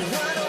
What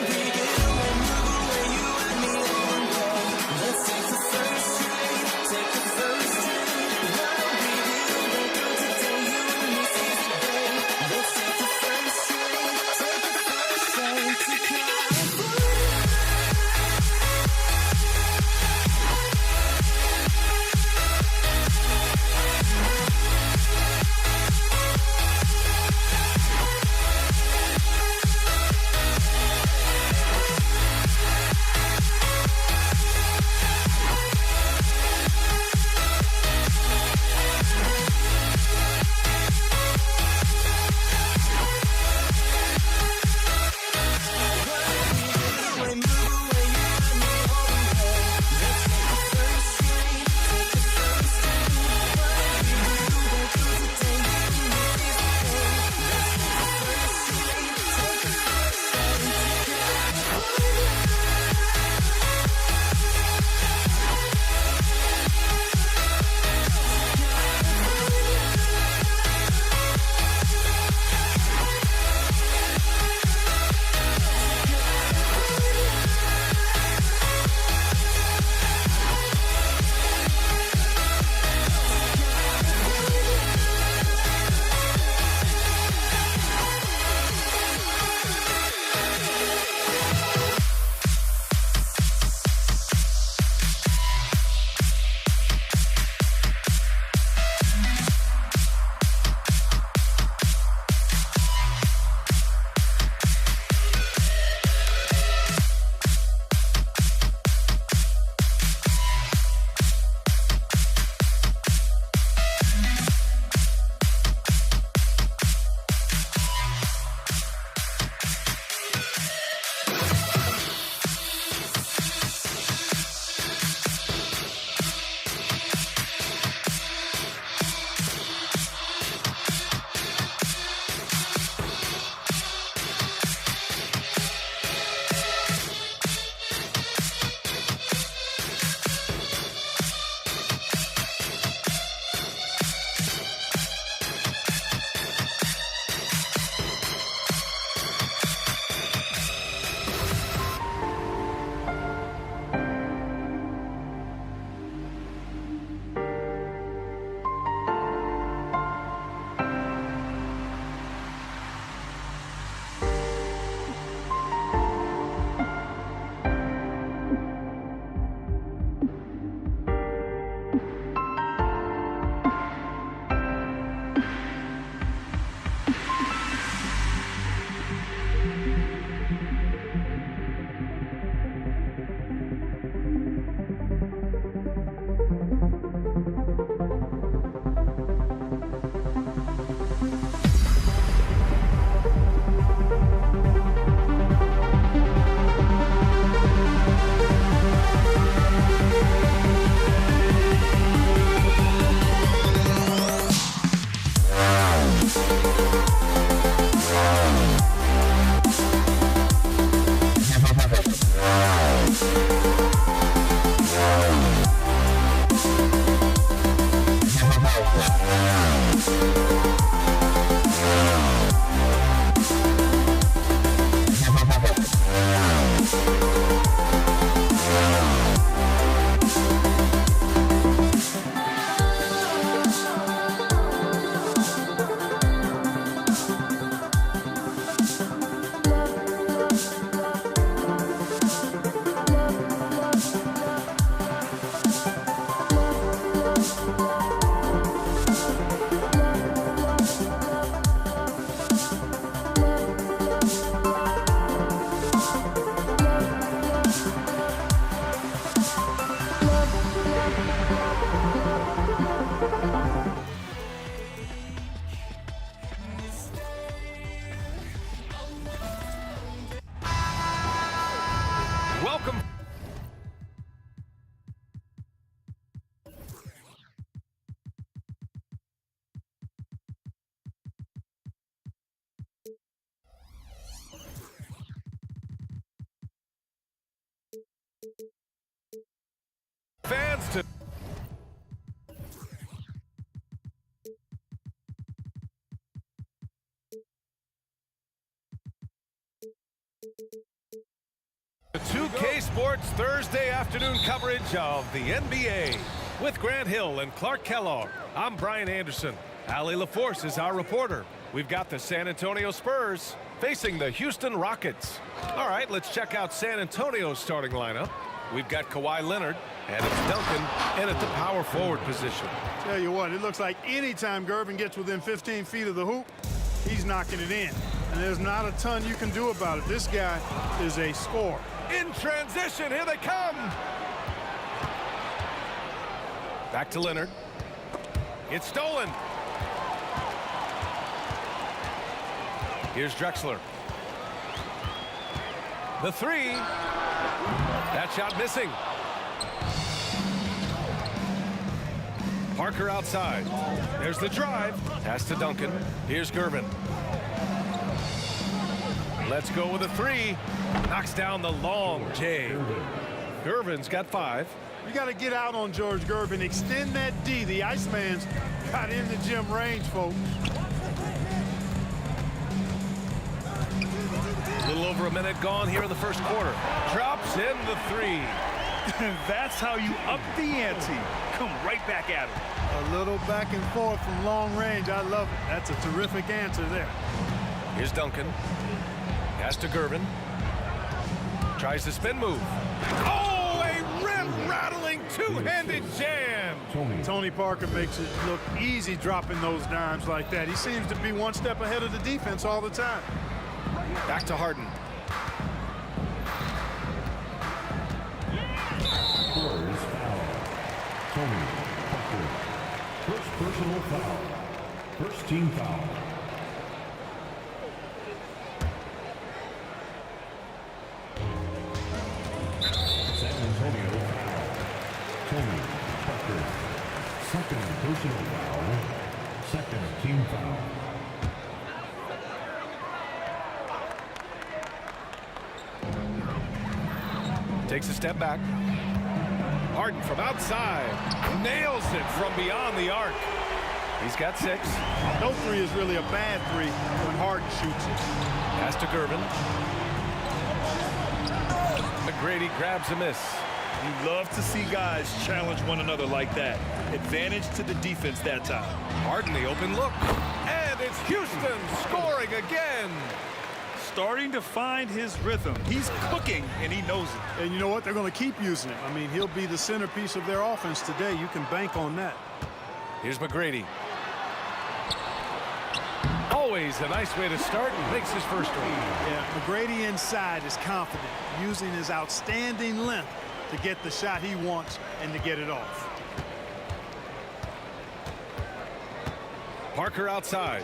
Welcome. Fans to the 2K Sports Thursday afternoon coverage of the NBA with Grant Hill and Clark Kellogg. I'm Brian Anderson. Allie LaForce is our reporter. We've got the San Antonio Spurs facing the Houston Rockets. All right, let's check out San Antonio's starting lineup. We've got Kawhi Leonard, and it's Duncan in at the power forward position. Tell you what, it looks like anytime Gervin gets within 15 feet of the hoop, he's knocking it in. And there's not a ton you can do about it. This guy is a scorer. In transition, here they come. Back to Leonard. It's stolen. Here's Drexler. The three. That shot missing. Parker outside. There's the drive. Pass to Duncan. Here's Gervin. Let's go with a three. Knocks down the long J. Gervin's got 5. You got to get out on George Gervin. Extend that D. The Iceman's got in the gym range, folks. A little over a minute gone here in the first quarter. Drops in the 3. That's how you up the ante. Come right back at him. A little back and forth from long range. I love it. That's a terrific answer there. Here's Duncan. Pass to Gervin. Tries the spin move. Oh, a rim-rattling two-handed jam. Tony Parker makes it look easy dropping those dimes like that. He seems to be one step ahead of the defense all the time. Back to Harden. Tony Parker. First personal foul. First team foul. San Antonio foul. Tony Parker. Second personal foul. Second team foul. Takes a step back. Harden from outside. Nails it from beyond the arc. He's got 6. No three is really a bad three when Harden shoots it. Pass to Gervin. McGrady grabs a miss. You love to see guys challenge one another like that. Advantage to the defense that time. Harden the open look. And it's Houston scoring again. Starting to find his rhythm. He's cooking, and he knows it. And you know what? They're going to keep using it. I mean, he'll be the centerpiece of their offense today. You can bank on that. Here's McGrady. Always a nice way to start. Makes his first one. Yeah, McGrady inside is confident, using his outstanding length to get the shot he wants and to get it off. Parker outside.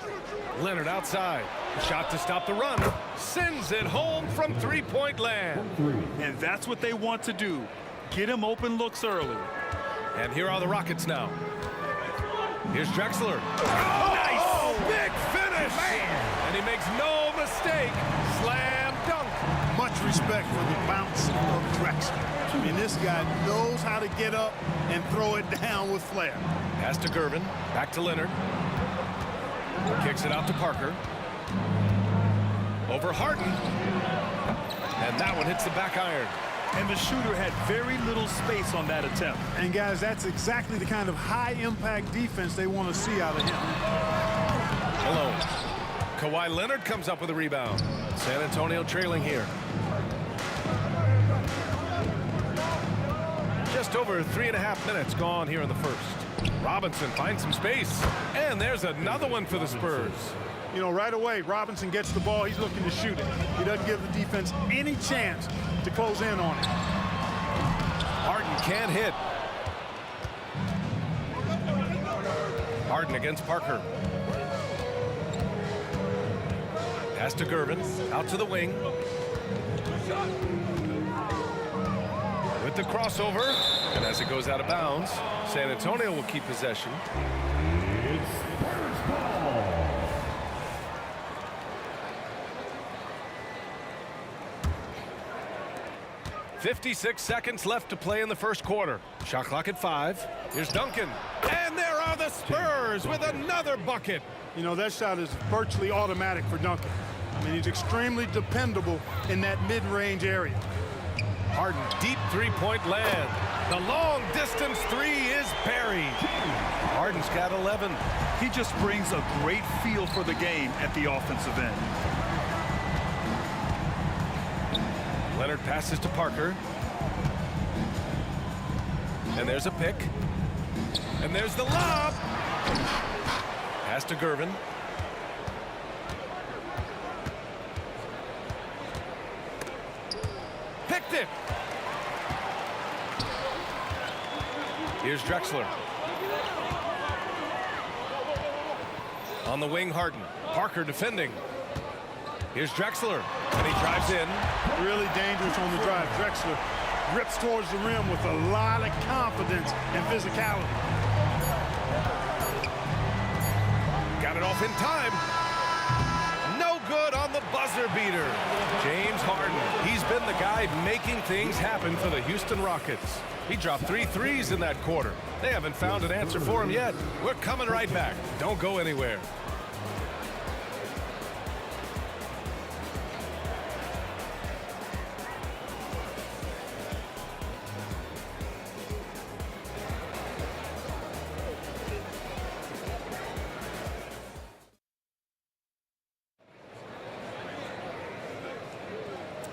Leonard outside. A shot to stop the run. Sends it home from three-point land. And that's what they want to do. Get him open looks early. And here are the Rockets now. Here's Drexler. Oh, nice! Big finish! Man. And he makes no mistake. Slam dunk. Much much respect for the bounce of Drexler. I mean, this guy knows how to get up and throw it down with flair. Pass to Gervin. Back to Leonard. Kicks it out to Parker. Over Harden. And that one hits the back iron. And the shooter had very little space on that attempt. And, guys, that's exactly the kind of high-impact defense they want to see out of him. Alone. Kawhi Leonard comes up with a rebound. San Antonio trailing here. Just over 3.5 minutes gone here in the first. Robinson finds some space. And there's another one for the Spurs. You know, right away, Robinson gets the ball. He's looking to shoot it. He doesn't give the defense any chance to close in on it. Harden can't hit. Harden against Parker. Pass to Gervin. Out to the wing. With the crossover. And as it goes out of bounds, San Antonio will keep possession. It's Spurs ball. 56 seconds left to play in the first quarter. Shot clock at 5. Here's Duncan. And there are the Spurs with another bucket. You know, that shot is virtually automatic for Duncan. I mean, he's extremely dependable in that mid-range area. Harden, deep three-point land. The long-distance three is buried. Harden's got 11. He just brings a great feel for the game at the offensive end. Leonard passes to Parker. And there's a pick. And there's the lob. Pass to Gervin. Picked it. Here's Drexler. On the wing, Harden. Parker defending. Here's Drexler. And he drives in. Really dangerous on the drive. Drexler rips towards the rim with a lot of confidence and physicality. Got it off in time. No good on the buzzer beater. James Harden. He's been the guy making things happen for the Houston Rockets. He dropped 3 threes in that quarter. They haven't found an answer for him yet. We're coming right back. Don't go anywhere.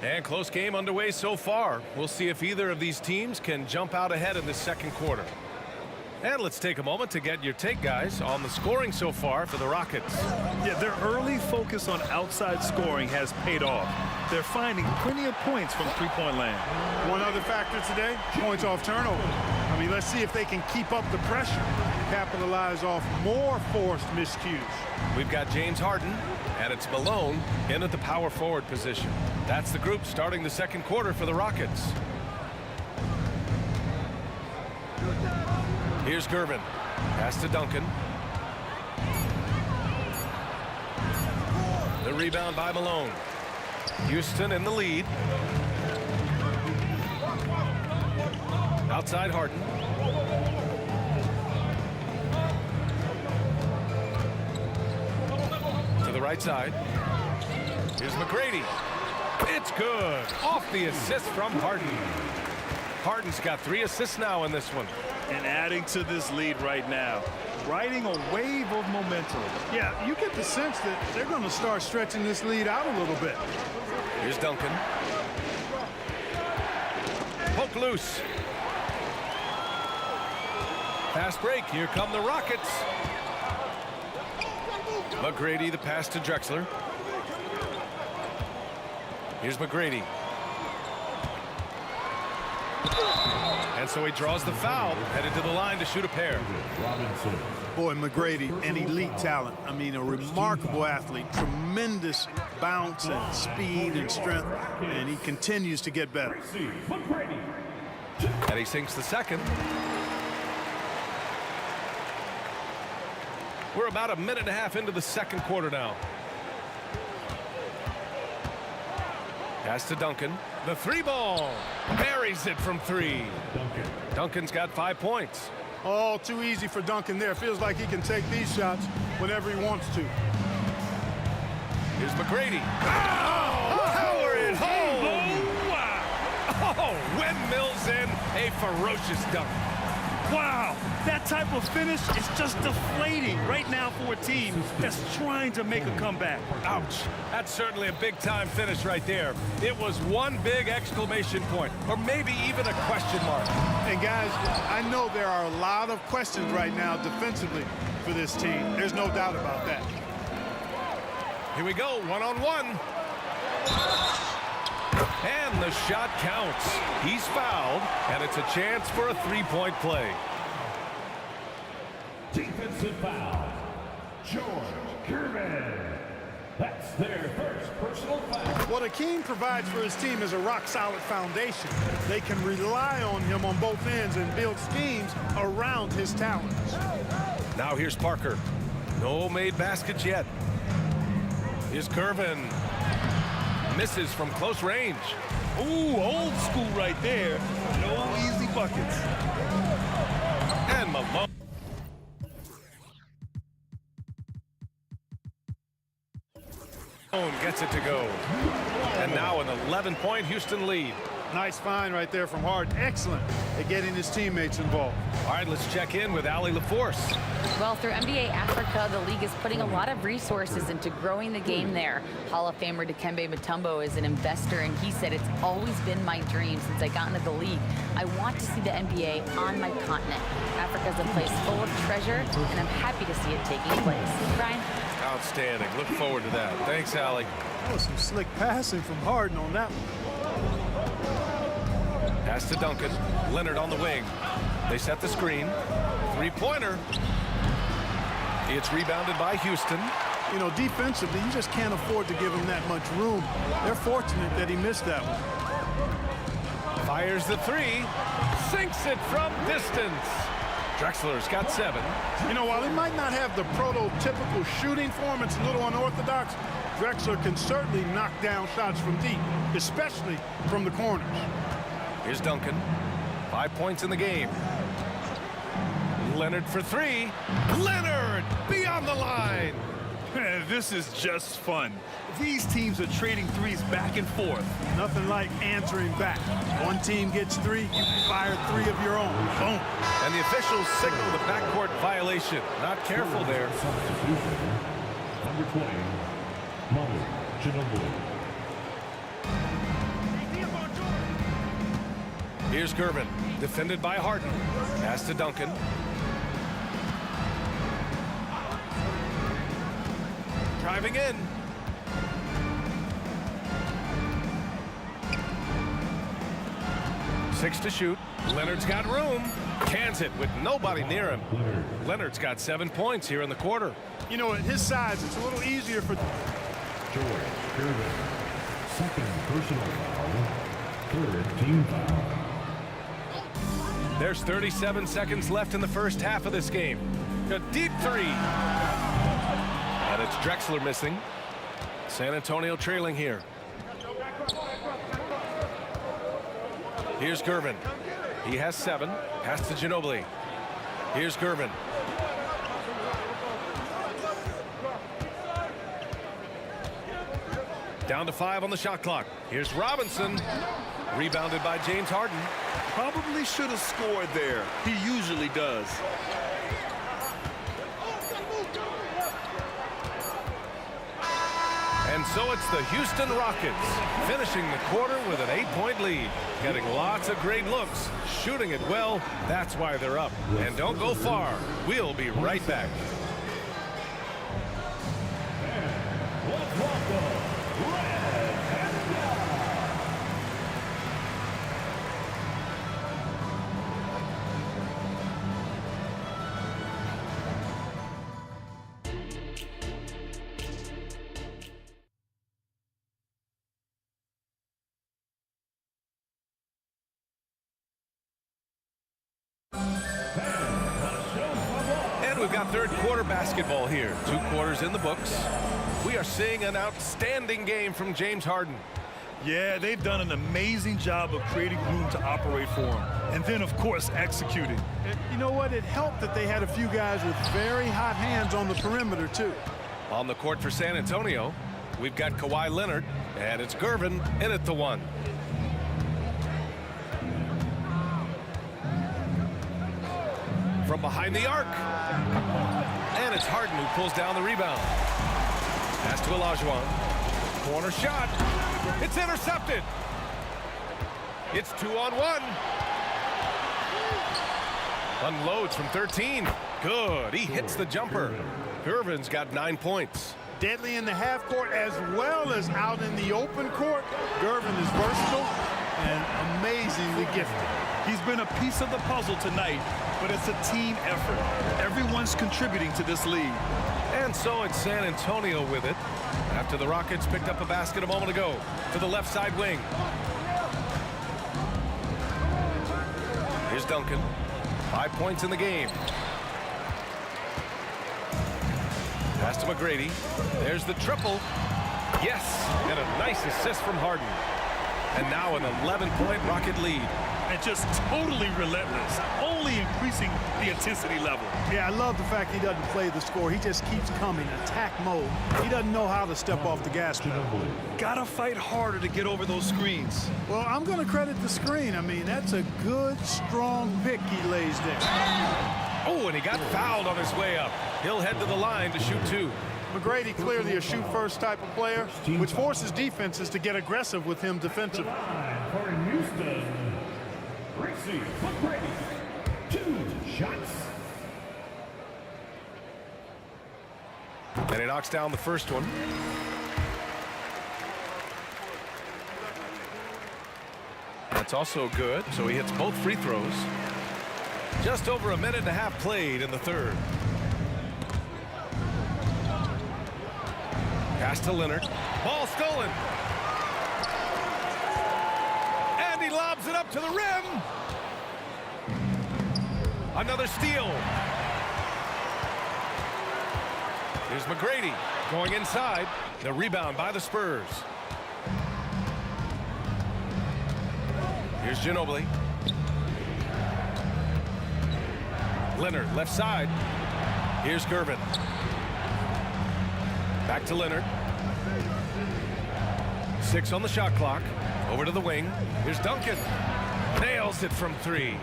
And close game underway so far. We'll see if either of these teams can jump out ahead in the second quarter. And let's take a moment to get your take, guys, on the scoring so far for the Rockets. Yeah, their early focus on outside scoring has paid off. They're finding plenty of points from three-point land. One other factor today, points off turnover. I mean, let's see if they can keep up the pressure, capitalize off more forced miscues. We've got James Harden, and it's Malone in at the power forward position. That's the group starting the second quarter for the Rockets. Here's Gervin. Pass to Duncan. The rebound by Malone. Houston in the lead. Outside Harden. To the right side. Here's McGrady. It's good. Off the assist from Harden. Harden's got 3 assists now in this one. And adding to this lead right now, riding a wave of momentum. Yeah, you get the sense that they're going to start stretching this lead out a little bit. Here's Duncan. Poke loose. Fast break. Here come the Rockets. McGrady, the pass to Drexler. Here's McGrady. And so he draws the foul, headed to the line to shoot a pair. Robinson. Boy, McGrady, an elite talent. I mean, a remarkable athlete. Tremendous bounce and speed and strength. And he continues to get better. And he sinks the second. We're about a minute and a half into the second quarter now. Pass to Duncan. The three ball. Buries it from three. Duncan's got 5 points. Oh, too easy for Duncan there. Feels like he can take these shots whenever he wants to. Here's McGrady. Oh, power it home. Oh, windmills in a ferocious dunk. Wow, that type of finish is just deflating right now for a team that's trying to make a comeback. Ouch. That's certainly a big-time finish right there. It was one big exclamation point, or maybe even a question mark. And guys, I know there are a lot of questions right now defensively for this team. There's no doubt about that. Here we go, one-on-one. And the shot counts. He's fouled, and it's a chance for a three-point play. Defensive foul. George Gervin. That's their first personal foul. What Akeem provides for his team is a rock-solid foundation. They can rely on him on both ends and build schemes around his talents. Now here's Parker. No made baskets yet. Here's Gervin. Misses from close range. Ooh, old school right there. No easy buckets. And Malone. Gets it to go. And now an 11-point Houston lead. Nice find right there from Harden. Excellent at getting his teammates involved. All right, let's check in with Ali LaForce. Well, through NBA Africa, the league is putting a lot of resources into growing the game there. Hall of Famer Dikembe Mutombo is an investor, and he said, "It's always been my dream since I got into the league. I want to see the NBA on my continent. Africa's a place full of treasure, and I'm happy to see it taking place." Brian? Outstanding. Look forward to that. Thanks, Ali. That was some slick passing from Harden on that one. Pass to Duncan. Leonard on the wing. They set the screen. Three-pointer. It's rebounded by Houston. You know, defensively, you just can't afford to give him that much room. They're fortunate that he missed that one. Fires the three. Sinks it from distance. Drexler's got 7. You know, while he might not have the prototypical shooting form, it's a little unorthodox. Drexler can certainly knock down shots from deep, especially from the corners. Here's Duncan. 5 points in the game. Leonard for 3. Leonard beyond the line. This is just fun. These teams are trading threes back and forth. Nothing like answering back. One team gets 3, you fire 3 of your own. Boom. And the officials signal the backcourt violation. Not careful there. Substitution. Number 20, Manu Ginobili. Here's Gervin. Defended by Harden. Pass to Duncan. Driving in. Six to shoot. Leonard's got room. Cans it with nobody near him. Leonard's got 7 points here in the quarter. You know, at his size, it's a little easier for... George Gervin. Second personal foul. Third team foul. There's 37 seconds left in the first half of this game. A deep 3. And it's Drexler missing. San Antonio trailing here. Here's Gervin. He has 7. Pass to Ginobili. Here's Gervin. Down to 5 on the shot clock. Here's Robinson. Rebounded by James Harden. Probably should have scored there. He usually does. And so it's the Houston Rockets finishing the quarter with an 8-point lead. Getting lots of great looks, shooting it well. That's why they're up. And don't go far. We'll be right back. Let's welcome Red and And we've got third quarter basketball here. 2 quarters in the books. We are seeing an outstanding game from James Harden. Yeah, they've done an amazing job of creating room to operate for him. And then, of course, executing. You know what? It helped that they had a few guys with very hot hands on the perimeter, too. On the court for San Antonio, we've got Kawhi Leonard, and it's Gervin in at the one. From behind the arc. And it's Harden who pulls down the rebound. Pass to Olajuwon. Corner shot. It's intercepted. It's 2-on-1. Unloads from 13. Good. He hits the jumper. Gervin's got 9 points. Deadly in the half court as well as out in the open court. Gervin is versatile and amazingly gifted. He's been a piece of the puzzle tonight, but it's a team effort. Everyone's contributing to this lead. And so it's San Antonio with it after the Rockets picked up a basket a moment ago to the left side wing. Here's Duncan. 5 points in the game. Pass to McGrady. There's the triple. Yes, and a nice assist from Harden. And now an 11-point Rocket lead. And just totally relentless, only increasing the intensity level. Yeah, I love the fact he doesn't play the score. He just keeps coming, attack mode. He doesn't know how to step off the gas pedal. Gotta fight harder to get over those screens. Well, I'm going to credit the screen. I mean, that's a good, strong pick he lays there. Oh, and he got fouled on his way up. He'll head to the line to shoot two. McGrady clearly a shoot-first type of player, which forces defenses to get aggressive with him defensively. For Houston, Gracie McGrady, 2 shots. And he knocks down the first one. That's also good, so he hits both free throws. Just over a minute and a half played in the third. Pass to Leonard. Ball stolen. And he lobs it up to the rim. Another steal. Here's McGrady going inside. The rebound by the Spurs. Here's Ginobili. Leonard left side. Here's Gervin. Back to Leonard. 6 on the shot clock. Over to the wing. Here's Duncan. Nails it from 3.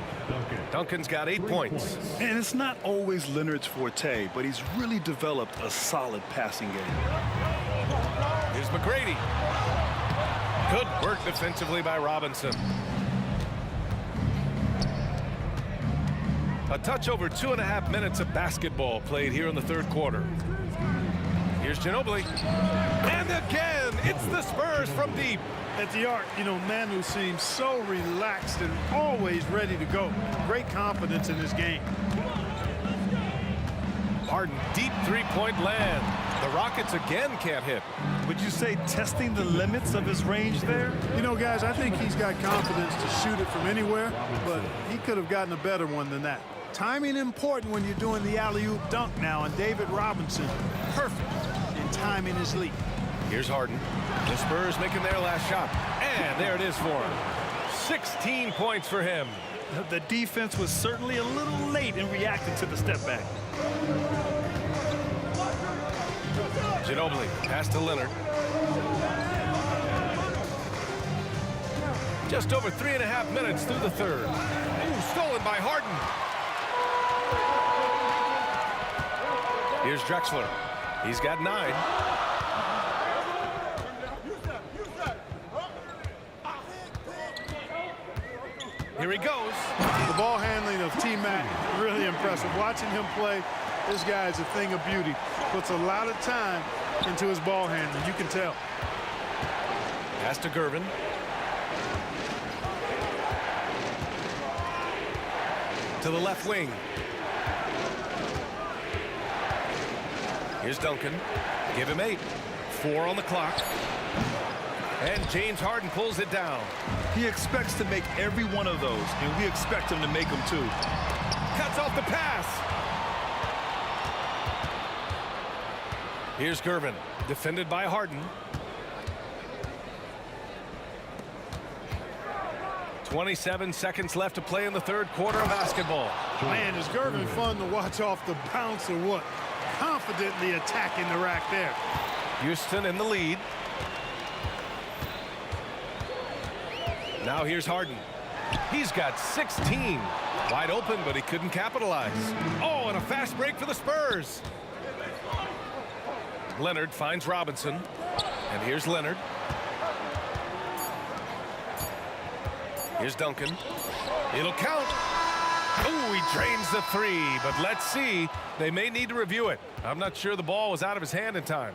Duncan's got 8 points. And it's not always Leonard's forte, but he's really developed a solid passing game. Here's McGrady. Good work defensively by Robinson. A touch over 2.5 minutes of basketball played here in the third quarter. Here's Ginobili. And again, it's the Spurs from deep. At the arc, you know, Manu seems so relaxed and always ready to go. Great confidence in his game. Harden, deep three-point land. The Rockets again can't hit. Would you say testing the limits of his range there? You know, guys, I think he's got confidence to shoot it from anywhere, but he could have gotten a better one than that. Timing important when you're doing the alley-oop dunk now, and David Robinson, perfect in timing his leap. Here's Harden. The Spurs making their last shot. And there it is for him. 16 points for him. The defense was certainly a little late in reacting to the step back. Ginobili, pass to Leonard. Just over 3.5 minutes through the third. Ooh, stolen by Harden. Here's Drexler. He's got 9. Here he goes. The ball handling of T-Mac, really impressive. Watching him play, this guy is a thing of beauty. Puts a lot of time into his ball handling, you can tell. Pass to Gervin. To the left wing. Here's Duncan. Give him 8. 4 on the clock. And James Harden pulls it down. He expects to make every one of those, and we expect him to make them too. Cuts off the pass. Here's Gervin, defended by Harden. 27 seconds left to play in the third quarter of basketball. Man, is Gervin fun to watch off the bounce or what? Confidently attacking the rack there. Houston in the lead. Now here's Harden. He's got 16. Wide open, but he couldn't capitalize. Oh, and a fast break for the Spurs. Leonard finds Robinson. And here's Leonard. Here's Duncan. It'll count. Oh, he drains the three, but let's see. They may need to review it. I'm not sure the ball was out of his hand in time.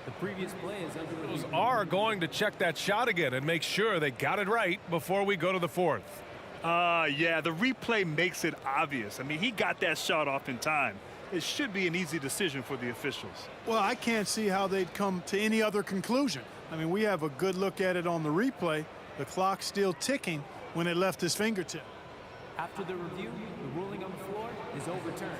The previous play is under review. Those are going to check that shot again and make sure they got it right before we go to the fourth. Yeah, the replay makes it obvious. I mean, he got that shot off in time. It should be an easy decision for the officials. Well, I can't see how they'd come to any other conclusion. I mean, we have a good look at it on the replay. The clock's still ticking when it left his fingertip. After the review, the ruling on the floor is overturned.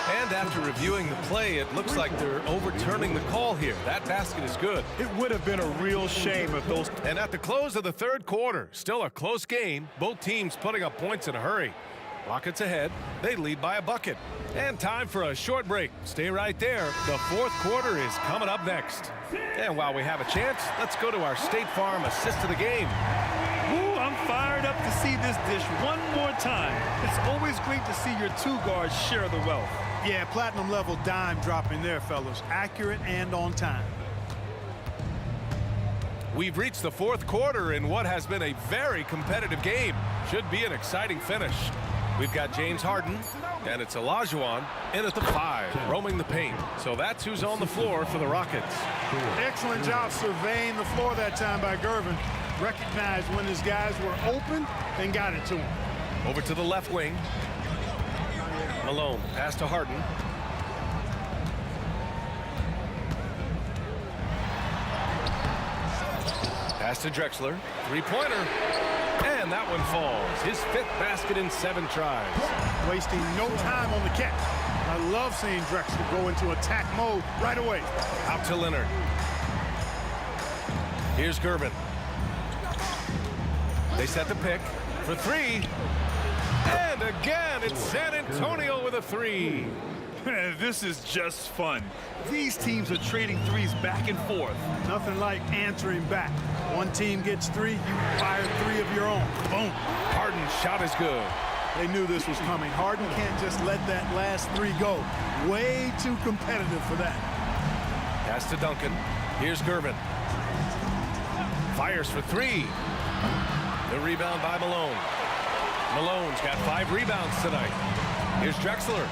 And after reviewing the play, it looks like they're overturning the call here. That basket is good. It would have been a real shame if those... And at the close of the third quarter, still a close game. Both teams putting up points in a hurry. Rockets ahead. They lead by a bucket. And time for a short break. Stay right there. The fourth quarter is coming up next. And while we have a chance, let's go to our State Farm assist of the game. Ooh, I'm fired up to see this dish one more time. It's always great to see your two guards share the wealth. Yeah, platinum level dime dropping there, fellas. Accurate and on time. We've reached the fourth quarter in what has been a very competitive game. Should be an exciting finish. We've got James Harden, and it's Olajuwon in at the 5, roaming the paint. So that's who's on the floor for the Rockets. Excellent job surveying the floor that time by Gervin. Recognized when his guys were open and got it to him. Over to the left wing. Malone, pass to Harden. Pass to Drexler. Three-pointer. And that one falls. His 5th basket in 7 tries. Wasting no time on the catch. I love seeing Drexler go into attack mode right away. Out to Leonard. Here's Gervin. They set the pick for 3. And again, it's San Antonio with a 3. This is just fun. These teams are trading threes back and forth. Nothing like answering back. One team gets 3, you fire 3 of your own. Boom. Harden's shot is good. They knew this was coming. Harden can't just let that last 3 go. Way too competitive for that. Pass to Duncan. Here's Gervin. Fires for 3. The rebound by Malone. Malone's got 5 rebounds tonight. Here's Drexler.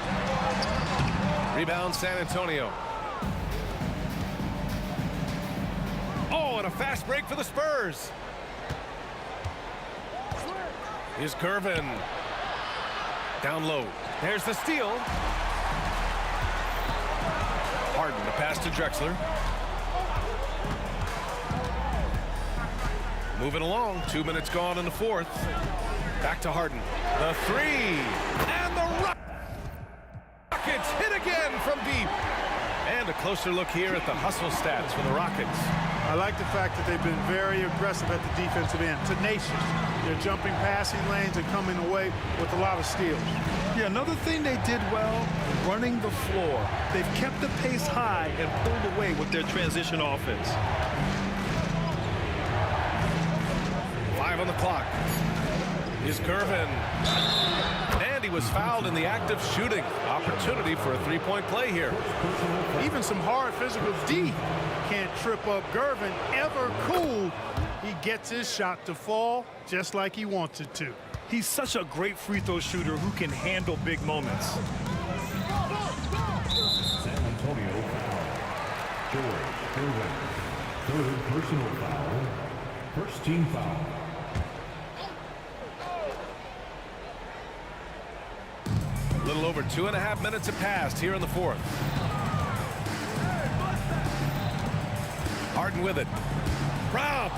Rebound San Antonio. Oh, and a fast break for the Spurs. Here's Gervin. Down low. There's the steal. Harden, the pass to Drexler. Moving along. 2 minutes gone in the fourth. Back to Harden. The 3. And the Rockets hit again from deep. And a closer look here at the hustle stats for the Rockets. I like the fact that they've been very aggressive at the defensive end. Tenacious. They're jumping passing lanes and coming away with a lot of steals. Yeah, another thing they did well, running the floor. They've kept the pace high and pulled away with their transition offense. 5 on the clock. Is Gervin. And he was fouled in the act of shooting. Opportunity for a 3-point play here. Even some hard physical D can't trip up Gervin. Ever cool. He gets his shot to fall just like he wants it to. He's such a great free throw shooter who can handle big moments. San Antonio foul. George Gervin. 3rd personal foul. First team foul. A little over 2.5 minutes have passed here in the fourth. Harden with it. Robbed.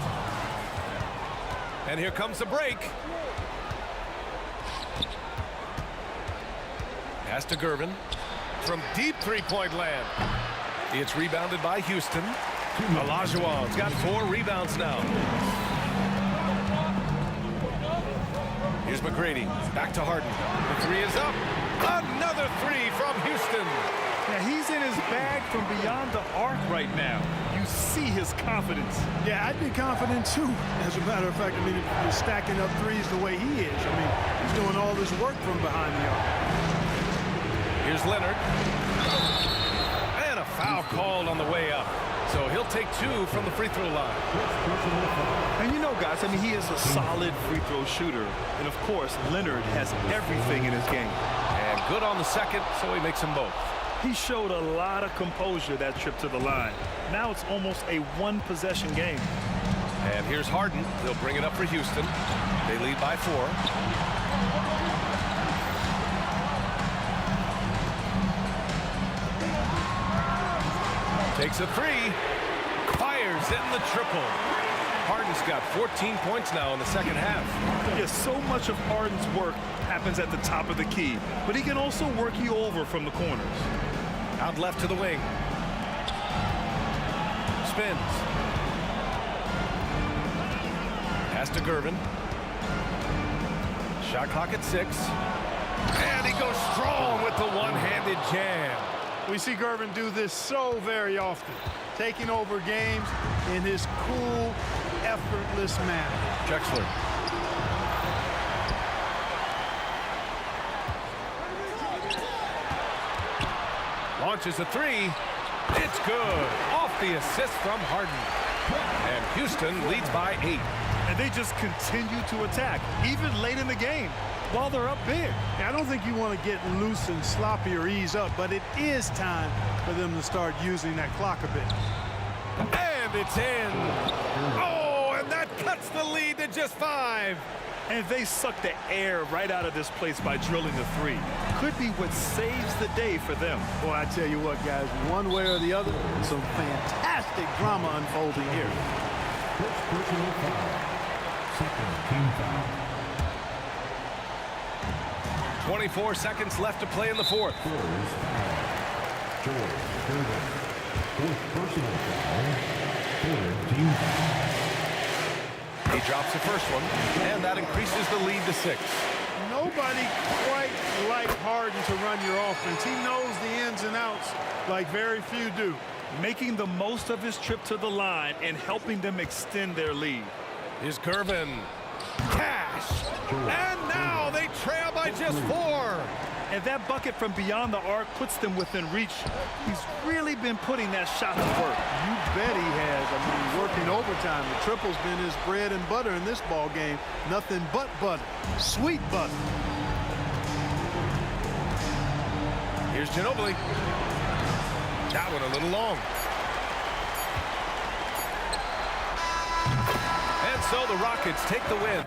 And here comes the break. Pass to Gervin. From deep 3-point land. It's rebounded by Houston. Olajuwon's got 4 rebounds now. Here's McGrady. Back to Harden. The 3 is up. Another 3 from Houston. Yeah, he's in his bag from beyond the arc right now. You see his confidence. Yeah, I'd be confident too. As a matter of fact, I mean, if you're stacking up threes the way he is, I mean, he's doing all this work from behind the arc. Here's Leonard. And a foul called on the way up. So he'll take 2 from the free throw line. And you know, guys, I mean, he is a solid free throw shooter. And, of course, Leonard has everything in his game. And good on the second, so he makes them both. He showed a lot of composure that trip to the line. Now it's almost a one-possession game. And here's Harden. He'll bring it up for Houston. They lead by 4. Takes a 3. Fires in the triple. Harden's got 14 points now in the second half. Yes, so much of Harden's work happens at the top of the key, but he can also work you over from the corners. Out left to the wing. Spins. Pass to Gervin. Shot clock at 6. And he goes strong with the one-handed jam. We see Gervin do this so very often, taking over games in his cool, effortless manner. Drexler. Launches a 3. It's good. Off the assist from Harden. And Houston leads by 8. And they just continue to attack, even late in the game, while they're up big. I don't think you want to get loose and sloppy or ease up, but it is time for them to start using that clock a bit. And it's in. Oh, and that cuts the lead to just 5. And they suck the air right out of this place by drilling the 3. Could be what saves the day for them. Boy, I tell you what, guys, one way or the other, some fantastic drama unfolding here. First personal foul. Second team foul. 24 seconds left to play in the 4th. First foul. George Gervin. Fourth personal foul. Third team foul. He drops the first one, and that increases the lead to 6. Nobody quite like Harden to run your offense. He knows the ins and outs like very few do. Making the most of his trip to the line and helping them extend their lead. Here's Gervin. Cash. And now they trail by just 4. And that bucket from beyond the arc puts them within reach. He's really been putting that shot to work. You bet he has. I mean, working overtime. The triple's been his bread and butter in this ball game. Nothing but butter. Sweet butter. Here's Ginobili. That one a little long. And so the Rockets take the win.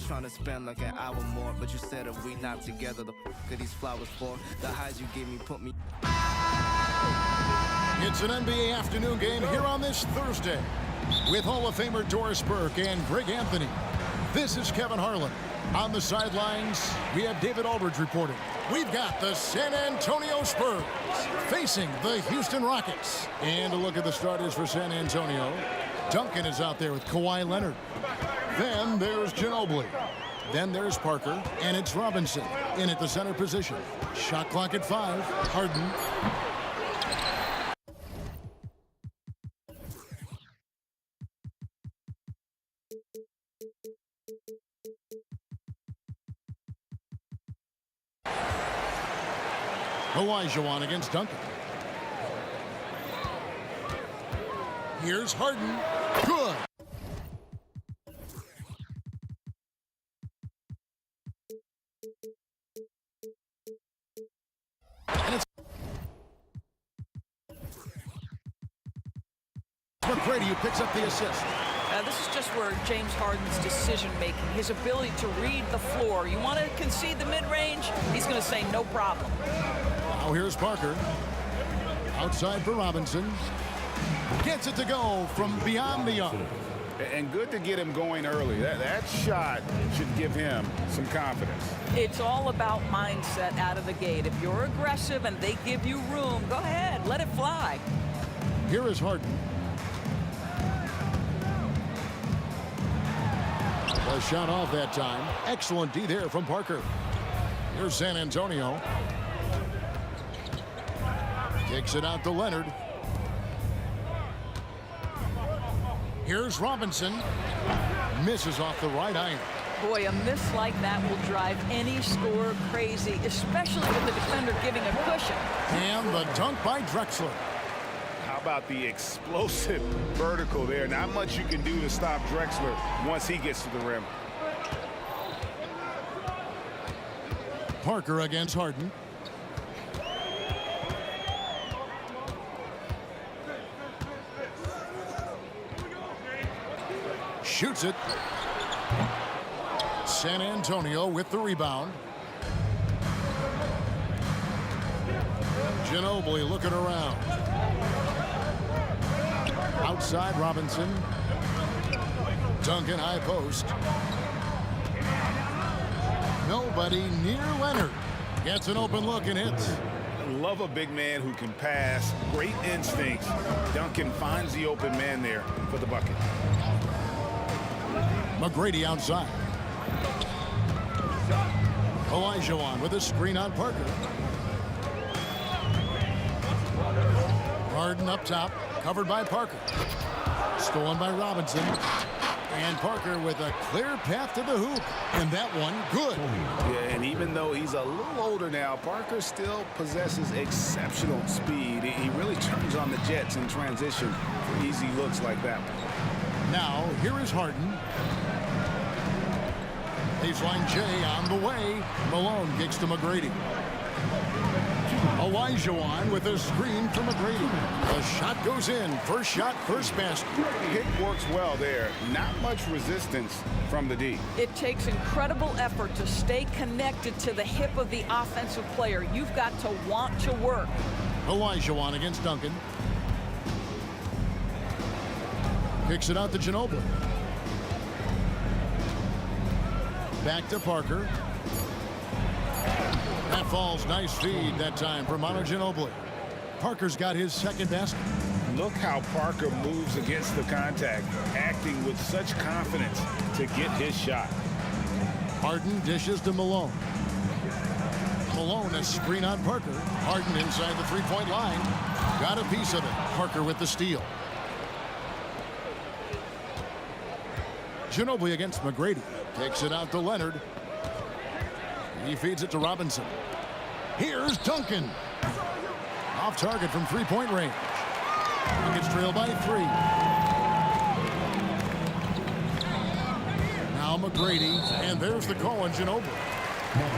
Trying to spend like an hour more, but you said if we not together, the f of these flowers for the highs you give me put me. It's an NBA afternoon game here on this Thursday with Hall of Famer Doris Burke and Greg Anthony. This is Kevin Harlan. On the sidelines, we have David Aldridge reporting. We've got the San Antonio Spurs facing the Houston Rockets. And a look at the starters for San Antonio. Duncan is out there with Kawhi Leonard. Then there's Ginobili. Then there's Parker, and it's Robinson in at the center position. Shot clock at 5. Harden. Olajuwon against Duncan. Here's Harden. Good. McGrady who picks up the assist. This is just where James Harden's decision-making, his ability to read the floor. You want to concede the mid-range? He's going to say no problem. Now here's Parker. Outside for Robinson. Gets it to go from beyond the arc. And good to get him going early. That shot should give him some confidence. It's all about mindset out of the gate. If you're aggressive and they give you room, go ahead, let it fly. Here is Harden. A shot off that time. Excellent D there from Parker. Here's San Antonio. Kicks it out to Leonard. Here's Robinson. Misses off the right iron. Boy, a miss like that will drive any scorer crazy, especially with the defender giving a cushion. And the dunk by Drexler. How about the explosive vertical there? Not much you can do to stop Drexler once he gets to the rim. Parker against Harden. Shoots it. San Antonio with the rebound. Ginobili looking around. Outside Robinson. Duncan high post. Nobody near Leonard. Gets an open look and hits. Love a big man who can pass. Great instincts. Duncan finds the open man there for the bucket. McGrady outside. Olajuwon with a screen on Parker. Harden up top, covered by Parker. Stolen by Robinson. And Parker with a clear path to the hoop. And that one, good. Yeah, and even though he's a little older now, Parker still possesses exceptional speed. He really turns on the jets in transition for easy looks like that one. Now, here is Harden. Baseline J on the way. Malone kicks to McGrady. Olajuwon with a screen for McGrady. The shot goes in. First shot, first basket. Pick works well there. Not much resistance from the D. It takes incredible effort to stay connected to the hip of the offensive player. You've got to want to work. Olajuwon against Duncan. Kicks it out to Ginobili. Back to Parker. That falls. Nice feed that time for Manu Ginobili. Parker's got his second basket. Look how Parker moves against the contact, acting with such confidence to get his shot. Harden dishes to Malone. Malone, a screen on Parker. Harden inside the three-point line. Got a piece of it. Parker with the steal. Ginobili against McGrady. Takes it out to Leonard. He feeds it to Robinson. Here's Duncan. Off target from three-point range. Nuggets trail by 3. Now McGrady, and there's the call on Ginobili.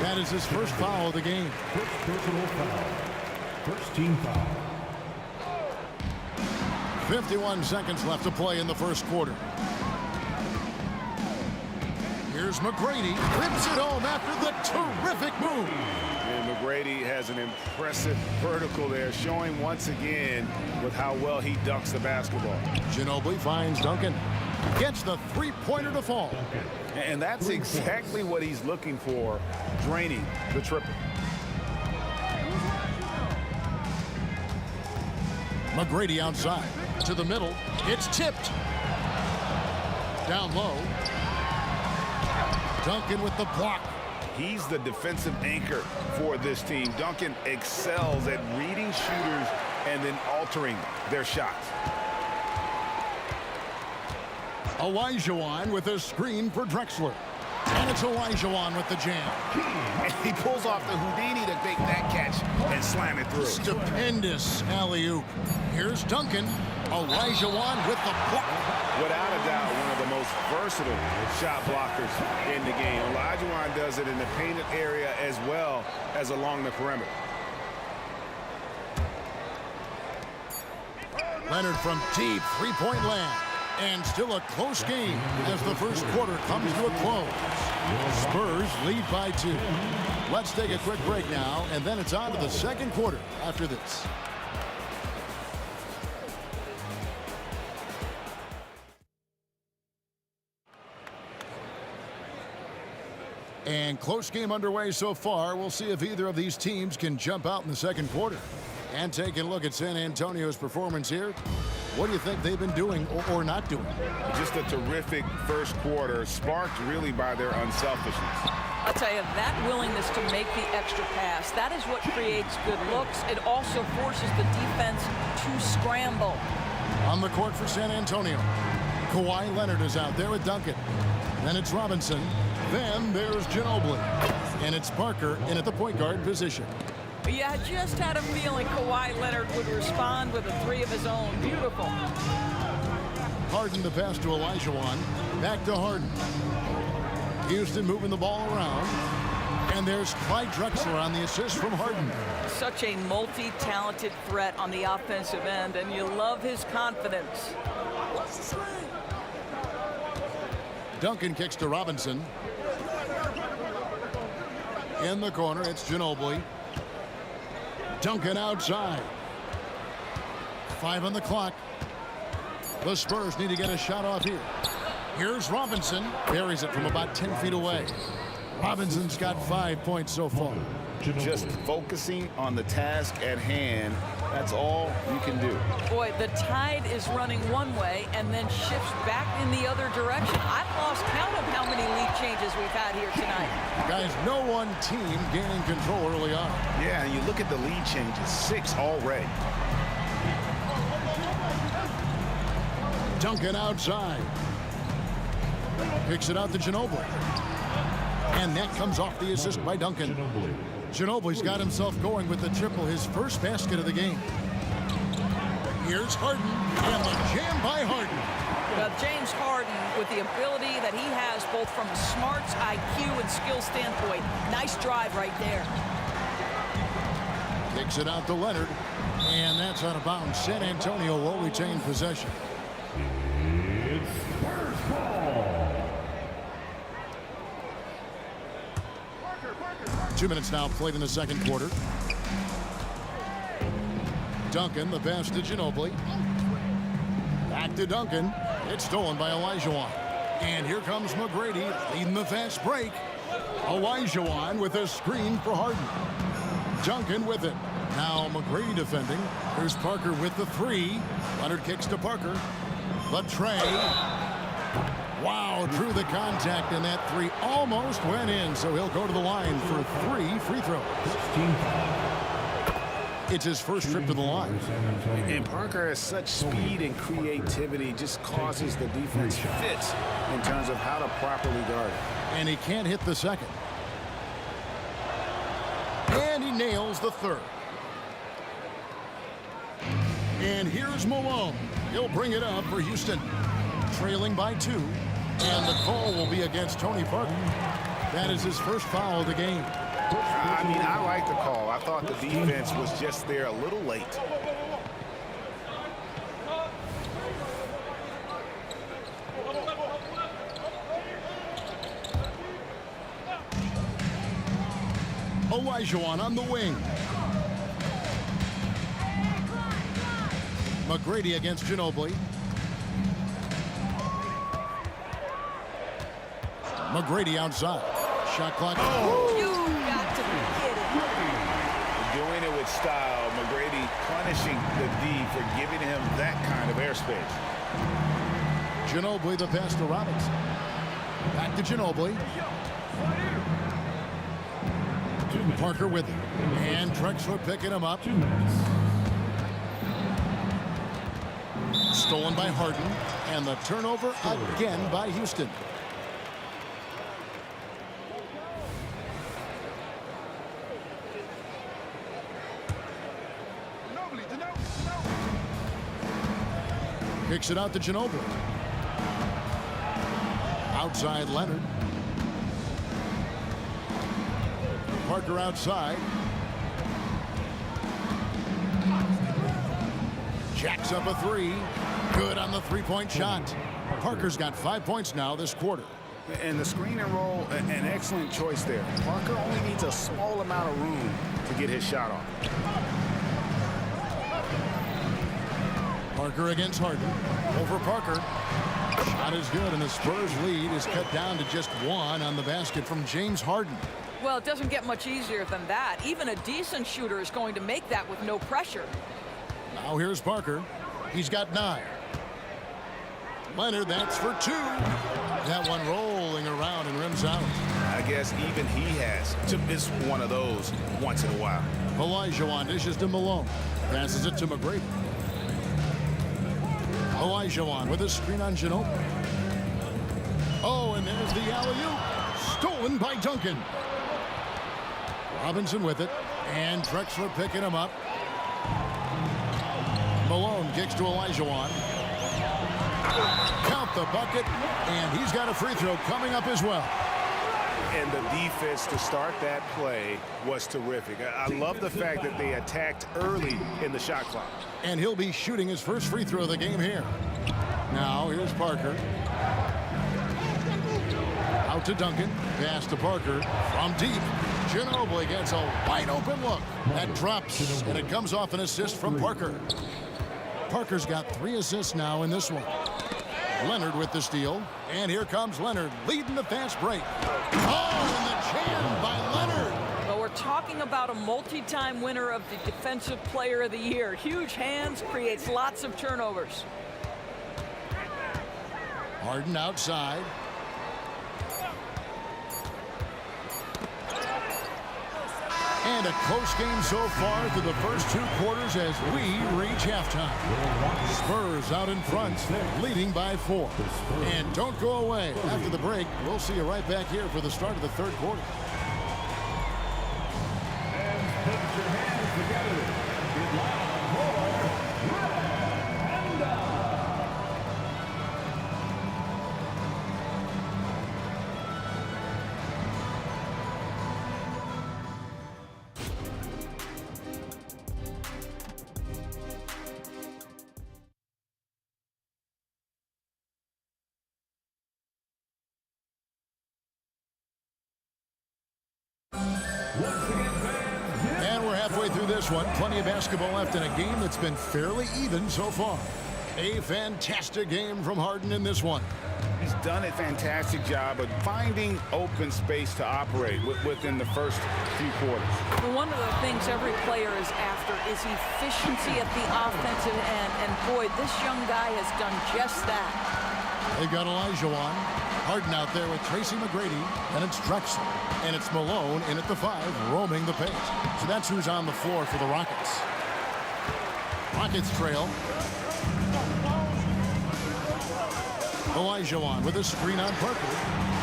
That is his first foul of the game. First personal foul. First team foul. 51 seconds left to play in the first quarter. Here's McGrady. Rips it home after the terrific move. And McGrady has an impressive vertical there, showing once again with how well he ducks the basketball. Ginobili finds Duncan. Gets the three-pointer to fall. And that's exactly what he's looking for, draining the triple. McGrady outside. To the middle. It's tipped. Down low. Duncan with the block. He's the defensive anchor for this team. Duncan excels at reading shooters and then altering their shots. Olajuwon with a screen for Drexler. And it's Olajuwon with the jam. And he pulls off the Houdini to make that catch and slam it through. Stupendous alley-oop. Here's Duncan. Olajuwon with the block. Without a doubt, one of the most versatile shot blockers in the game. Olajuwon does it in the painted area as well as along the perimeter. Leonard from deep three-point land. And still a close game as the first quarter comes to a close. Spurs lead by 2. Let's take a quick break now, and then it's on to the second quarter after this. And close game underway so far. We'll see if either of these teams can jump out in the second quarter. And taking a look at San Antonio's performance here. What do you think they've been doing or not doing? Just a terrific first quarter, sparked really by their unselfishness. I'll tell you, that willingness to make the extra pass, that is what creates good looks. It also forces the defense to scramble. On the court for San Antonio, Kawhi Leonard is out there with Duncan. Then it's Robinson. Then there's Ginobili. And it's Parker in at the point guard position. Yeah, I just had a feeling Kawhi Leonard would respond with a 3 of his own. Beautiful. Harden the pass to Olajuwon. Back to Harden. Houston moving the ball around. And there's Clyde Drexler on the assist from Harden. Such a multi-talented threat on the offensive end, and you love his confidence. Duncan kicks to Robinson. In the corner, it's Ginobili. Duncan outside. 5 on the clock. The Spurs need to get a shot off here. Here's Robinson. Buries it from about 10 feet away. Robinson's got 5 points so far. Just focusing on the task at hand. That's all you can do. Boy, the tide is running one way and then shifts back in the other direction. I've lost count of how many lead changes we've had here tonight. Guys, no one team gaining control early on. Yeah, and you look at the lead changes, 6 already. Duncan outside. Picks it out to Ginobili. And that comes off the assist by Duncan. Ginobili's got himself going with the triple, his first basket of the game. Here's Harden, and the jam by Harden. Well, James Harden, with the ability that he has both from a smarts, IQ, and skill standpoint, nice drive right there. Kicks it out to Leonard, and that's out of bounds. San Antonio will retain possession. It's Spurs ball. 2 minutes now played in the second quarter. Duncan, the pass to Ginobili. Back to Duncan. It's stolen by Olajuwon. And here comes McGrady leading the fast break. Olajuwon with a screen for Harden. Duncan with it. Now McGrady defending. Here's Parker with the 3. Leonard kicks to Parker. The tray. Wow, drew the contact, and that three almost went in, so he'll go to the line for 3 free throws. It's his first trip to the line. And Parker has such speed and creativity, just causes the defense fits in terms of how to properly guard it. And he can't hit the second. And he nails the third. And here's Malone. He'll bring it up for Houston. Trailing by 2. And the call will be against Tony Parker. That is his first foul of the game. I mean, I like the call. I thought the defense was just there a little late. Olajuwon on the wing. McGrady against Ginobili. McGrady outside. Shot clock. Oh. You got to be kidding. Doing it with style. McGrady punishing the D for giving him that kind of airspace. Ginobili the pass to Robinson. Back to Ginobili. Parker with it. And Drexler picking him up. Stolen by Harden. And the turnover again by Houston. Kicks it out to Ginobili. Outside Leonard. Parker outside. Jacks up a three. Good on the three-point shot. Parker's got 5 points now this quarter. And the screen and roll, an excellent choice there. Parker only needs a small amount of room to get his shot off. Parker against Harden. Over Parker. Shot is good, and the Spurs lead is cut down to just 1 on the basket from James Harden. Well, it doesn't get much easier than that. Even a decent shooter is going to make that with no pressure. Now here's Parker. He's got 9. Leonard, that's for 2. That one rolling around and rims out. I guess even he has to miss one of those once in a while. Olajuwon dishes to Malone. Passes it to McGrady. Olajuwon with a screen on Ginobili. Oh, and there's the alley-oop. Stolen by Duncan. Robinson with it. And Drexler picking him up. Malone kicks to Olajuwon. Count the bucket. And he's got a free throw coming up as well. And the defense to start that play was terrific. I love the fact that they attacked early in the shot clock. And he'll be shooting his first free throw of the game here. Now here's Parker. Out to Duncan. Pass to Parker from deep. Ginobili gets a wide open look. That drops, and it comes off an assist from Parker. Parker's got 3 assists now in this one. Leonard with the steal. And here comes Leonard leading the fast break. Oh, and the jam by Leonard. Well, we're talking about a multi-time winner of the Defensive Player of the Year. Huge hands, creates lots of turnovers. Harden outside. And a close game so far through the first 2 quarters as we reach halftime. Spurs out in front, leading by 4. And don't go away. After the break, we'll see you right back here for the start of the third quarter. And put your hands together. Get loud for Red. And we're halfway through this one. Plenty of basketball left in a game that's been fairly even so far. A fantastic game from Harden in this one. He's done a fantastic job of finding open space to operate within the first few quarters. Well, one of the things every player is after is efficiency at the offensive end. And boy, this young guy has done just that. They've got Olajuwon. Harden out there with Tracy McGrady. And it's Drexler. And it's Malone in at the 5, roaming the paint. So that's who's on the floor for the Rockets. Rockets trail. Olajuwon with a screen on Parker.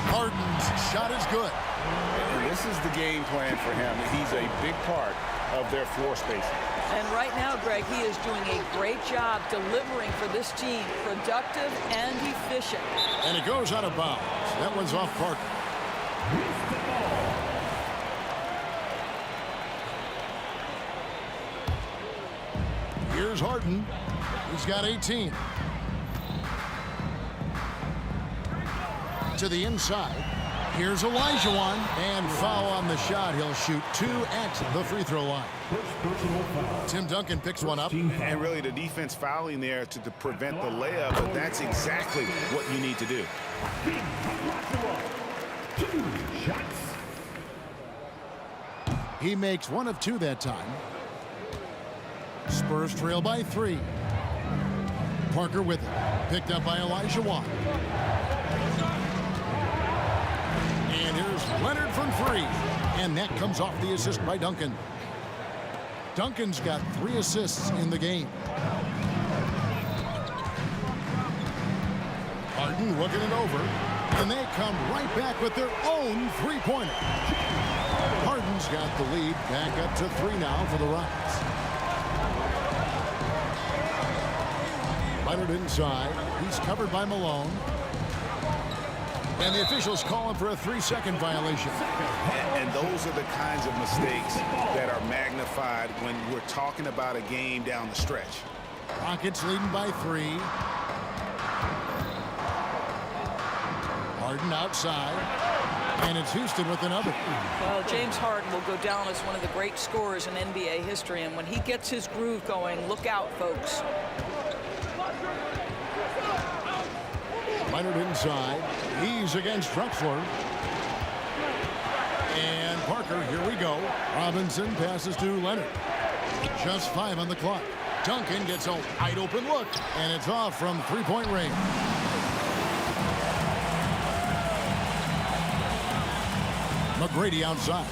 Harden's shot is good. And this is the game plan for him. He's a big part of their floor spacing. And right now, Greg, he is doing a great job delivering for this team. Productive and efficient. And it goes out of bounds. That one's off Parker. Here's Harden. He's got 18. To the inside. Here's Olajuwon. And foul on the shot. He'll shoot 2 at the free throw line. Tim Duncan picks one up. And really the defense fouling there to prevent the layup, but that's exactly what you need to do. 2 shots. He makes 1 of 2 that time. Spurs trail by 3. Parker with it. Picked up by Olajuwon. And here's Leonard from 3. And that comes off the assist by Duncan. Duncan's got 3 assists in the game. Harden looking it over. And they come right back with their own 3-pointer. Harden's got the lead back up to 3 now for the Rockets. Leonard inside. He's covered by Malone. And the officials call him for a 3-second violation. And those are the kinds of mistakes that are magnified when we're talking about a game down the stretch. Rockets leading by 3. Harden outside. And it's Houston with another. Well, James Harden will go down as one of the great scorers in NBA history. And when he gets his groove going, look out, folks. Leonard inside. He's against Drexler. And Parker, here we go. Robinson passes to Leonard. Just 5 on the clock. Duncan gets a wide open look. And it's off from 3-point range. McGrady outside.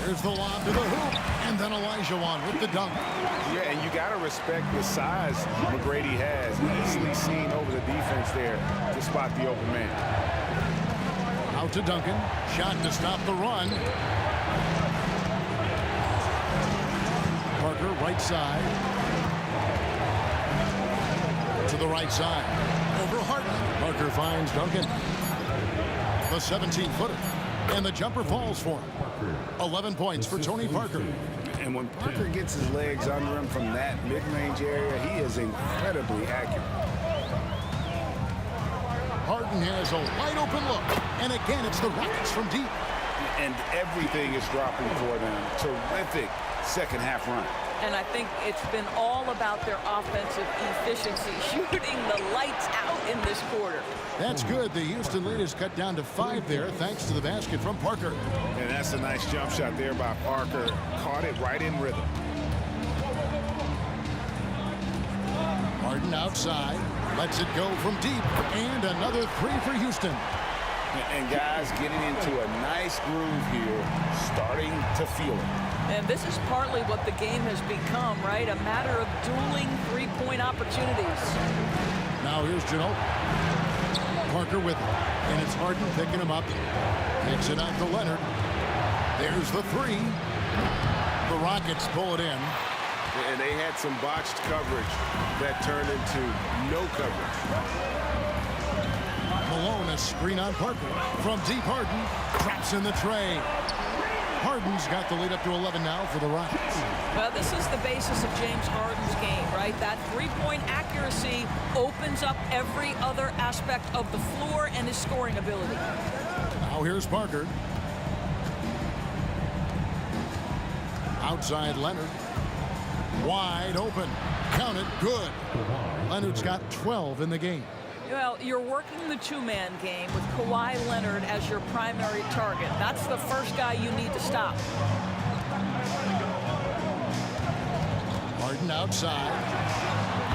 Here's the lob to the hoop. And then Olajuwon with the dunk. Yeah, and you got to respect the size McGrady has. Easily seen over the defense there to spot the open man. Out to Duncan. Shot to stop the run. Parker right side. To the right side. Over Harden. Parker finds Duncan. The 17-footer. And the jumper falls for him. 11 points for Tony Parker. And when Parker gets his legs under him from that mid-range area, he is incredibly accurate. Harden has a wide open look. And again, it's the Rockets from deep. And everything is dropping for them. Terrific second half run. And I think it's been all about their offensive efficiency, shooting the lights out in this quarter. That's good. The Houston lead is cut down to 5 there, thanks to the basket from Parker. And that's a nice jump shot there by Parker. Caught it right in rhythm. Harden outside. Lets it go from deep. And another 3 for Houston. And guys getting into a nice groove here, starting to feel it. And this is partly what the game has become, right? A matter of dueling 3-point opportunities. Now here's Ginobili. Parker with it. And it's Harden picking him up. Kicks it out to Leonard. There's the 3. The Rockets pull it in. And they had some botched coverage that turned into no coverage. Malone, a screen on Parker. From deep, Harden traps in the tray. Harden's got the lead up to 11 now for the Rockets. Well, this is the basis of James Harden's game, right? That 3-point accuracy opens up every other aspect of the floor and his scoring ability. Now here's Parker. Outside Leonard. Wide open. Count it. Good. Leonard's got 12 in the game. Well, you're working the two-man game with Kawhi Leonard as your primary target. That's the first guy you need to stop. Harden outside.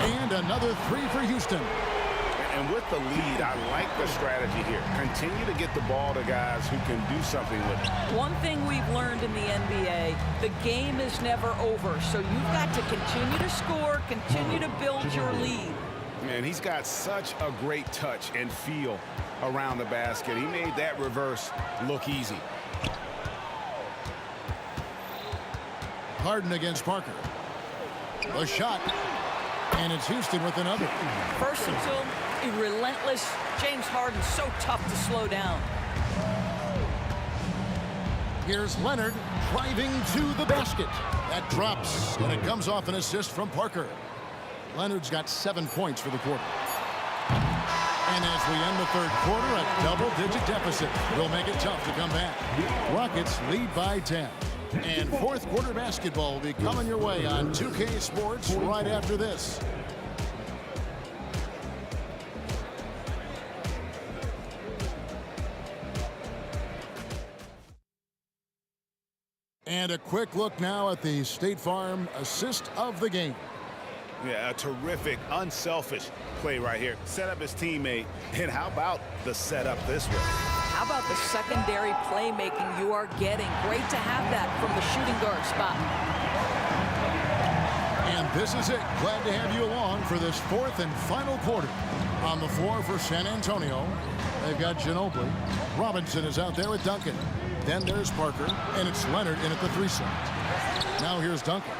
And another three for Houston. And with the lead, I like the strategy here. Continue to get the ball to guys who can do something with it. One thing we've learned in the NBA, the game is never over. So you've got to continue to score, continue to build your lead. And he's got such a great touch and feel around the basket. He made that reverse look easy. Harden against Parker. The shot. And it's Houston with another. Versatile, relentless. James Harden so tough to slow down. Here's Leonard driving to the basket. That drops, and it comes off an assist from Parker. Leonard's got 7 points for the quarter. And as we end the third quarter, a double-digit deficit will make it tough to come back. Rockets lead by 10. And fourth quarter basketball will be coming your way on 2K Sports right after this. And a quick look now at the State Farm assist of the game. Yeah, a terrific, unselfish play right here. Set up his teammate. And how about the setup this way? How about the secondary playmaking you are getting? Great to have that from the shooting guard spot. And this is it. Glad to have you along for this fourth and final quarter. On the floor for San Antonio, they've got Ginobili. Robinson is out there with Duncan. Then there's Parker, and it's Leonard in at the 3 slot. Now here's Duncan.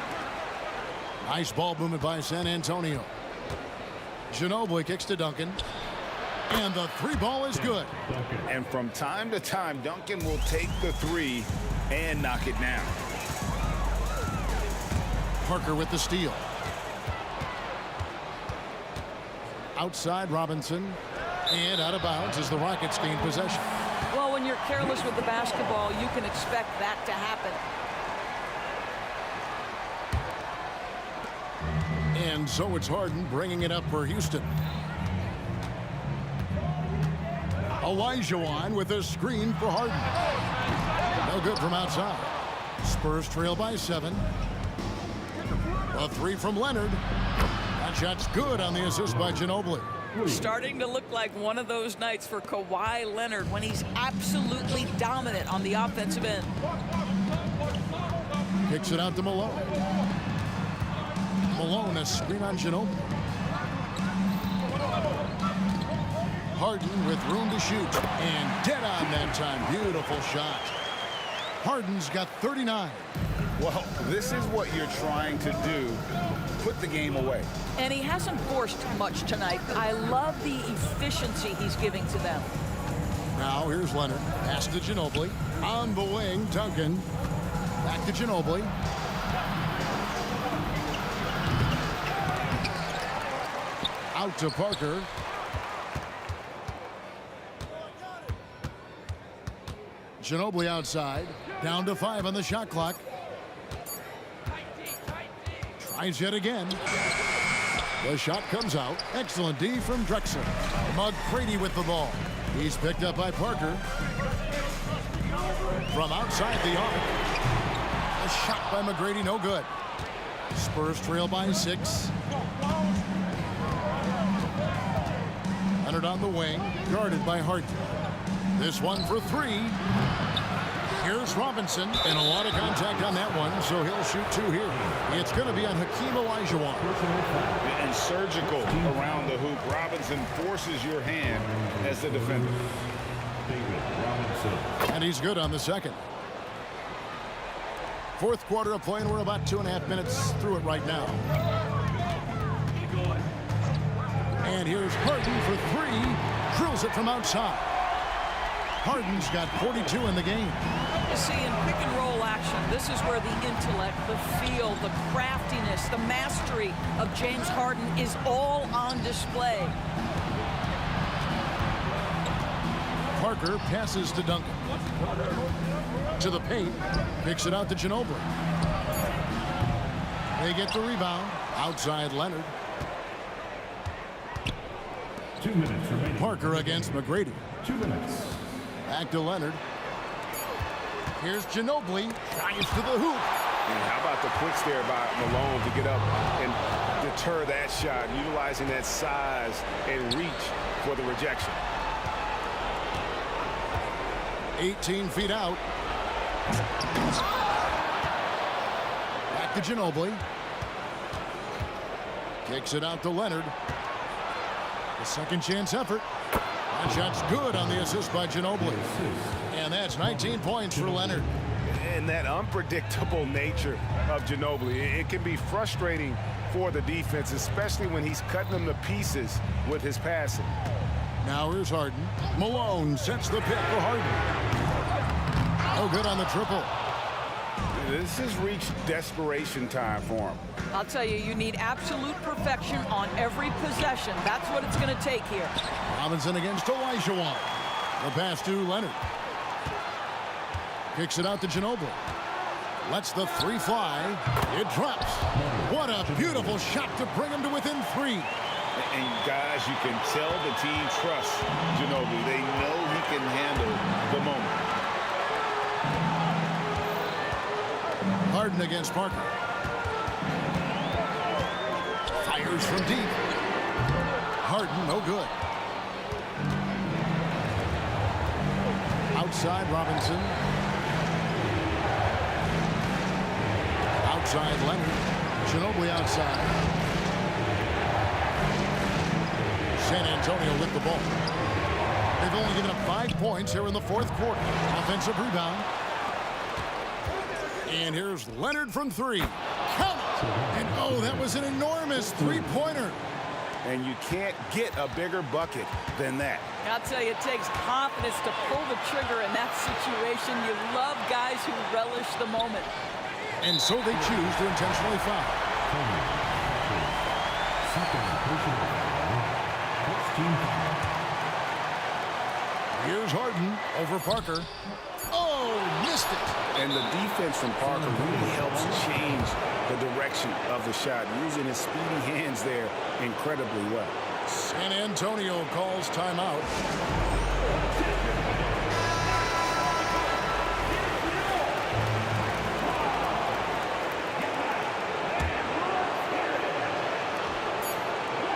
Nice ball movement by San Antonio. Ginobili kicks to Duncan. And the 3 ball is good. And from time to time, Duncan will take the 3 and knock it down. Parker with the steal. Outside Robinson. And out of bounds as the Rockets gain possession. Well, when you're careless with the basketball, you can expect that to happen. And so it's Harden bringing it up for Houston. Olajuwon with a screen for Harden. No good from outside. Spurs trail by 7. A 3 from Leonard. That shot's good on the assist by Ginobili. Starting to look like one of those nights for Kawhi Leonard when he's absolutely dominant on the offensive end. Kicks it out to Malone. Malone, a screen on Ginobili. Harden with room to shoot. And dead on that time. Beautiful shot. Harden's got 39. Well, this is what you're trying to do. Put the game away. And he hasn't forced much tonight. I love the efficiency he's giving to them. Now here's Leonard. Pass to Ginobili. On the wing, Duncan. Back to Ginobili. Out to Parker. Ginobili outside. Down to 5 on the shot clock. Tries yet again. The shot comes out. Excellent D from Drexler. McGrady with the ball. He's picked up by Parker. From outside the arc. A shot by McGrady, no good. Spurs trail by 6. Leonard on the wing, guarded by Harden. This one for 3. Here's Robinson, and a lot of contact on that one, so he'll shoot 2 here. It's going to be on Hakeem Olajuwon. And surgical around the hoop. Robinson forces your hand as the defender. And he's good on the second. Fourth quarter of play, and we're about 2.5 minutes through it right now. And here's Harden for 3. Drills it from outside. Harden's got 42 in the game. You see, in pick and roll action, this is where the intellect, the feel, the craftiness, the mastery of James Harden is all on display. Parker passes to Duncan. To the paint. Picks it out to Ginobili. They get the rebound. Outside Leonard. 2 minutes remaining. Parker against McGrady. 2 minutes. Back to Leonard. Here's Ginobili. Drives to the hoop. And how about the quicks there by Malone to get up and deter that shot, utilizing that size and reach for the rejection. 18 feet out. Back to Ginobili. Kicks it out to Leonard. The second chance effort. That shot's good on the assist by Ginobili. And that's 19 points for Leonard. And that unpredictable nature of Ginobili, it can be frustrating for the defense, especially when he's cutting them to pieces with his passing. Now here's Harden. Malone sets the pick for Harden. No good on the triple. This has reached desperation time for him. I'll tell you, you need absolute perfection on every possession. That's what it's going to take here. Robinson against Olajuwon. The pass to Leonard. Kicks it out to Ginobili. Lets the three fly. It drops. What a beautiful shot to bring him to within 3. And guys, you can tell the team trusts Ginobili. They know he can handle the moment. Harden against Parker. Fires from deep. Harden, no good. Outside Robinson. Outside Leonard. Ginobili outside. San Antonio with the ball. They've only given up 5 points here in the fourth quarter. Offensive rebound. And here's Leonard from 3. Count it! And oh, that was an enormous three-pointer. And you can't get a bigger bucket than that. I'll tell you, it takes confidence to pull the trigger in that situation. You love guys who relish the moment. And so they choose to intentionally foul. Second personal foul. First team foul. Here's Harden over Parker. Oh, missed it. And the defense from Parker really helps change the direction of the shot, using his speedy hands there incredibly well. San Antonio calls timeout.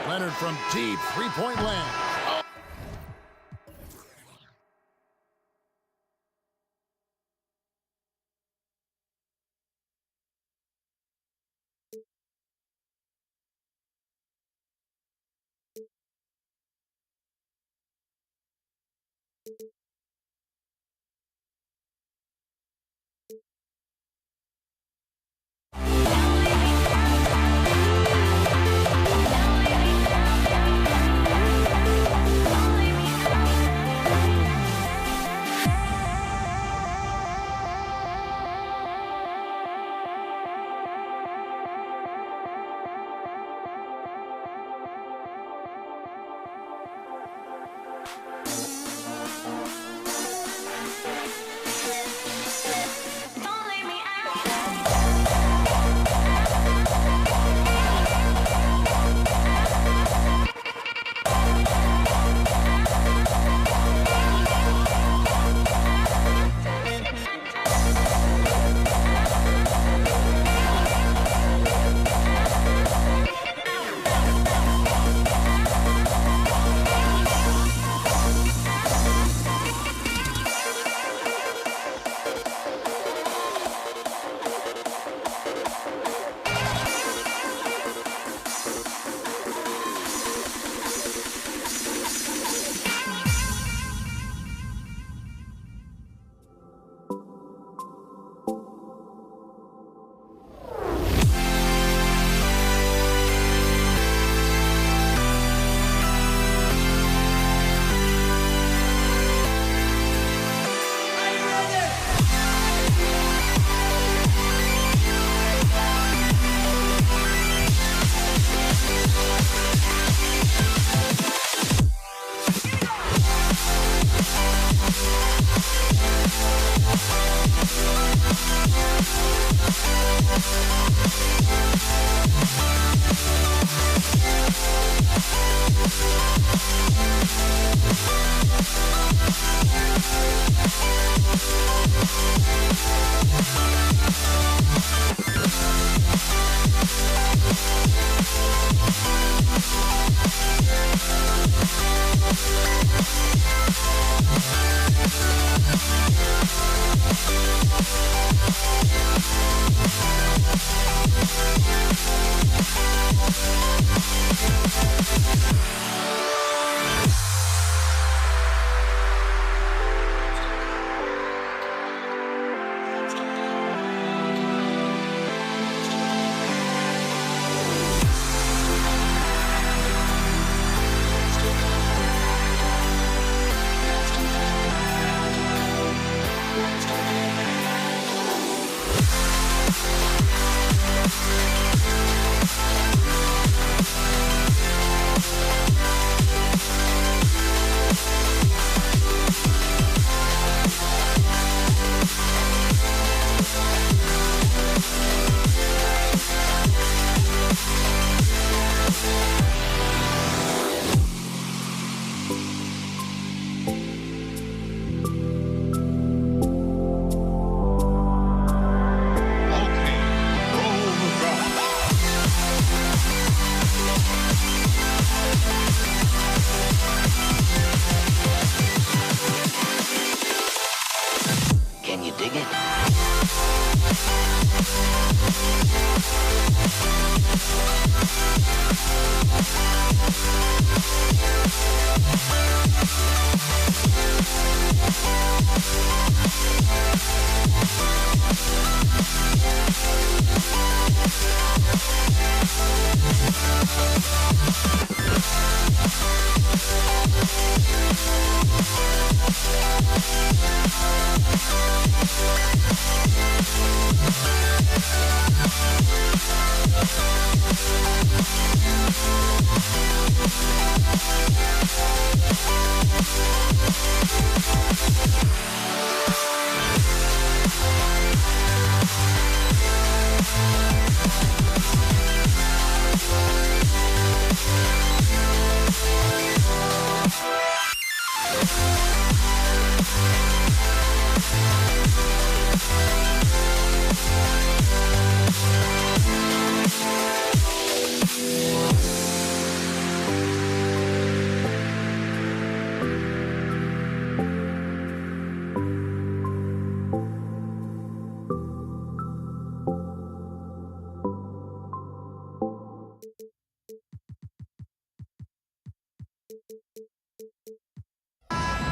Leonard from deep, three-point land.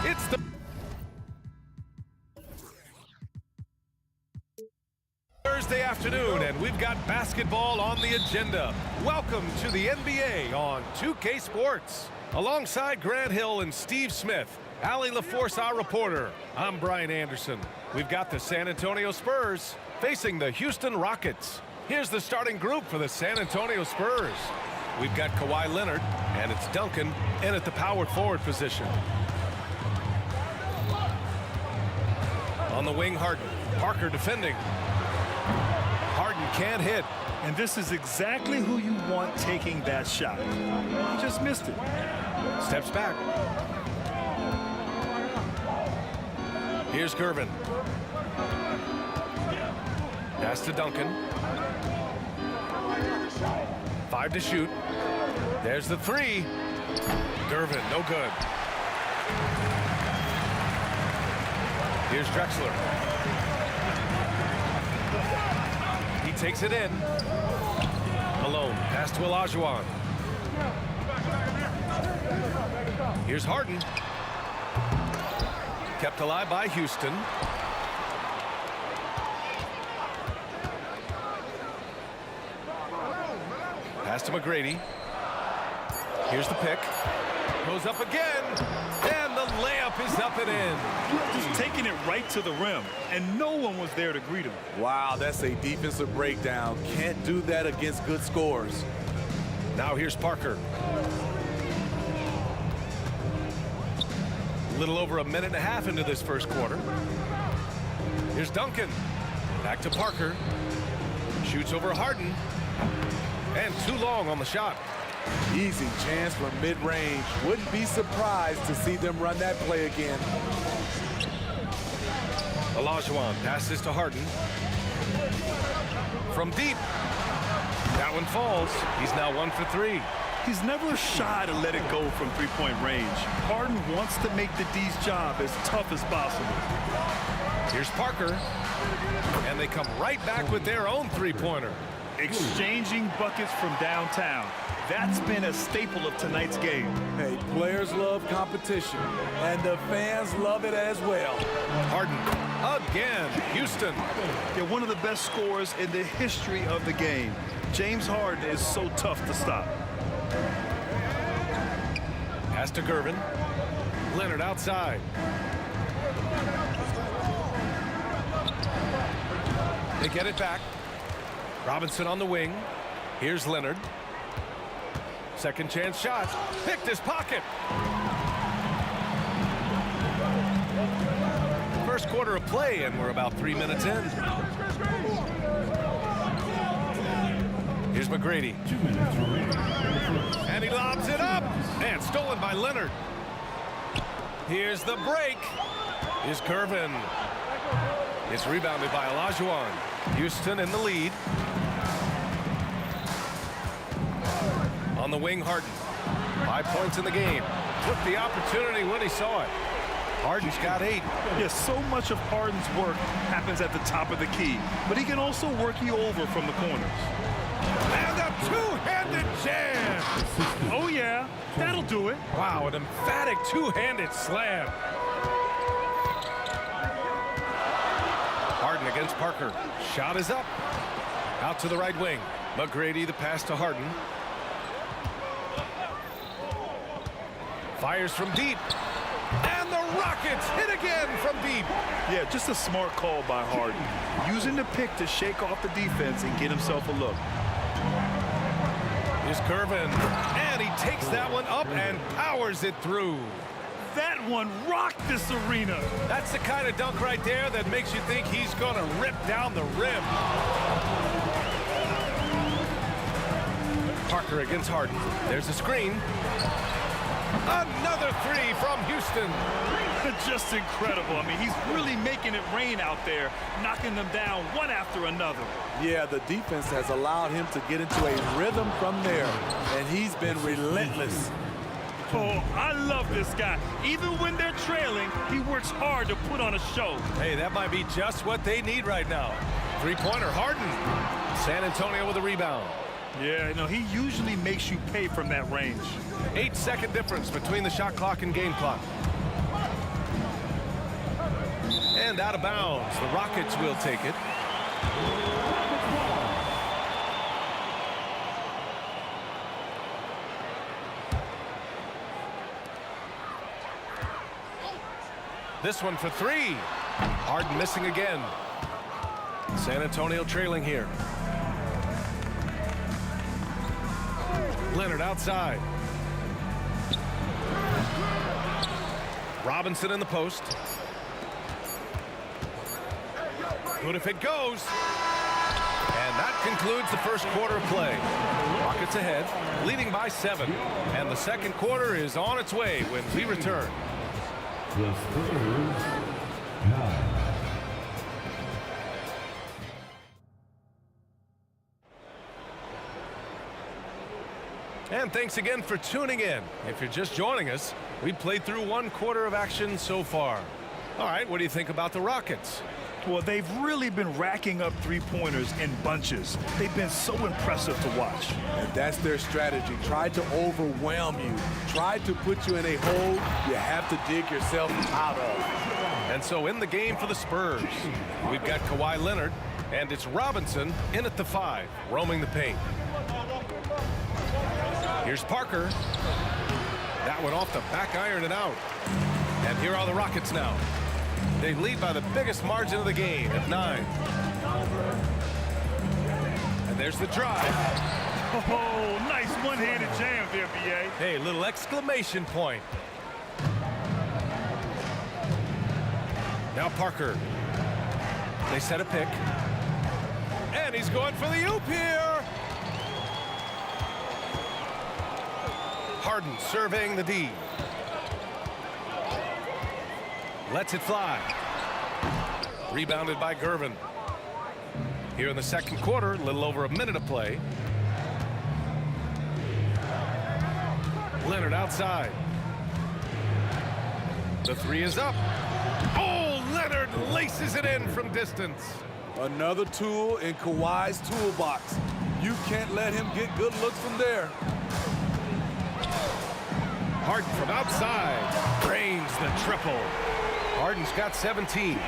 It's the Thursday afternoon, and we've got basketball on the agenda. Welcome to the NBA on 2K Sports. Alongside Grant Hill and Steve Smith, Allie LaForce, our reporter. I'm Brian Anderson. We've got the San Antonio Spurs facing the Houston Rockets. Here's the starting group for the San Antonio Spurs. We've got Kawhi Leonard, and it's Duncan in at the power forward position. On the wing, Harden. Parker defending. Harden can't hit. And this is exactly who you want taking that shot. He just missed it. Steps back. Here's Gervin. Pass to Duncan. 5 to shoot. There's the 3. Gervin, no good. Here's Drexler. He takes it in. Malone, pass to Olajuwon. Here's Harden. Kept alive by Houston. Pass to McGrady. Here's the pick. Goes up again. And the layup is up and in. Just taking it right to the rim, and no one was there to greet him. Wow, that's a defensive breakdown. Can't do that against good scores. Now here's Parker. A little over a minute and a half into this first quarter. Here's Duncan. Back to Parker. Shoots over Harden. And too long on the shot. Easy chance from mid-range. Wouldn't be surprised to see them run that play again. Olajuwon passes to Harden. From deep. That one falls. He's now 1 for 3. He's never shy to let it go from three-point range. Harden wants to make the D's job as tough as possible. Here's Parker. And they come right back with their own three-pointer. Exchanging buckets from downtown. That's been a staple of tonight's game. Hey, players love competition, and the fans love it as well. Harden again. Houston. They're one of the best scorers in the history of the game. James Harden is so tough to stop. Pass to Gervin. Leonard outside. They get it back. Robinson on the wing. Here's Leonard. Second chance shot. Picked his pocket. First quarter of play, and we're about 3 minutes in. Here's McGrady. 2 minutes remaining. And he lobs it up. And stolen by Leonard. Here's the break. Here's Gervin. It's rebounded by Olajuwon. Houston in the lead. On the wing, Harden. 5 points in the game. Took the opportunity when he saw it. Harden's got 8. Yes, so much of Harden's work happens at the top of the key, but he can also work you over from the corners. And a two-handed jam. Oh, yeah, that'll do it. Wow, an emphatic two-handed slam. Harden against Parker. Shot is up. Out to the right wing. McGrady, the pass to Harden. Fires from deep. And the Rockets hit again from deep. Yeah, just a smart call by Harden. Using the pick to shake off the defense and get himself a look. Here's Gervin. And he takes that one up and powers it through. That one rocked this arena. That's the kind of dunk right there that makes you think he's going to rip down the rim. Parker against Harden. There's a screen. Another three from Houston. Just incredible. I mean, he's really making it rain out there, knocking them down one after another. Yeah, the defense has allowed him to get into a rhythm from there, and he's been relentless. Oh, I love this guy. Even when they're trailing, he works hard to put on a show. Hey, that might be just what they need right now. Three-pointer, Harden. San Antonio with a rebound. Yeah, you know, he usually makes you pay from that range. 8-second difference between the shot clock and game clock. And out of bounds. The Rockets will take it. This one for three. Harden missing again. San Antonio trailing here. Leonard outside. Robinson in the post. Good if it goes. And that concludes the first quarter of play. Rockets ahead, leading by 7. And the second quarter is on its way when we return. The Spurs, 9. And thanks again for tuning in. If you're just joining us, we played through 1 quarter of action so far. All right, what do you think about the Rockets? Well, they've really been racking up three-pointers in bunches. They've been so impressive to watch. And that's their strategy. Try to overwhelm you. Try to put you in a hole you have to dig yourself out of. And so in the game for the Spurs, we've got Kawhi Leonard, and it's Robinson in at the 5, roaming the paint. Here's Parker. That one off the back iron and out. And here are the Rockets now. They lead by the biggest margin of the game at 9. And there's the drive. Oh, nice one-handed jam there, B.A. Hey, little exclamation point. Now Parker. They set a pick. And he's going for the oop here. Harden surveying the D. Lets it fly. Rebounded by Gervin. Here in the second quarter, a little over a minute of play. Leonard outside. The three is up. Oh, Leonard laces it in from distance. Another tool in Kawhi's toolbox. You can't let him get good looks from there. Harden from outside drains the triple. Harden's got 17.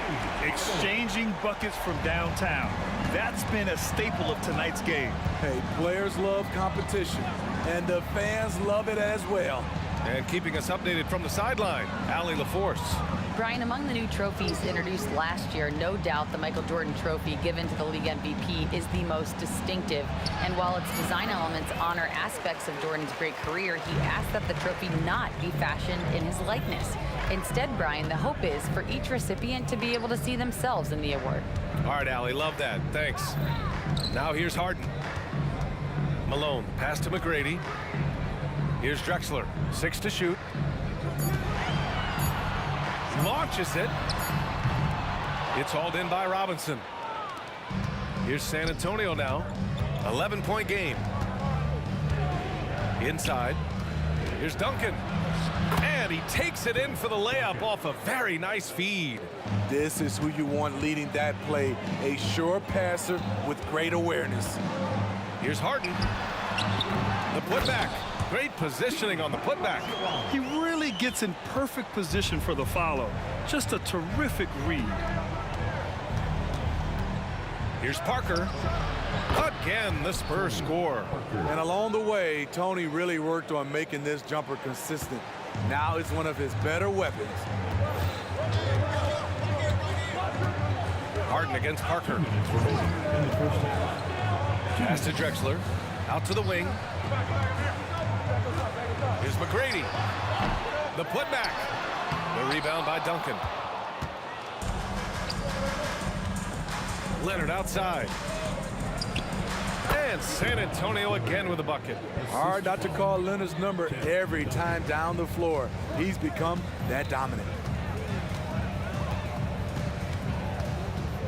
Exchanging buckets from downtown. That's been a staple of tonight's game. Hey, players love competition, and the fans love it as well. And keeping us updated from the sideline, Allie LaForce. Brian, among the new trophies introduced last year, no doubt the Michael Jordan Trophy given to the league MVP is the most distinctive. And while its design elements honor aspects of Jordan's great career, he asked that the trophy not be fashioned in his likeness. Instead, Brian, the hope is for each recipient to be able to see themselves in the award. All right, Allie, love that. Thanks. Now here's Harden. Malone, pass to McGrady. Here's Drexler, 6 to shoot. Launches it. It's hauled in by Robinson. Here's San Antonio now. 11-point game. Inside. Here's Duncan. And he takes it in for the layup off a very nice feed. This is who you want leading that play. A sure passer with great awareness. Here's Harden. The putback. Great positioning on the putback. He really gets in perfect position for the follow. Just a terrific read. Here's Parker. Again, the Spurs score. And along the way, Tony really worked on making this jumper consistent. Now it's one of his better weapons. Harden against Parker. Pass to Drexler. Out to the wing. Here's McGrady. The putback. The rebound by Duncan. Leonard outside. And San Antonio again with a bucket. Hard not to call Leonard's number every time down the floor. He's become that dominant.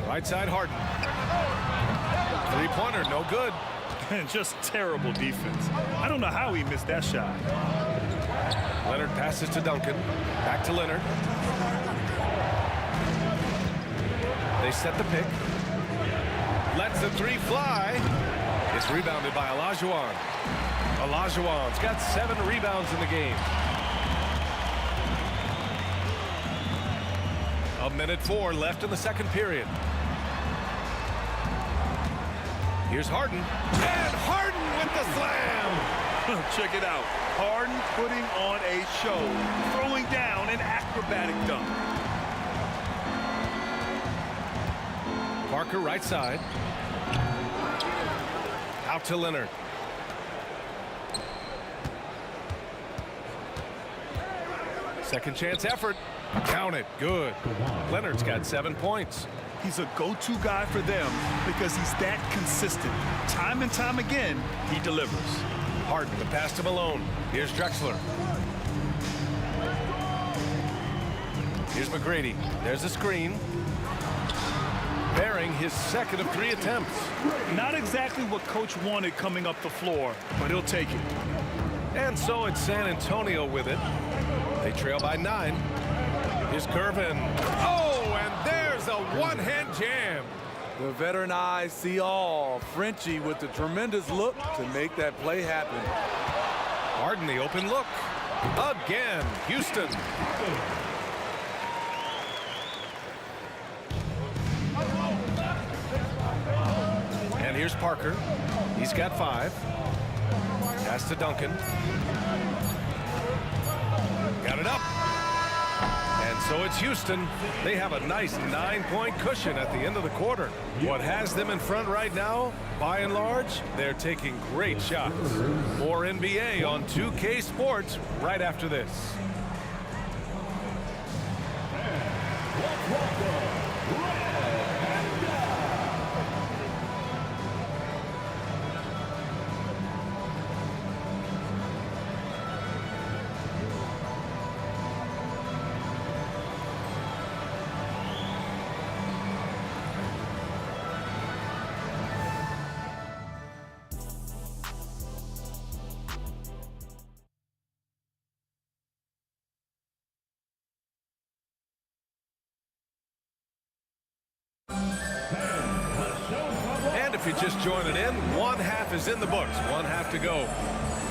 Right side Harden. Three-pointer, no good. And just terrible defense. I don't know how he missed that shot. Leonard passes to Duncan. Back to Leonard. They set the pick. Lets the three fly. It's rebounded by Olajuwon. Olajuwon's got 7 rebounds in the game. 1:04 left in the second period. Here's Harden. And Harden with the slam. Check it out. Harden putting on a show. Throwing down an acrobatic dunk. Parker right side. Out to Leonard. Second chance effort. Count it. Good. Leonard's got 7 points. He's a go-to guy for them because he's that consistent. Time and time again, he delivers. Harden, the pass to Malone. Here's Drexler. Here's McGrady. There's a screen. Bearing his second of 3 attempts. Not exactly what coach wanted coming up the floor, but he'll take it. And so it's San Antonio with it. They trail by 9. Here's Gervin. Oh, and there's a one-hand jam. The veteran eyes see all. Frenchie with the tremendous look to make that play happen. Harden the open look. Again, Houston. And here's Parker. He's got 5. Pass to Duncan. Got it up. And so it's Houston. They have a nice 9-point cushion at the end of the quarter. What has them in front right now, by and large, they're taking great shots. More NBA on 2K Sports right after this. if you're just joining in, one half is in the books, one half to go.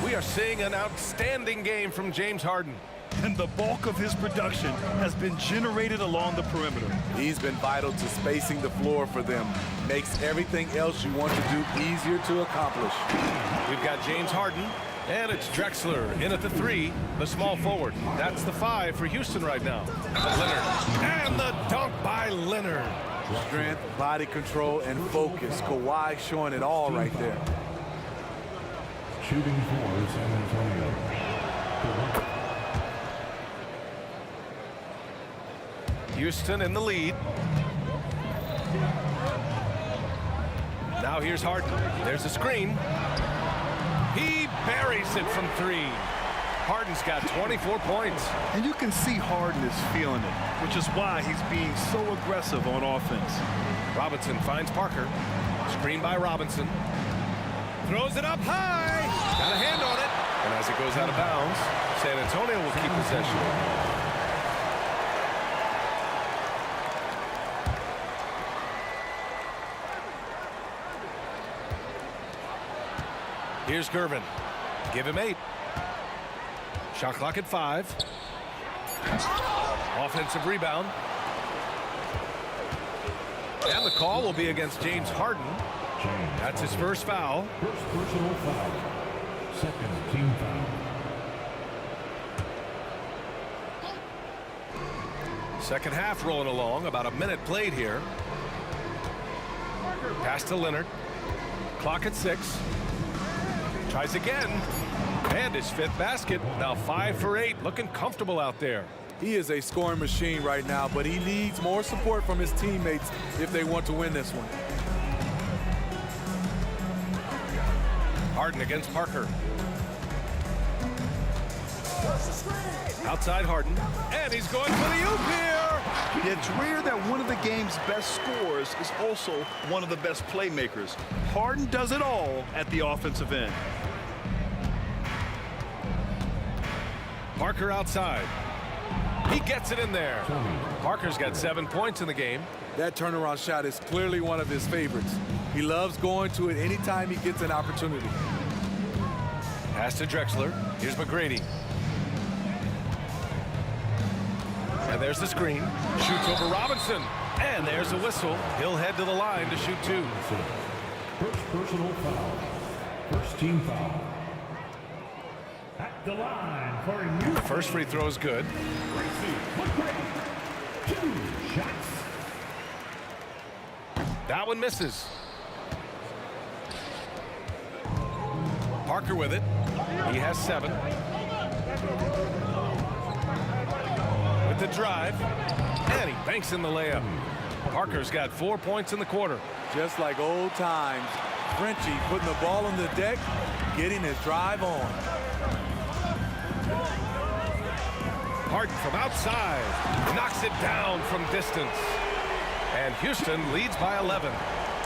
We are seeing an outstanding game from James Harden. And the bulk of his production has been generated along the perimeter. He's been vital to spacing the floor for them. Makes everything else you want to do easier to accomplish. We've got James Harden, and it's Drexler in at the 3, the small forward. That's the 5 for Houston right now. Leonard, and the dunk by Leonard. Strength, body control, and focus. Kawhi showing it all right there. Shooting for San Antonio. Houston in the lead. Now here's Harden. There's a screen. He buries it from 3. Harden's got 24 points. And you can see Harden is feeling it, which is why he's being so aggressive on offense. Robinson finds Parker. Screen by Robinson. Throws it up high. Got a hand on it. And as it goes out of bounds, San Antonio will keep possession. Here's Gervin. Give him 8. Shot clock at 5. Offensive rebound. And the call will be against James Harden. That's his first foul. First personal foul. Second team foul. Second half rolling along. About a minute played here. Pass to Leonard. Clock at 6. Tries again. And his 5th basket. Now 5 for 8. Looking comfortable out there. He is a scoring machine right now, but he needs more support from his teammates if they want to win this one. Harden against Parker. Outside Harden. And he's going for the oop here. It's rare that one of the game's best scorers is also one of the best playmakers. Harden does it all at the offensive end. Parker outside. He gets it in there. Parker's got 7 points in the game. That turnaround shot is clearly one of his favorites. He loves going to it anytime he gets an opportunity. Pass to Drexler. Here's McGrady. And there's the screen. Shoots over Robinson. And there's a whistle. He'll head to the line to shoot 2. First personal foul. First team foul. At the line for you. First free throw is good. 2 shots. That one misses. Parker with it. He has 7. With the drive. And he banks in the layup. Parker's got 4 points in the quarter. Just like old times, Frenchie putting the ball on the deck, getting his drive on. Harden from outside. Knocks it down from distance. And Houston leads by 11.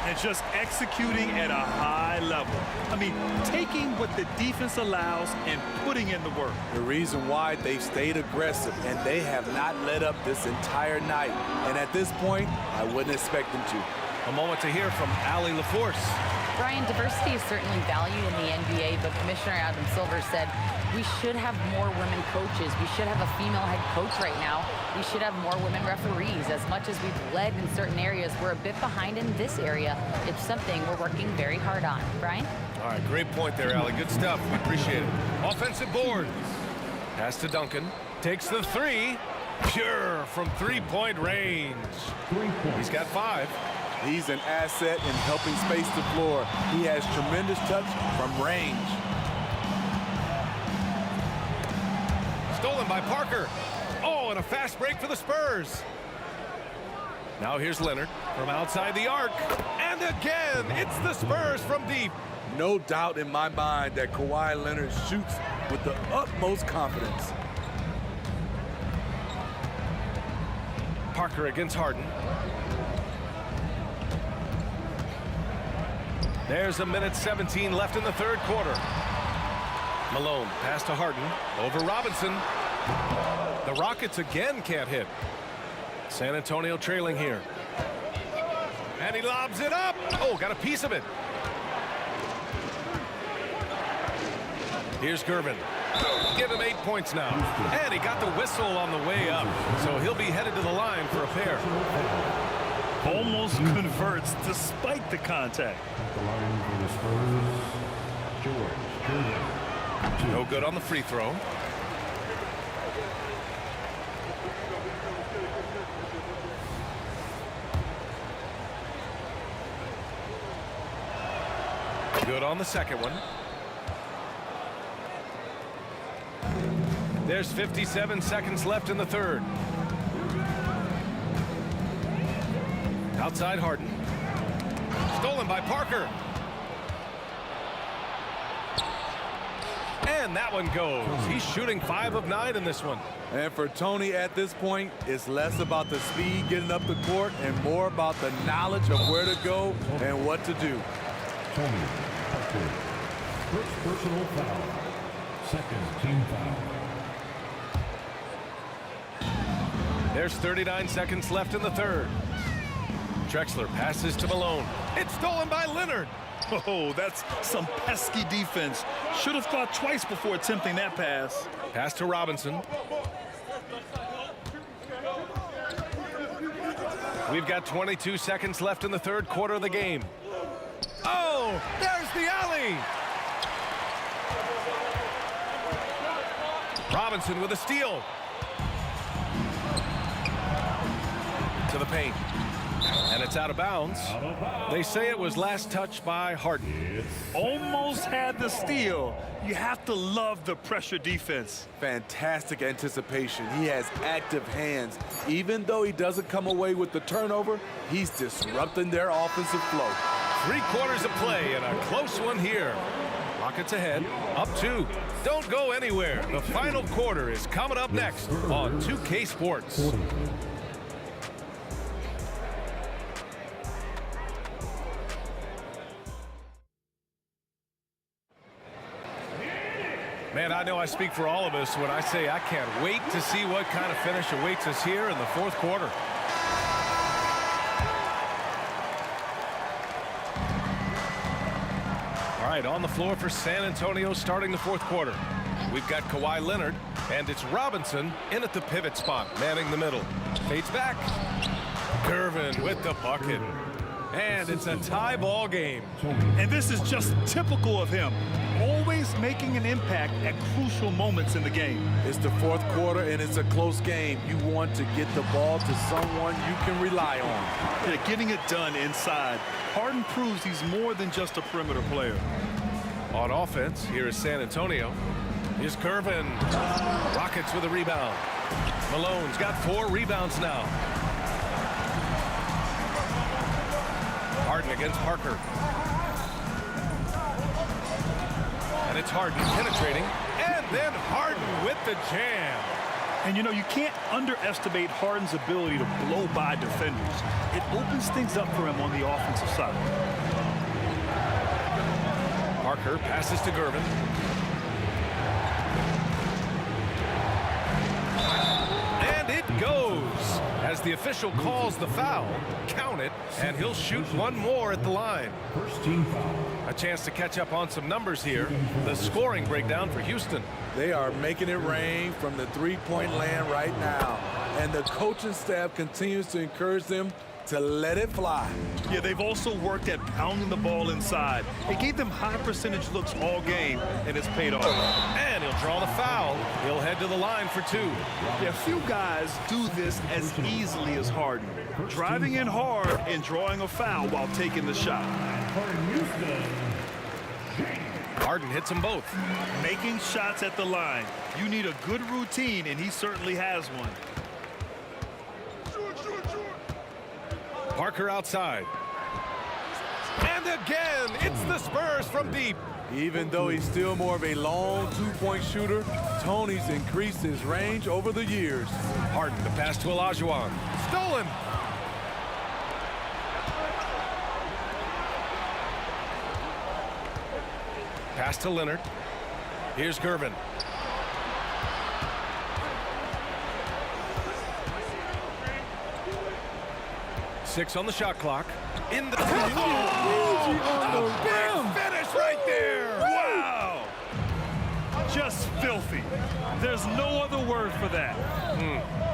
And just executing at a high level. I mean, taking what the defense allows and putting in the work. The reason why they've stayed aggressive and they have not let up this entire night. And at this point, I wouldn't expect them to. A moment to hear from Allie LaForce. Brian, diversity is certainly valued in the NBA, but Commissioner Adam Silver said we should have more women coaches. We should have a female head coach right now. We should have more women referees. As much as we've led in certain areas, we're a bit behind in this area. It's something we're working very hard on. Brian? All right, great point there, Allie. Good stuff. We appreciate it. Offensive board. Pass to Duncan. Takes the 3. Pure from 3-point range. He's got 5. He's an asset in helping space the floor. He has tremendous touch from range. Stolen by Parker. Oh, and a fast break for the Spurs. Now here's Leonard from outside the arc. And again, it's the Spurs from deep. No doubt in my mind that Kawhi Leonard shoots with the utmost confidence. Parker against Harden. There's a minute 17 left in the third quarter. Malone pass to Harden over Robinson. The Rockets again can't hit. San Antonio trailing here. And he lobs it up. Oh, got a piece of it. Here's Gervin. Give him 8 points now. And he got the whistle on the way up. So he'll be headed to the line for a pair. Almost converts despite the contact. At the line for the Spurs, George Gervin. No good on the free throw. Good on the second one. There's 57 seconds left in the third. Outside Harden. Stolen by Parker. And that one goes. He's shooting 5 of 9 in this one. And for Tony at this point, it's less about the speed getting up the court and more about the knowledge of where to go and what to do. Tony Parker. First personal foul. Second team foul. There's 39 seconds left in the third. Drexler passes to Malone. It's stolen by Leonard. Oh, that's some pesky defense. Should have thought twice before attempting that pass. Pass to Robinson. We've got 22 seconds left in the third quarter of the game. Oh, there's the alley. Robinson with a steal. To the paint. And it's out of bounds. They say it was last touched by Harden. Almost had the steal. You have to love the pressure defense. Fantastic anticipation. He has active hands. Even though he doesn't come away with the turnover, he's disrupting their offensive flow. 3 quarters of play and a close one here. Rockets ahead, up 2. Don't go anywhere. The final quarter is coming up next on 2K Sports. Man, I know I speak for all of us when I say I can't wait to see what kind of finish awaits us here in the fourth quarter. All right, on the floor for San Antonio starting the fourth quarter. We've got Kawhi Leonard, and it's Robinson in at the pivot spot, manning the middle. Fades back. Gervin with the bucket. And it's a tie ball game. And this is just typical of him. Always making an impact at crucial moments in the game. It's the fourth quarter and it's a close game. You want to get the ball to someone you can rely on. Yeah, getting it done inside. Harden proves he's more than just a perimeter player. On offense, here is San Antonio. Here's Gervin. Rockets with a rebound. Malone's got 4 rebounds now. Harden against Parker. And it's Harden penetrating. And then Harden with the jam. And you know, you can't underestimate Harden's ability to blow by defenders. It opens things up for him on the offensive side. Parker passes to Gervin. And it goes. As the official calls the foul, count it, and he'll shoot one more at the line. First team foul. A chance to catch up on some numbers here. The scoring breakdown for Houston. They are making it rain from the three-point land right now. And the coaching staff continues to encourage them to let it fly. Yeah, they've also worked at pounding the ball inside. It gave them high percentage looks all game, and it's paid off. And he'll draw the foul. He'll head to the line for 2. Yeah, few guys do this as easily as Harden. Driving in hard and drawing a foul while taking the shot. Harden hits them both. Making shots at the line. You need a good routine, and he certainly has one. Parker outside. And again, it's the Spurs from deep. Even though he's still more of a long two-point shooter, Tony's increased his range over the years. Harden to pass to Olajuwon. Stolen. Pass to Leonard. Here's Gervin. 6 on the shot clock. In the... Oh, a big finish right there! Wow! Just filthy. There's no other word for that.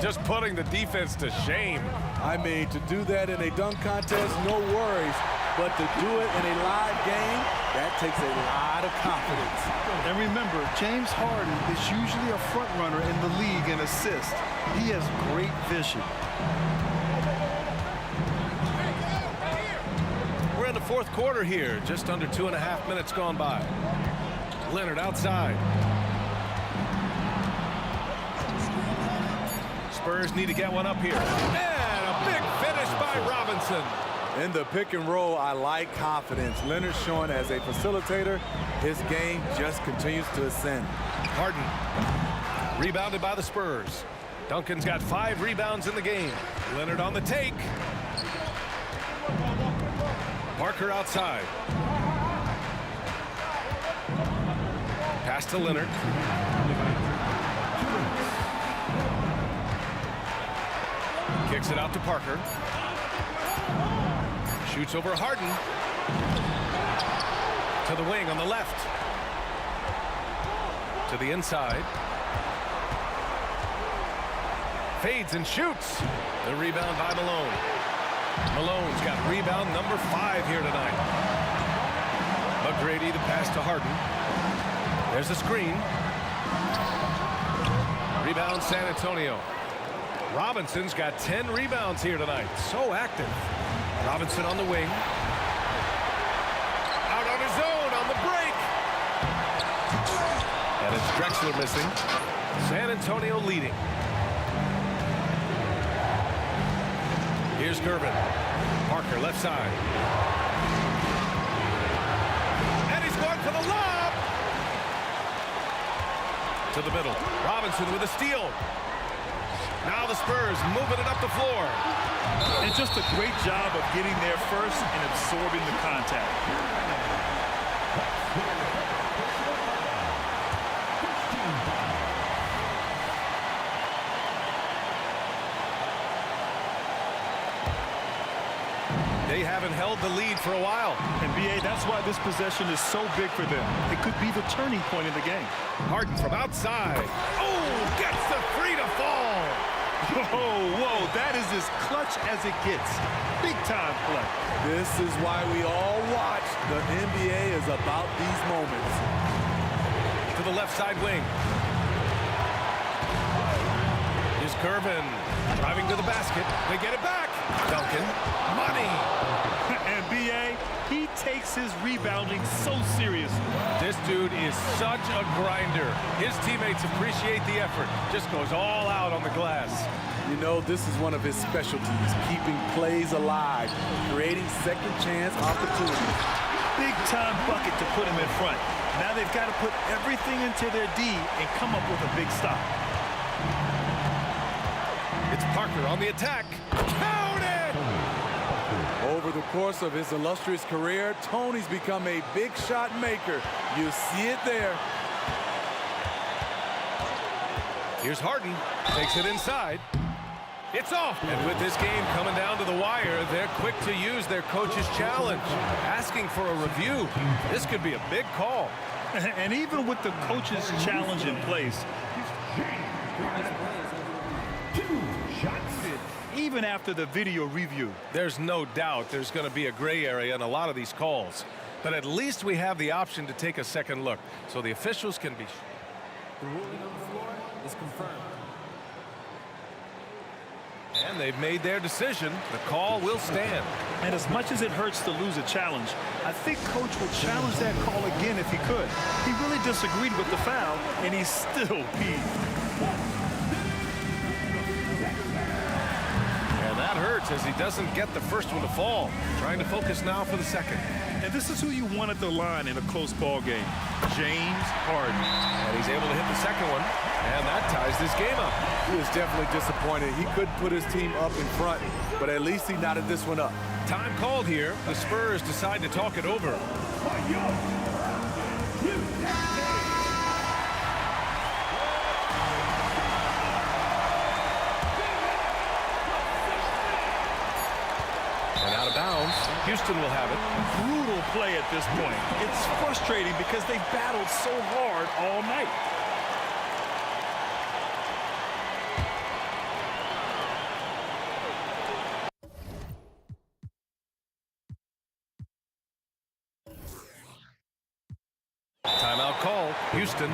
Just putting the defense to shame. I mean, to do that in a dunk contest, no worries. But to do it in a live game, that takes a lot of confidence. And remember, James Harden is usually a front runner in the league in assists. He has great vision. We're in the fourth quarter here. Just under 2.5 minutes gone by. Leonard outside. Spurs need to get one up here. And a big finish by Robinson. In the pick and roll, I like confidence. Leonard showing as a facilitator, his game just continues to ascend. Harden rebounded by the Spurs. Duncan's got 5 rebounds in the game. Leonard on the take. Parker outside. Pass to Leonard. Kicks it out to Parker. Shoots over Harden. To the wing on the left. To the inside. Fades and shoots. The rebound by Malone. Malone's got rebound number 5 here tonight. McGrady the pass to Harden. There's a screen. Rebound San Antonio. Robinson's got 10 rebounds here tonight. So active. Robinson on the wing. Out on his own on the break. And it's Drexler missing. San Antonio leading. Here's Gervin. Parker left side. And he's going for the lob. To the middle. Robinson with a steal. Now the Spurs moving it up the floor. And just a great job of getting there first and absorbing the contact. They haven't held the lead for a while. And BA, that's why this possession is so big for them. It could be the turning point in the game. Harden from outside. Oh, gets the free to fall. Whoa, that is as clutch as it gets. Big time play. This is why we all watch. The NBA is about these moments. To the left side wing. Here's Gervin driving to the basket. They get it back. Duncan. Money. And BA, he takes his rebounding so seriously. This dude is such a grinder. His teammates appreciate the effort. Just goes all out on the glass. You know, this is one of his specialties, keeping plays alive, creating second chance opportunities. Big time bucket to put him in front. Now they've got to put everything into their D and come up with a big stop. It's Parker on the attack. Count it! Over the course of his illustrious career, Tony's become a big shot maker. You see it there. Here's Harden. Takes it inside. It's off. And with this game coming down to the wire, they're quick to use their coach's challenge, asking for a review. This could be a big call. And even with the coach's challenge in place, even after the video review, there's no doubt there's going to be a gray area in a lot of these calls. But at least we have the option to take a second look, so the officials can be. The ruling on the floor is confirmed. And they've made their decision. The call will stand. And as much as it hurts to lose a challenge, I think Coach would challenge that call again if he could. He really disagreed with the foul, and he's still peeved. And that hurts as he doesn't get the first one to fall. Trying to focus now for the second. And this is who you want at the line in a close ball game, James Harden. And he's able to hit the second one, and that ties this game up. He was definitely disappointed. He couldn't put his team up in front, but at least he knotted this one up. Time called here. The Spurs decide to talk it over. Out of bounds. Houston will have it. Brutal play at this point. It's frustrating because they battled so hard all night. Timeout call. Houston.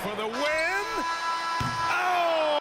For the win. Oh!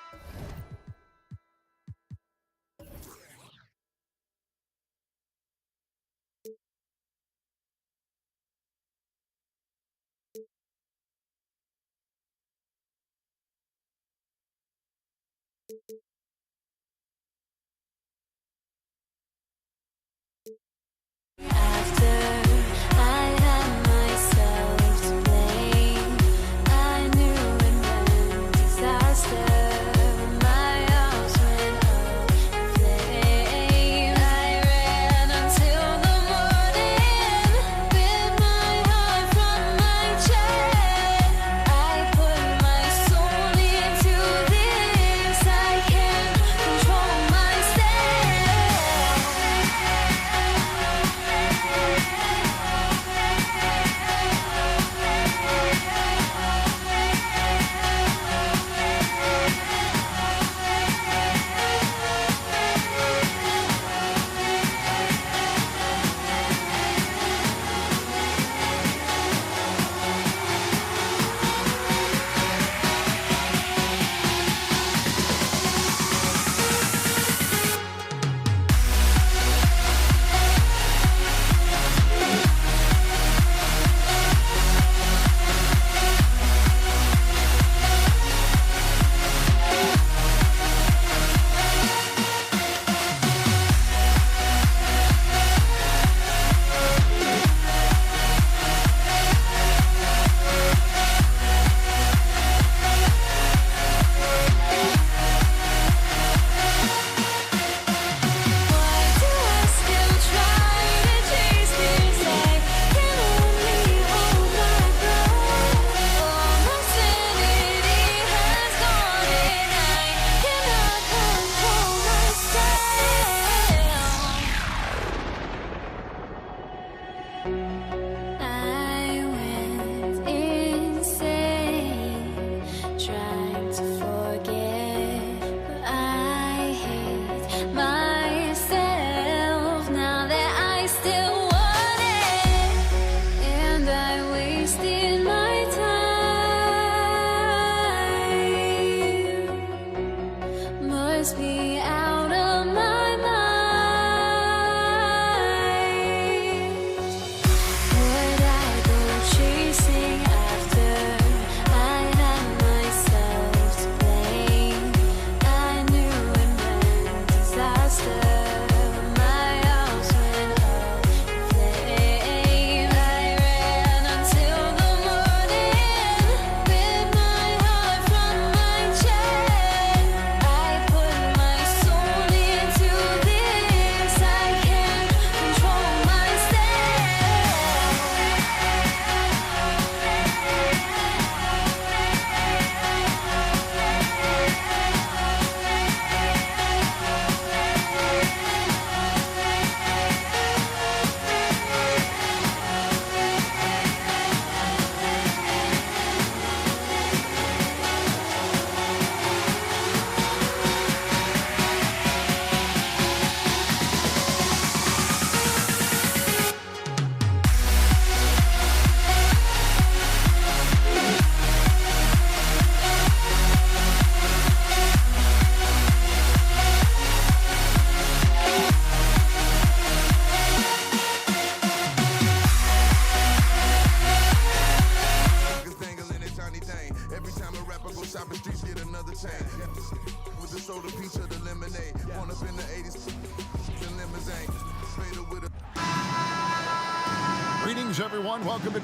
Greetings, everyone. Welcome to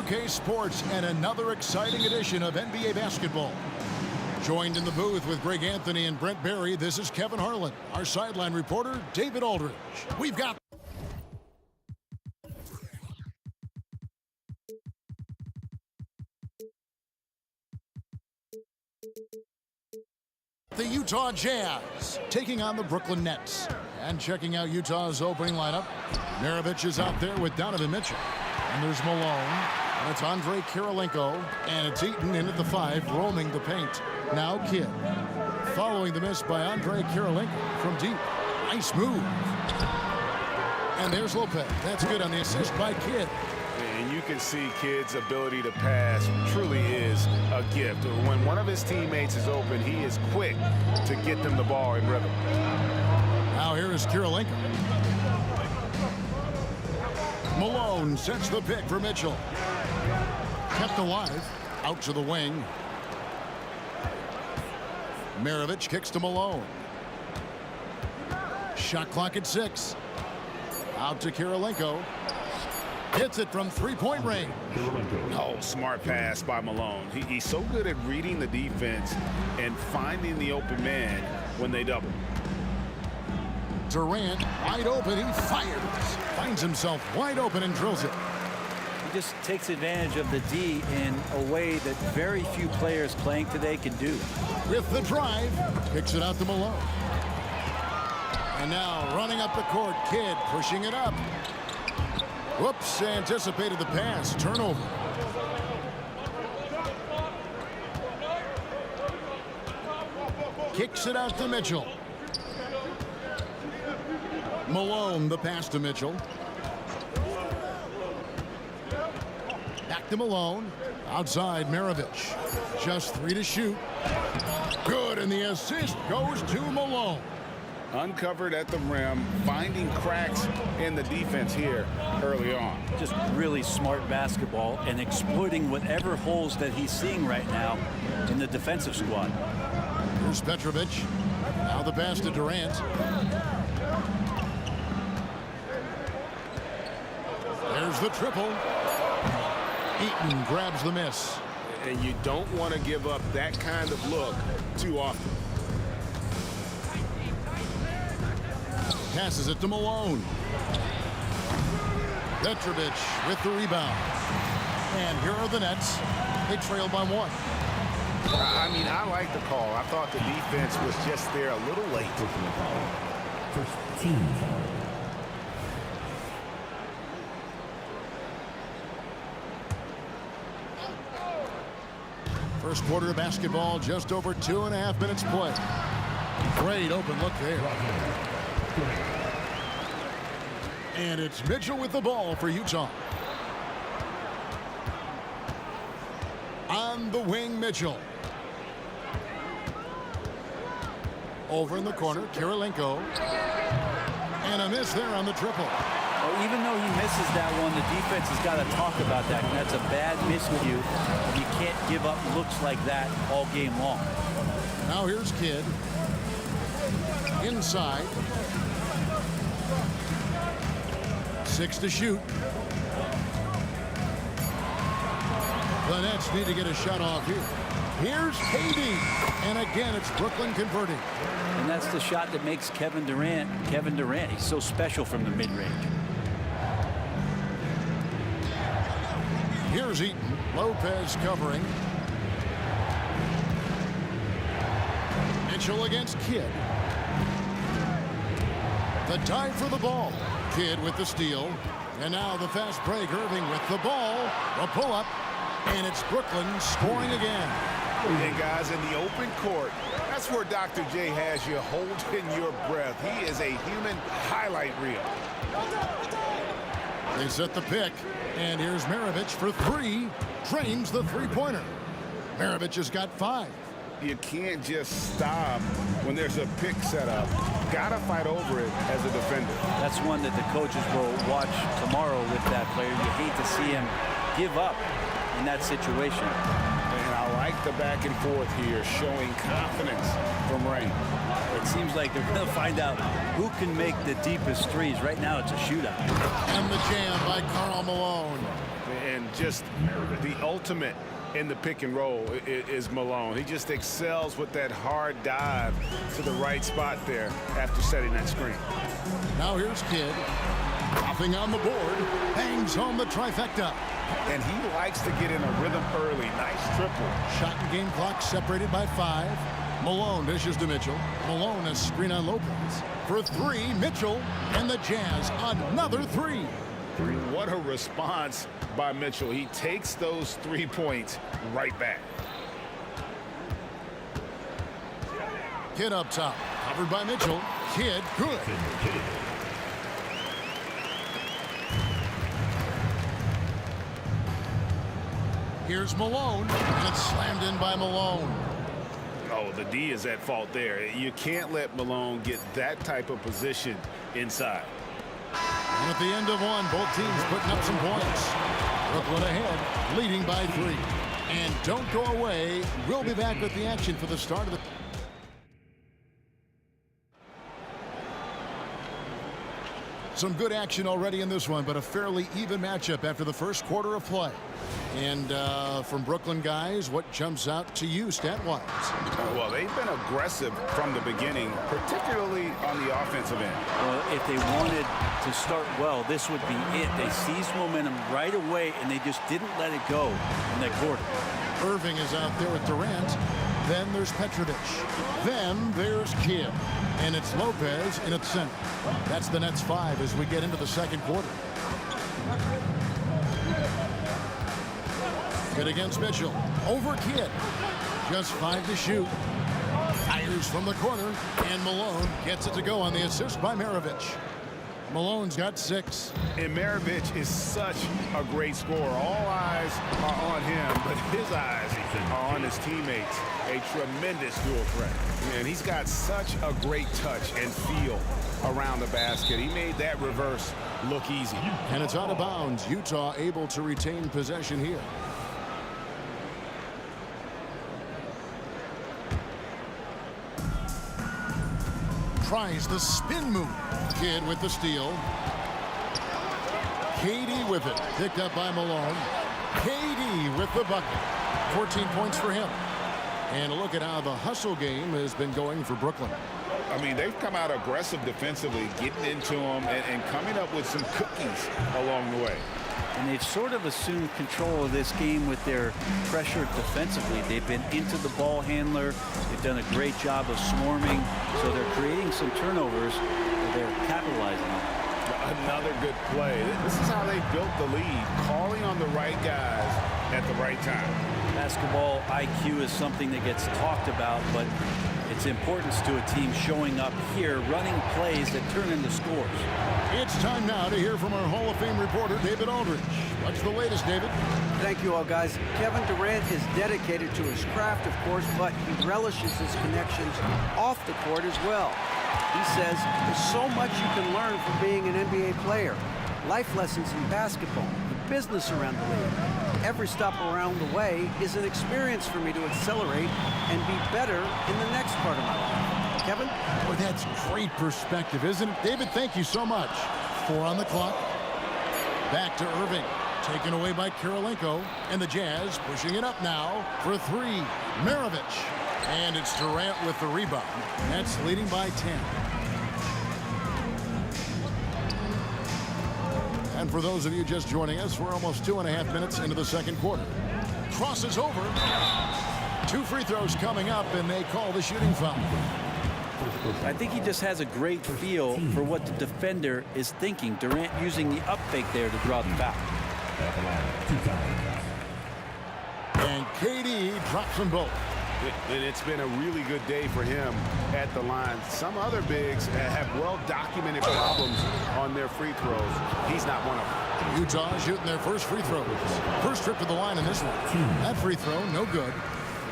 2K Sports and another exciting edition of NBA basketball. Joined in the booth with Greg Anthony and Brent Barry, this is Kevin Harlan. Our sideline reporter, David Aldridge. We've got the Utah Jazz taking on the Brooklyn Nets. And checking out Utah's opening lineup, Maravich is out there with Donovan Mitchell. And there's Malone, and it's Andre Kirilenko, and it's Eaton in at the 5, roaming the paint. Now Kidd. Following the miss by Andre Kirilenko from deep. Nice move. And there's Lopez. That's good on the assist by Kidd. And you can see Kidd's ability to pass truly is a gift. When one of his teammates is open, he is quick to get them the ball in rhythm. Now here is Kirilenko. Malone sets the pick for Mitchell. Kept alive. Out to the wing. Maravich kicks to Malone. Shot clock at 6. Out to Kirilenko. Hits it from three-point range. Oh, smart pass by Malone. He's so good at reading the defense and finding the open man when they double. Durant wide open. He fires. Finds himself wide open and drills it. He just takes advantage of the D in a way that very few players playing today can do. With the drive, kicks it out to Malone. And now running up the court, Kidd pushing it up. Whoops, anticipated the pass. Turnover. Kicks it out to Mitchell. Malone, the pass to Mitchell. Back to Malone. Outside, Maravich. Just 3 to shoot. Good, and the assist goes to Malone. Uncovered at the rim, finding cracks in the defense here early on. Just really smart basketball and exploiting whatever holes that he's seeing right now in the defensive squad. Here's Petrovic. Now the pass to Durant. There's the triple. Eaton grabs the miss. And you don't want to give up that kind of look too often. Passes it to Malone. Petrovic with the rebound. And here are the Nets. They trail by 1. I mean, I like the call. I thought the defense was just there a little late. First team foul. First quarter of basketball, just over 2.5 minutes play. Great open look there. And it's Mitchell with the ball for Utah. On the wing, Mitchell. Over in the corner, Kirilenko. And a miss there on the triple. Well, even though he misses that one, the defense has got to talk about that. That's a bad miscue. You can't give up looks like that all game long. Now here's Kidd. Inside. 6 to shoot. The Nets need to get a shot off here. Here's KD. And again, it's Brooklyn converting. And that's the shot that makes Kevin Durant. He's so special from the mid-range. Here's Eaton. Lopez covering. Mitchell against Kidd. The dive for the ball. Kidd with the steal. And now the fast break. Irving with the ball. A pull-up. And it's Brooklyn scoring again. And guys, in the open court, that's where Dr. J has you holding your breath. He is a human highlight reel. They set the pick. And here's Maravich for 3. Drains the three-pointer. Maravich has got 5. You can't just stop when there's a pick set up. Gotta fight over it as a defender. That's one that the coaches will watch tomorrow with that player. You hate to see him give up in that situation. And I like the back and forth here, showing confidence from Rain. It seems like they're going to find out who can make the deepest threes. Right now, it's a shootout. And the jam by Karl Malone. And just the ultimate in the pick and roll is Malone. He just excels with that hard dive to the right spot there after setting that screen. Now here's Kidd. Dropping on the board. Bangs home the trifecta. And he likes to get in a rhythm early. Nice triple. Shot and game clock separated by 5. Malone dishes to Mitchell. Malone a screen on Lopez. For 3, Mitchell and the Jazz. Another 3. What a response by Mitchell. He takes those 3 points right back. Kidd up top. Covered by Mitchell. Kidd, good. Here's Malone. And it's slammed in by Malone. Oh, the D is at fault there. You can't let Malone get that type of position inside. And at the end of one, both teams putting up some points. Brooklyn ahead, leading by 3. And don't go away. We'll be back with the action for the start of the... Some good action already in this one, but a fairly even matchup after the first quarter of play. And from Brooklyn guys, what jumps out to you stat-wise? Well, they've been aggressive from the beginning, particularly on the offensive end. Well, if they wanted to start well, this would be it. They seized momentum right away, and they just didn't let it go in that quarter. Irving is out there with Durant. Then there's Petrovic. Then there's Kidd. And it's Lopez in its center. That's the Nets 5 as we get into the second quarter. Kidd against Mitchell. Over Kidd. Just 5 to shoot. Fires from the corner. And Malone gets it to go on the assist by Maravich. Malone's got 6. And Maravich is such a great scorer. All eyes are on him, but his eyes are on his teammates. A tremendous dual threat. And he's got such a great touch and feel around the basket. He made that reverse look easy. And it's out of bounds. Utah able to retain possession here. Tries the spin move. Kidd with the steal. KD with it. Picked up by Malone. KD with the bucket. 14 points for him. And look at how the hustle game has been going for Brooklyn. I mean, they've come out aggressive defensively, getting into them and coming up with some cookies along the way. And they've sort of assumed control of this game with their pressure defensively. They've been into the ball handler. They've done a great job of swarming. So they're creating some turnovers that they're capitalizing on. Another good play. This is how they built the lead, calling on the right guys at the right time. Basketball IQ is something that gets talked about, but its importance to a team showing up here, running plays that turn into scores. It's time now to hear from our Hall of Fame reporter, David Aldridge. What's the latest, David? Thank you all, guys. Kevin Durant is dedicated to his craft, of course, but he relishes his connections off the court as well. He says there's so much you can learn from being an NBA player. Life lessons in basketball, the business around the league. Every stop around the way is an experience for me to accelerate and be better in the next part of my life. Kevin? Boy, that's great perspective, isn't it? David, thank you so much. 4 on the clock. Back to Irving. Taken away by Kirilenko. And the Jazz pushing it up now for 3. Maravich. And it's Durant with the rebound. That's leading by 10. And for those of you just joining us, we're almost 2.5 minutes into the second quarter. Crosses over. 2 free throws coming up, and they call the shooting foul. I think he just has a great feel for what the defender is thinking. Durant using the up fake there to draw the foul. And KD drops them both. And it's been a really good day for him at the line. Some other bigs have well-documented problems on their free throws. He's not one of them. Utah shooting their first free throws. First trip to the line in this one. That free throw, no good.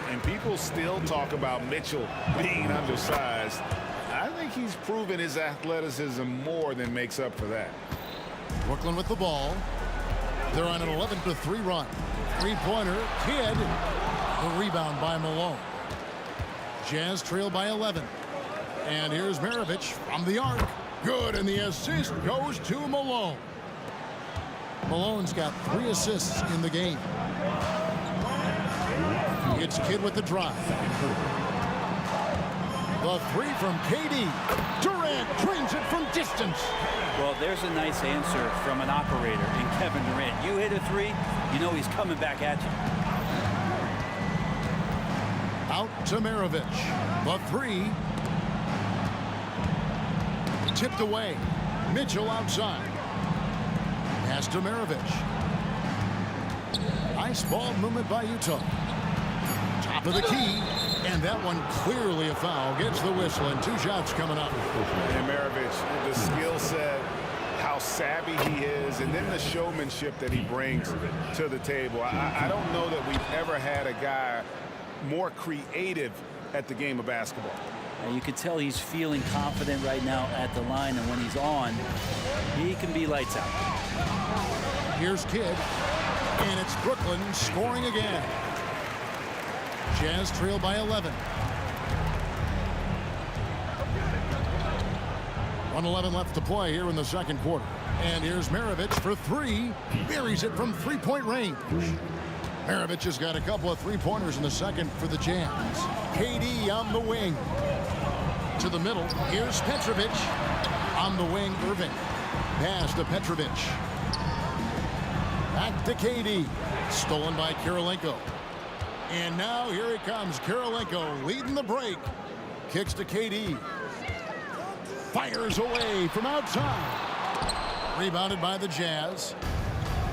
And people still talk about Mitchell being undersized. I think he's proven his athleticism more than makes up for that. Brooklyn with the ball. They're on an 11-3 run. Three-pointer, Kidd. The rebound by Malone. Jazz trail by 11. And here's Maravich from the arc. Good, and the assist goes to Malone. Malone's got 3 assists in the game. It's Kidd with the drive. The 3 from KD. Durant drains it from distance. Well, there's a nice answer from an operator in Kevin Durant. You hit a 3, you know he's coming back at you. Out to Maravich. The 3. Tipped away. Mitchell outside. Pass to Maravich. Nice ball movement by Utah. Top of the key. And that one clearly a foul. Gets the whistle and 2 shots coming up. And Maravich, the skill set, how savvy he is, and then the showmanship that he brings to the table. I don't know that we've ever had a guy more creative at the game of basketball. And you can tell he's feeling confident right now at the line, and when he's on, he can be lights out. Here's Kidd, and it's Brooklyn scoring again. Jazz trail by 11. 1:11 left to play here in the second quarter. And here's Maravich for 3. Buries it from 3-point range. Maravich has got a couple of 3-pointers in the second for the Jazz. KD on the wing. To the middle. Here's Petrovic. On the wing, Irving. Pass to Petrovic. Back to KD. Stolen by Kirilenko. And now here he comes. Kirilenko leading the break. Kicks to KD. Fires away from outside. Rebounded by the Jazz.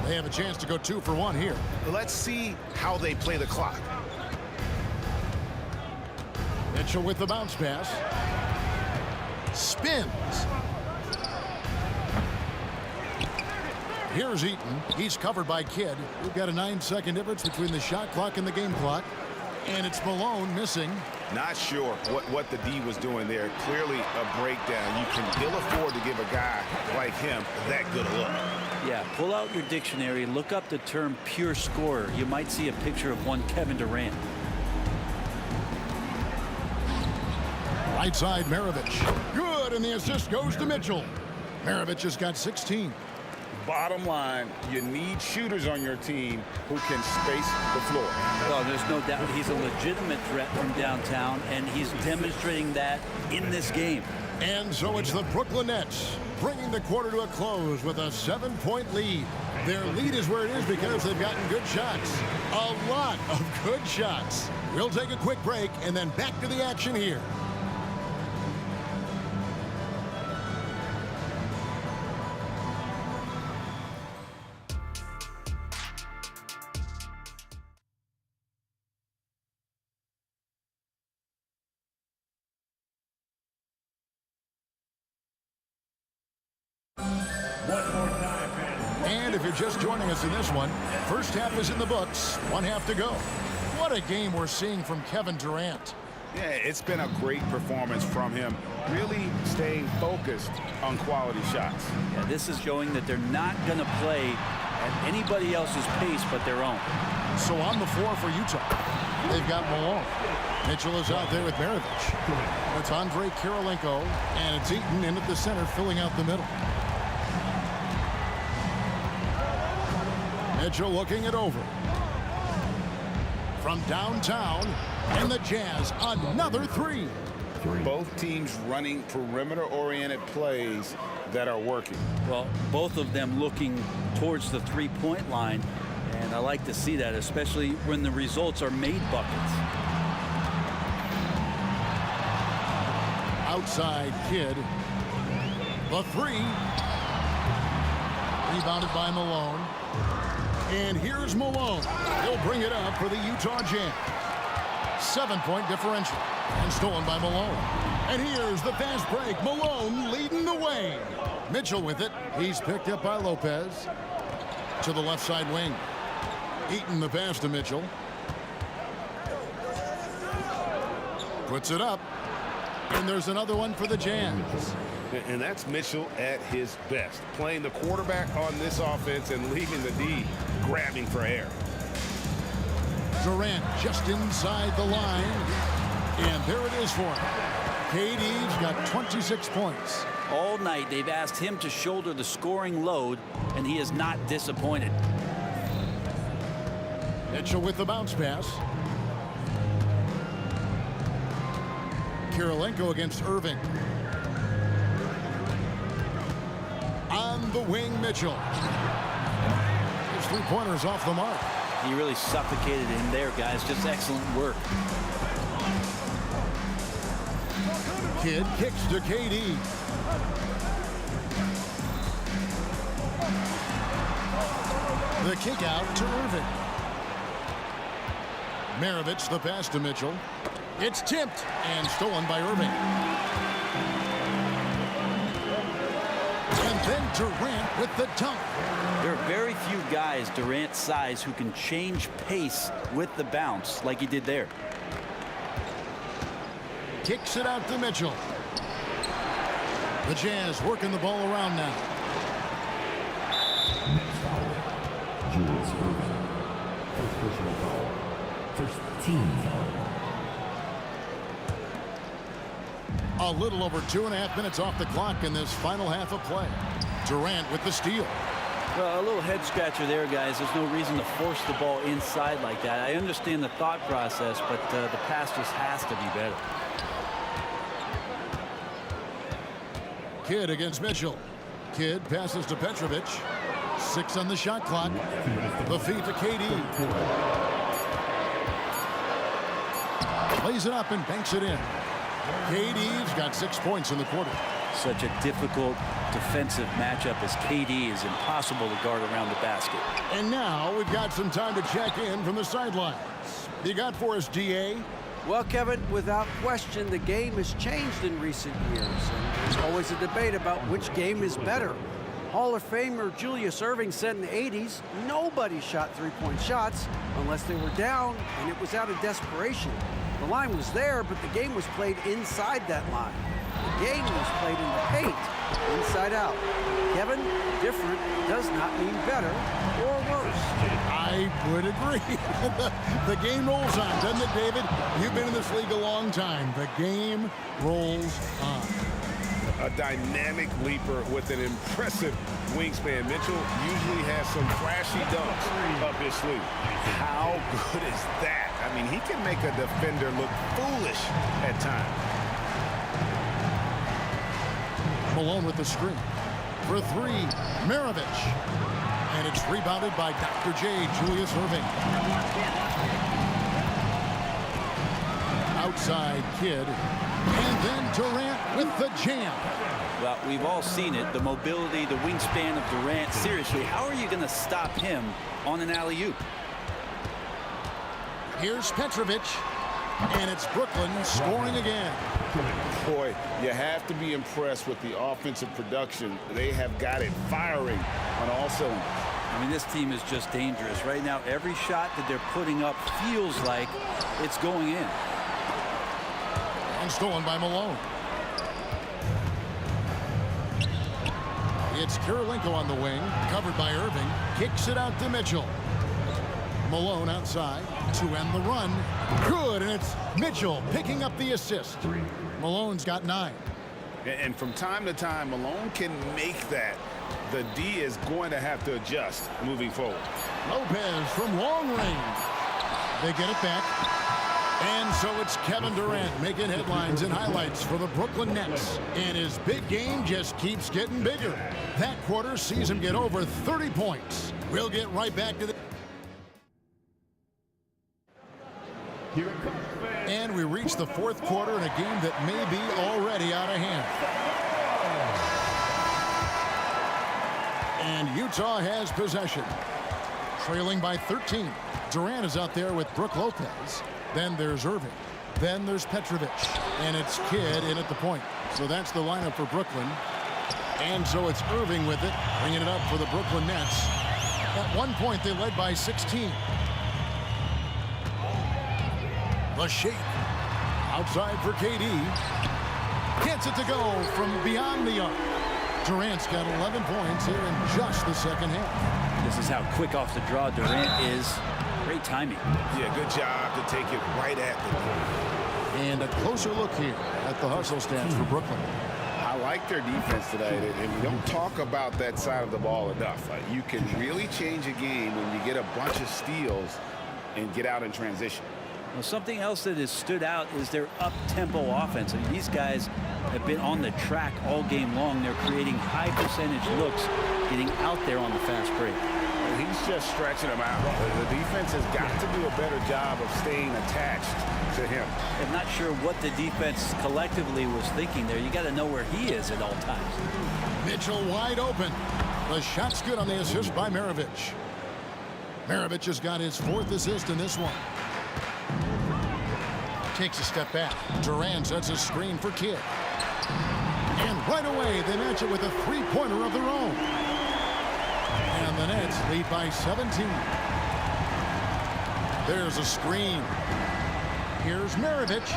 They have a chance to go 2 for 1 here. Let's see how they play the clock. Mitchell with the bounce pass. Spins. Here's Eaton. He's covered by Kidd. We've got a 9-second difference between the shot clock and the game clock. And it's Malone missing. Not sure what the D was doing there. Clearly a breakdown. You can ill afford to give a guy like him that good a look. Yeah, pull out your dictionary, look up the term pure scorer. You might see a picture of one Kevin Durant. Right side, Maravich. Good, and the assist goes to Mitchell. Maravich has got 16. Bottom line, you need shooters on your team who can space the floor. Well, there's no doubt he's a legitimate threat from downtown, and he's demonstrating that in this game. And so it's the Brooklyn Nets bringing the quarter to a close with a 7-point lead. Their lead is where it is because they've gotten good shots. A lot of good shots. We'll take a quick break and then back to the action here. And if you're just joining us in this one, first half is in the books, 1 half to go. What a game we're seeing from Kevin Durant. Yeah, it's been a great performance from him, really staying focused on quality shots. Yeah, this is showing that they're not going to play at anybody else's pace but their own. So on the floor for Utah, they've got Malone. Mitchell is out there with Maravich. It's Andre Kirilenko, and it's Eaton in at the center, filling out the middle. Mitchell looking it over. From downtown, and the Jazz, another 3. Both teams running perimeter-oriented plays that are working. Well, both of them looking towards the 3-point line, and I like to see that, especially when the results are made buckets. Outside Kidd. The 3. Rebounded by Malone. And here's Malone. He'll bring it up for the Utah Jazz. 7-point differential. And stolen by Malone. And here's the fast break. Malone leading the way. Mitchell with it. He's picked up by Lopez. To the left side wing. Eaton the pass to Mitchell. Puts it up. And there's another one for the Jazz. And that's Mitchell at his best. Playing the quarterback on this offense and leaving the D grabbing for air. Durant just inside the line. And there it is for him. KD's got 26 points. All night, they've asked him to shoulder the scoring load, and he is not disappointed. Mitchell with the bounce pass. Kirilenko against Irving. On the wing, Mitchell. His three-pointers off the mark. He really suffocated him there, guys. Just excellent work. Kidd kicks to KD. The kick out to Irving. Maravich the pass to Mitchell. It's tipped and stolen by Irving. And then Durant with the dunk. There are very few guys Durant's size who can change pace with the bounce like he did there. Kicks it out to Mitchell. The Jazz working the ball around now. Julius Irving. First personal foul. First team foul. A little over 2.5 minutes off the clock in this final half of play. Durant with the steal. Well, a little head scratcher there, guys. There's no reason to force the ball inside like that. I understand the thought process, but the pass just has to be better. Kidd against Mitchell. Kidd passes to Petrovic. 6 on the shot clock. The feed to KD. Plays it up and banks it in. KD's got 6 points in the quarter. Such a difficult defensive matchup as KD is impossible to guard around the basket. And now we've got some time to check in from the sidelines. You got for us, DA? Well, Kevin, without question, the game has changed in recent years. And there's always a debate about which game is better. Hall of Famer Julius Irving said in the 80s, nobody shot three-point shots unless they were down, and it was out of desperation. The line was there, but the game was played inside that line. The game was played in the paint, inside out. Kevin, different does not mean better or worse. I would agree. The game rolls on, doesn't it, David? You've been in this league a long time. The game rolls on. A dynamic leaper with an impressive wingspan. Mitchell usually has some flashy dunks up his sleeve. How good is that? I mean, he can make a defender look foolish at times. Malone with the screen. For 3, Maravich. And it's rebounded by Dr. J, Julius Irving. Outside Kidd. And then Durant with the jam. Well, we've all seen it. The mobility, the wingspan of Durant. Seriously, how are you going to stop him on an alley-oop? Here's Petrovic. And it's Brooklyn scoring again. Boy, you have to be impressed with the offensive production. They have got it firing on all cylinders. I mean, this team is just dangerous. Right now, every shot that they're putting up feels like it's going in. And stolen by Malone. It's Kirilenko on the wing, covered by Irving. Kicks it out to Mitchell. Malone outside to end the run. Good, and it's Mitchell picking up the assist. Malone's got 9. And from time to time, Malone can make that. The D is going to have to adjust moving forward. Lopez from long range. They get it back. And so it's Kevin Durant making headlines and highlights for the Brooklyn Nets. And his big game just keeps getting bigger. That quarter sees him get over 30 points. We'll get right back to the... And we reach the 4th quarter in a game that may be already out of hand. And Utah has possession. Trailing by 13. Durant is out there with Brook Lopez. Then there's Irving. Then there's Petrovic. And it's Kidd in at the point. So that's the lineup for Brooklyn. And so it's Irving with it, bringing it up for the Brooklyn Nets. At one point, they led by 16. The shake. Outside for KD. Gets it to go from beyond the arc. Durant's got 11 points here in just the second half. This is how quick off the draw Durant is. Great timing. Yeah, good job to take it right at the goal. And a closer look here at the hustle stats for Brooklyn. I like their defense today, and we don't talk about that side of the ball enough. You can really change a game when you get a bunch of steals and get out in transition. Well, something else that has stood out is their up-tempo offense. I mean, these guys have been on the track all game long. They're creating high percentage looks, getting out there on the fast break. And he's just stretching them out. The defense has got to do a better job of staying attached to him. I'm not sure what the defense collectively was thinking there. You got to know where he is at all times. Mitchell wide open. The shot's good on the assist by Maravich. Maravich has got his 4th assist in this one. Takes a step back. Durant sets a screen for Kidd. And right away, they match it with a three-pointer of their own. And the Nets lead by 17. There's a screen. Here's Maravich.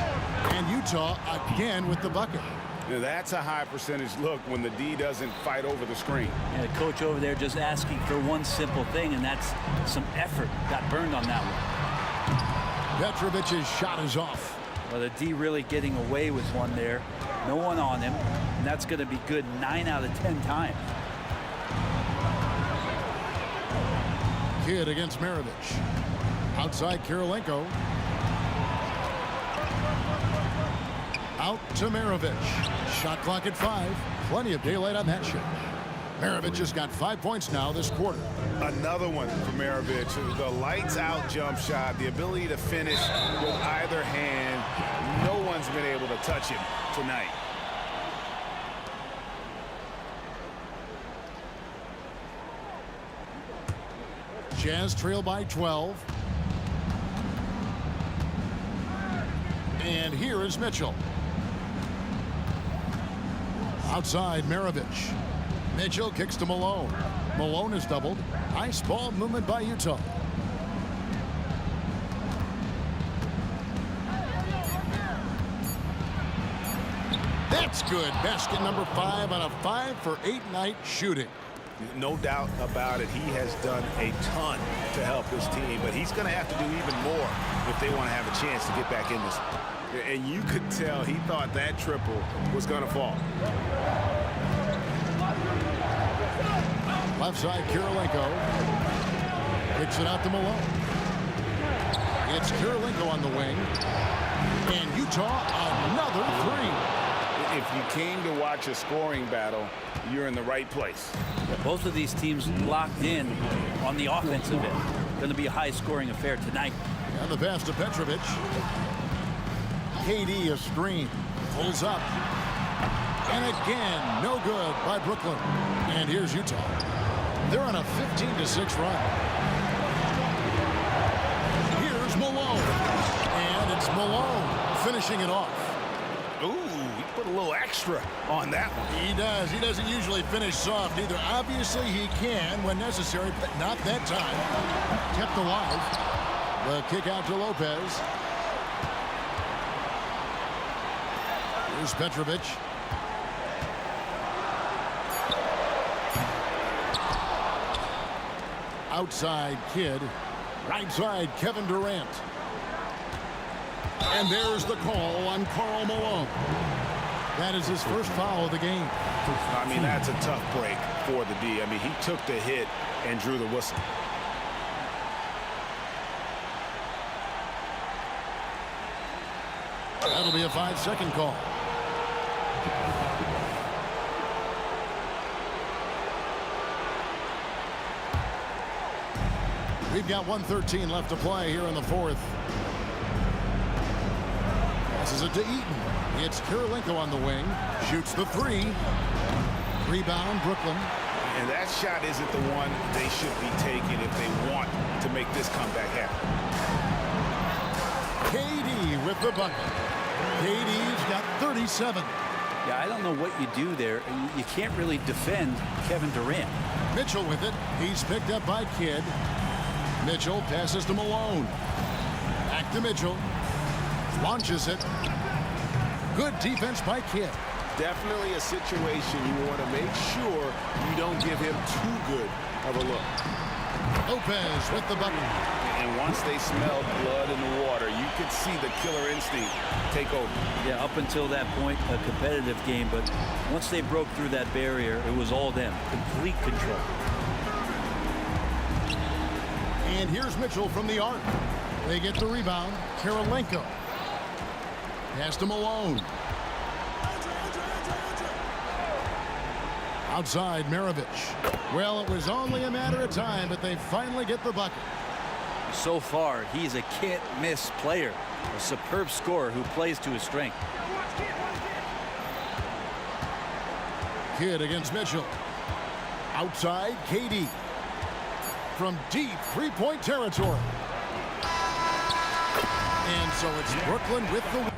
And Utah again with the bucket. Now that's a high percentage look when the D doesn't fight over the screen. And the coach over there just asking for one simple thing, and that's some effort. Got burned on that one. Petrovic's shot is off. Well, the D really getting away with one there. No one on him, and that's going to be good 9 out of 10 times. Kidd against Maravich. Outside Kirilenko. Out to Maravich. Shot clock at 5. Plenty of daylight on that shot. Maravich has got 5 points now this quarter. Another one for Maravich. The lights out jump shot, the ability to finish with either hand. No one's been able to touch him tonight. Jazz trail by 12. And here is Mitchell. Outside Maravich. Mitchell kicks to Malone. Malone is doubled. Nice ball movement by Utah. That's good. Basket number 5 on a 5 for 8 night shooting. No doubt about it. He has done a ton to help his team, but he's going to have to do even more if they want to have a chance to get back in this. And you could tell he thought that triple was going to fall. Left side, Kirilenko. Kicks it out to Malone. It's Kirilenko on the wing. And Utah, another 3. If you came to watch a scoring battle, you're in the right place. Yeah, both of these teams locked in on the offensive end. Going to be a high-scoring affair tonight. And the pass to Petrovic. KD a screen. Pulls up. And again, no good by Brooklyn. And here's Utah. They're on a 15-6 run. Here's Malone. And it's Malone finishing it off. Ooh, he put a little extra on that one. He does. He doesn't usually finish soft either. Obviously, he can when necessary, but not that time. Kept alive. The kick out to Lopez. Here's Petrovic. Outside Kidd. Right side Kevin Durant. And there's the call on Karl Malone. That is his first foul of the game. I mean, that's a tough break for the D. I mean, he took the hit and drew the whistle. That'll be a 5-second call. We've got 1:13 left to play here in the fourth. Passes it to Eaton. It's Kirilenko on the wing. Shoots the 3. Rebound, Brooklyn. And that shot isn't the one they should be taking if they want to make this comeback happen. KD with the bucket. KD's got 37. Yeah, I don't know what you do there. You can't really defend Kevin Durant. Mitchell with it. He's picked up by Kidd. Mitchell passes to Malone. Back to Mitchell. Launches it. Good defense by Kidd. Definitely a situation you want to make sure you don't give him too good of a look. Lopez with the bucket. And once they smelled blood in the water, you could see the killer instinct take over. Yeah, up until that point, a competitive game, but once they broke through that barrier, it was all them. Complete control. And here's Mitchell from the arc. They get the rebound. Karolenko. Pass to Malone. Outside, Maravich. Well, it was only a matter of time, but they finally get the bucket. So far, he's a can't-miss player, a superb scorer who plays to his strength. Kidd against Mitchell. Outside, KD. From deep three-point territory. And so it's Brooklyn with the win.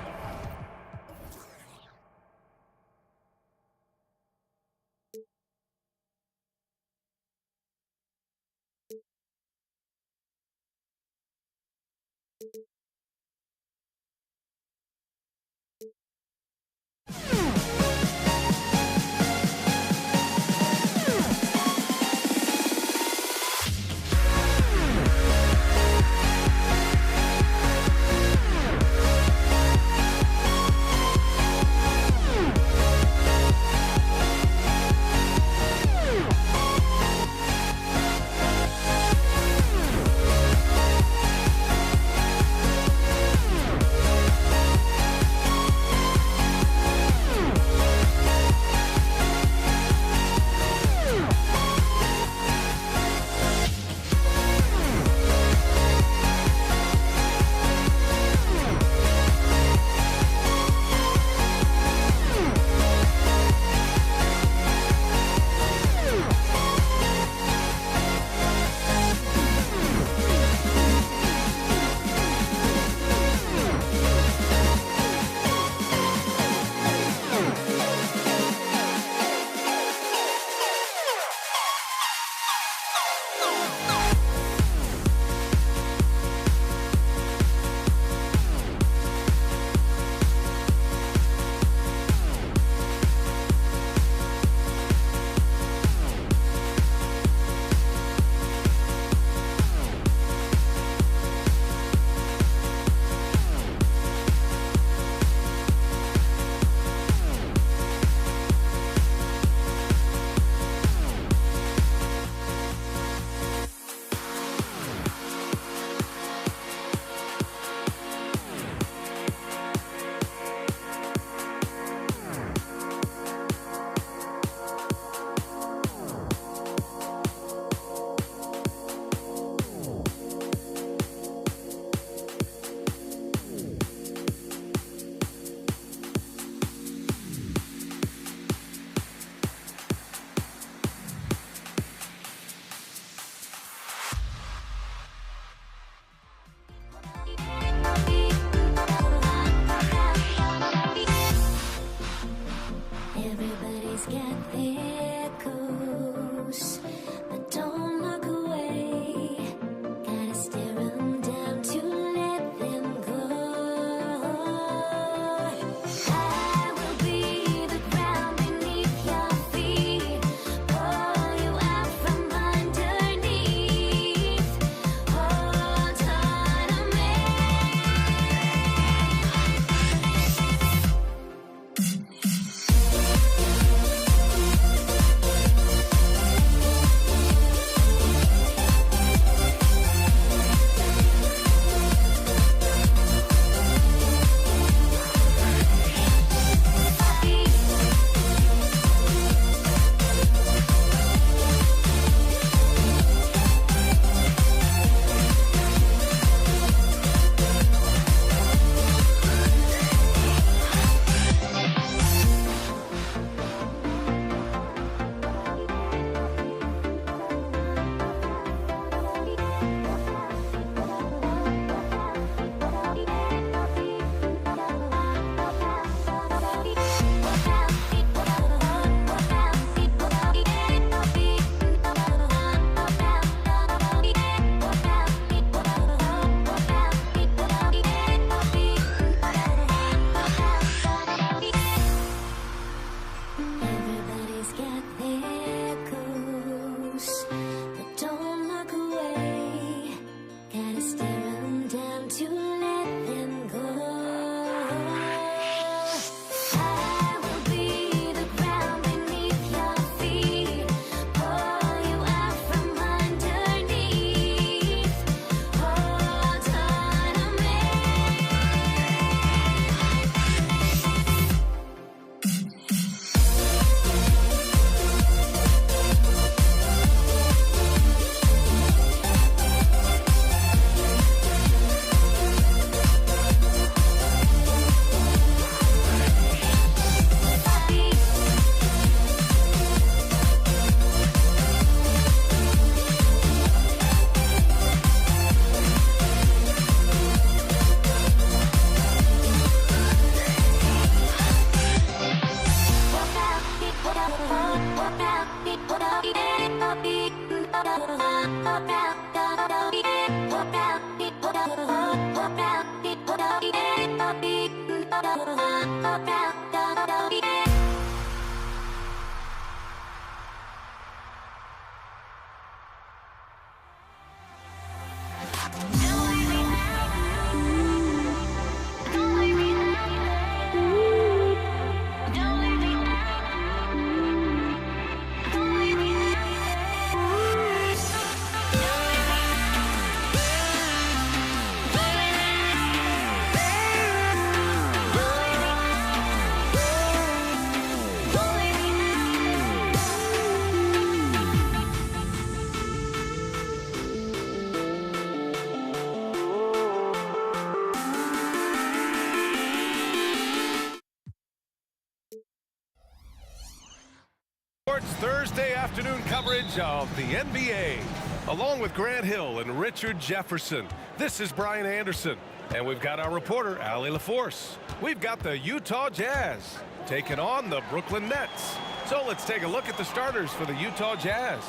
Thursday afternoon coverage of the NBA. Along with Grant Hill and Richard Jefferson, this is Brian Anderson. And we've got our reporter, Allie LaForce. We've got the Utah Jazz taking on the Brooklyn Nets. So let's take a look at the starters for the Utah Jazz.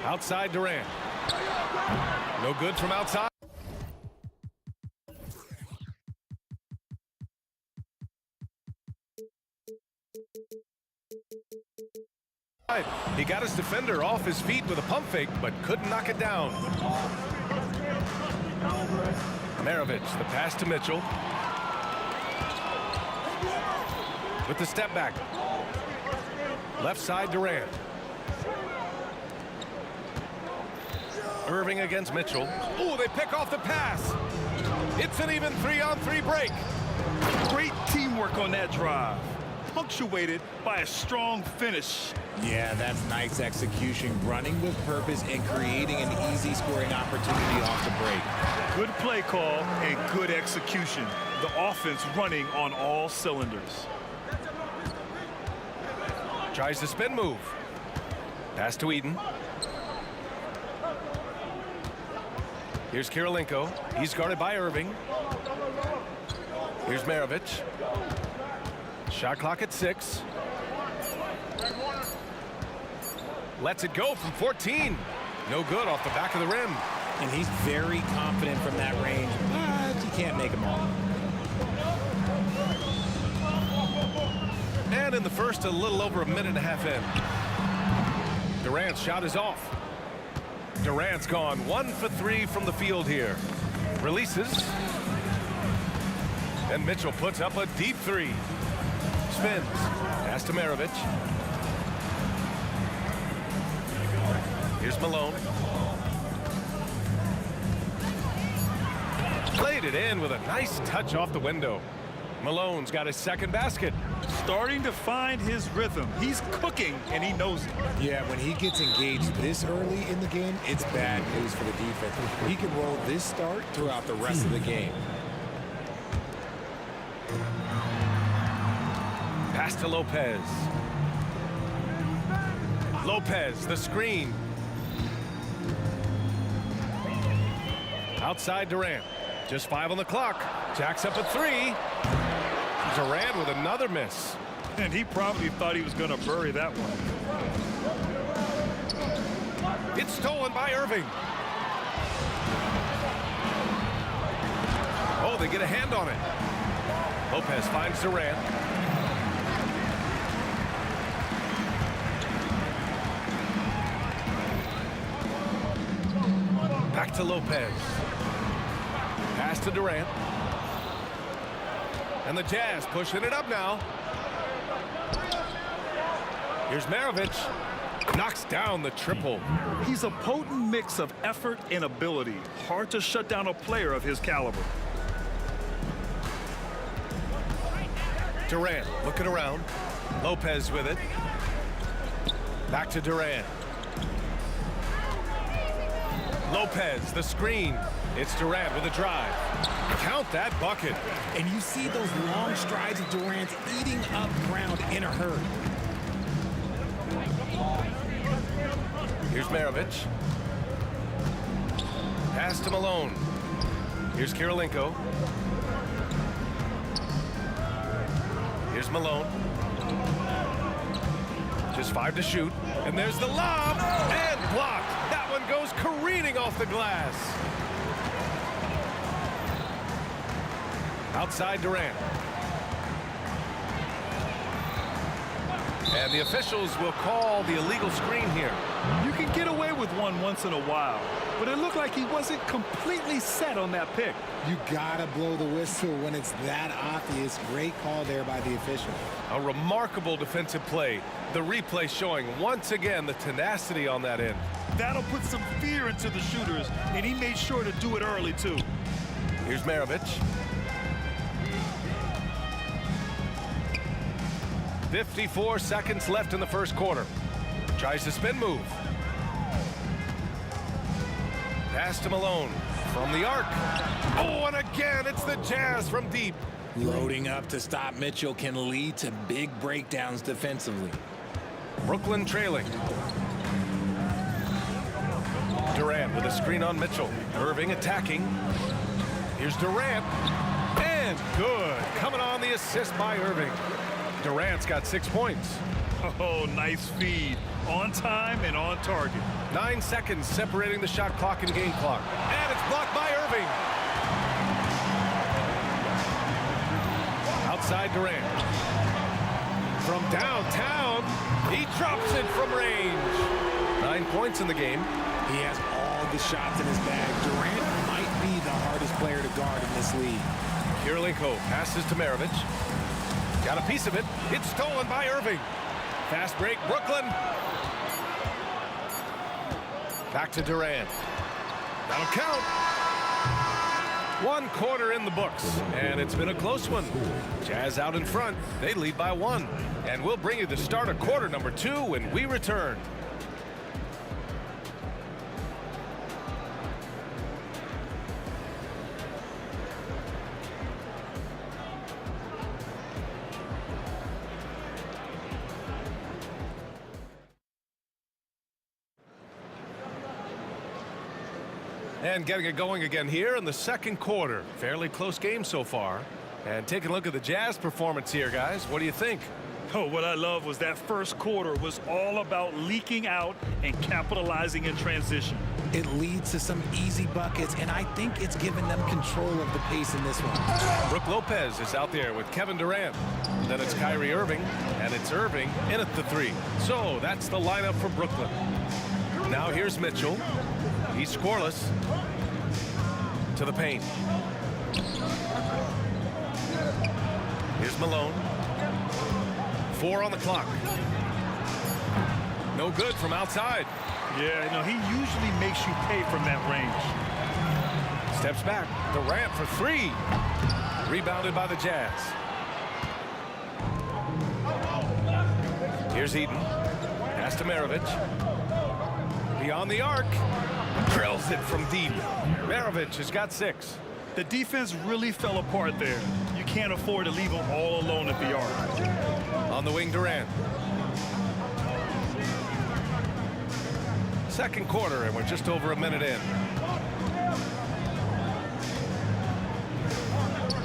Outside Durant. No good from outside. He got his defender off his feet with a pump fake, but couldn't knock it down. Maravich, the pass to Mitchell. With the step back. Left side Durant. Irving against Mitchell. Oh, they pick off the pass. It's an even 3-on-3 break. Great teamwork on that drive. Punctuated by a strong finish. Yeah, that's nice execution, running with purpose and creating an easy scoring opportunity off the break. Good play call and good execution. The offense running on all cylinders. Tries the spin move. Pass to Eden. Here's Kirilenko. He's guarded by Irving. Here's Maravich. Shot clock at 6. Lets it go from 14. No good off the back of the rim. And he's very confident from that range, but you can't make him all. And in the first, a little over a minute and a half in. Durant's shot is off. Durant's gone 1 for 3 from the field here. Releases. And Mitchell puts up a deep 3. Spins. Pass to Maravich. Here's Malone. Played it in with a nice touch off the window. Malone's got his second basket. Starting to find his rhythm. He's cooking, and he knows it. Yeah, when he gets engaged this early in the game, it's bad news for the defense. He can roll this start throughout the rest of the game. Pass to Lopez. Lopez, the screen. Outside Durant. Just 5 on the clock. Jacks up a 3. Durant with another miss. And he probably thought he was going to bury that one. It's stolen by Irving. Oh, they get a hand on it. Lopez finds Durant. Back to Lopez. Pass to Durant. And the Jazz pushing it up now. Here's Maravich. Knocks down the triple. He's a potent mix of effort and ability. Hard to shut down a player of his caliber. Durant looking around. Lopez with it. Back to Durant. Lopez, the screen. It's Durant with a drive. Count that bucket. And you see those long strides of Durant eating up ground in a hurry. Here's Maravich. Pass to Malone. Here's Kirilenko. Here's Malone. Just 5 to shoot. And there's the lob. And blocked. That one and goes careening off the glass. Outside Durant. And the officials will call the illegal screen here. You can get away with one once in a while, but it looked like he wasn't completely set on that pick. You gotta blow the whistle when it's that obvious. Great call there by the official. A remarkable defensive play. The replay showing once again the tenacity on that end. That'll put some fear into the shooters, and he made sure to do it early, too. Here's Maravich. 54 seconds left in the first quarter. Tries the spin move. Pass to Malone from the arc. Oh, and again, it's the Jazz from deep. Loading up to stop Mitchell can lead to big breakdowns defensively. Brooklyn trailing. Durant with a screen on Mitchell. Irving attacking. Here's Durant. And good. Coming on the assist by Irving. Durant's got 6 points. Oh, nice feed. On time and on target. 9 seconds separating the shot clock and game clock. And it's blocked by Irving. Outside Durant. From downtown, he drops it from range. 9 points in the game. He has all the shots in his bag. Durant might be the hardest player to guard in this league. Kirilenko passes to Maravich. Got a piece of it. It's stolen by Irving. Fast break, Brooklyn. Back to Durant. That'll count. 1 quarter in the books, and it's been a close one. Jazz out in front. They lead by 1. And we'll bring you the start of quarter number 2 when we return. And getting it going again here in the second quarter. Fairly close game so far. And taking a look at the Jazz performance here, guys. What do you think? Oh, what I love was that first quarter was all about leaking out and capitalizing in transition. It leads to some easy buckets, and I think it's given them control of the pace in this one. Brook Lopez is out there with Kevin Durant. Then it's Kyrie Irving, and it's Irving in at the 3. So that's the lineup for Brooklyn. Now here's Mitchell. He's scoreless. To the paint. Here's Malone. 4 on the clock. No good from outside. Yeah, no, he usually makes you pay from that range. Steps back. Durant for 3. Rebounded by the Jazz. Here's Eden. Pass to Maravich. Beyond the arc. Drills it from deep. Maravich has got 6. The defense really fell apart there. You can't afford to leave them all alone at the arc. On the wing, Durant. Second quarter, and we're just over a minute in.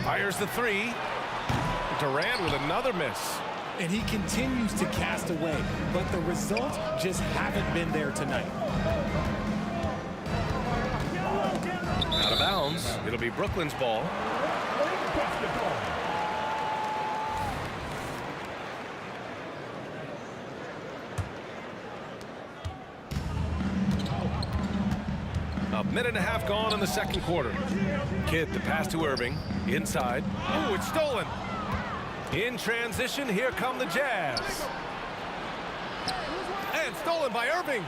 Fires the 3. Durant with another miss. And he continues to cast away, but the results just haven't been there tonight. Out of bounds. It'll be Brooklyn's ball. A minute and a half gone in the second quarter. Kidd the pass to Irving. Inside. Oh, it's stolen. In transition, here come the Jazz. And stolen by Irving.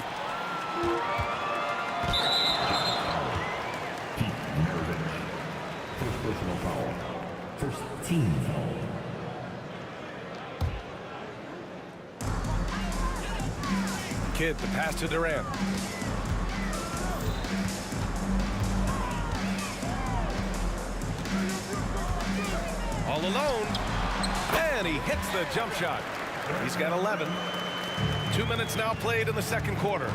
First personal foul. First team foul. Kidd the pass to Durant. All alone. And he hits the jump shot. He's got 11. 2 minutes now played in the second quarter.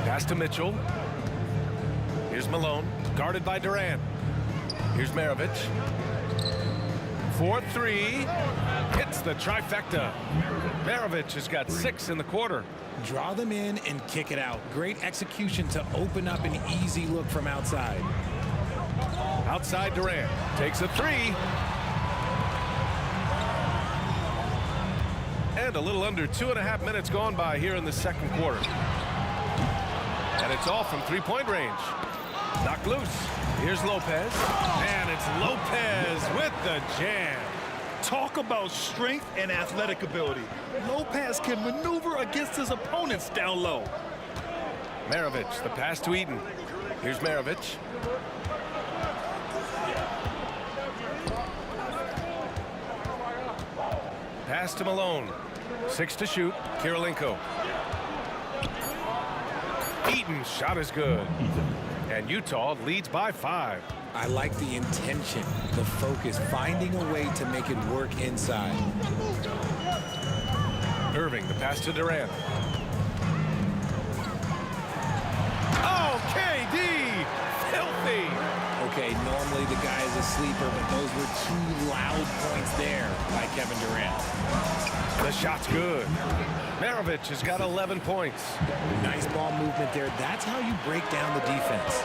Pass to Mitchell. Here's Malone, guarded by Durant. Here's Maravich. 4-3. Hits the trifecta. Maravich has got 6 in the quarter. Draw them in and kick it out. Great execution to open up an easy look from outside. Outside Durant takes a three. And a little under 2.5 minutes gone by here in the second quarter. And it's all from three-point range. Knocked loose. Here's Lopez. And it's Lopez with the jam. Talk about strength and athletic ability. Lopez can maneuver against his opponents down low. Maravich, the pass to Eaton. Here's Maravich. Pass to Malone. 6 to shoot. Kirilenko. Eaton's shot is good. And Utah leads by 5. I like the intention, the focus, finding a way to make it work inside. Irving, the pass to Durant. Oh, KD! Filthy! Okay, normally the guy is a sleeper, but those were 2 loud points there by Kevin Durant. The shot's good. Maravich has got 11 points. Nice ball movement there. That's how you break down the defense.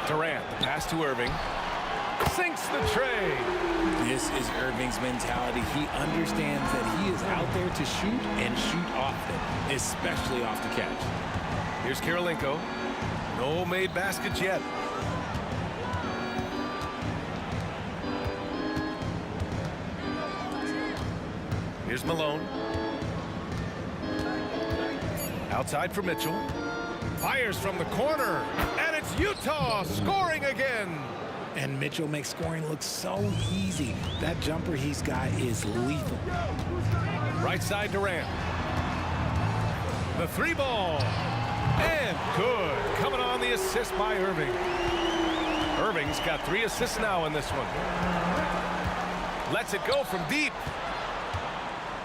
Durant, the pass to Irving. Sinks the tray. This is Irving's mentality. He understands that he is out there to shoot and shoot often, especially off the catch. Here's Kirilenko. No made baskets yet. Here's Malone. Outside for Mitchell. Fires from the corner. And it's Utah scoring again. And Mitchell makes scoring look so easy. That jumper he's got is lethal. Right side Durant. The 3 ball. And good. Coming on the assist by Irving. Irving's got 3 assists now in this one. Lets it go from deep.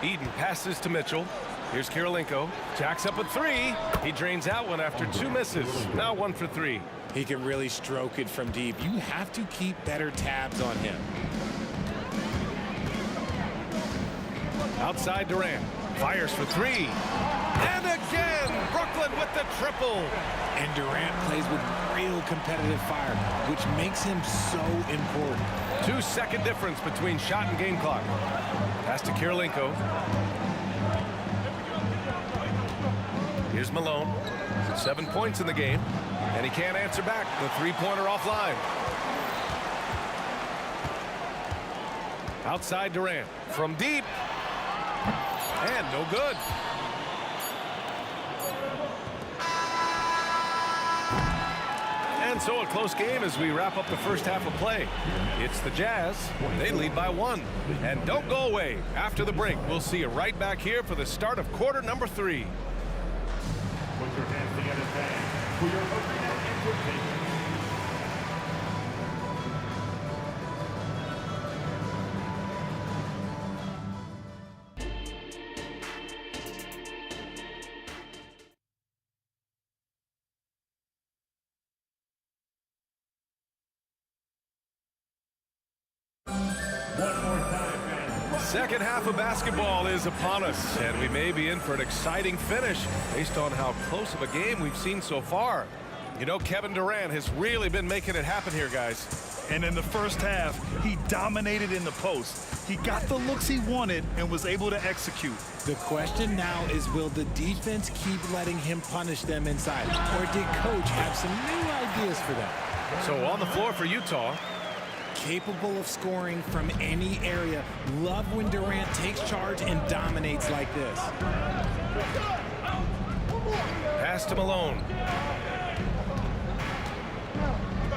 Eden passes to Mitchell. Here's Kirilenko. Jacks up a 3. He drains out one after 2 misses. Now 1 for 3. He can really stroke it from deep. You have to keep better tabs on him. Outside Durant. Fires for 3. And again, Brooklyn with the triple. And Durant plays with real competitive fire, which makes him so important. 2-second difference between shot and game clock. Pass to Kirilenko. Here's Malone. 7 points in the game. And he can't answer back. The 3-pointer offline. Outside Durant. From deep. And no good. And so a close game as we wrap up the first half of play. It's the Jazz. They lead by 1. And don't go away. After the break, we'll see you right back here for the start of quarter number 3. Put your hands together, fans, for your opening entertainment. Second half of basketball is upon us, and we may be in for an exciting finish based on how close of a game we've seen so far. You know, Kevin Durant has really been making it happen here, guys. And in the first half, he dominated in the post. He got the looks he wanted and was able to execute. The question now is, will the defense keep letting him punish them inside? Or did Coach have some new ideas for them? So on the floor for Utah. Capable of scoring from any area. Love when Durant takes charge and dominates like this. Pass to Malone.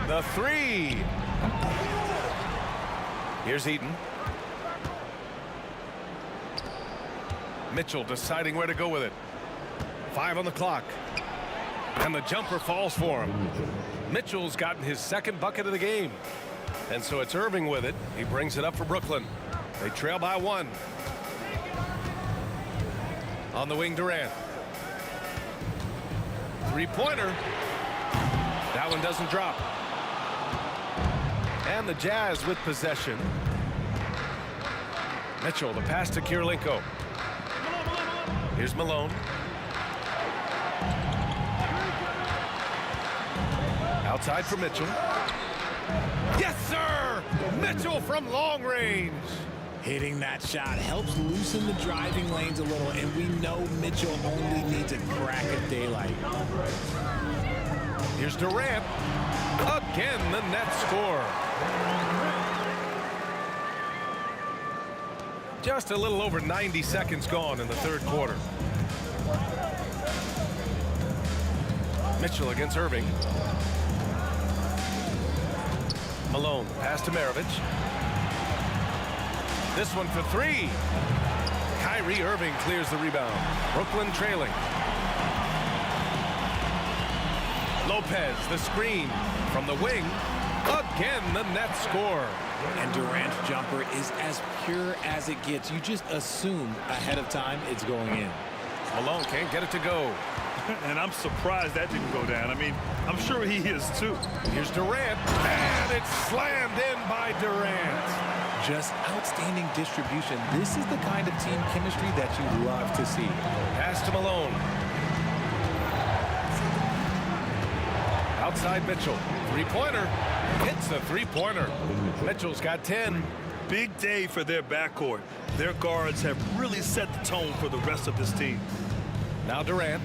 The 3. Here's Eaton. Mitchell deciding where to go with it. 5 on the clock. And the jumper falls for him. Mitchell's gotten his second bucket of the game. And so it's Irving with it. He brings it up for Brooklyn. They trail by 1. On the wing, Durant. 3-pointer. That one doesn't drop. And the Jazz with possession. Mitchell, the pass to Kirilenko. Here's Malone. Outside for Mitchell. Yes, sir! Mitchell from long range. Hitting that shot helps loosen the driving lanes a little, and we know Mitchell only needs a crack of daylight. Here's Durant. Again, the net score. Just a little over 90 seconds gone in the third quarter. Mitchell against Irving. Malone, pass to Maravich. This one for three. Kyrie Irving clears the rebound. Brooklyn trailing. Lopez, the screen from the wing. Again, the net score. And Durant's jumper is as pure as it gets. You just assume ahead of time it's going in. Malone can't get it to go. And I'm surprised that didn't go down. I mean, I'm sure he is too. Here's Durant, and it's slammed in by Durant. Just outstanding distribution. This is the kind of team chemistry that you love to see. Pass to Malone. Outside Mitchell. Three-pointer. Hits a three-pointer. Mitchell's got 10. Big day for their backcourt. Their guards have really set the tone for the rest of this team. Now Durant.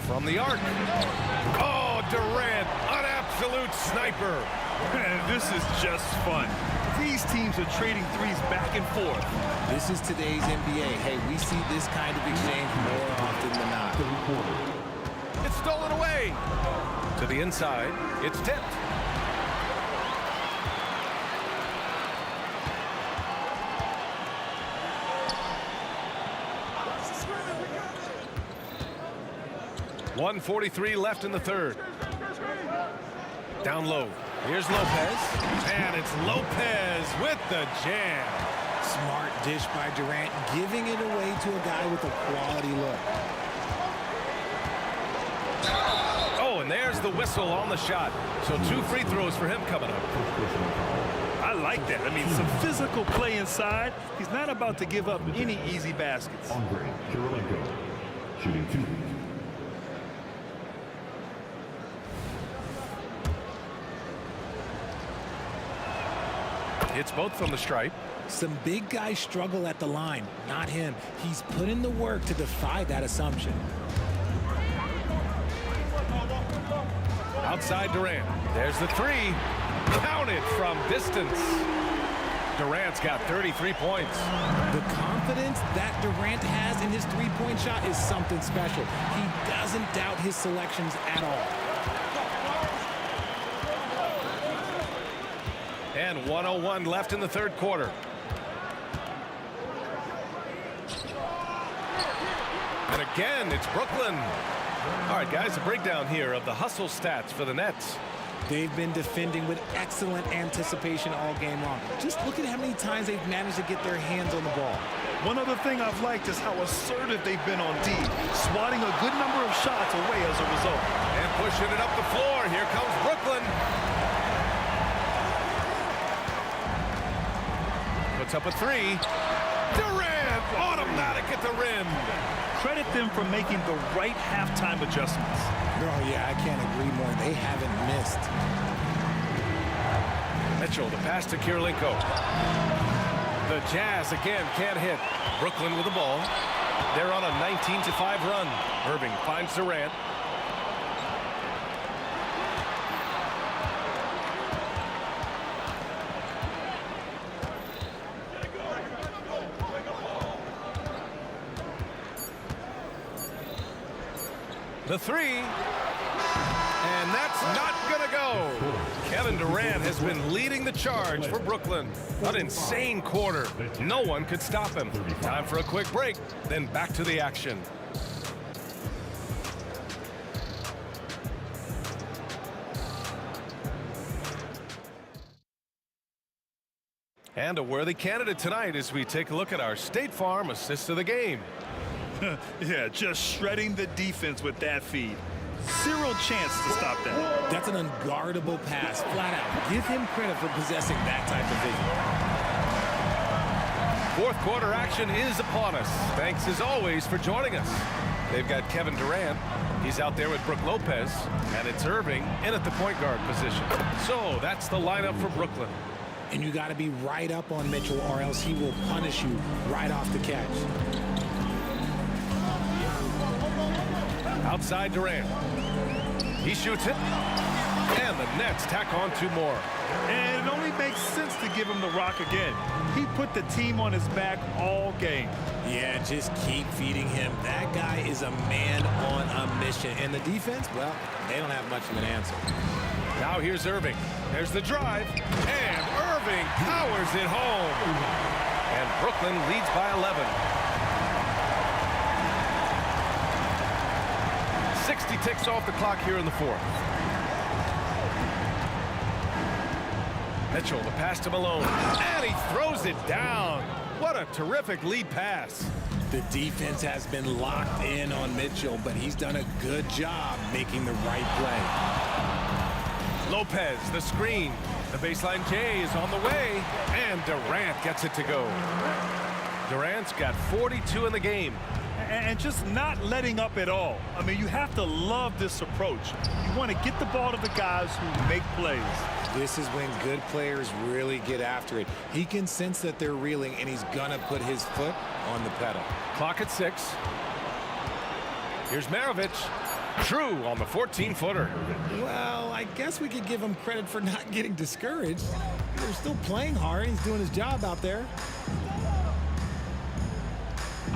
From the arc. Oh, Durant, an absolute sniper. Man, this is just fun. These teams are trading threes back and forth. This is today's NBA. Hey, we see this kind of exchange more often than not. It's stolen away. To the inside, it's tipped. .143 left in the third. Down low. Here's Lopez. And it's Lopez with the jam. Smart dish by Durant, giving it away to a guy with a quality look. Oh, and there's the whistle on the shot. So 2 free throws for him coming up. I like that. I mean, some physical play inside. He's not about to give up any easy baskets. Andre Kirilenko, shooting 2. It's both from the stripe. Some big guys struggle at the line, not him. He's put in the work to defy that assumption. Outside Durant. There's the three. Counted from distance. Durant's got 33 points. The confidence that Durant has in his three-point shot is something special. He doesn't doubt his selections at all. And 1:01 left in the third quarter. And again, it's Brooklyn. All right, guys, a breakdown here of the hustle stats for the Nets. They've been defending with excellent anticipation all game long. Just look at how many times they've managed to get their hands on the ball. One other thing I've liked is how assertive they've been on D, swatting a good number of shots away as a result. And pushing it up the floor. Here comes Brooklyn. Puts up a three. Durant, automatic at the rim. Credit them for making the right halftime adjustments. Oh, yeah, I can't agree more. They haven't missed. Mitchell, the pass to Kirilenko. The Jazz again can't hit. Brooklyn with the ball. They're on a 19-5 run. Irving finds Durant. The three, and that's not gonna go. Kevin Durant has been leading the charge for Brooklyn. An insane quarter. No one could stop him. Time for a quick break, then back to the action. And a worthy candidate tonight as we take a look at our State Farm assist of the game. Yeah, just shredding the defense with that feed. Zero chance to stop that. That's an unguardable pass, flat out. Give him credit for possessing that type of vision. Fourth quarter action is upon us. Thanks as always for joining us. They've got Kevin Durant. He's out there with Brook Lopez, and it's Irving in at the point guard position. So that's the lineup for Brooklyn. And you got to be right up on Mitchell, or else he will punish you right off the catch. Outside Durant. He shoots it. And the Nets tack on 2 more. And it only makes sense to give him the rock again. He put the team on his back all game. Yeah, just keep feeding him. That guy is a man on a mission. And the defense, well, they don't have much of an answer. Now here's Irving. There's the drive. And Irving powers it home. And Brooklyn leads by 11. 60 ticks off the clock here in the fourth. Mitchell, the pass to Malone. And he throws it down. What a terrific lead pass. The defense has been locked in on Mitchell, but he's done a good job making the right play. Lopez, the screen. The baseline J is on the way. And Durant gets it to go. Durant's got 42 in the game. And just not letting up at all. I mean, you have to love this approach. You want to get the ball to the guys who make plays. This is when good players really get after it. He can sense that they're reeling, and he's going to put his foot on the pedal. Clock at 6. Here's Maravich. True on the 14-footer. Well, I guess we could give him credit for not getting discouraged. They're still playing hard. He's doing his job out there.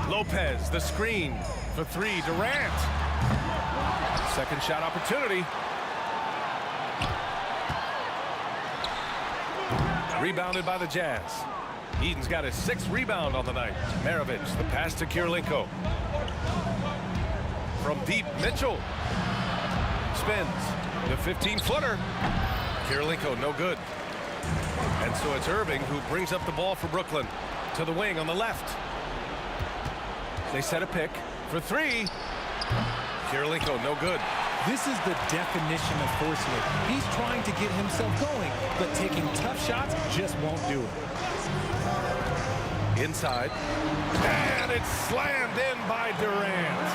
Lopez, the screen for 3. Durant. Second shot opportunity. Rebounded by the Jazz. Eden's got his 6th rebound on the night. Maravich, the pass to Kirilenko. From deep, Mitchell. Spins. The 15-footer. Kirilenko, no good. And so it's Irving who brings up the ball for Brooklyn. To the wing on the left. They set a pick for 3. Kirilenko, no good. This is the definition of forcing it. He's trying to get himself going, but taking tough shots just won't do it. Inside. And it's slammed in by Durant.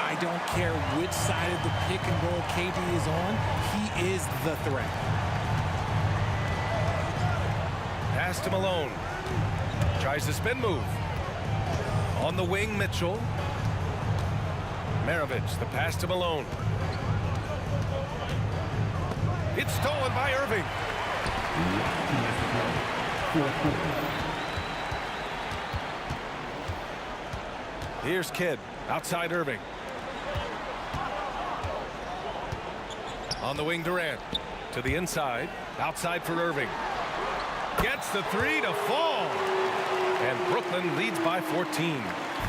I don't care which side of the pick and roll KD is on. He is the threat. Pass to Malone. Tries the spin move. On the wing, Mitchell. Maravich, the pass to Malone. It's stolen by Irving. Here's Kidd, outside Irving. On the wing, Durant. To the inside, outside for Irving. Gets the 3 to fall. And Brooklyn leads by 14.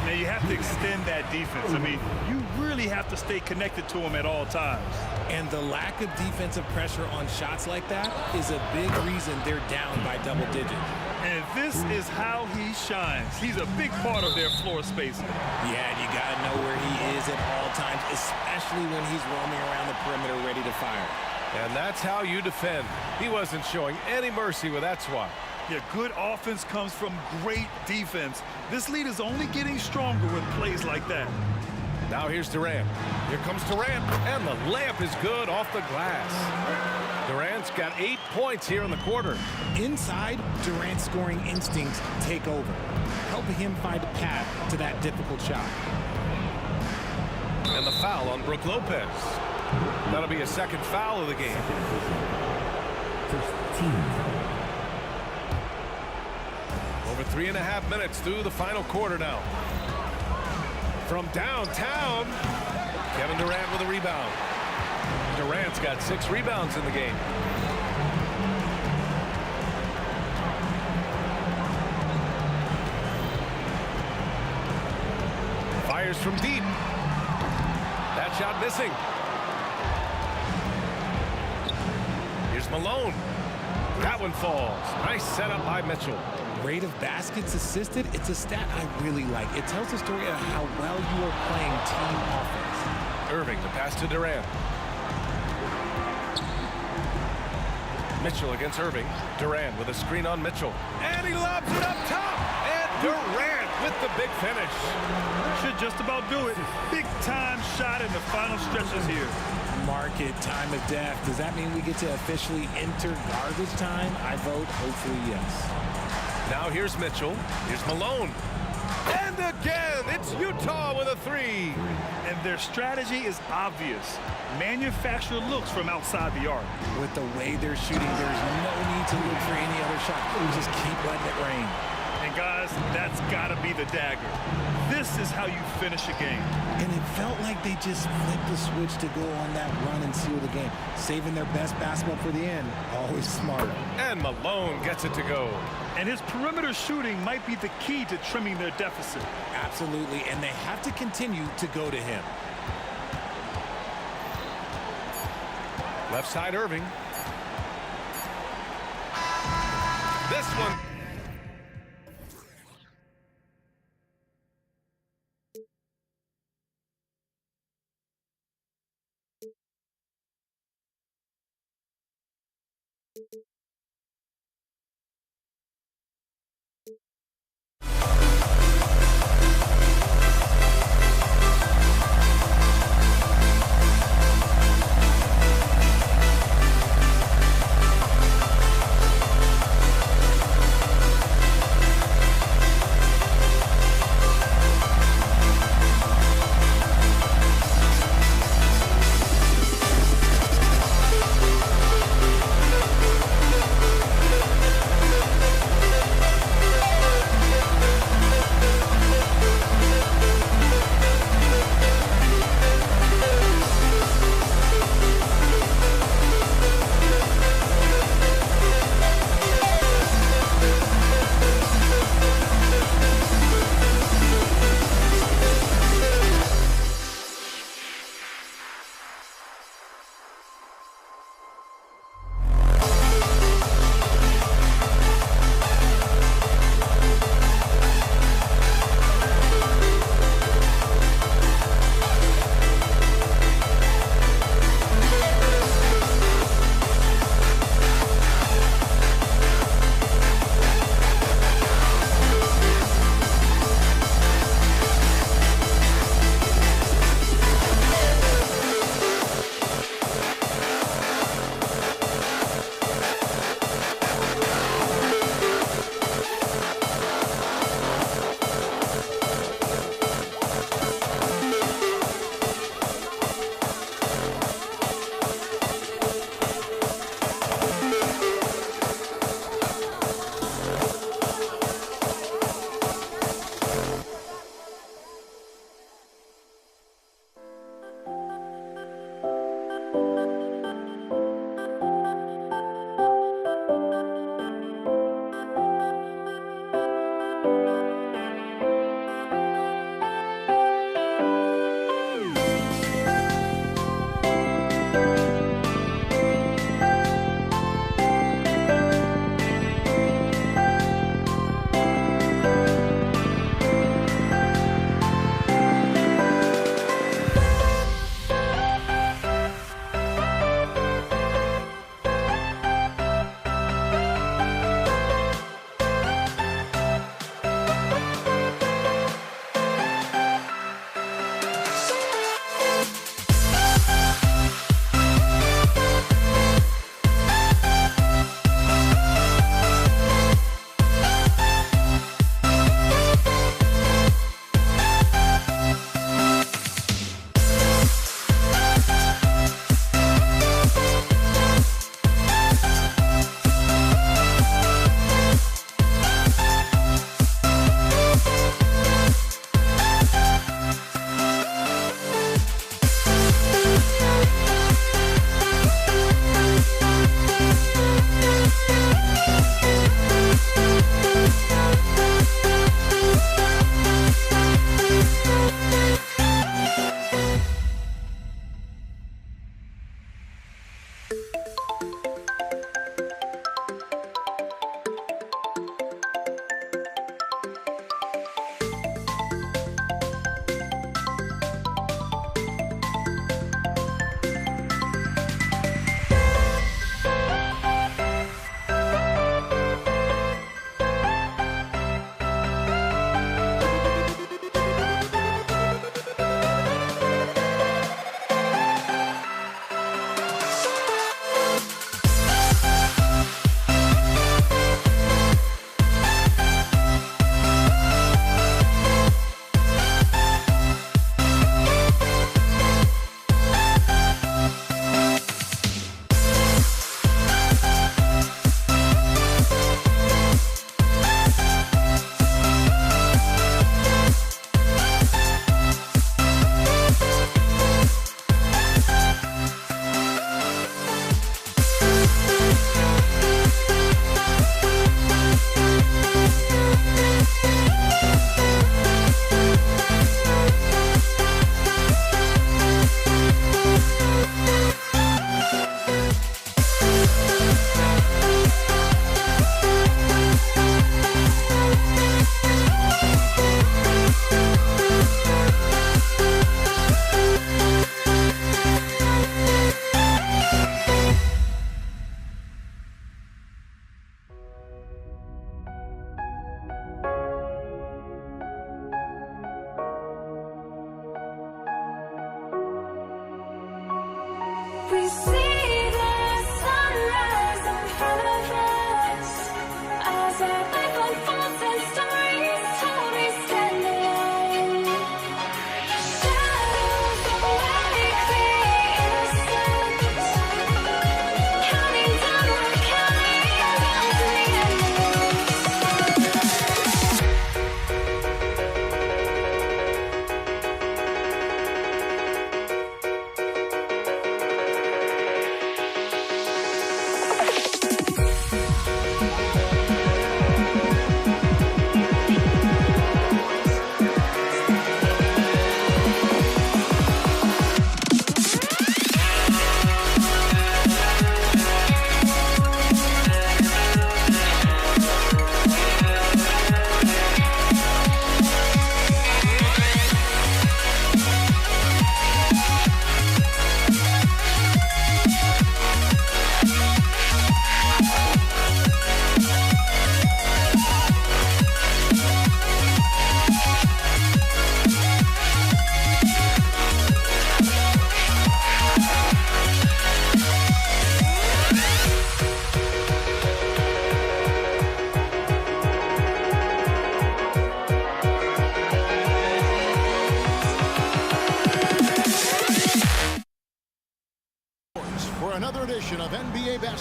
Now you have to extend that defense. I mean, you really have to stay connected to him at all times. And the lack of defensive pressure on shots like that is a big reason they're down by double digits. And this is how he shines. He's a big part of their floor spacing. Yeah, and you got to know where he is at all times, especially when he's roaming around the perimeter ready to fire. And that's how you defend. He wasn't showing any mercy with that swat. Yeah, good offense comes from great defense. This lead is only getting stronger with plays like that. Now here's Durant. Here comes Durant, and the layup is good off the glass. Durant's got 8 points here in the quarter. Inside, Durant's scoring instincts take over, helping him find a path to that difficult shot. And the foul on Brook Lopez. That'll be a second foul of the game. Over 3.5 minutes through the final quarter now. From downtown, Kevin Durant with a rebound. Durant's got 6 rebounds in the game. Fires from deep. That shot missing. Here's Malone. That one falls. Nice setup by Mitchell. Rate of baskets assisted, it's a stat I really like. It tells the story of how well you are playing team offense. Irving, the pass to Durant. Mitchell against Irving. Durant with a screen on Mitchell. And he lobs it up top. And Durant with the big finish. Should just about do it. Big time shot in the final stretches here. Market time of death. Does that mean we get to officially enter garbage time? I vote hopefully yes. Now here's Mitchell. Here's Malone. And again, it's Utah with a three. And their strategy is obvious. Manufacture looks from outside the arc. With the way they're shooting, there's no need to look for any other shot. We just keep letting it rain. And guys, that's got to be the dagger. This is how you finish a game. And it felt like they just flipped the switch to go on that run and seal the game. Saving their best basketball for the end. Always smart. And Malone gets it to go. And his perimeter shooting might be the key to trimming their deficit. Absolutely, and they have to continue to go to him. Left side Irving. This one.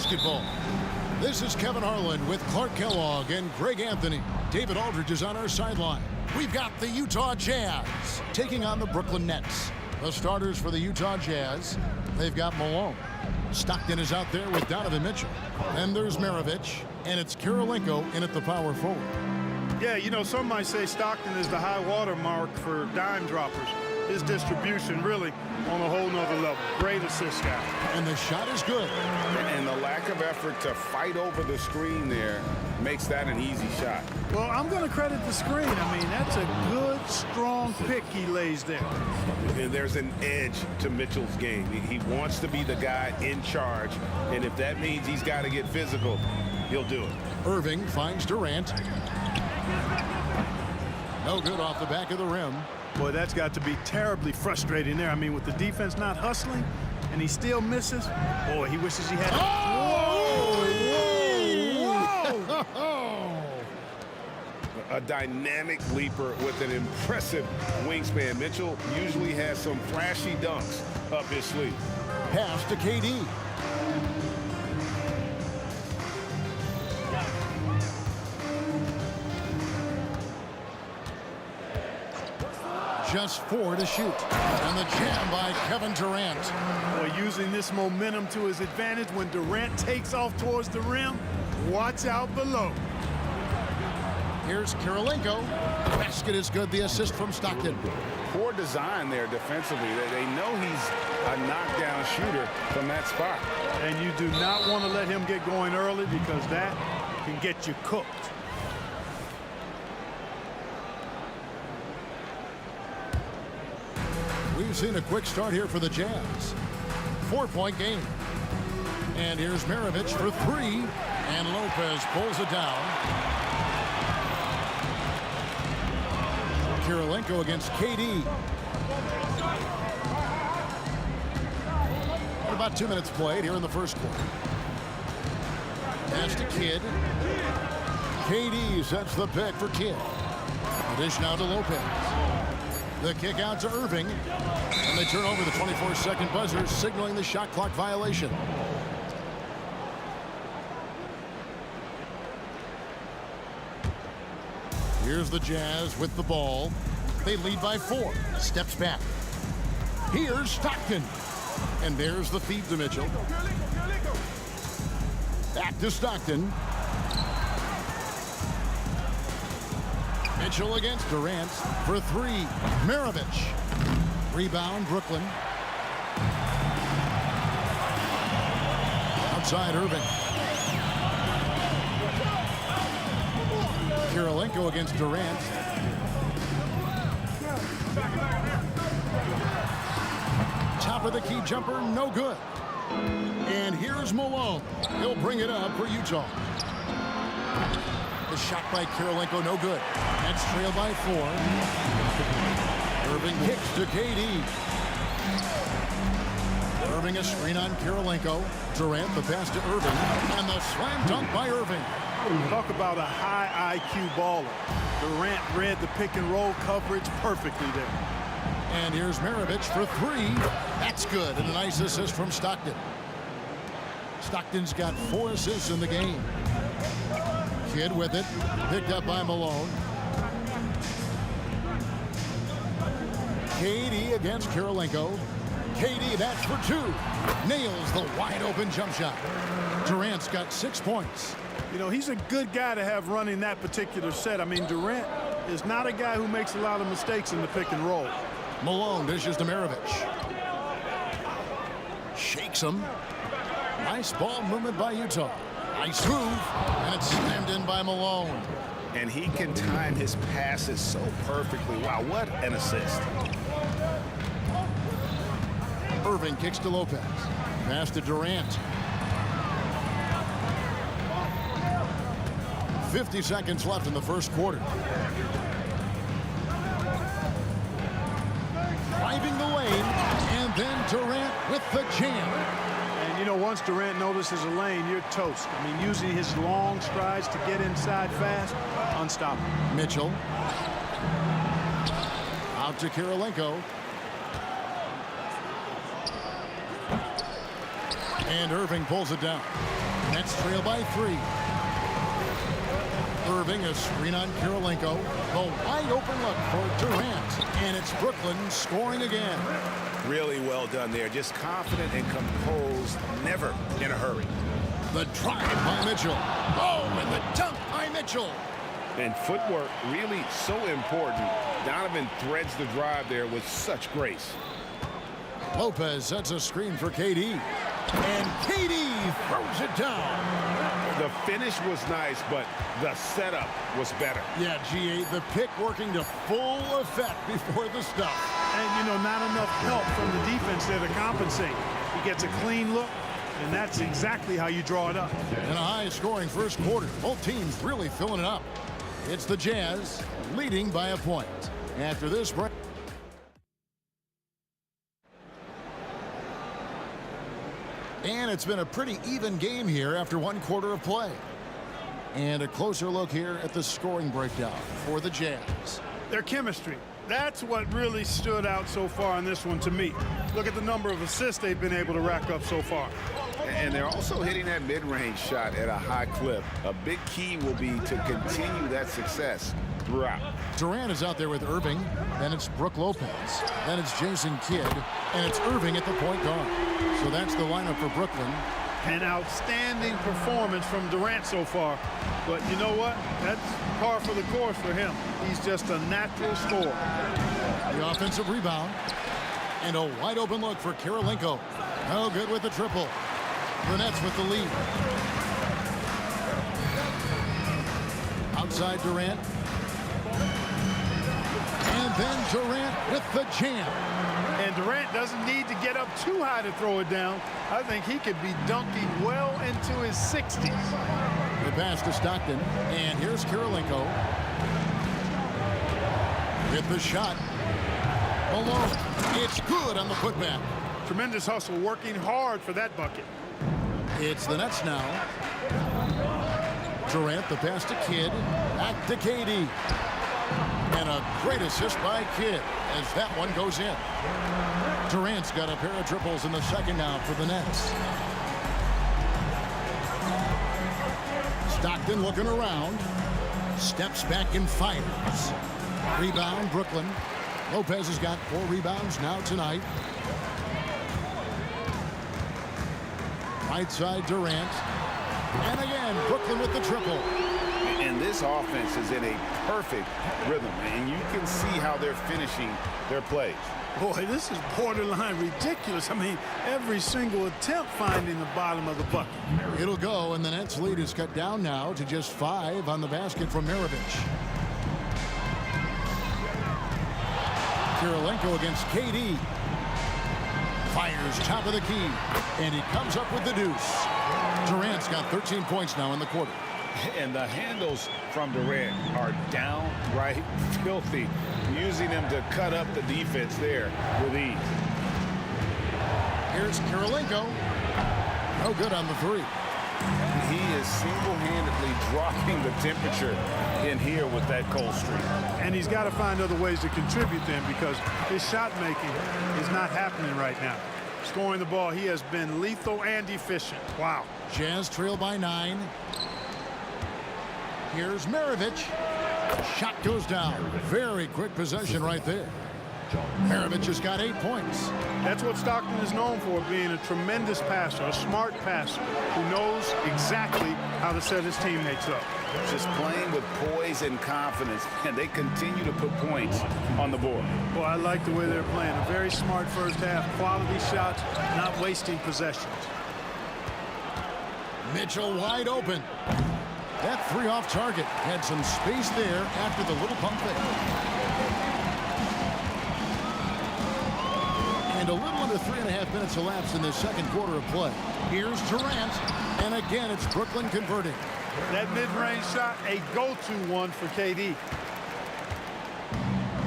basketball. This is Kevin Harlan with Clark Kellogg and Greg Anthony. David Aldridge is on our sideline. We've got the Utah Jazz taking on the Brooklyn Nets. The starters for the Utah Jazz, they've got Malone. Stockton is out there with Donovan Mitchell. And there's Maravich, and it's Kirilenko in at the power forward. Yeah, you know, some might say Stockton is the high water mark for dime droppers. His distribution really on a whole nother level. Great assist guy. And the shot is good. And the lack of effort to fight over the screen there makes that an easy shot. Well, I'm going to credit the screen. I mean, that's a good, strong pick he lays there. And there's an edge to Mitchell's game. He wants to be the guy in charge, and if that means he's got to get physical, he'll do it. Irving finds Durant. No good off the back of the rim. Boy, that's got to be terribly frustrating there. I mean, with the defense not hustling and he still misses, boy, he wishes he had. Whoa! A dynamic leaper with an impressive wingspan. Mitchell usually has some flashy dunks up his sleeve. Pass to KD. Just 4 to shoot. And the jam by Kevin Durant. Boy, using this momentum to his advantage when Durant takes off towards the rim. Watch out below. Here's Kirilenko. Basket is good. The assist from Stockton. Poor design there defensively. They know he's a knockdown shooter from that spot. And you do not want to let him get going early because that can get you cooked. We've seen a quick start here for the Jazz. 4-point game. And here's Maravich for 3. And Lopez pulls it down. Kirilenko against KD. And about 2 minutes played here in the first quarter. Pass to Kidd. KD sets the pick for Kidd. The dish now to Lopez. The kick out to Irving. And they turn over the 24-second buzzer, signaling the shot clock violation. Here's the Jazz with the ball. They lead by 4. Steps back. Here's Stockton. And there's the feed to Mitchell. Back to Stockton. Mitchell against Durant for 3. Maravich. Rebound, Brooklyn. Outside Irving. Kirilenko against Durant. Top of the key jumper, no good. And here's Malone. He'll bring it up for Utah. The shot by Kirilenko, no good. That's trailed by 4. Irving kicks to KD. Irving a screen on Kirilenko. Durant the pass to Irving. And the slam dunk by Irving. Talk about a high IQ baller. Durant read the pick and roll coverage perfectly there. And here's Maravich for 3. That's good. And a nice assist from Stockton. Stockton's got 4 assists in the game. Kidd with it. Picked up by Malone. KD against Kirilenko. KD, that's for 2. Nails the wide open jump shot. Durant's got 6 points. You know, he's a good guy to have running that particular set. I mean, Durant is not a guy who makes a lot of mistakes in the pick and roll. Malone dishes to Maravich. Shakes him. Nice ball movement by Utah. Nice move. And it's slammed in by Malone. And he can time his passes so perfectly. Wow, what an assist. Irving kicks to Lopez. Pass to Durant. 50 seconds left in the first quarter. Driving the lane, and then Durant with the jam. And, you know, once Durant notices a lane, you're toast. I mean, using his long strides to get inside fast, unstoppable. Mitchell. Out to Kirilenko. And Irving pulls it down. Nets trail by 3. Irving, a screen on Kirilenko. The wide open look for Durant. And it's Brooklyn scoring again. Really well done there. Just confident and composed, never in a hurry. The drive by Mitchell. Oh, and the dunk by Mitchell. And footwork really so important. Donovan threads the drive there with such grace. Lopez sets a screen for KD. And KD throws it down. The finish was nice, but the setup was better. Yeah, G8, the pick working to full effect before the stop. And, not enough help from the defense there to compensate. He gets a clean look, and that's exactly how you draw it up. In a high-scoring first quarter, both teams really filling it up. It's the Jazz leading by a point. After this break. And it's been a pretty even game here after one quarter of play. And a closer look here at the scoring breakdown for the Jazz. Their chemistry. That's what really stood out so far in this one to me. Look at the number of assists they've been able to rack up so far. And they're also hitting that mid-range shot at a high clip. A big key will be to continue that success throughout. Durant is out there with Irving. Then it's Brook Lopez. Then it's Jason Kidd. And it's Irving at the point guard. So that's the lineup for Brooklyn. An outstanding performance from Durant so far. But you know what? That's par for the course for him. He's just a natural scorer. The offensive rebound. And a wide open look for Kirilenko. No good with the triple. The Nets with the lead. Outside Durant. And then Durant with the jam. And Durant doesn't need to get up too high to throw it down. I think he could be dunking well into his 60s. The pass to Stockton. And here's Kirilenko. Hit the shot. Malone. It's good on the putback. Tremendous hustle, working hard for that bucket. It's the Nets now. Durant, the pass to Kidd. Back to KD. And a great assist by Kidd as that one goes in. Durant's got a pair of triples in the second now for the Nets. Stockton looking around. Steps back and fires. Rebound, Brooklyn. Lopez has got 4 rebounds now tonight. Right side, Durant. And again, Brooklyn with the triple. And this offense is in a perfect rhythm, and you can see how they're finishing their plays. Boy, this is borderline ridiculous. I mean, every single attempt finding the bottom of the bucket. It'll go, and the Nets lead is cut down now to just 5 on the basket from Maravich. Kirilenko against KD. Fires top of the key, and he comes up with the deuce. Durant's got 13 points now in the quarter. And the handles from Durant are downright filthy, using them to cut up the defense there with ease. Here's Kirilenko. No good on the 3. He is single-handedly dropping the temperature in here with that cold streak. And he's got to find other ways to contribute then, because his shot making is not happening right now. Scoring the ball, he has been lethal and efficient. Wow. Jazz trail by 9. Here's Maravich. Shot goes down. Very quick possession right there. Maravich has got 8 points. That's what Stockton is known for, being a tremendous passer, a smart passer who knows exactly how to set his teammates up. Just playing with poise and confidence, and they continue to put points on the board. Well, I like the way they're playing. A very smart first half. Quality shots, not wasting possessions. Mitchell wide open. That 3 off target. Had some space there after the little pump fake. And a little under 3.5 minutes elapsed in this second quarter of play. Here's Durant. And again, it's Brooklyn converting. That mid-range shot, a go-to one for KD.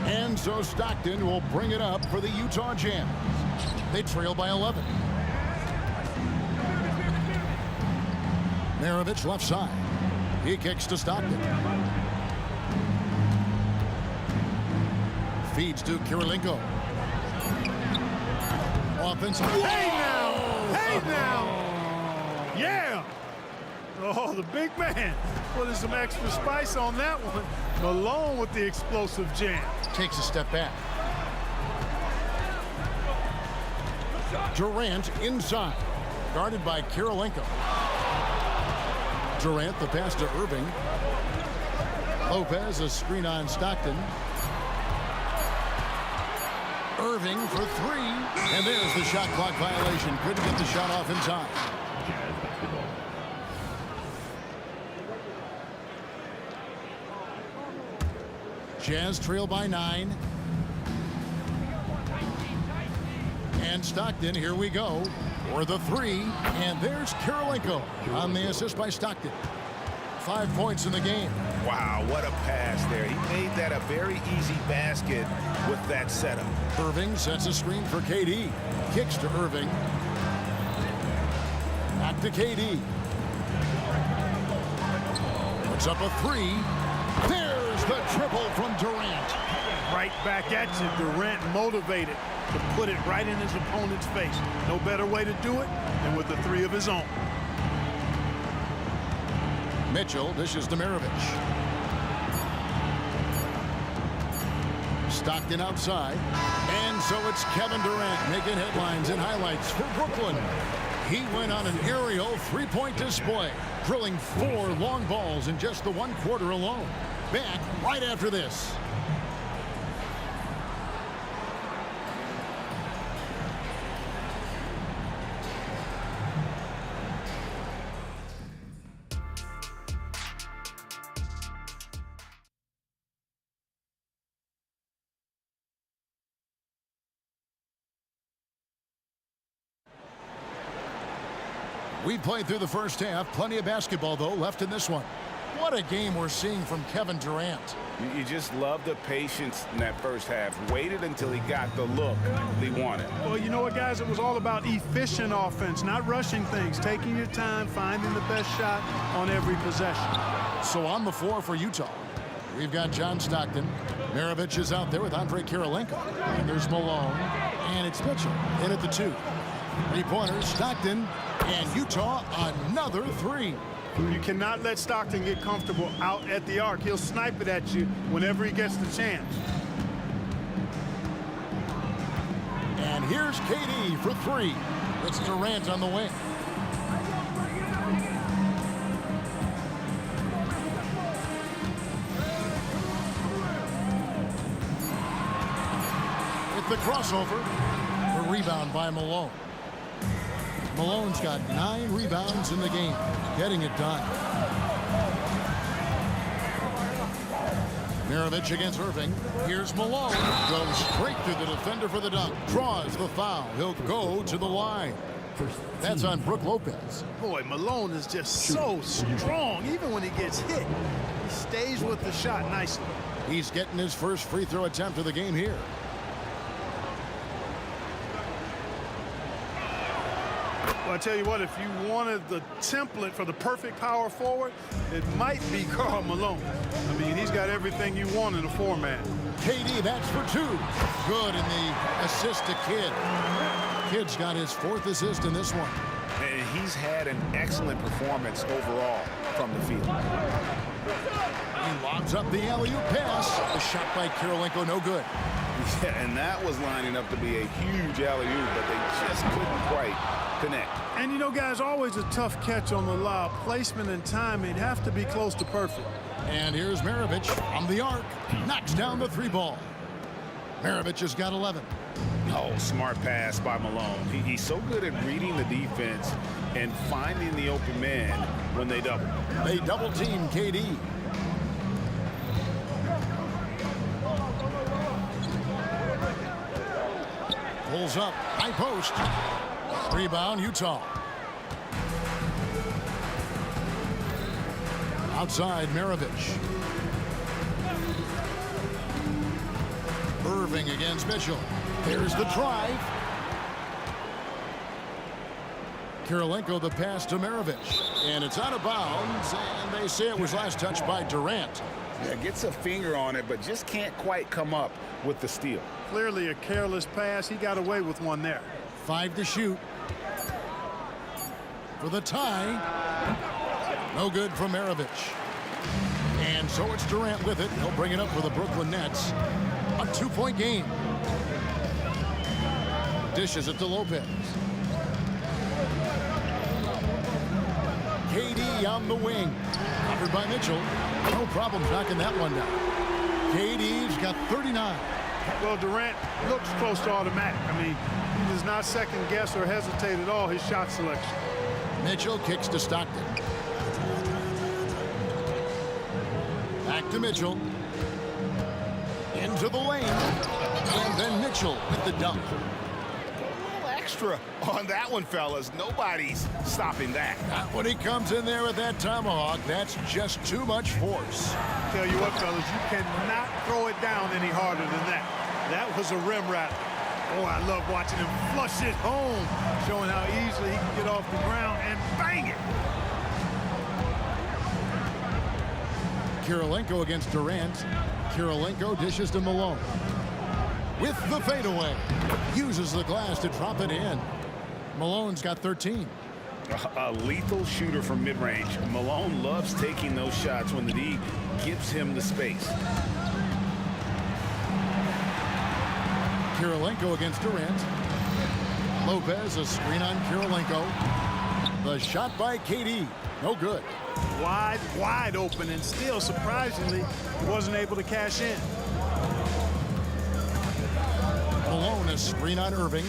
And so Stockton will bring it up for the Utah Jazz. They trail by 11. Maravich left side. He kicks to Stockton. Feeds to Kirilenko. Offensive. Hey now! Hey now! Yeah! Oh, the big man putting some extra spice on that one. Malone with the explosive jam. Takes a step back. Durant inside, guarded by Kirilenko. Durant, the pass to Irving. Lopez, a screen on Stockton. Irving for three, and there's the shot clock violation. Couldn't get the shot off in time. Jazz trail by 9. And Stockton, here we go, for the three, and there's Kirilenko on the assist by Stockton. 5 points in the game. Wow, what a pass there. He made that a very easy basket with that setup. Irving sets a screen for KD. Kicks to Irving. Back to KD. Puts up a three. There's the triple from Durant. Right back at you. Durant motivated to put it right in his opponent's face. No better way to do it than with the three of his own. Mitchell dishes to Maravich. Stockton outside. And so it's Kevin Durant making headlines and highlights for Brooklyn. He went on an aerial three-point display, drilling 4 long balls in just the 1 quarter alone. Back right after this. We played through the first half. Plenty of basketball, though, left in this one. What a game we're seeing from Kevin Durant. You just love the patience in that first half. Waited until he got the look he wanted. Well, you know what, guys? It was all about efficient offense, not rushing things, taking your time, finding the best shot on every possession. So on the floor for Utah, we've got John Stockton. Maravich is out there with Andre Kirilenko. And there's Malone. And it's Mitchell in at the 2. 3-pointers, Stockton, and Utah another 3. You cannot let Stockton get comfortable out at the arc. He'll snipe it at you whenever he gets the chance. And here's KD for 3. It's Durant on the wing. With the crossover, the rebound by Malone. Malone's got 9 rebounds in the game, getting it done. Maravich against Irving. Here's Malone. Goes straight through the defender for the dunk. Draws the foul. He'll go to the line. That's on Brook Lopez. Boy, Malone is just so strong, even when he gets hit. He stays with the shot nicely. He's getting his first free throw attempt of the game here. Well, I tell you what, if you wanted the template for the perfect power forward, it might be Karl Malone. I mean, he's got everything you want in a 4-man. KD, that's for 2. Good in the assist to Kidd. Kidd's got his 4th assist in this one. And he's had an excellent performance overall from the field. He lobs up the alley-oop pass. The shot by Kirilenko, no good. Yeah, and that was lining up to be a huge alley-oop, but they just couldn't quite connect. And you know, guys, always a tough catch on the lob. Placement and timing have to be close to perfect. And here's Maravich from the arc. Knocks down the 3 ball. Maravich has got 11. Oh, smart pass by Malone. He's so good at reading the defense and finding the open man when they double. They double team KD. Pulls up, high post. Rebound, Utah. Outside, Maravich. Irving against Mitchell. There's the drive. Kirilenko the pass to Maravich. And it's out of bounds, and they say it was last touched by Durant. Yeah, gets a finger on it, but just can't quite come up with the steal. Clearly a careless pass. He got away with one there. 5 to shoot. For the tie. No good from Maravich. And so it's Durant with it. He'll bring it up for the Brooklyn Nets. A 2-point game. Dishes it to Lopez. KD on the wing. Covered by Mitchell. No problem knocking that one down. KD's got 39. Well, Durant looks close to automatic. I mean, he does not second guess or hesitate at all his shot selection. Mitchell kicks to Stockton. Back to Mitchell. Into the lane. And then Mitchell with the dunk. Extra on that one, fellas. Nobody's stopping that. Not when he comes in there with that tomahawk. That's just too much force. Tell you what, fellas, you cannot throw it down any harder than that. That was a rim rattler. Oh, I love watching him flush it home, showing how easily he can get off the ground and bang it. Kirilenko against Durant. Kirilenko dishes to Malone. With the fadeaway. Uses the glass to drop it in. Malone's got 13. A lethal shooter from mid-range. Malone loves taking those shots when the D gives him the space. Kirilenko against Durant. Lopez, a screen on Kirilenko. The shot by KD. No good. Wide open, and still, surprisingly, he wasn't able to cash in. Malone, a screen on Irving.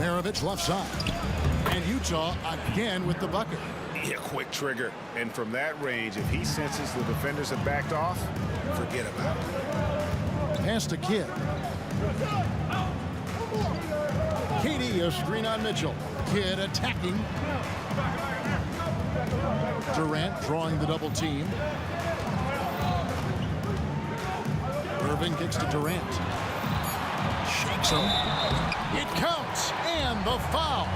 Maravich left side. And Utah again with the bucket. Yeah, quick trigger. And from that range, if he senses the defenders have backed off, forget about it. Pass to Kidd. KD, a screen on Mitchell. Kidd attacking. Durant drawing the double team. Irving kicks to Durant. Shakes him. It counts. And the foul.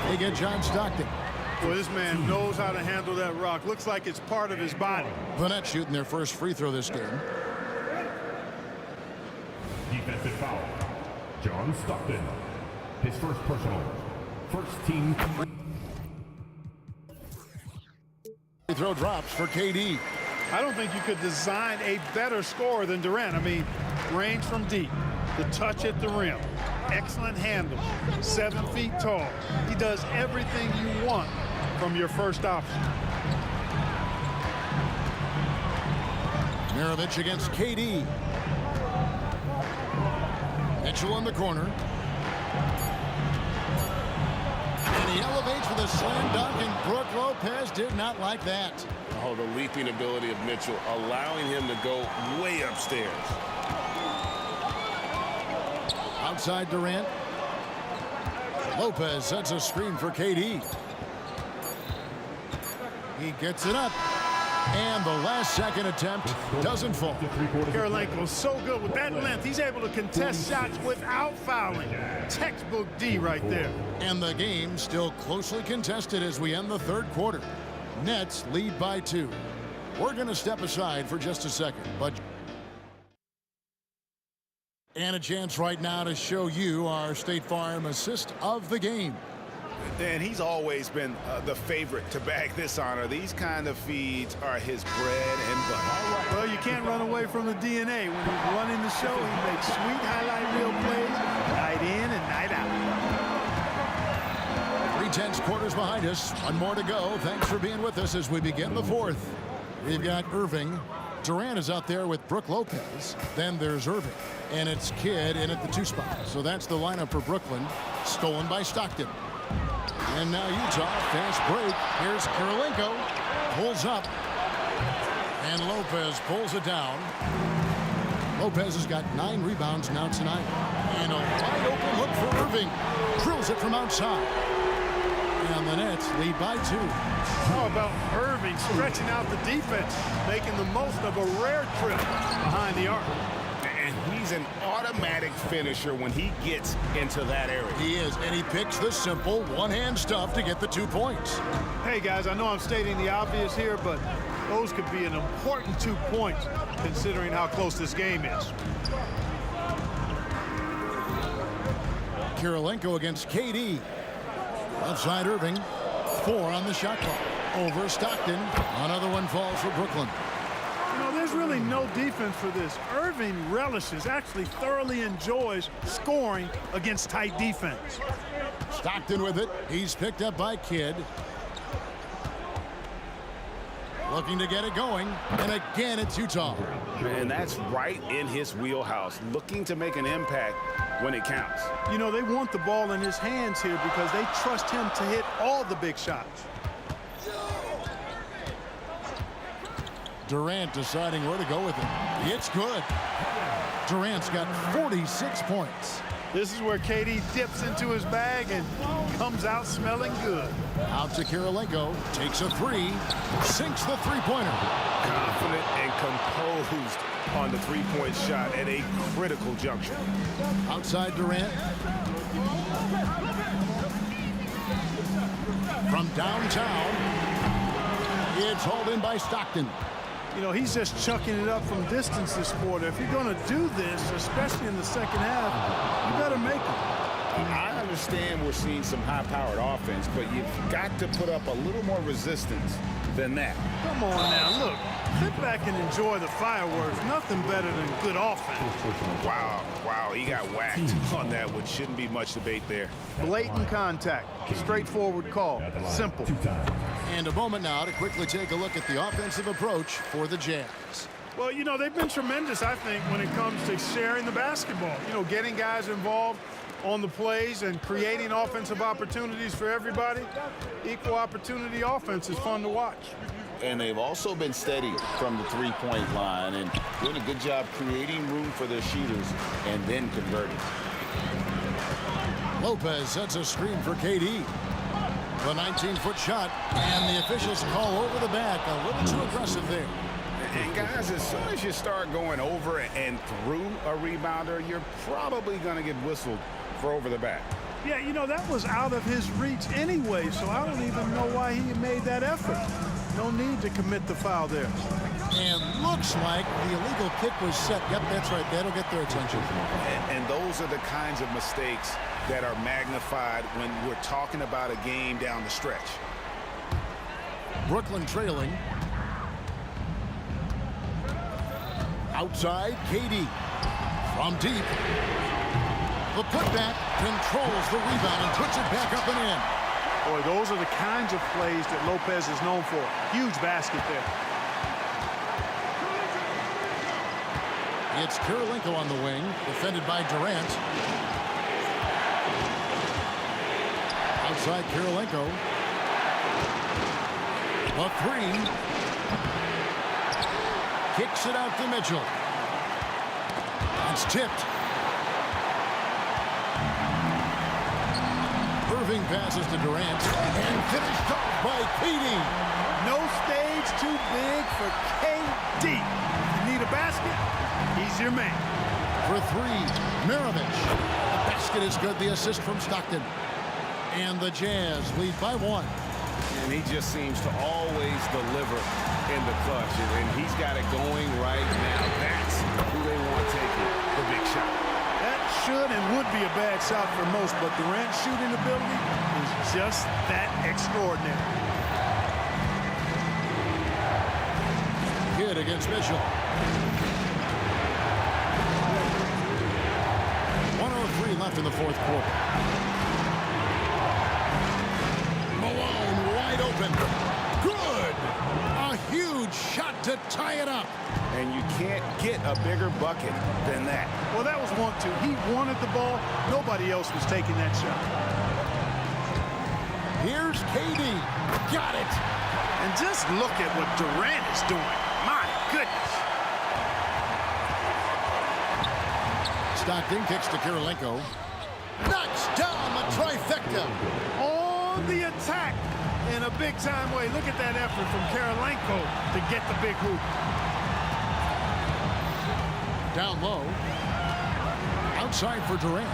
They get John Stockton. Well, this man knows how to handle that rock. Looks like it's part of his body. The Nets shooting their first free throw this game. Defensive foul. John Stockton. His first personal. First team. Free throw drops for KD. I don't think you could design a better scorer than Durant. I mean, range from deep, the touch at the rim, excellent handle, 7 feet tall. He does everything you want from your first option. Maravich against KD. Mitchell in the corner. And he elevates with a slam dunk, and Brook Lopez did not like that. Oh, the leaping ability of Mitchell, allowing him to go way upstairs. Outside Durant. Lopez sets a screen for KD. He gets it up. And the last second attempt doesn't fall. Kirilenko's so good with that length. He's able to contest shots without fouling. Textbook D right there. And the game still closely contested as we end the third quarter. Nets lead by 2. We're going to step aside for just a second, but and a chance right now to show you our State Farm assist of the game. And he's always been the favorite to bag this honor. These kind of feeds are his bread and butter. Well, you can't run away from the DNA. When he's running the show, he makes sweet highlight reel plays night in and night out. 3/10 quarters behind us. One more to go. Thanks for being with us as we begin the fourth. We've got Irving. Durant is out there with Brook Lopez. Then there's Irving. And it's Kidd in at the 2 spot. So that's the lineup for Brooklyn. Stolen by Stockton. And now Utah, fast break. Here's Kirilenko. Pulls up. And Lopez pulls it down. Lopez has got 9 rebounds now tonight. And a wide open look for Irving. Drills it from outside. And the Nets lead by 2. How about Irving stretching out the defense, making the most of a rare trip behind the arc. And he's an automatic finisher when he gets into that area. He is, and he picks the simple one-hand stuff to get the 2 points. Hey, guys, I know I'm stating the obvious here, but those could be an important 2 points considering how close this game is. Kirilenko against KD. Left side Irving. 4 on the shot clock. Over Stockton. Another one falls for Brooklyn. You know, there's really no defense for this. Irving relishes, actually thoroughly enjoys scoring against tight defense. Stockton with it. He's picked up by Kidd. Looking to get it going. And again, it's Utah. And that's right in his wheelhouse. Looking to make an impact when it counts. You know, they want the ball in his hands here because they trust him to hit all the big shots. Durant deciding where to go with it. It's good. Durant's got 46 points. This is where KD dips into his bag and comes out smelling good. Out to Kirilenko. Takes a 3. Sinks the three-pointer. Confident and composed on the three-point shot at a critical juncture. Outside Durant. From downtown. It's hauled in by Stockton. You know, he's just chucking it up from distance this quarter. If you're going to do this, especially in the second half, you better make it. I understand we're seeing some high-powered offense, but you've got to put up a little more resistance than that. Come on now, look. Sit back and enjoy the fireworks. Nothing better than good offense. Wow, he got whacked on that one. Shouldn't be much debate there. Blatant contact. Straightforward call. Simple. And a moment now to quickly take a look at the offensive approach for the Jazz. Well, you know, they've been tremendous, I think, when it comes to sharing the basketball. You know, getting guys involved on the plays and creating offensive opportunities for everybody. Equal opportunity offense is fun to watch. And they've also been steady from the three-point line and doing a good job creating room for their shooters and then converting. Lopez sets a screen for KD. The 19-foot shot, and the officials call over the back. A little too aggressive there. And guys, as soon as you start going over and through a rebounder, you're probably going to get whistled for over the back. Yeah, you know, that was out of his reach anyway, so I don't even know why he made that effort. No need to commit the foul there. And looks like the illegal kick was set. Yep, that's right. That'll get their attention. And those are the kinds of mistakes that are magnified when we're talking about a game down the stretch. Brooklyn trailing. Outside, KD. From deep. The putback controls the rebound and puts it back up and in. Boy, those are the kinds of plays that Lopez is known for. Huge basket there. It's Kirilenko on the wing, defended by Durant. Outside Kirilenko. The 3. Kicks it out to Mitchell. It's tipped. Irving passes to Durant and finished off by KD. No stage too big for KD. You need a basket? He's your man. For 3, Maravich. The basket is good. The assist from Stockton. And the Jazz lead by 1. And he just seems to always deliver in the clutch. And he's got it going right now. That's who they want taking the big shot. That should and would be a bad shot for most, but Durant's shooting ability is just that extraordinary. Kidd against Mitchell. 1:03 left in the fourth quarter. Malone wide open. Good! A huge shot to tie it up. And you can't get a bigger bucket than that. Well, that was 1-2. He wanted the ball. Nobody else was taking that shot. Here's KD. Got it. And just look at what Durant is doing. My goodness. Stockton kicks to Kirilenko. Knocks down the trifecta. On the attack in a big-time way. Look at that effort from Kirilenko to get the big hoop. Down low. Outside for Durant.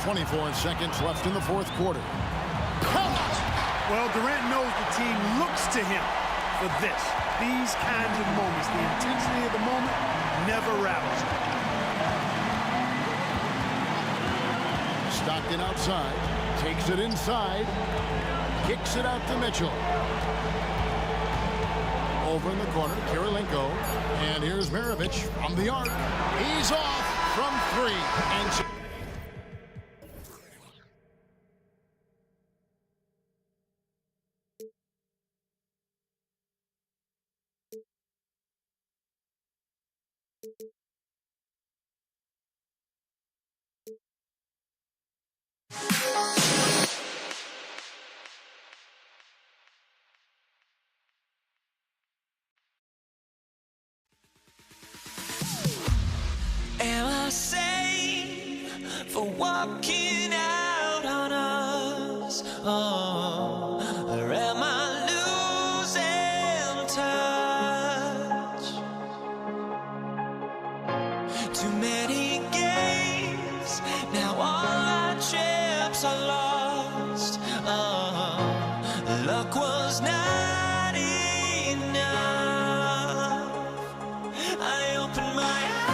24 seconds left in the fourth quarter. Well, Durant knows the team looks to him for this. These kinds of moments, the intensity of the moment never rattles. Stockton outside. Takes it inside. Kicks it out to Mitchell. Over in the corner, Kirilenko. And here's Maravich from the arc. He's off from 3. And Am I sane for walking out on us? Oh, or am I losing touch? Too many games, now all our chips are lost. Oh, luck was not enough. I opened my eyes.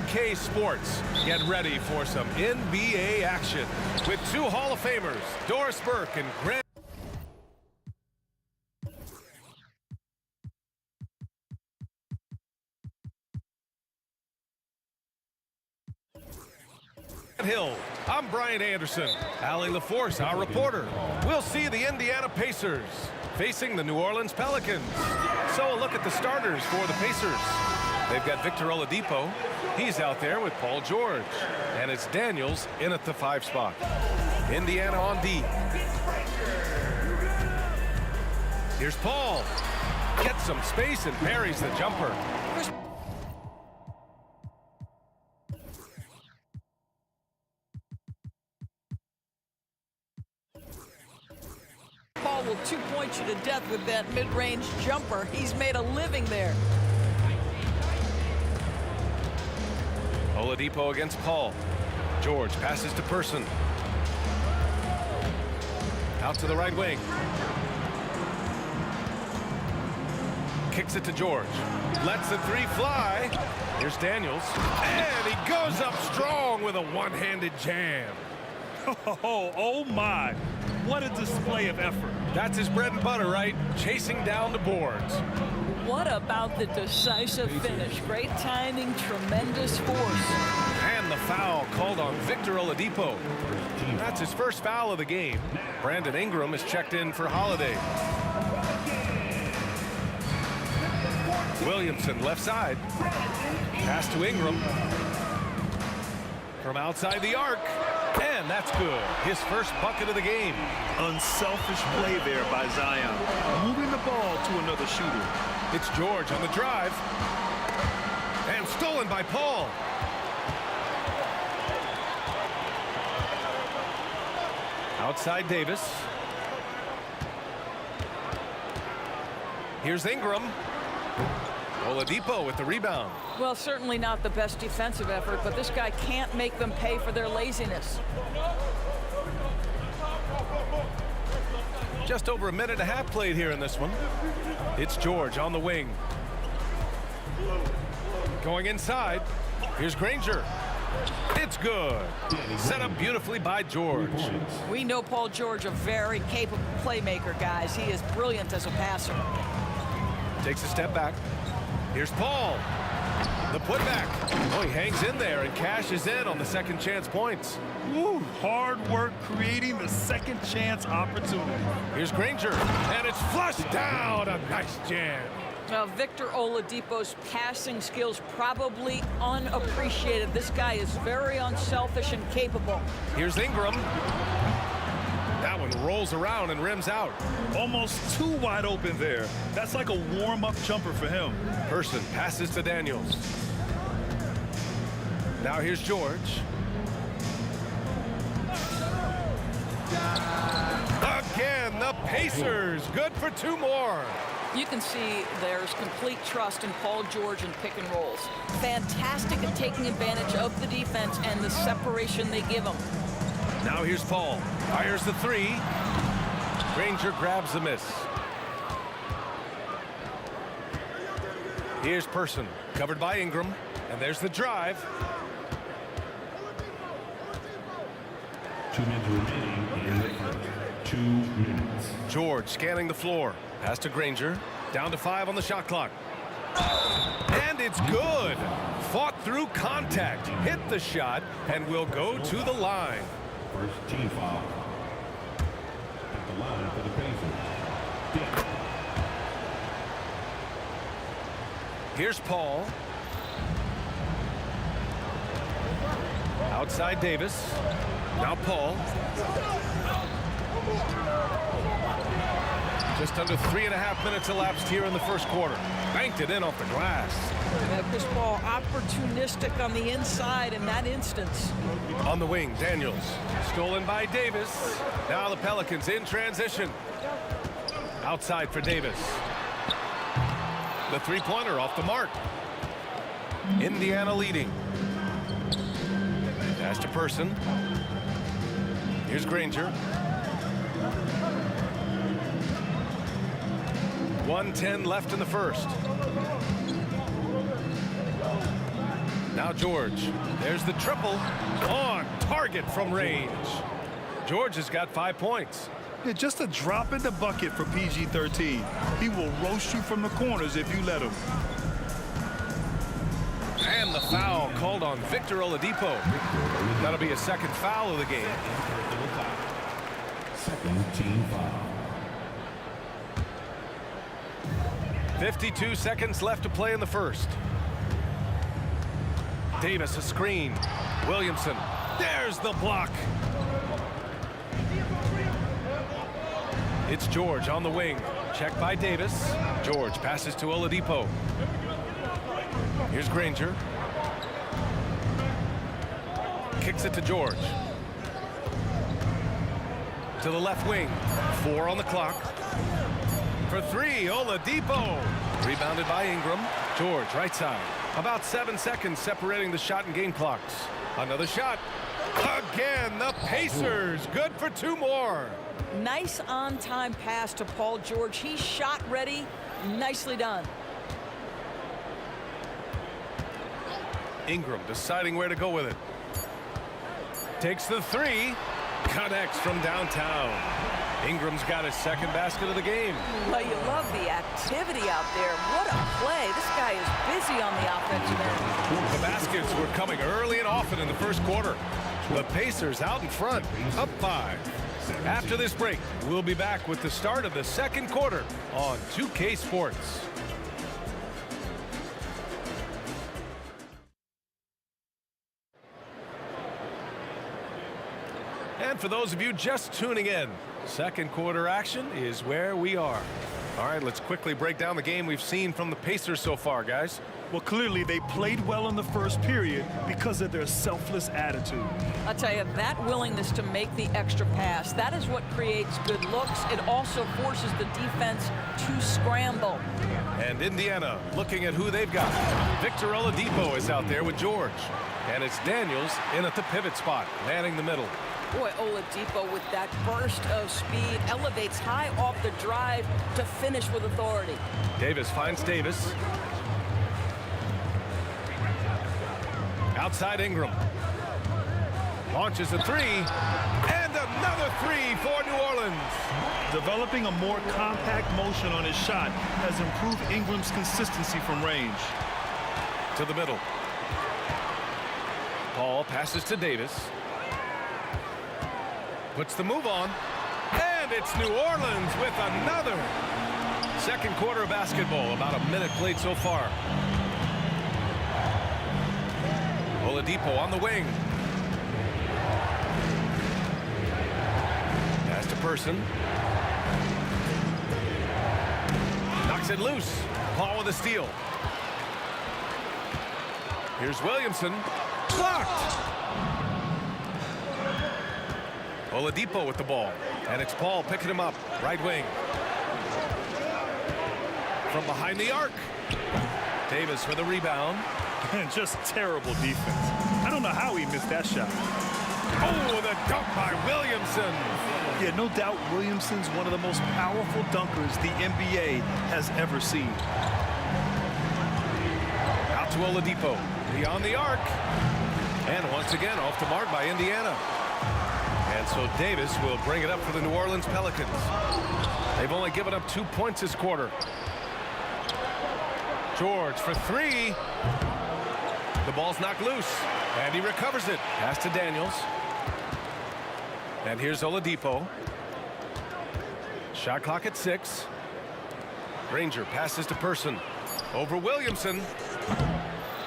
2K Sports. Get ready for some NBA action with two Hall of Famers, Doris Burke and Grant Hill. I'm Brian Anderson. Allie LaForce, our reporter. We'll see the Indiana Pacers facing the New Orleans Pelicans. So a look at the starters for the Pacers. They've got Victor Oladipo. He's out there with Paul George. And it's Daniels in at the 5 spot. Indiana on D. Here's Paul. Gets some space and parries the jumper. Paul will two-point you to death with that mid-range jumper. He's made a living there. Oladipo against Paul. George passes to Person. Out to the right wing. Kicks it to George. Lets the 3 fly. Here's Daniels. And he goes up strong with a one-handed jam. Oh my. What a display of effort. That's his bread and butter, right? Chasing down the boards. What about the decisive finish? Great timing, tremendous force. And the foul called on Victor Oladipo. That's his first foul of the game. Brandon Ingram is checked in for Holiday. Williamson left side. Pass to Ingram. From outside the arc. And that's good. His first bucket of the game. Unselfish play there by Zion. Moving the ball to another shooter. It's George on the drive. And stolen by Paul. Outside Davis. Here's Ingram. Oladipo with the rebound. Well, certainly not the best defensive effort, but this guy can't make them pay for their laziness. Just over a minute and a half played here in this one. It's George on the wing. Going inside. Here's Granger. It's good. Set up beautifully by George. We know Paul George, a very capable playmaker, guys. He is brilliant as a passer. Takes a step back. Here's Paul. The putback. Oh, he hangs in there and cashes in on the second chance points. Woo, hard work creating the second chance opportunity. Here's Granger, and it's flushed down. A nice jam. Now, Victor Oladipo's passing skills probably unappreciated. This guy is very unselfish and capable. Here's Ingram. That one rolls around and rims out. Almost too wide open there. That's like a warm-up jumper for him. Person passes to Daniels. Now here's George. Pacers, good for 2 more. You can see there's complete trust in Paul George and pick and rolls. Fantastic at taking advantage of the defense and the separation they give him. Now here's Paul. Fires the 3. Granger grabs the miss. Here's Person, covered by Ingram. And there's the drive. 2 minutes remaining in the first. 2 minutes. George scanning the floor. Pass to Granger. Down to 5 on the shot clock. And it's good. Fought through contact. Hit the shot and will go to the line. First team foul. At the line for the Pacers. Here's Paul. Outside Davis. Now Paul. Just under 3.5 minutes elapsed here in the first quarter. Banked it in off the glass. Chris Paul opportunistic on the inside in that instance. On the wing, Daniels. Stolen by Davis. Now the Pelicans in transition. Outside for Davis. The three-pointer off the mark. Indiana leading. Pass to Person. Here's Granger. 1:10 left in the first. Now George. There's the triple. On target from range. George has got 5 points. Yeah, just a drop in the bucket for PG-13. He will roast you from the corners if you let him. And the foul called on Victor Oladipo. That'll be a second foul of the game. Second team foul. 52 seconds left to play in the first. Davis a screen. Williamson. There's the block. It's George on the wing. Check by Davis. George passes to Oladipo. Here's Granger. Kicks it to George. To the left wing. 4 on the clock. For 3, Oladipo. Rebounded by Ingram. George, right side. About 7 seconds separating the shot and game clocks. Another shot. Again, the Pacers. Good for 2 more. Nice on-time pass to Paul George. He's shot ready. Nicely done. Ingram deciding where to go with it. Takes the 3. Connects from downtown. Ingram's got his second basket of the game. Well, you love the activity out there. What a play. This guy is busy on the offensive end. The baskets were coming early and often in the first quarter. The Pacers out in front, up 5. After this break, we'll be back with the start of the second quarter on 2K Sports. And for those of you just tuning in, second quarter action is where we are. All right, let's quickly break down the game we've seen from the Pacers so far, guys. Well, clearly they played well in the first period because of their selfless attitude. I'll tell you, that willingness to make the extra pass, that is what creates good looks. It also forces the defense to scramble. And Indiana looking at who they've got. Victor Oladipo is out there with George. And it's Daniels in at the pivot spot, manning the middle. Boy, Oladipo with that burst of speed elevates high off the drive to finish with authority. Davis finds Davis. Outside Ingram. Launches a 3. And another 3 for New Orleans. Developing a more compact motion on his shot has improved Ingram's consistency from range. To the middle. Paul passes to Davis. Puts the move on. And it's New Orleans with another. Second quarter of basketball. About a minute played so far. Oladipo on the wing. Pass to Person. Knocks it loose. Paul with a steal. Here's Williamson. Blocked. Oladipo with the ball. And it's Paul picking him up. Right wing. From behind the arc. Davis for the rebound. And just terrible defense. I don't know how he missed that shot. Oh, the dunk by Williamson. Yeah, no doubt Williamson's one of the most powerful dunkers the NBA has ever seen. Out to Oladipo. Beyond the arc. And once again off the mark by Indiana. And so Davis will bring it up for the New Orleans Pelicans. They've only given up 2 points this quarter. George for three. The ball's knocked loose. And he recovers it. Pass to Daniels. And here's Oladipo. Shot clock at 6. Granger passes to Person. Over Williamson.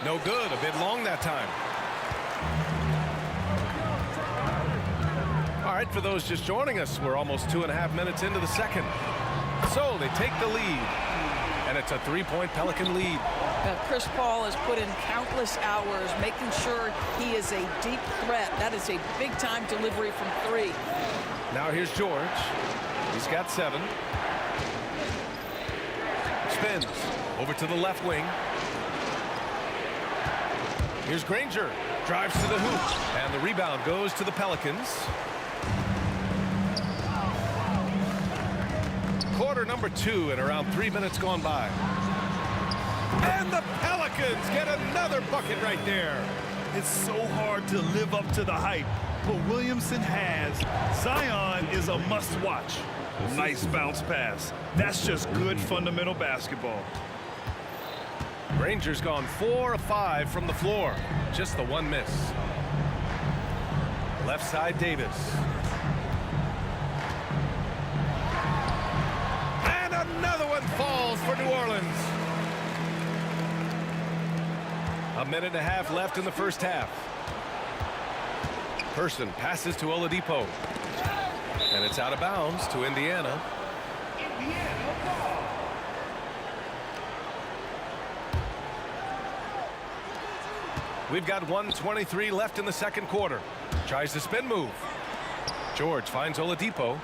No good. A bit long that time. All right, for those just joining us, we're almost 2.5 minutes into the second. So they take the lead. And it's a 3-point Pelican lead. Chris Paul has put in countless hours making sure he is a deep threat. That is a big-time delivery from 3. Now here's George. He's got 7. Spins over to the left wing. Here's Granger. Drives to the hoop. And the rebound goes to the Pelicans. Quarter number 2 and around 3 minutes gone by. And the Pelicans get another bucket right there. It's so hard to live up to the hype, but Williamson has. Zion is a must-watch. Nice bounce pass. That's just good fundamental basketball. Granger's gone 4 of 5 from the floor. Just the one miss. Left side, Davis. And another one falls for New Orleans. A minute and a half left in the first half. Person passes to Oladipo. And it's out of bounds to Indiana. We've got 1:23 left in the second quarter. Tries the spin move. George finds Oladipo.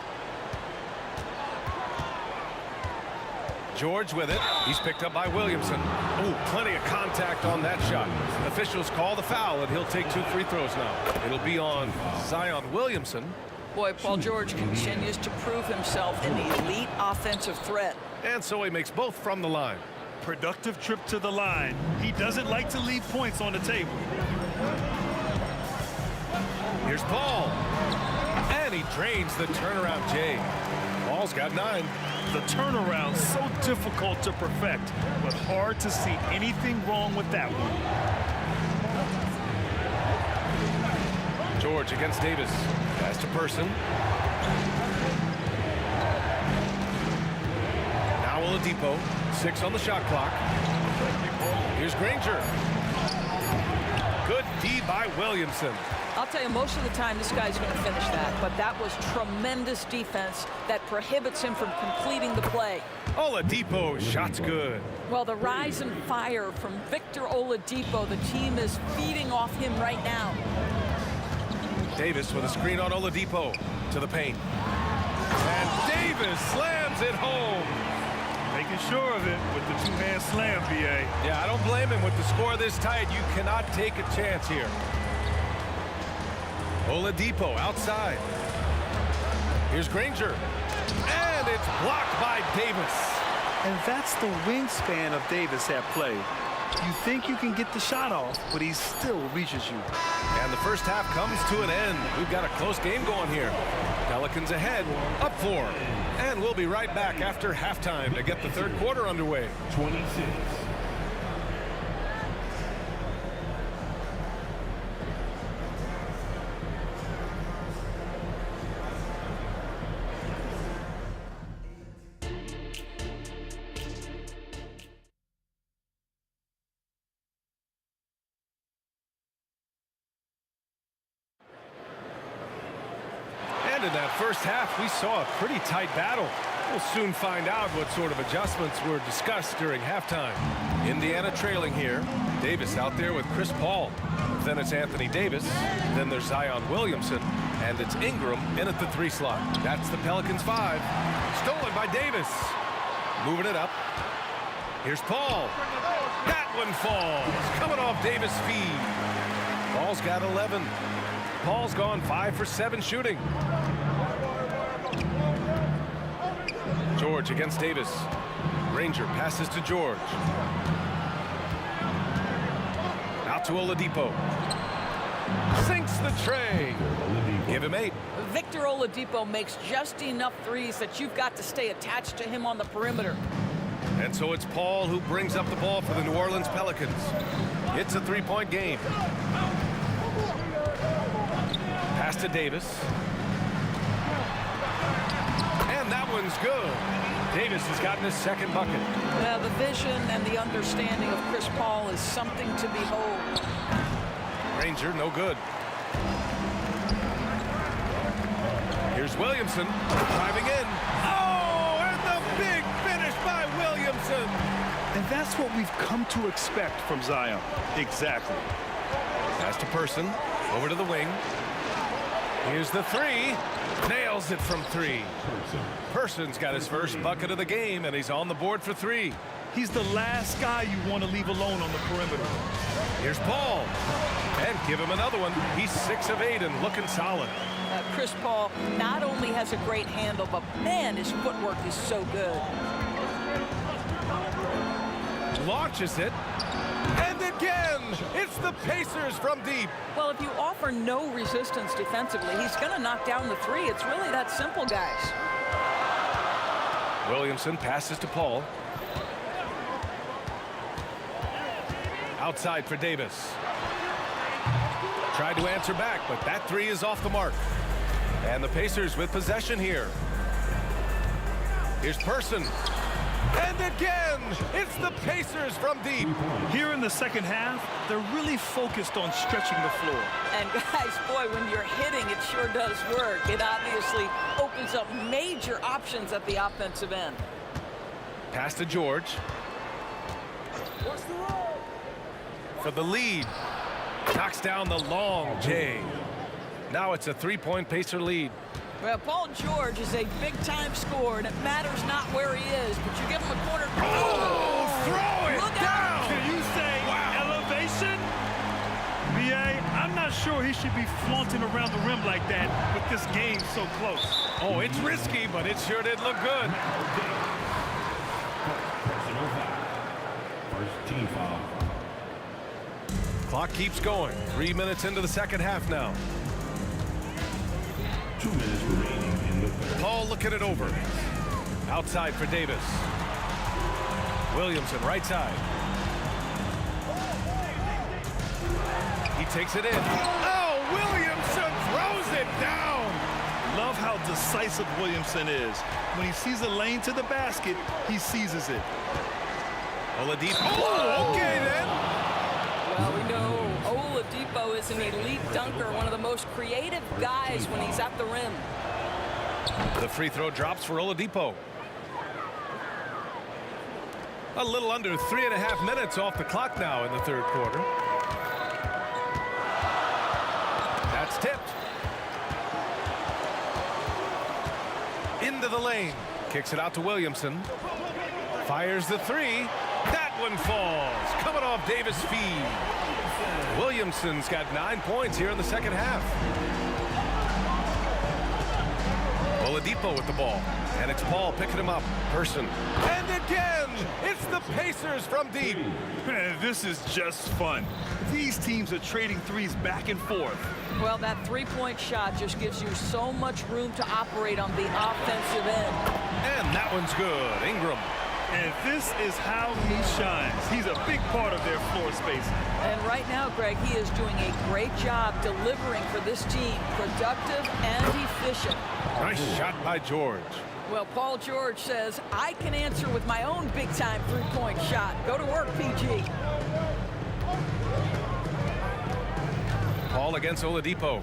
George with it. He's picked up by Williamson. Oh, plenty of contact on that shot. Officials call the foul, and he'll take 2 free throws now. It'll be on Zion Williamson. Boy, Paul George continues to prove himself an elite offensive threat. And so he makes both from the line. Productive trip to the line. He doesn't like to leave points on the table. Here's Paul. And he drains the turnaround J. Paul's got 9. The turnaround so difficult to perfect, but hard to see anything wrong with that one. George against Davis. Pass to Person. Now Oladipo. 6 on the shot clock. Here's Granger. Good D by Williamson. I'll tell you, most of the time this guy's going to finish that, but that was tremendous defense that prohibits him from completing the play. Oladipo, shot's good. Well, the rise and fire from Victor Oladipo, the team is feeding off him right now. Davis with a screen on Oladipo to the paint. And Davis slams it home. Making sure of it with the 2-hand slam, B.A. Yeah, I don't blame him. With the score this tight, you cannot take a chance here. Oladipo outside. Here's Granger. And it's blocked by Davis. And that's the wingspan of Davis at play. You think you can get the shot off, but he still reaches you. And the first half comes to an end. We've got a close game going here. Pelicans ahead, up 4. And we'll be right back after halftime to get the third quarter underway. 26. And in that first half, we saw a pretty tight battle. We'll soon find out what sort of adjustments were discussed during halftime. Indiana trailing here. Davis out there with Chris Paul. Then it's Anthony Davis. Then there's Zion Williamson. And it's Ingram in at the 3 slot. That's the Pelicans 5. Stolen by Davis. Moving it up. Here's Paul. That one falls. Coming off Davis' feed. Paul's got 11. Paul's gone 5 for 7 shooting. George against Davis. Ranger passes to George. Out to Oladipo. Sinks the tray. Give him 8. Victor Oladipo makes just enough threes that you've got to stay attached to him on the perimeter. And so it's Paul who brings up the ball for the New Orleans Pelicans. It's a 3-point game. Pass to Davis. And that one's good. Davis has gotten his second bucket. The vision and the understanding of Chris Paul is something to behold. Ranger, no good. Here's Williamson driving in. Oh, and the big finish by Williamson. And that's what we've come to expect from Zion. Exactly. Pass to Person. Over to the wing. Here's the 3. Nails it from 3. Person's got his first bucket of the game, and he's on the board for 3. He's the last guy you want to leave alone on the perimeter. Here's Paul. And give him another one. He's 6 of 8 and looking solid. Chris Paul not only has a great handle, but man, his footwork is so good. Launches it. And again, it's the Pacers from deep. Well, if you offer no resistance defensively, he's going to knock down the 3. It's really that simple, guys. Williamson passes to Paul. Outside for Davis. Tried to answer back, but that 3 is off the mark. And the Pacers with possession here. Here's Person. And again, it's the Pacers from deep. Here in the second half, they're really focused on stretching the floor. And guys, boy, when you're hitting, it sure does work. It obviously opens up major options at the offensive end. Pass to George. For the lead. Knocks down the long J. Now it's a 3-point Pacer lead. Well, Paul George is a big-time scorer, and it matters not where he is, but you give him a corner. Oh, throw it down! Can you say elevation? B.A., I'm not sure he should be flaunting around the rim like that with this game so close. Oh, it's risky, but it sure did look good. Personal foul. First team foul. Clock keeps going. 3 minutes into the second half now. 2 minutes remaining in the third. Paul looking it over. Outside for Davis. Williamson right side. He takes it in. Oh, Williamson throws it down. Love how decisive Williamson is. When he sees a lane to the basket, he seizes it. Oladipo. Oh, okay then. Well, we know Oladipo is an elite dunker, one of the most creative guys when he's at the rim. The free throw drops for Oladipo. A little under 3.5 minutes off the clock now in the third quarter. That's tipped. Into the lane. Kicks it out to Williamson. Fires the 3. That one falls. Coming off Davis' feed. Williamson's got 9 points here in the second half. Oladipo with the ball. And it's Paul picking him up. Person. And again, it's the Pacers from deep. Man, this is just fun. These teams are trading threes back and forth. Well, that three-point shot just gives you so much room to operate on the offensive end. And that one's good. Ingram. And this is how he shines. He's a big part of their floor space. And right now, Greg, he is doing a great job delivering for this team. Productive and efficient. Nice shot by George. Well, Paul George says, I can answer with my own big-time three-point shot. Go to work, PG. Paul against Oladipo.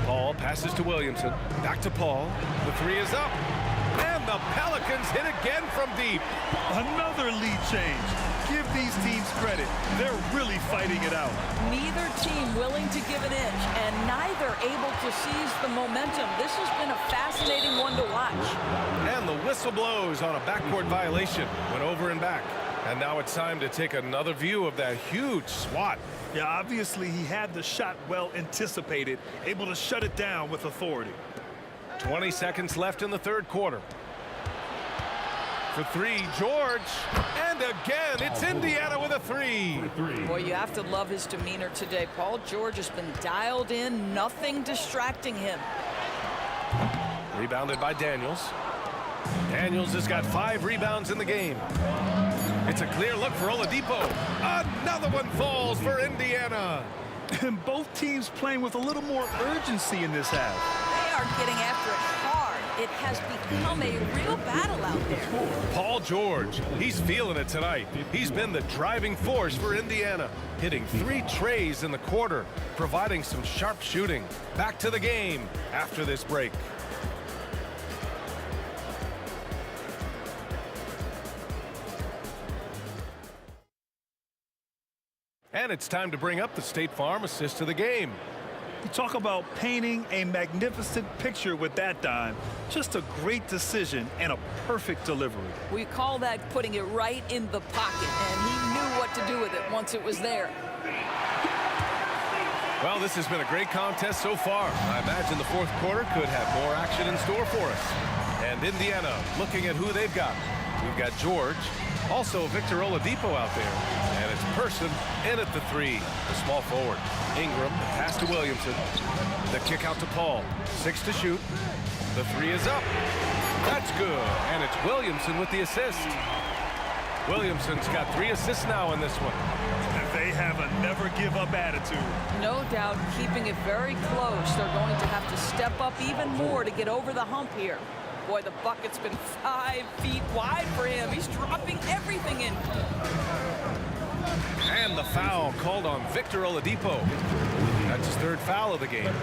Paul passes to Williamson. Back to Paul. The 3 is up. And And the Pelicans hit again from deep. Another lead change. Give these teams credit. They're really fighting it out. Neither team willing to give an inch, and neither able to seize the momentum. This has been a fascinating one to watch. And the whistle blows on a backcourt violation. Went over and back. And now it's time to take another view of that huge swat. Yeah, obviously he had the shot well anticipated, able to shut it down with authority. 20 seconds left in the third quarter. For three, George. And again, it's Indiana with a three. Boy, you have to love his demeanor today. Paul George has been dialed in, nothing distracting him. Rebounded by Daniels. Daniels has got 5 rebounds in the game. It's a clear look for Oladipo. Another one falls for Indiana. And both teams playing with a little more urgency in this half. They are getting after it hard. It has become a real battle out there. Paul George, he's feeling it tonight. He's been the driving force for Indiana, hitting 3 trays in the quarter, providing some sharp shooting. Back to the game after this break. And it's time to bring up the State Farm assist to the game. You talk about painting a magnificent picture with that dime. Just a great decision and a perfect delivery. We call that putting it right in the pocket, and he knew what to do with it once it was there. Well, this has been a great contest so far. I imagine the fourth quarter could have more action in store for us. And Indiana looking at who they've got. We've got George, also Victor Oladipo out there. And it's Person in at the 3, the small forward. Ingram, pass to Williamson. The kick out to Paul. 6 to shoot. The 3 is up. That's good. And it's Williamson with the assist. Williamson's got 3 assists now in this one. They have a never-give-up attitude. No doubt keeping it very close. They're going to have to step up even more to get over the hump here. Boy, the bucket's been 5 feet wide for him. He's dropping everything in. And the foul called on Victor Oladipo. That's his 3rd foul of the game.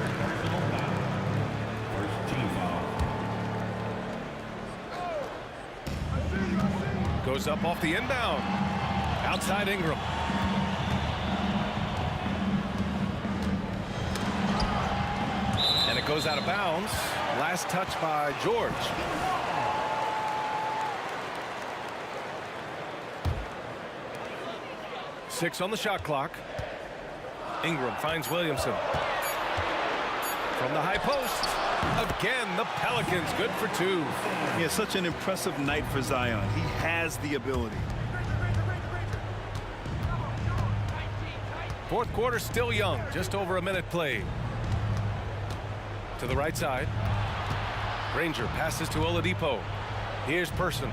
Goes up off the inbound. Outside Ingram. And it goes out of bounds. Last touch by George. Six on the shot clock. Ingram finds Williamson. From the high post. Again, the Pelicans good for 2. Yeah, such an impressive night for Zion. He has the ability. Fourth quarter still young. Just over a minute played. To the right side. Ranger passes to Oladipo. Here's Person.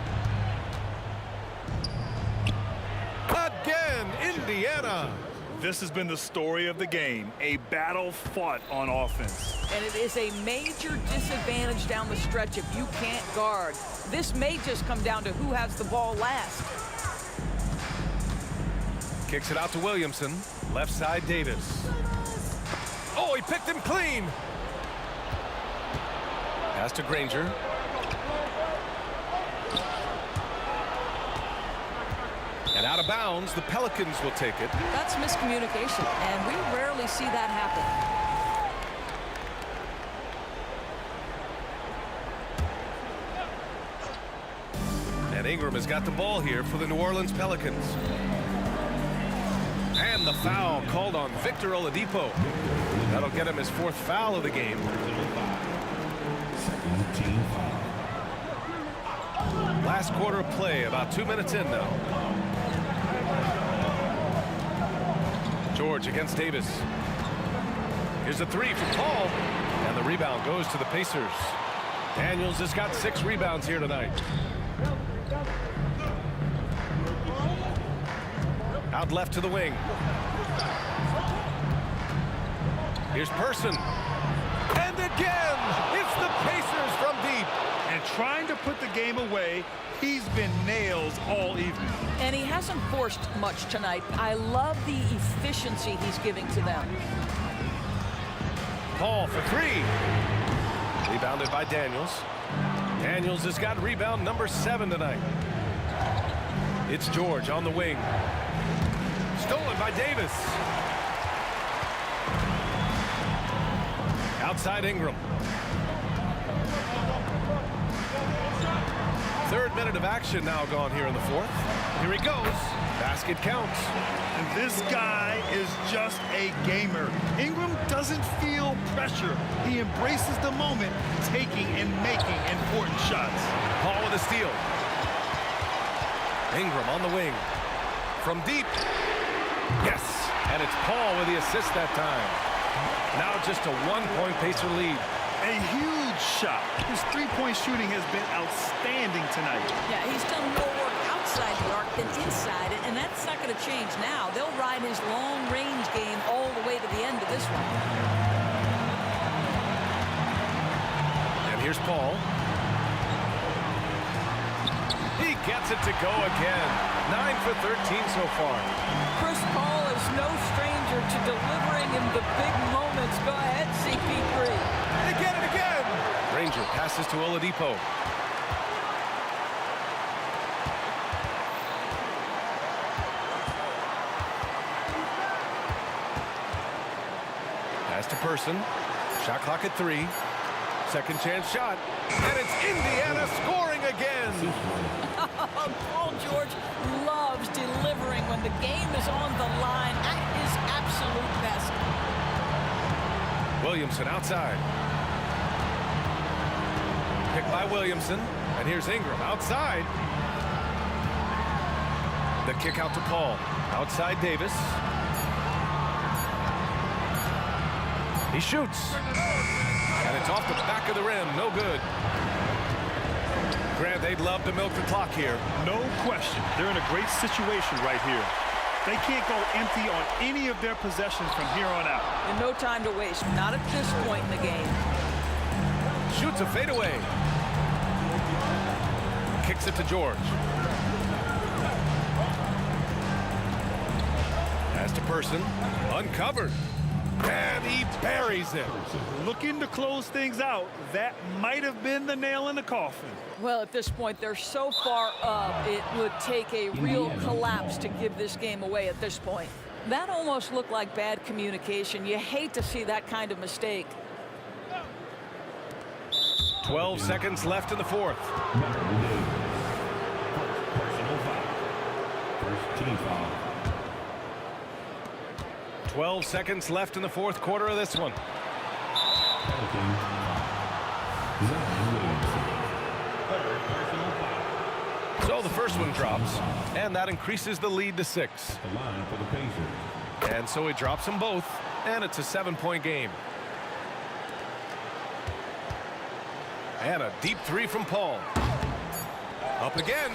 Again, Indiana. This has been the story of the game, a battle fought on offense. And it is a major disadvantage down the stretch if you can't guard. This may just come down to who has the ball last. Kicks it out to Williamson. Left side, Davis. Oh, he picked him clean. Pass to Granger. And out of bounds, the Pelicans will take it. That's miscommunication, and we rarely see that happen. And Ingram has got the ball here for the New Orleans Pelicans. And the foul called on Victor Oladipo. That'll get him his 4th foul of the game. Last quarter of play, about 2 minutes in now. George against Davis. Here's a 3 from Paul. And the rebound goes to the Pacers. Daniels has got 6 rebounds here tonight. Out left to the wing. Here's Person. And again, it's the Pacers from deep. And trying to put the game away, he's been nails all evening. And he hasn't forced much tonight. I love the efficiency he's giving to them. Paul for 3. Rebounded by Daniels. Daniels has got rebound number 7 tonight. It's George on the wing. Stolen by Davis. Outside Ingram. 3rd minute of action now gone here in the 4th. Here he goes. Basket counts. And this guy is just a gamer. Ingram doesn't feel pressure. He embraces the moment, taking and making important shots. Paul with a steal. Ingram on the wing. From deep. Yes. And it's Paul with the assist that time. Now just a 1-point Pacer lead. A huge shot. His three-point shooting has been outstanding tonight. Yeah, he's done more work outside the arc than inside it, and that's not going to change now. They'll ride his long-range game all the way to the end of this one. And here's Paul. He gets it to go again. 9 for 13 so far. Chris Paul is no stranger to delivering in the big moments. Go ahead, CP3. They get it again. Ranger passes to Oladipo. Pass to Person. Shot clock at 3. Second chance shot. And it's Indiana scoring again. Paul George loves delivering when the game is on the line at his absolute best. Williamson outside. Picked by Williamson. And here's Ingram outside. The kick out to Paul. Outside Davis. He shoots. And it's off the back of the rim. No good. Grant, they'd love to milk the clock here. No question. They're in a great situation right here. They can't go empty on any of their possessions from here on out. And no time to waste. Not at this point in the game. Shoots a fadeaway. Kicks it to George. Pass to Person. Uncovered. And he buries it. Looking to close things out. That might have been the nail in the coffin. Well, at this point, they're so far up, it would take a real collapse to give this game away at this point. That almost looked like bad communication. You hate to see that kind of mistake. 12 seconds left in the 4th. Personal foul. First team foul. 12 seconds left in the 4th quarter of this one. So the first one drops, and that increases the lead to 6. The line for the Pacers. And so he drops them both, and it's a 7-point game. And a deep 3 from Paul. Up again.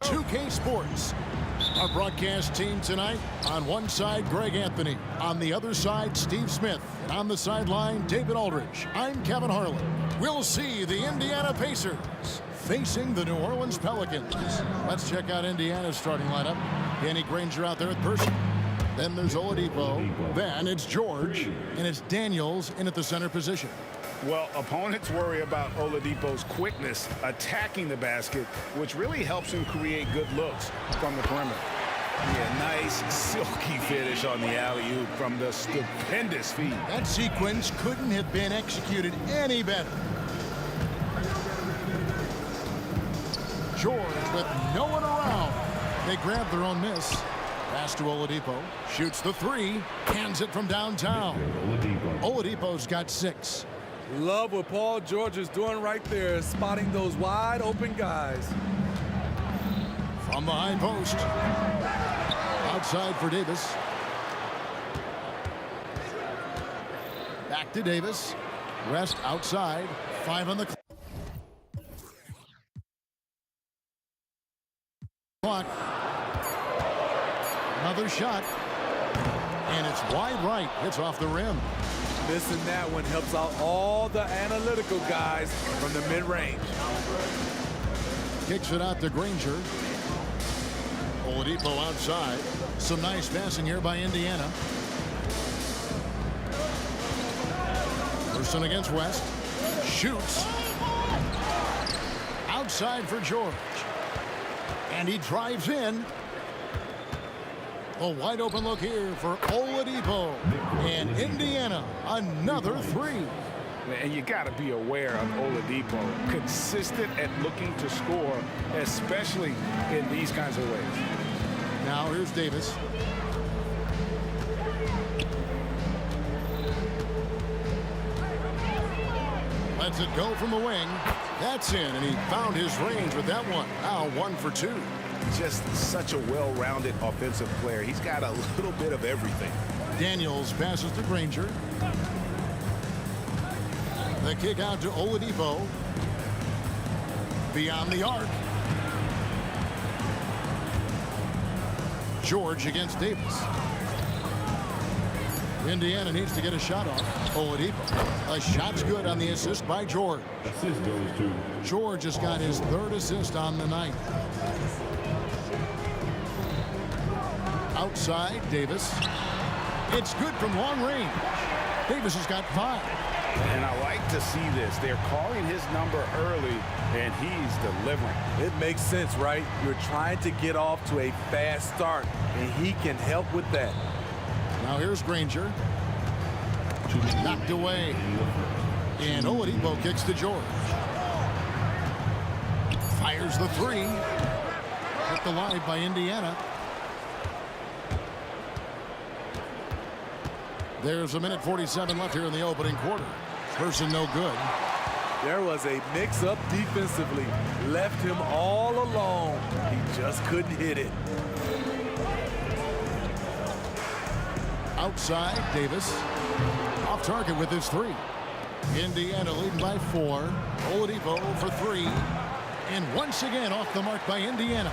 2K Sports. Our broadcast team tonight, on one side, Greg Anthony. On the other side, Steve Smith. And on the sideline, David Aldridge. I'm Kevin Harlan. We'll see the Indiana Pacers facing the New Orleans Pelicans. Let's check out Indiana's starting lineup. Danny Granger out there at person. Then there's Oladipo. Then it's George. And it's Daniels in at the center position. Well, opponents worry about Oladipo's quickness attacking the basket, which really helps him create good looks from the perimeter. Yeah, nice silky finish on the alley-oop from the stupendous feed. That sequence couldn't have been executed any better. George with no one around. They grab their own miss. Pass to Oladipo. Shoots the three. Hands it from downtown. Oladipo's got 6. Love what Paul George is doing right there, spotting those wide open guys. From the high post. Outside for Davis. Back to Davis. West outside. 5 on the clock. Another shot. And it's wide right. Hits off the rim. Missing that one helps out all the analytical guys from the mid-range. Kicks it out to Granger. Oladipo outside. Some nice passing here by Indiana. Person against West. Shoots. Outside for George. And he drives in. A wide open look here for Oladipo. And Indiana, another 3. And you got to be aware of Oladipo. Consistent at looking to score, especially in these kinds of ways. Now here's Davis. Lets it go from the wing. That's in, and he found his range with that one. Now 1 for 2. Just such a well-rounded offensive player. He's got a little bit of everything. Daniels passes to Granger. The kick out to Oladipo. Beyond the arc. George against Davis. Indiana needs to get a shot off. Oladipo. A shot's good on the assist by George. Assist goes to George has got his 3rd assist on the night. Outside, Davis. It's good from long range. Davis has got 5. And I like to see this. They're calling his number early, and he's delivering. It makes sense, right? You're trying to get off to a fast start, and he can help with that. Now here's Granger. Knocked away. And Oladipo kicks to George. Fires the 3. Kept alive by Indiana. There's a minute 47 left here in the opening quarter. Person no good. There was a mix-up defensively. Left him all alone. He just couldn't hit it. Outside, Davis. Off target with his 3. Indiana leading by 4. Oladipo for 3. And once again off the mark by Indiana.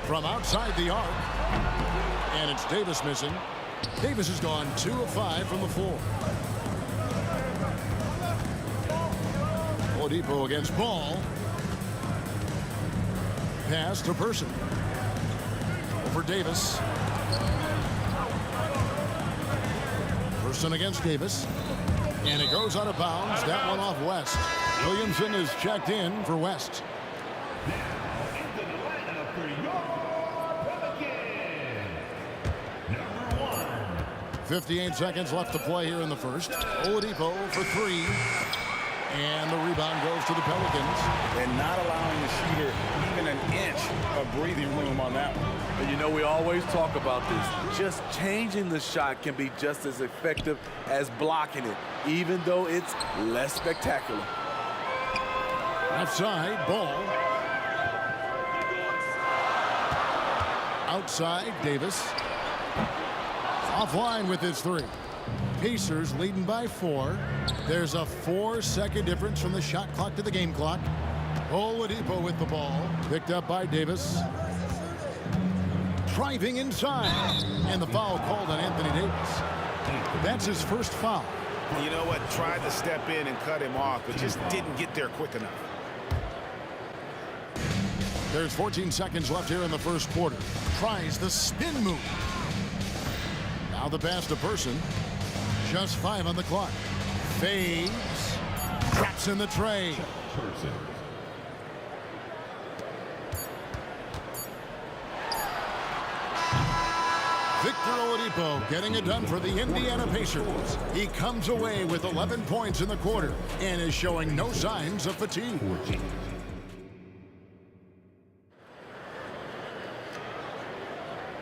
From outside the arc. And it's Davis missing. Davis has gone 2 of 5 from the floor. Oladipo against Ball. Pass to Person. Over Davis. Person against Davis. And it goes out of bounds. That one off West. Williamson is checked in for West. 58 seconds left to play here in the first. Oladipo for 3. And the rebound goes to the Pelicans. And not allowing the shooter even an inch of breathing room on that one. And you know, we always talk about this. Just changing the shot can be just as effective as blocking it, even though it's less spectacular. Outside, Ball. Outside, Davis. Offline with his 3. Pacers leading by 4. There's a 4-second difference from the shot clock to the game clock. Oladipo with the ball. Picked up by Davis. Driving inside. And the foul called on Anthony Davis. That's his first foul. You know what? Tried to step in and cut him off, but just didn't get there quick enough. There's 14 seconds left here in the first quarter. Tries the spin move. Now the pass to Person. Just 5 on the clock. Fades. Traps in the tray. Victor Oladipo getting it done for the Indiana Pacers. He comes away with 11 points in the quarter and is showing no signs of fatigue.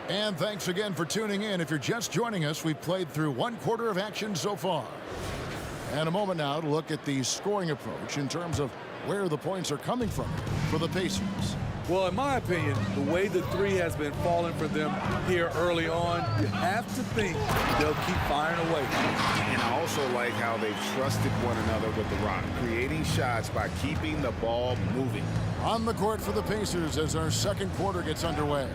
And thanks again for tuning in. If you're just joining us, we've played through 1 quarter of action so far. And a moment now to look at the scoring approach in terms of where the points are coming from for the Pacers. Well, in my opinion, the way the three has been falling for them here early on, you have to think they'll keep firing away. And I also like how they've trusted one another with the rock, creating shots by keeping the ball moving. On the court for the Pacers as our second quarter gets underway.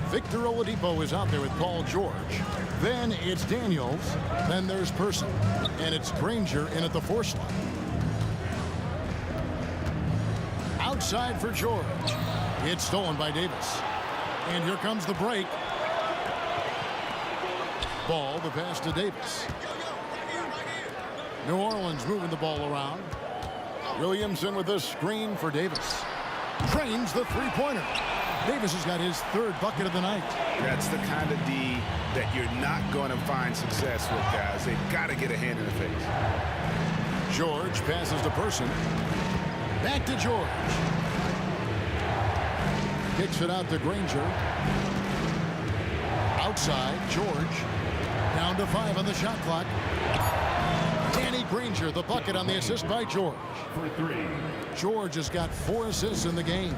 Victor Oladipo is out there with Paul George. Then it's Daniels. Then there's Person. And it's Granger in at the 4 slot. Outside for George. It's stolen by Davis. And here comes the break. Ball, the pass to Davis. New Orleans moving the ball around. Williamson with a screen for Davis. Trains the three-pointer. Davis has got his 3rd bucket of the night. That's the kind of D that you're not going to find success with, guys. They've got to get a hand in the face. George passes to Person. Back to George. Kicks it out to Granger. Outside, George. Down to 5 on the shot clock. Danny Granger, the bucket on the assist by George. For 3. George has got 4 assists in the game.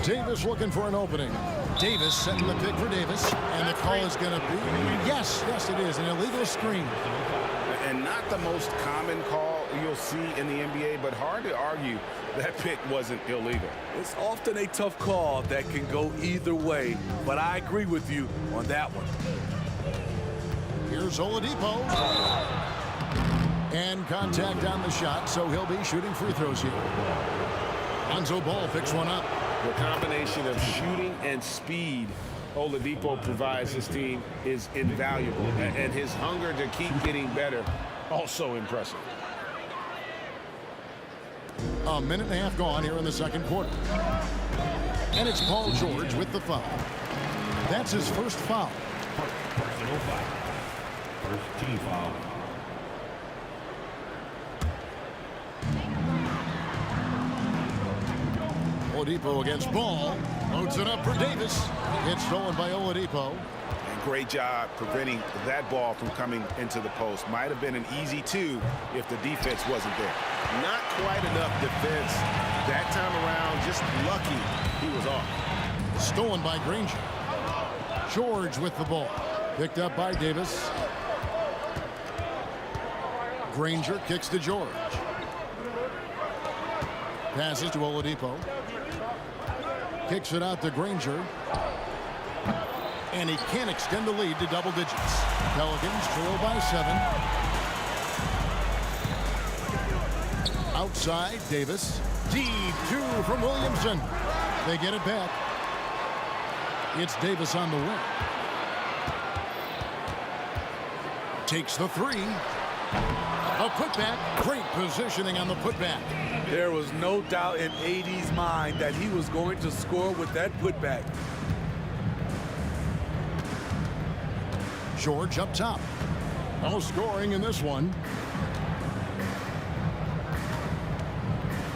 Davis looking for an opening. Davis setting the pick for Davis. And the call is going to be, yes, it is, an illegal screen. And not the most common call you'll see in the NBA, but hard to argue that pick wasn't illegal. It's often a tough call that can go either way, but I agree with you on that one. Here's Oladipo. And contact on the shot, so he'll be shooting free throws here. Lonzo Ball picks one up. The combination of shooting and speed Oladipo provides his team is invaluable. And his hunger to keep getting better, also impressive. A minute and a half gone here in the second quarter. And it's Paul George with the foul. That's his first foul. Personal foul. First team foul. Oladipo against Ball. Loads it up for Davis. It's stolen by Oladipo. And great job preventing that ball from coming into the post. Might have been an easy 2 if the defense wasn't there. Not quite enough defense that time around. Just lucky he was off. Stolen by Granger. George with the ball. Picked up by Davis. Granger kicks to George. Passes to Oladipo. Kicks it out to Granger. And he can't extend the lead to double digits. Pelicans trail by 7. Outside, Davis. D2 from Williamson. They get it back. It's Davis on the wing. Takes the 3. A putback. Great positioning on the putback. There was no doubt in AD's mind that he was going to score with that putback. George up top. No scoring in this one.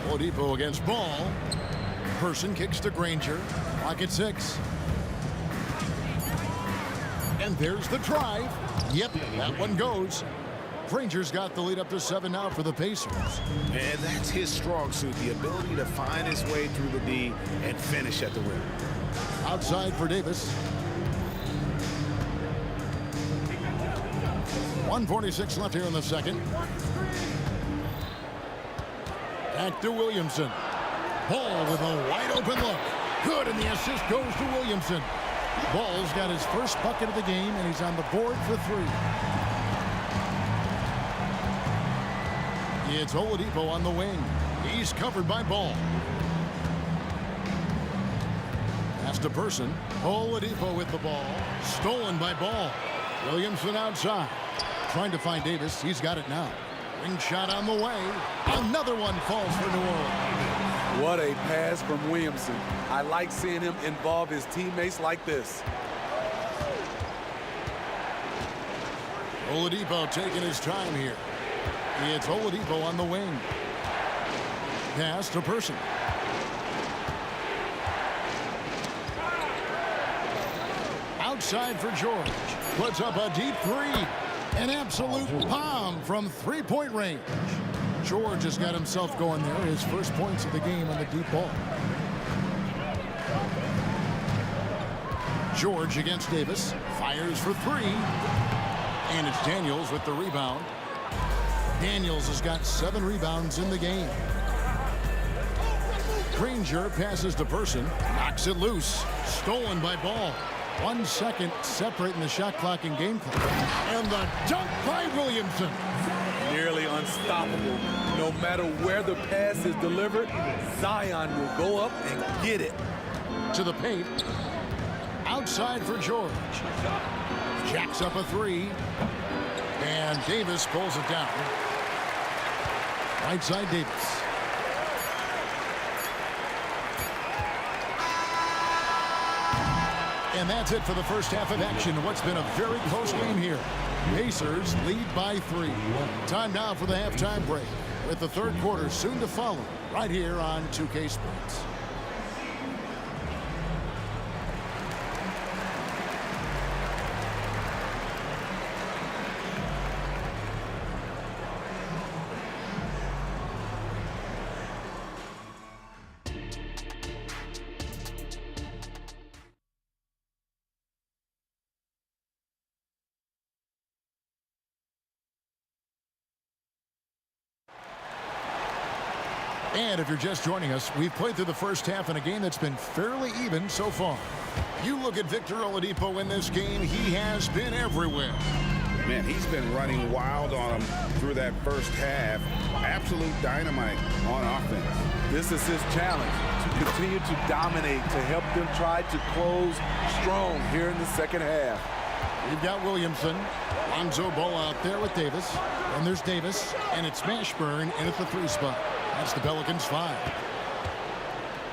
Oladipo against Ball. Person kicks to Granger. Clock at 6. And there's the drive. Yep, that one goes. Granger's got the lead up to 7 now for the Pacers. And that's his strong suit, the ability to find his way through the D and finish at the rim. Outside for Davis. 1:46 left here in the second. Back to Williamson. Ball with a wide open look. Good, and the assist goes to Williamson. Ball's got his first bucket of the game, and he's on the board for 3. It's Oladipo on the wing. He's covered by Ball. Pass to Person. Oladipo with the ball. Stolen by Ball. Williamson outside. Trying to find Davis. He's got it now. Ring shot on the way. Another one falls for New Orleans. What a pass from Williamson. I like seeing him involve his teammates like this. Oladipo taking his time here. It's Oladipo on the wing. Pass to Person. Outside for George. Puts up a deep 3. An absolute bomb from 3-point range. George has got himself going there. His first points of the game on the deep ball. George against Davis. Fires for 3. And it's Daniels with the rebound. Daniels has got 7 rebounds in the game. Granger passes to Person. Knocks it loose. Stolen by Ball. 1 second separating the shot clock and game clock. And the dunk by Williamson. Nearly unstoppable. No matter where the pass is delivered, Zion will go up and get it. To the paint. Outside for George. Jacks up a 3. And Davis pulls it down. Right side Davis. And that's it for the first half of action. What's been a very close game here. Pacers lead by 3. Time now for the halftime break, with the third quarter soon to follow right here on 2K Sports. And if you're just joining us, we've played through the first half in a game that's been fairly even so far. You look at Victor Oladipo in this game, he has been everywhere. Man, he's been running wild on him through that first half. Absolute dynamite on offense. This is his challenge, to continue to dominate, to help them try to close strong here in the second half. We've got Williamson. Lonzo Ball out there with Davis. And there's Davis, and it's Mashburn in at the 3 spot. That's the Pelicans 5.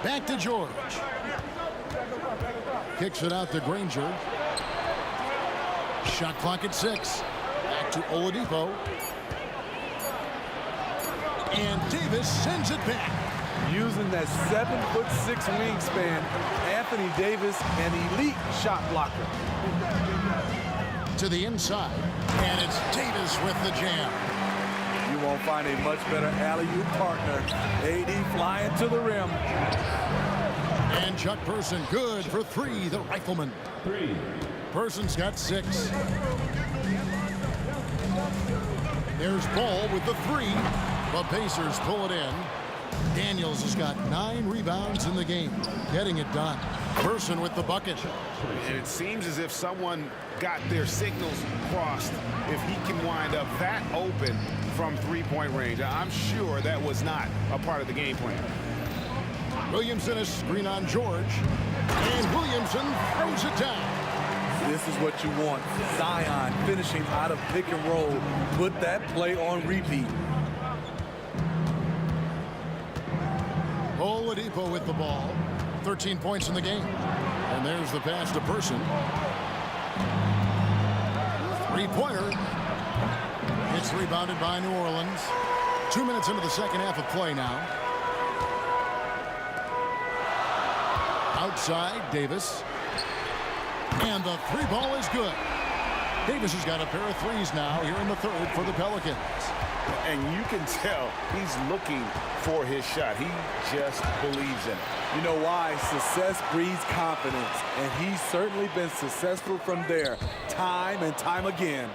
Back to George. Kicks it out to Granger. Shot clock at 6. Back to Oladipo. And Davis sends it back. Using that 7'6" wingspan, Anthony Davis, an elite shot blocker. To the inside. And it's Davis with the jam. You won't find a much better alley-oop partner. AD flying to the rim. And Chuck Person good for 3, the rifleman. Person's got 6. There's Ball with the 3. The Pacers pull it in. Daniels has got 9 rebounds in the game, getting it done. Person with the bucket. And it seems as if someone got their signals crossed. If he can wind up that open from 3-point range, I'm sure that was not a part of the game plan. Williamson is screen on George. And Williamson throws it down. This is what you want. Zion finishing out of pick and roll. Put that play on repeat. Oladipo with the ball. 13 points in the game. And there's the pass to Person. 3-pointer. It's rebounded by New Orleans. 2 minutes into the second half of play now. Outside, Davis. And the 3 ball is good. Davis has got a pair of 3s now here in the third for the Pelicans. And you can tell he's looking for his shot. He just believes in it. You know why? Success breeds confidence. And he's certainly been successful from there, time and time again.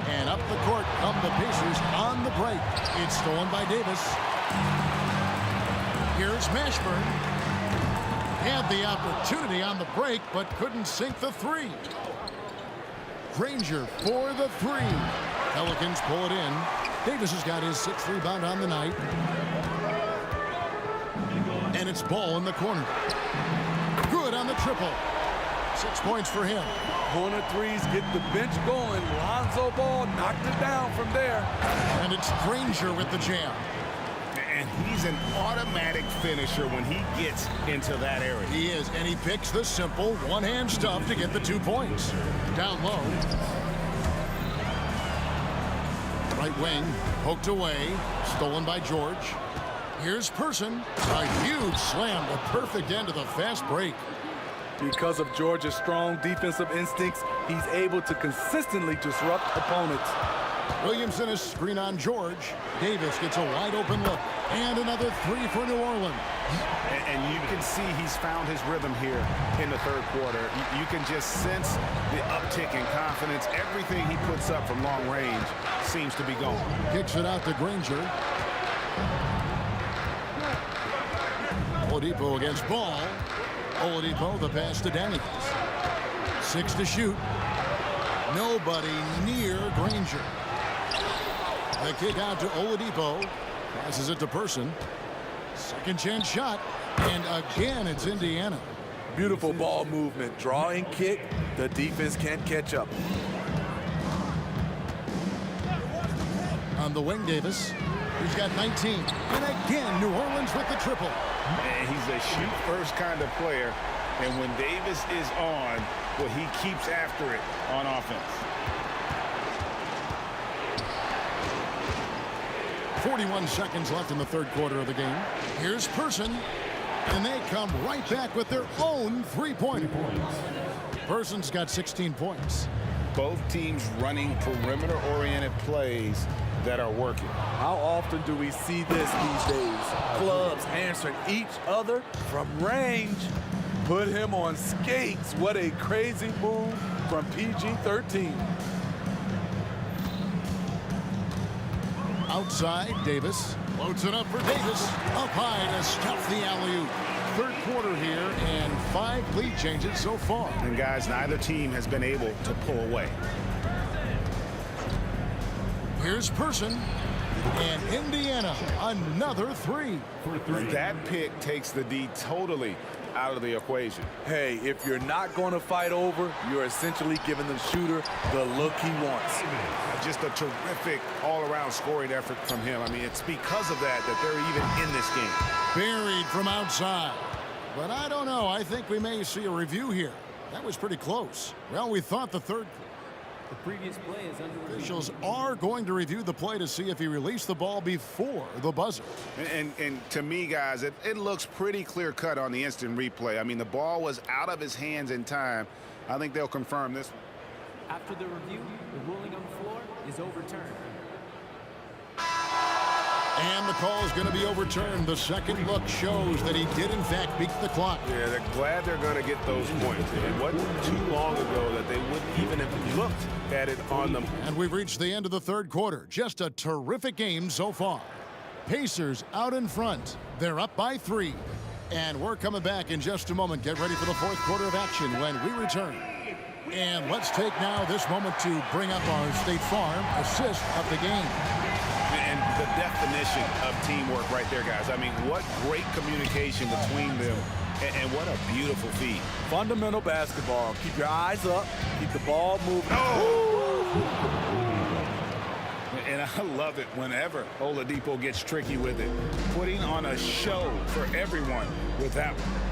And up the court come the Pacers on the break. It's stolen by Davis. Here's Mashburn. Had the opportunity on the break, but couldn't sink the three. Granger for the three. Pelicans pull it in. Davis has got his 6th rebound on the night. And it's Ball in the corner. Good on the triple. 6 points for him. Corner threes get the bench going. Lonzo Ball knocked it down from there. And it's Granger with the jam. And he's an automatic finisher when he gets into that area. He is, and he picks the simple one-hand stuff to get the 2 points. Down low. Right wing, poked away, stolen by George. Here's Person. A huge slam, the perfect end of the fast break. Because of George's strong defensive instincts, he's able to consistently disrupt opponents. Williamson is screen on George. Davis gets a wide open look. And another three for New Orleans. And you can see he's found his rhythm here in the third quarter. You can just sense the uptick in confidence. Everything he puts up from long range seems to be going. Kicks it out to Granger. Oladipo against Ball. Oladipo, the pass to Daniels. 6 to shoot. Nobody near Granger. The kick out to Oladipo. Passes it to Person. Second chance shot. And again, it's Indiana. Beautiful ball movement. Drawing kick. The defense can't catch up. On the wing, Davis. He's got 19. And again, New Orleans with the triple. And he's a shoot-first kind of player. And when Davis is on, well, he keeps after it on offense. 41 seconds left in the third quarter of the game. Here's Person. And they come right back with their own three-pointer. Person's got 16 points. Both teams running perimeter-oriented plays that are working. How often do we see this these days? Clubs answering each other from range. Put him on skates. What a crazy move from PG-13. Outside, Davis. Loads it up for Davis. Up high to stuff the alley-oop. Third quarter here and 5 lead changes so far. And guys, neither team has been able to pull away. Here's Person. And Indiana, another three. That pick takes the D totally out of the equation. Hey, if you're not going to fight over, you're essentially giving the shooter the look he wants. Just a terrific all-around scoring effort from him. I mean, it's because of that that they're even in this game. Buried from outside. But I don't know. I think we may see a review here. That was pretty close. Well, we thought the third. The previous play is under review. Officials are going to review the play to see if he released the ball before the buzzer. And to me, guys, it looks pretty clear-cut on the instant replay. I mean, the ball was out of his hands in time. I think they'll confirm this one. After the review, the ruling on the floor is overturned. And the call is going to be overturned. The second look shows that he did, in fact, beat the clock. Yeah, they're glad they're going to get those points. It wasn't too long ago that they wouldn't even have looked at it on them. And we've reached the end of the third quarter. Just a terrific game so far. Pacers out in front. They're up by 3. And we're coming back in just a moment. Get ready for the fourth quarter of action when we return. And let's take now this moment to bring up our State Farm assist of the game. And the definition of teamwork right there, guys. I mean, what great communication between them, and what a beautiful feed. Fundamental basketball. Keep your eyes up. Keep the ball moving. Oh! And I love it whenever Oladipo gets tricky with it. Putting on a show for everyone with that one.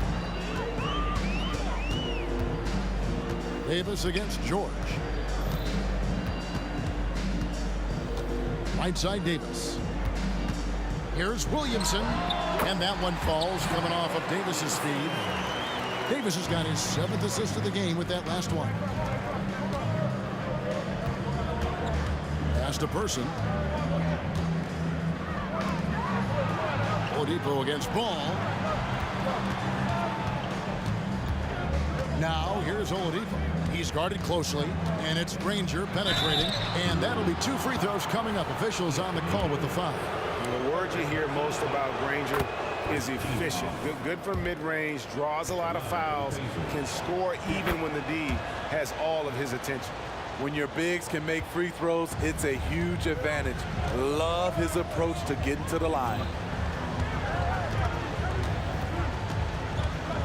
Davis against George. Right side Davis. Here's Williamson. And that one falls coming off of Davis's feed. Davis has got his 7th assist of the game with that last one. Pass to Person. Oladipo against Ball. Now here's Oladipo. He's guarded closely, and it's Granger penetrating, and that'll be 2 free throws coming up. Officials on the call with the foul. The word you hear most about Granger is efficient. Good from mid-range, draws a lot of fouls, can score even when the D has all of his attention. When your bigs can make free throws, it's a huge advantage. Love his approach to getting to the line.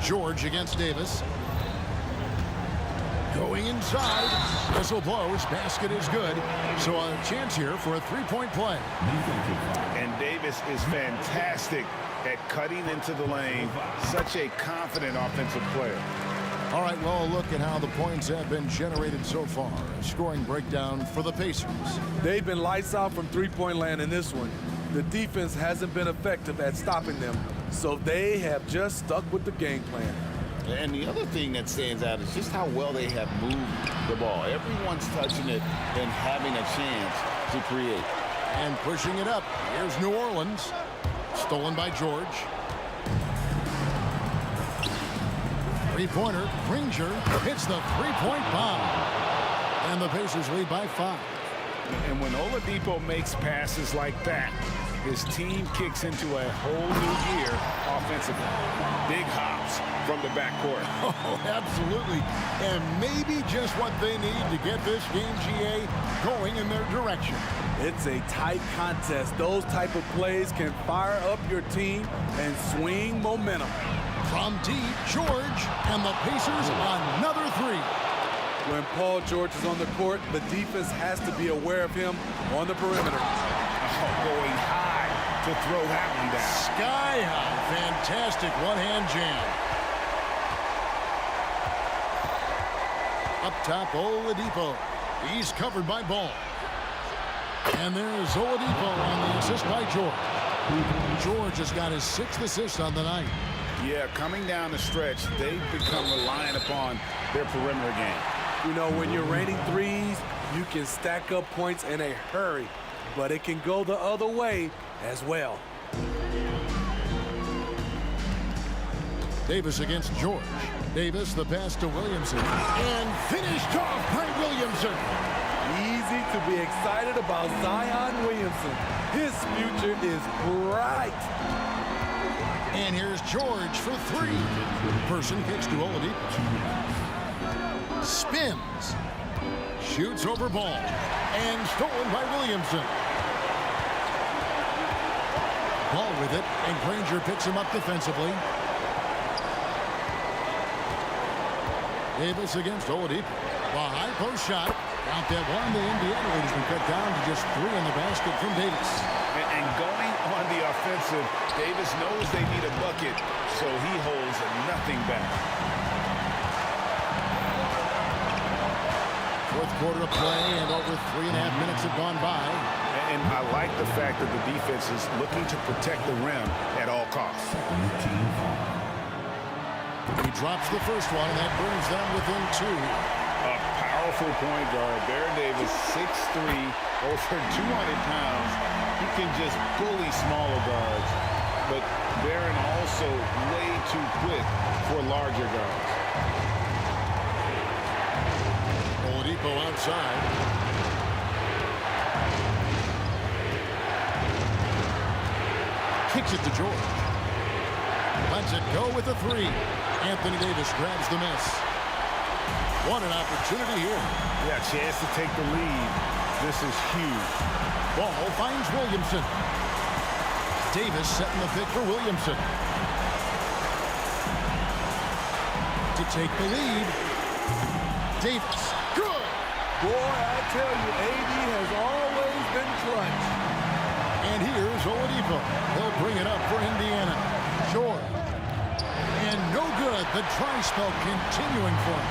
George against Davis. Going inside. Whistle blows. Basket is good. So a chance here for a three-point play. And Davis is fantastic at cutting into the lane. Such a confident offensive player. All right, well, look at how the points have been generated so far. A scoring breakdown for the Pacers. They've been lights out from three-point land in this one. The defense hasn't been effective at stopping them, so they have just stuck with the game plan. And the other thing that stands out is just how well they have moved the ball. Everyone's touching it and having a chance to create. And pushing it up. Here's New Orleans. Stolen by George. Three-pointer. Granger hits the three-point bomb. And the Pacers lead by 5. And when Oladipo makes passes like that, his team kicks into a whole new gear offensively. Big hops from the backcourt. Oh, absolutely. And maybe just what they need to get this game, GA, going in their direction. It's a tight contest. Those type of plays can fire up your team and swing momentum. From deep, George, and the Pacers another 3. When Paul George is on the court, the defense has to be aware of him on the perimeter. Oh, going high to throw that one down. Sky high. Fantastic one-hand jam. Up top, Oladipo. He's covered by Ball. And there's Oladipo on the assist by George. George has got his 6th assist on the night. Yeah, coming down the stretch, they've become reliant upon their perimeter game. You know, when you're raining threes, you can stack up points in a hurry, but it can go the other way as well. Davis against George. Davis, the pass to Williamson. And finished off by Williamson. Easy to be excited about Zion Williamson. His future is bright. And here's George for 3. Person kicks to Oladipo. Spins. Shoots over Ball. And stolen by Williamson. Ball with it, and Granger picks him up defensively. Davis against Oladipo. The high post shot. Count that one. The Indiana lead has been cut down to just 3 in the basket from Davis. And going on the offensive, Davis knows they need a bucket, so he holds nothing back. Fourth quarter of play, and over 3.5 minutes have gone by. And I like the fact that the defense is looking to protect the rim at all costs. He drops the first one, and that brings them within 2. A powerful point guard. Baron Davis, 6'3", over 200 pounds. He can just bully smaller guards, but Baron also way too quick for larger guards. Oladipo outside. Kicks it to George. Lets it go with a 3. Anthony Davis grabs the miss. What an opportunity here. Yeah, chance to take the lead. This is huge. Ball finds Williamson. Davis setting the pick for Williamson. To take the lead. Davis. Good. Boy, I tell you, AD has always been clutch. And here's Oladipo. He'll bring it up for Indiana. Short. And no good. The dry spell continuing for him.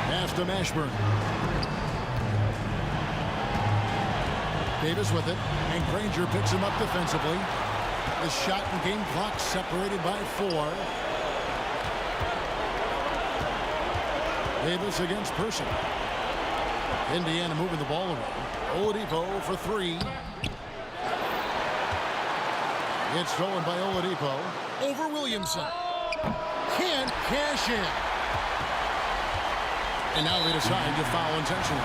Pass to Mashburn. Davis with it. And Granger picks him up defensively. The shot and game clock separated by 4. Davis against Person. Indiana moving the ball around. Oladipo for 3. It's stolen by Oladipo over Williamson. Can't cash in. And now they decide to foul intentionally.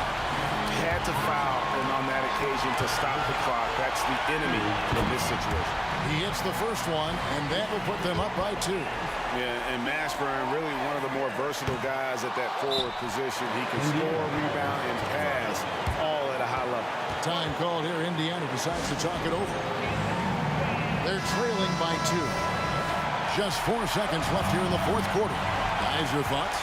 Had to foul on that occasion to stop the clock. That's the enemy in this situation. He hits the first one, and that will put them up by 2. Yeah, and Mashburn, really one of the more versatile guys at that forward position. He can score, rebound, and pass all at a high level. Time called here. Indiana decides to talk it over. They're trailing by 2. Just 4 seconds left here in the fourth quarter. Guys, your thoughts?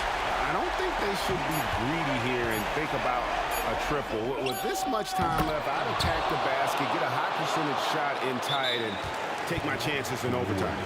I don't think they should be greedy here and think about a triple. With this much time left, I'd attack the basket, get a high percentage shot in tight, and take my chances in overtime.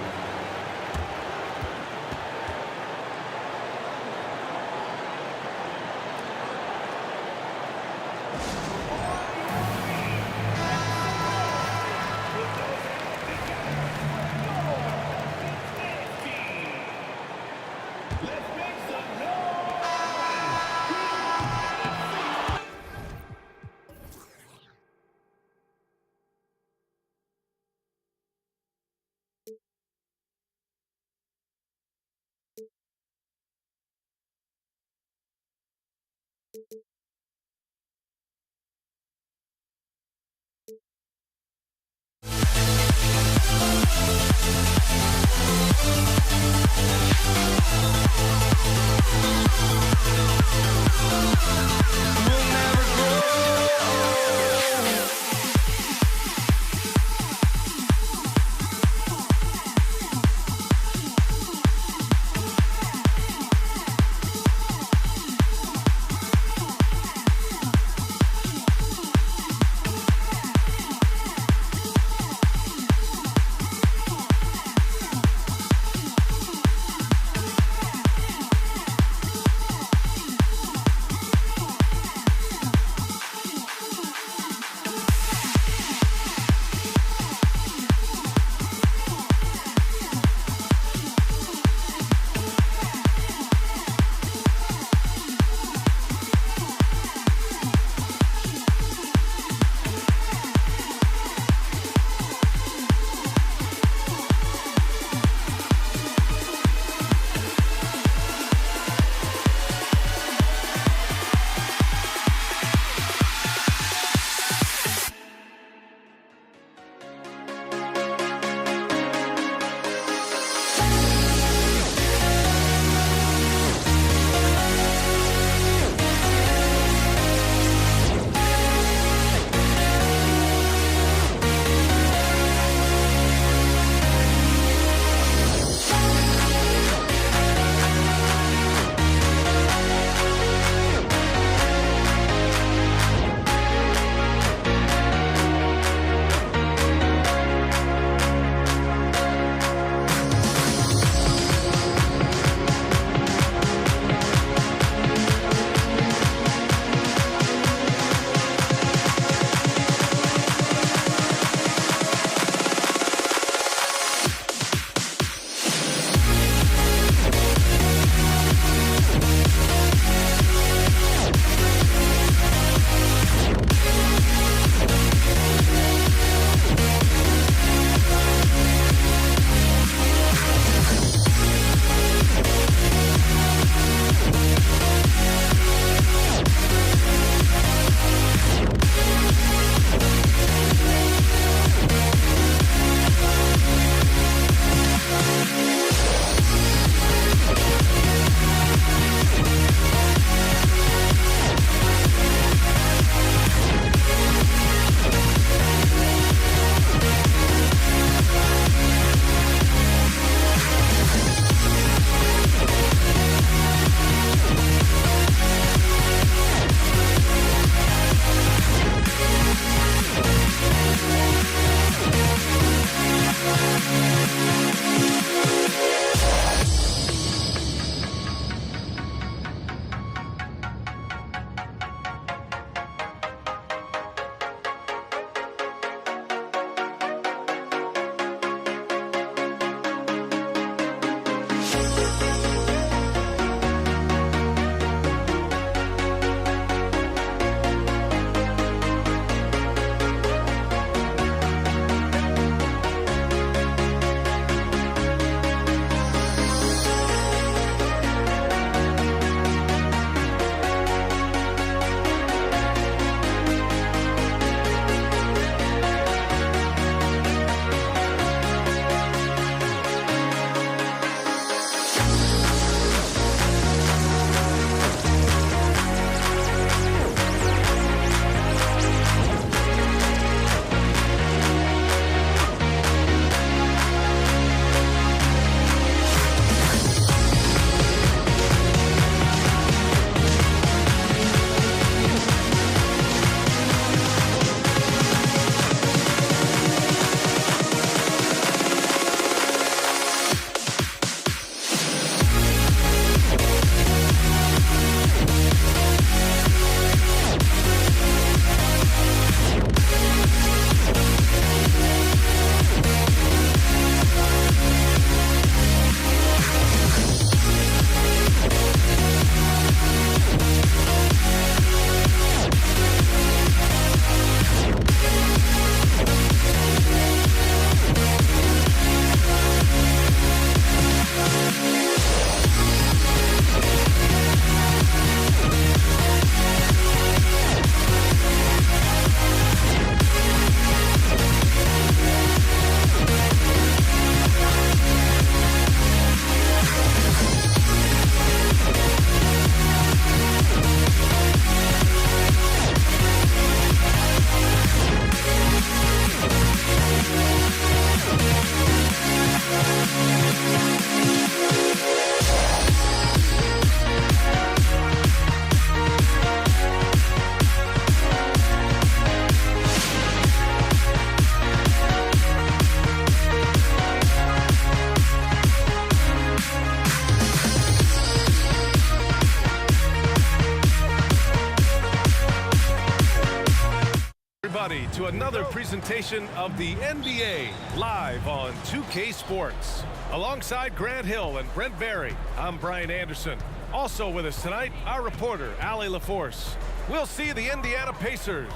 to another presentation of the NBA live on 2K Sports. Alongside Grant Hill and Brent Barry, I'm Brian Anderson. Also with us tonight, our reporter, Allie LaForce. We'll see the Indiana Pacers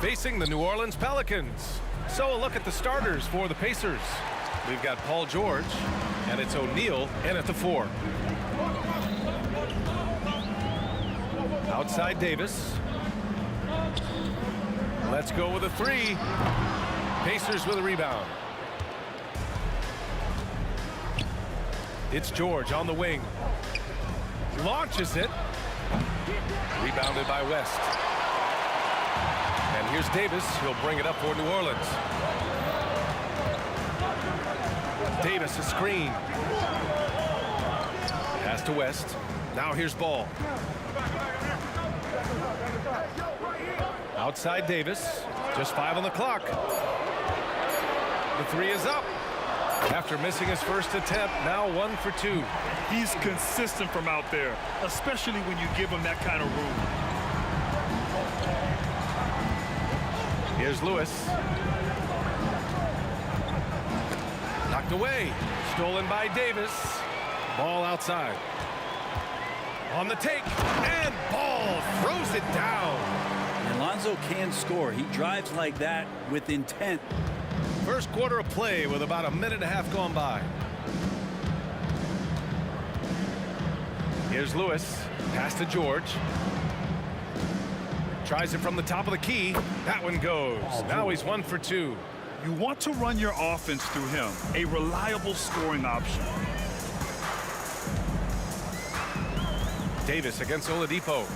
facing the New Orleans Pelicans. So a look at the starters for the Pacers. We've got Paul George, and it's O'Neal in at the 4. Outside Davis. Let's go with a 3. Pacers with a rebound. It's George on the wing. Launches it. Rebounded by West. And here's Davis. He'll bring it up for New Orleans. Davis, a screen. Pass to West. Now here's Ball. Outside Davis. Just 5 on the clock. The 3 is up. After missing his first attempt, now 1 for 2. He's consistent from out there, especially when you give him that kind of room. Here's Lewis. Knocked away. Stolen by Davis. Ball outside. On the take. And Ball throws it down. Alonzo can score. He drives like that with intent. First quarter of play with about a minute and a half gone by. Here's Lewis. Pass to George. Tries it from the top of the key. That one goes. Now he's 1 for 2. You want to run your offense through him. A reliable scoring option. Davis against Oladipo.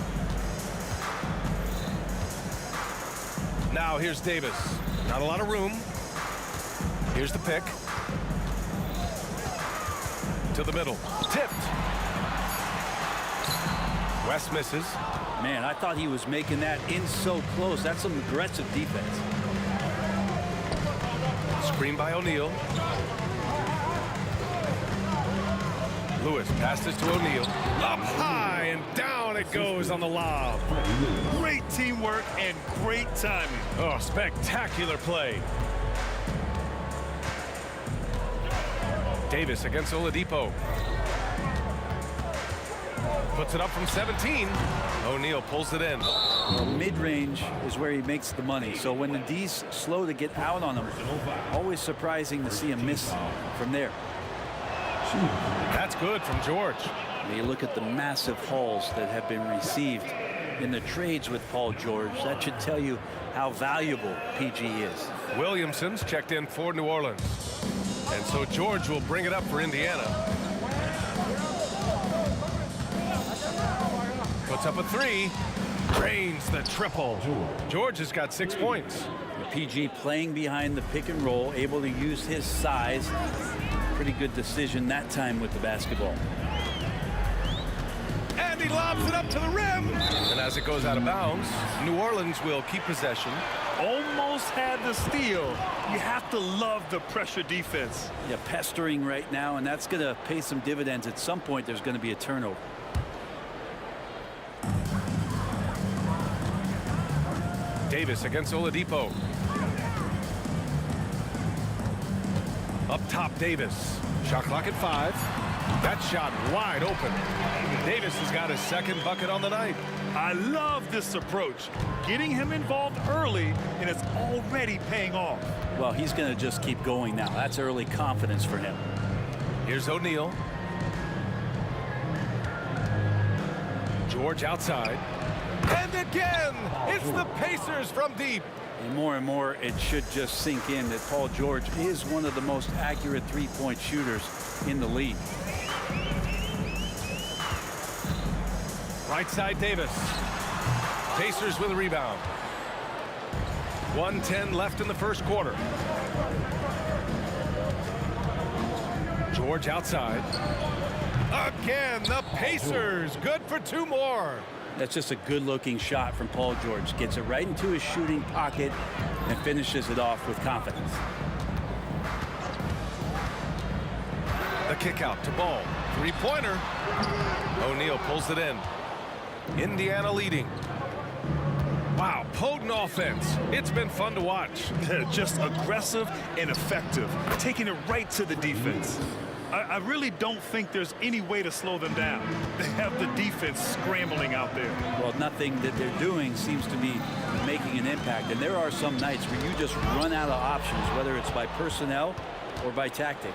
Now here's Davis. Not a lot of room. Here's the pick. To the middle. Tipped. West misses. Man, I thought he was making that in so close. That's some aggressive defense. Screen by O'Neal. Lewis passes to O'Neal. Up high and down it goes on the lob. Great teamwork and great timing. Oh, spectacular play. Davis against Oladipo. Puts it up from 17. O'Neal pulls it in. Well, mid-range is where he makes the money. So when the D's slow to get out on him, always surprising to see him miss from there. That's good from George. You look at the massive hauls that have been received in the trades with Paul George. That should tell you how valuable PG is. Williamson's checked in for New Orleans. And so George will bring it up for Indiana. Puts up a 3. Drains the triple. George has got 6 points. PG playing behind the pick and roll, able to use his size. Pretty good decision that time with the basketball. And he lobs it up to the rim. And as it goes out of bounds, New Orleans will keep possession. Almost had the steal. You have to love the pressure defense. Yeah, pestering right now, and that's going to pay some dividends. At some point, there's going to be a turnover. Davis against Oladipo. Up top, Davis. Shot clock at 5. That shot wide open. Davis has got his second bucket on the night. I love this approach. Getting him involved early, and it's already paying off. Well, he's going to just keep going now. That's early confidence for him. Here's O'Neal. George outside. And again, it's the Pacers from deep. And more, it should just sink in that Paul George is one of the most accurate three-point shooters in the league. Right side, Davis. Pacers with a rebound. 1:10 left in the first quarter. George outside. Again, the Pacers. Good for 2 more. That's just a good-looking shot from Paul George. Gets it right into his shooting pocket and finishes it off with confidence. The kick out to Ball. 3-pointer. O'Neal pulls it in. Indiana leading. Wow, potent offense. It's been fun to watch. Just aggressive and effective, taking it right to the defense. I really don't think there's any way to slow them down. They have the defense scrambling out there. Well, nothing that they're doing seems to be making an impact. And there are some nights where you just run out of options, whether it's by personnel or by tactic.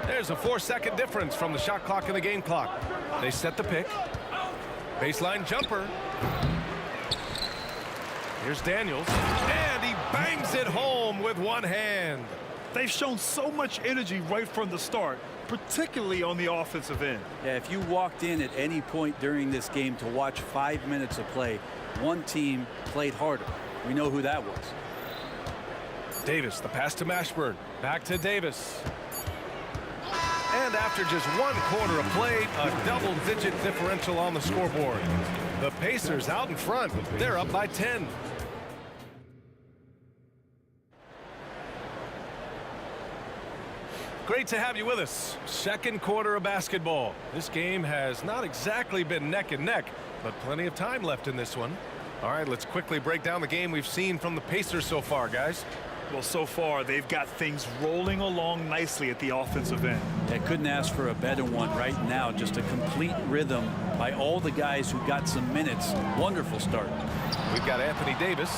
There's a 4-second difference from the shot clock and the game clock. They set the pick. Baseline jumper. Here's Daniels. And he bangs it home with one hand. They've shown so much energy right from the start, particularly on the offensive end. Yeah, if you walked in at any point during this game to watch 5 minutes of play, one team played harder. We know who that was. Davis, the pass to Mashburn. Back to Davis. And after just 1 quarter of play, a double-digit differential on the scoreboard. The Pacers out in front. They're up by 10. Great to have you with us. Second quarter of basketball. This game has not exactly been neck and neck, but plenty of time left in this one. All right, let's quickly break down the game we've seen from the Pacers so far, guys. Well, so far, they've got things rolling along nicely at the offensive end. They couldn't ask for a better one right now. Just a complete rhythm by all the guys who got some minutes. Wonderful start. We've got Anthony Davis.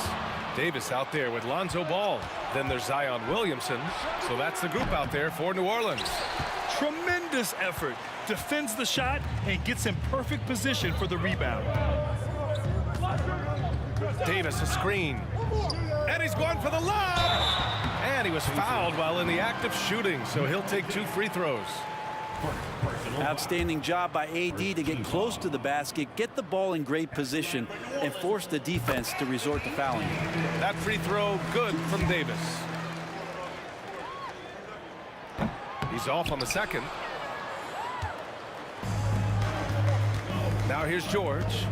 Davis out there with Lonzo Ball. Then there's Zion Williamson. So that's the group out there for New Orleans. Tremendous effort. Defends the shot and gets in perfect position for the rebound. Davis a screen. And he's going for the lob. And he was fouled while in the act of shooting. So he'll take 2 free throws. Outstanding job by AD to get close to the basket, get the ball in great position, and force the defense to resort to fouling. That free throw good from Davis. He's off on the second. Now here's George.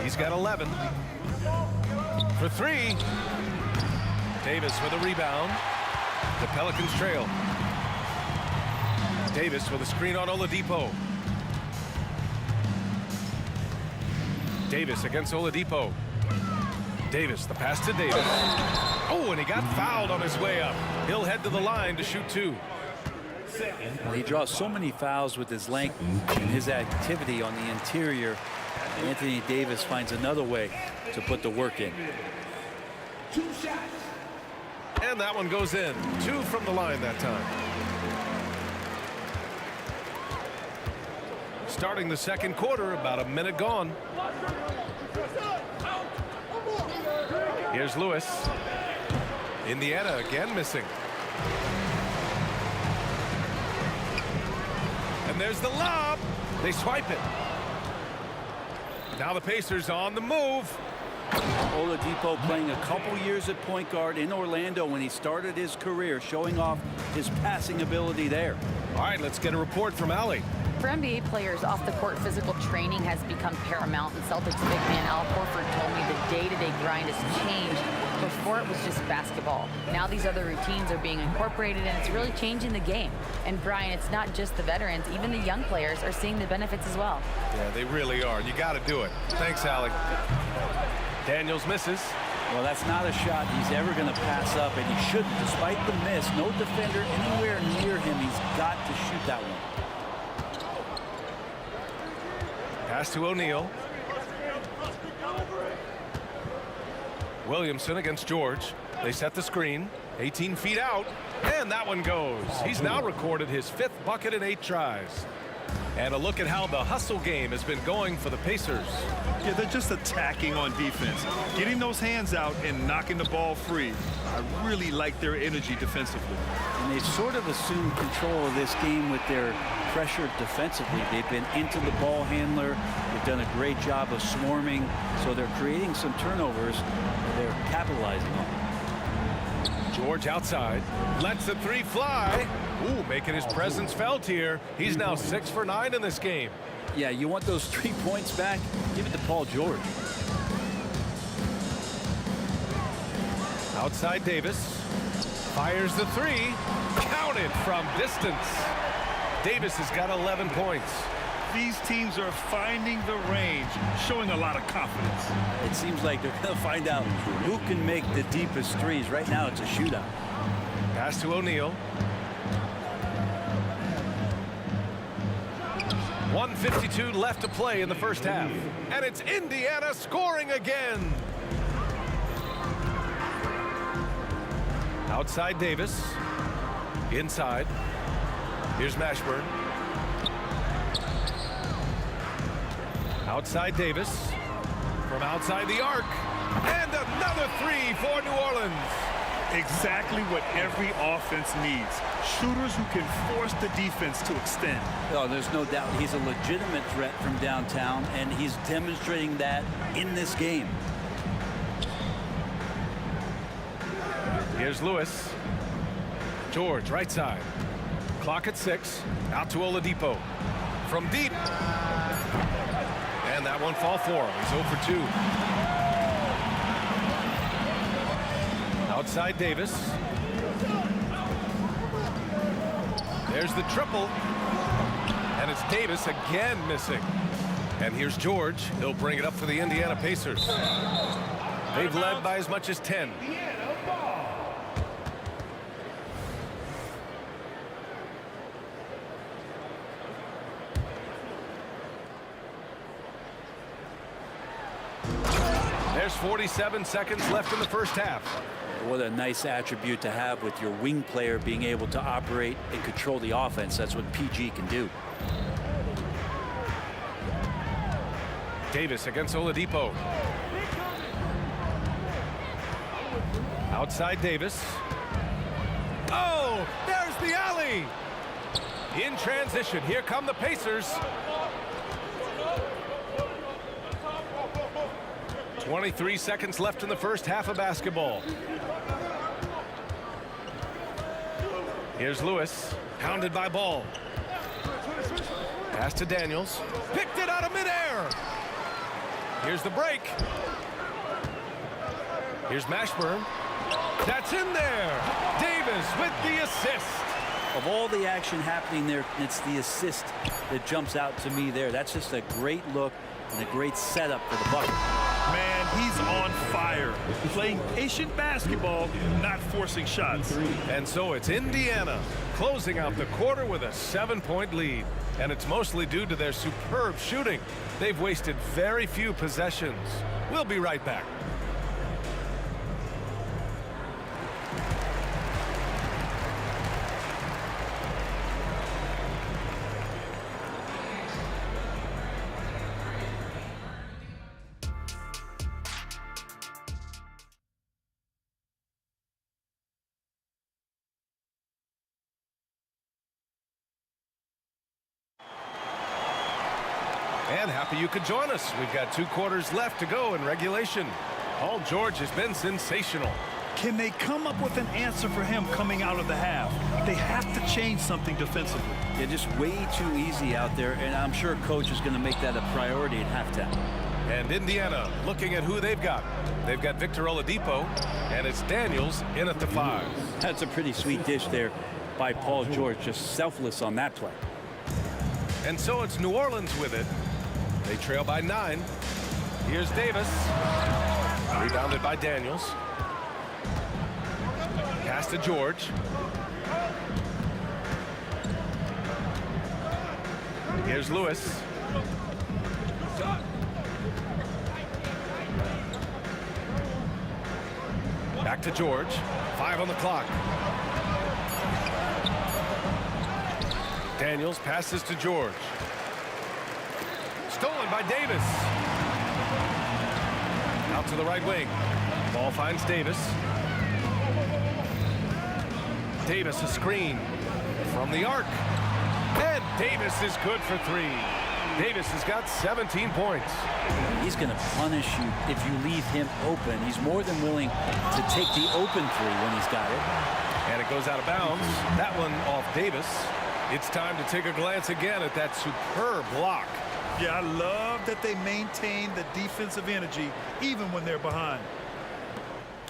He's got 11. For 3. Davis with a rebound. The Pelicans trail. Davis with a screen on Oladipo. Davis against Oladipo. Davis, the pass to Davis. Oh, and he got fouled on his way up. He'll head to the line to shoot 2. Well, he draws so many fouls with his length and his activity on the interior. Anthony Davis finds another way to put the work in. 2 shots. And that one goes in. 2 from the line that time. Starting the second quarter, about a minute gone. Here's Lewis. Indiana again missing. And there's the lob. They swipe it. Now the Pacers on the move. Oladipo playing a couple years at point guard in Orlando when he started his career, showing off his passing ability there. All right, let's get a report from Allie. For NBA players, off-the-court physical training has become paramount, and Celtics big man Al Horford told me the day-to-day grind has changed. Before it was just basketball. Now these other routines are being incorporated, and it's really changing the game. And Brian, it's not just the veterans, even the young players are seeing the benefits as well. Yeah, they really are. You got to do it. Thanks, Allie. Daniels misses. Well, that's not a shot he's ever going to pass up, and he shouldn't. Despite the miss, no defender anywhere near him. He's got to shoot that one. Pass to O'Neal. Williamson against George. They set the screen. 18 feet out. And that one goes. He's now recorded his 5th bucket in 8 tries. And a look at how the hustle game has been going for the Pacers. Yeah, they're just attacking on defense. Getting those hands out and knocking the ball free. I really like their energy defensively. And they've sort of assumed control of this game with their pressure defensively. They've been into the ball handler. They've done a great job of swarming. So they're creating some turnovers. They're capitalizing on them. George outside. Lets the 3 fly. Ooh, making his presence felt here. He's now 6 for 9 in this game. Yeah, you want those 3 points back? Give it to Paul George. Outside Davis. Fires the 3. Counted from distance. Davis has got 11 points. These teams are finding the range, showing a lot of confidence. It seems like they're going to find out who can make the deepest threes. Right now, it's a shootout. Pass to O'Neal. 1:52 left to play in the first half. And it's Indiana scoring again. Outside Davis. Inside. Here's Mashburn. Outside Davis. From outside the arc. And another three for New Orleans. Exactly what every offense needs. Shooters who can force the defense to extend. Oh, there's no doubt he's a legitimate threat from downtown, and he's demonstrating that in this game. Here's Lewis. George, right side. Clock at 6. Out to Oladipo. From deep. And that one fall for him. He's 0 for 2. Outside Davis. There's the triple. And it's Davis again missing. And here's George. He'll bring it up for the Indiana Pacers. They've led by as much as 10. There's 47 seconds left in the first half. What a nice attribute to have with your wing player being able to operate and control the offense. That's what PG can do. Davis against Oladipo. Outside Davis. Oh, there's the alley. In transition, here come the Pacers. 23 seconds left in the first half of basketball. Here's Lewis, pounded by Ball. Pass to Daniels. Picked it out of midair. Here's the break. Here's Mashburn. That's in there. Davis with the assist. Of all the action happening there, it's the assist that jumps out to me there. That's just a great look and a great setup for the bucket. Man, he's on fire. Playing patient basketball, not forcing shots. And so it's Indiana closing out the quarter with a 7-point lead. And it's mostly due to their superb shooting. They've wasted very few possessions. We'll be right back. And happy you could join us. We've got 2 quarters left to go in regulation. Paul George has been sensational. Can they come up with an answer for him coming out of the half? They have to change something defensively. They're just way too easy out there, and I'm sure coach is going to make that a priority at halftime. And Indiana looking at who they've got. They've got Victor Oladipo, and it's Daniels in at the 5. That's a pretty sweet dish there by Paul George, just selfless on that play. And so it's New Orleans with it. They trail by 9. Here's Davis. Rebounded by Daniels. Pass to George. Here's Lewis. Back to George. 5 on the clock. Daniels passes to George. Stolen by Davis. Out to the right wing. Ball finds Davis. Davis a screen from the arc. And Davis is good for 3. Davis has got 17 points. He's going to punish you if you leave him open. He's more than willing to take the open 3 when he's got it. And it goes out of bounds. That one off Davis. It's time to take a glance again at that superb block. Yeah, I love that they maintain the defensive energy even when they're behind.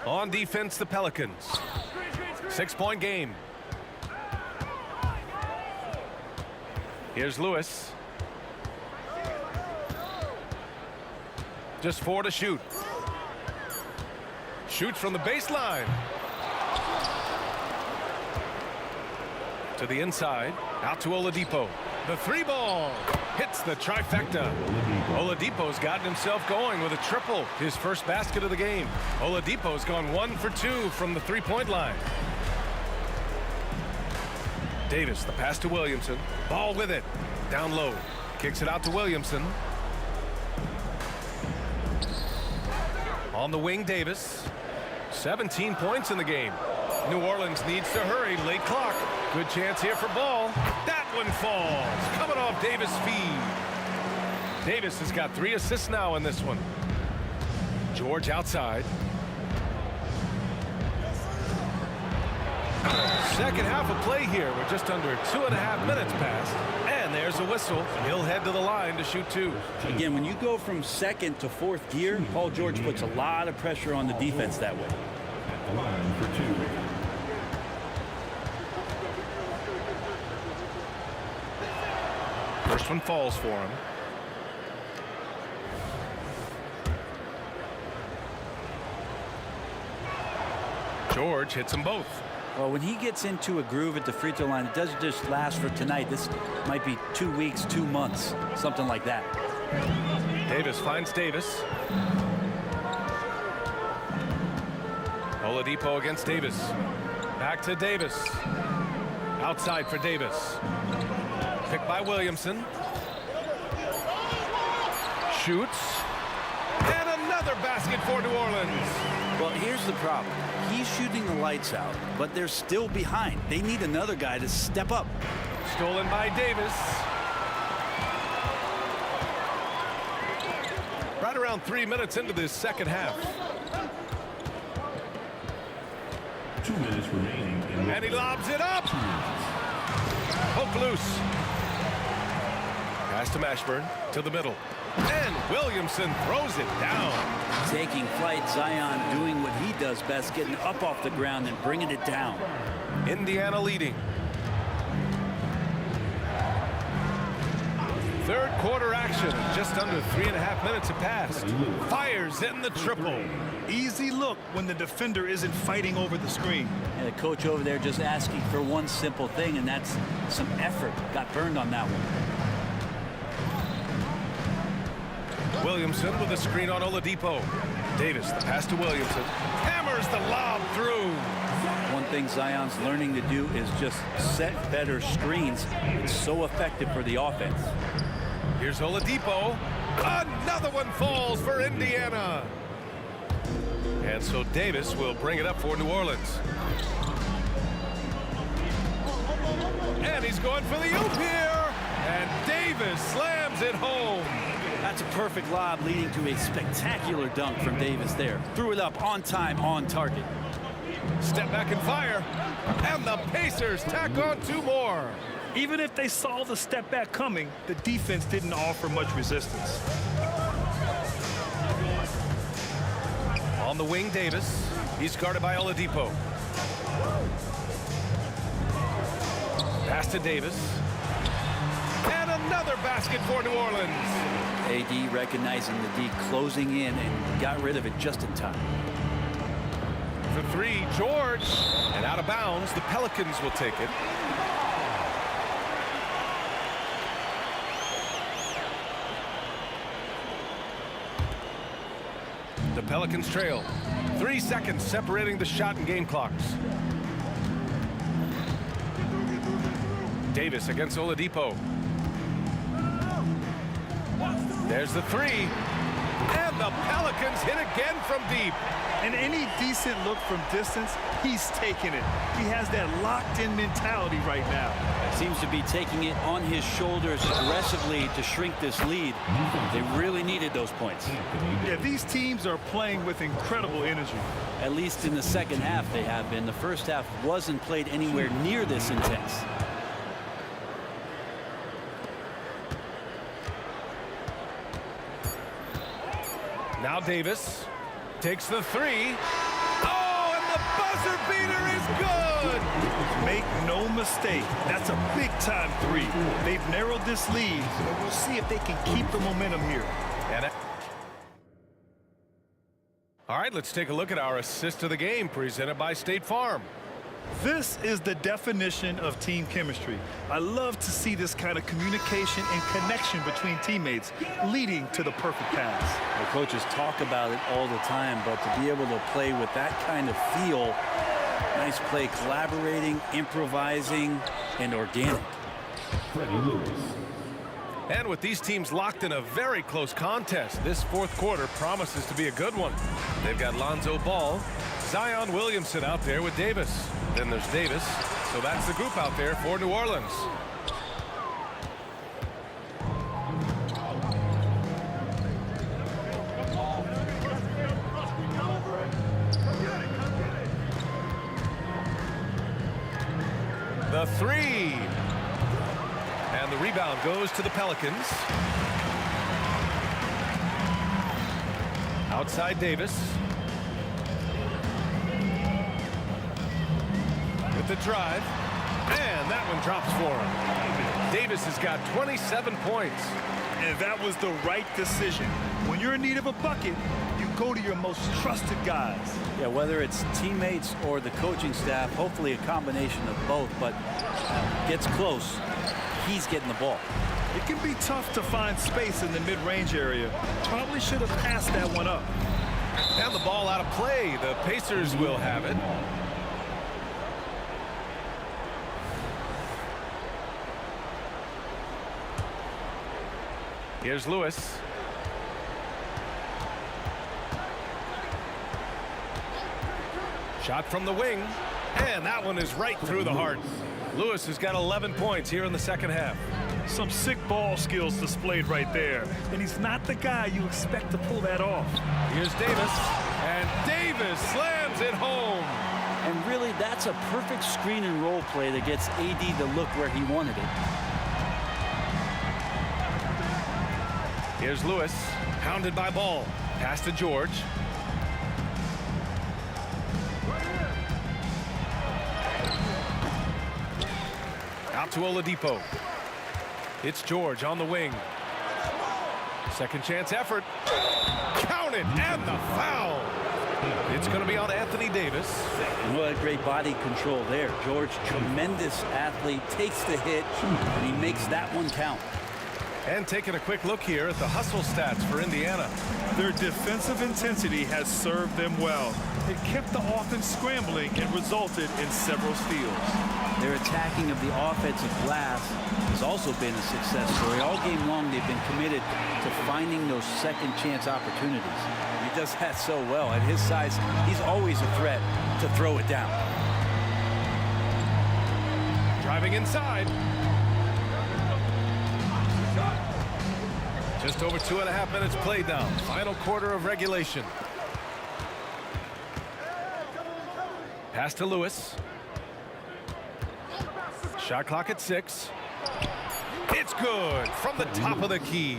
On defense, the Pelicans. 6-point game. Here's Lewis. Just 4 to shoot. Shoots from the baseline. To the inside. Out to Oladipo. The 3-ball. Hits the trifecta. Oladipo's gotten himself going with a triple. His first basket of the game. Oladipo's gone 1 for 2 from the 3-point line. Davis, the pass to Williamson. Ball with it. Down low. Kicks it out to Williamson. On the wing, Davis. 17 points in the game. New Orleans needs to hurry. Late clock. Good chance here for Ball. That one falls. Coming off Davis' feed. Davis has got 3 assists now in this one. George outside. Second half of play here. We're just under 2.5 minutes past. And there's a whistle. He'll head to the line to shoot 2. Again, when you go from second to fourth gear, Paul George puts a lot of pressure on the defense that way. At the line for 2. First one falls for him. George hits them both. Well, when he gets into a groove at the free throw line, it doesn't just last for tonight. This might be 2 weeks, 2 months, something like that. Davis finds Davis. Oladipo against Davis. Back to Davis. Outside for Davis. Picked by Williamson. Shoots. And another basket for New Orleans. Well, here's the problem. He's shooting the lights out, but they're still behind. They need another guy to step up. Stolen by Davis. Right around 3 minutes into this second half. 2 minutes remaining. And he lobs it up. Hook loose. Pass to Mashburn to the middle. And Williamson throws it down. Taking flight, Zion doing what he does best, getting up off the ground and bringing it down. Indiana leading. Third quarter action. Just under 3.5 minutes have passed. Fires in the triple. Easy look when the defender isn't fighting over the screen. And the coach over there just asking for one simple thing, and that's some effort. Got burned on that one. Williamson with a screen on Oladipo. Davis, the pass to Williamson. Hammers the lob through. One thing Zion's learning to do is just set better screens. It's so effective for the offense. Here's Oladipo. Another one falls for Indiana. And so Davis will bring it up for New Orleans. And he's going for the oop here. And Davis slams it home. That's a perfect lob leading to a spectacular dunk from Davis there. Threw it up on time, on target. Step back and fire. And the Pacers tack on 2 more. Even if they saw the step back coming, the defense didn't offer much resistance. On the wing, Davis. He's guarded by Oladipo. Pass to Davis. And another basket for New Orleans. AD recognizing the D closing in and got rid of it just in time. For 3, George. And out of bounds, the Pelicans will take it. The Pelicans trail. 3 seconds separating the shot and game clocks. Davis against Oladipo. There's the 3. And the Pelicans hit again from deep. And any decent look from distance, he's taking it. He has that locked-in mentality right now. Seems to be taking it on his shoulders aggressively to shrink this lead. They really needed those points. Yeah, these teams are playing with incredible energy. At least in the second half they have been. The first half wasn't played anywhere near this intense. Now Davis takes the 3. Oh, and the buzzer beater is good. Make no mistake, that's a big-time 3. They've narrowed this lead, and we'll see if they can keep the momentum here. And All right, let's take a look at our assist of the game presented by State Farm. This is the definition of team chemistry. I love to see this kind of communication and connection between teammates leading to the perfect pass. The coaches talk about it all the time, but to be able to play with that kind of feel, nice play, collaborating, improvising, and organic. And with these teams locked in a very close contest, this fourth quarter promises to be a good one. They've got Lonzo Ball, Zion Williamson out there with Davis. Then there's Davis. So that's the group out there for New Orleans. The three. And the rebound goes to the Pelicans. Outside Davis. With the drive. And that one drops for him. Davis has got 27 points. And that was the right decision. When you're in need of a bucket, you go to your most trusted guys. Yeah, whether it's teammates or the coaching staff, hopefully a combination of both, but gets close. He's getting the ball. It can be tough to find space in the mid-range area. Probably should have passed that one up. And the ball out of play. The Pacers will have it. Here's Lewis. Shot from the wing. And that one is right through the heart. Lewis has got 11 points here in the second half. Some sick ball skills displayed right there. And he's not the guy you expect to pull that off. Here's Davis. And Davis slams it home. And really, that's a perfect screen and roll play that gets AD to look where he wanted it. Here's Lewis, hounded by Ball. Pass to George. Out to Oladipo. It's George on the wing. Second chance effort. Count it, and the foul. It's going to be on Anthony Davis. What a great body control there. George, tremendous athlete, takes the hit, and he makes that one count. And taking a quick look here at the hustle stats for Indiana. Their defensive intensity has served them well. It kept the offense scrambling and resulted in several steals. Their attacking of the offensive glass has also been a success story. All game long, they've been committed to finding those second chance opportunities. He does that so well. At his size, he's always a threat to throw it down. Driving inside. Just over 2.5 minutes played now. Final quarter of regulation. Pass to Lewis. Shot clock at 6. It's good from the top of the key.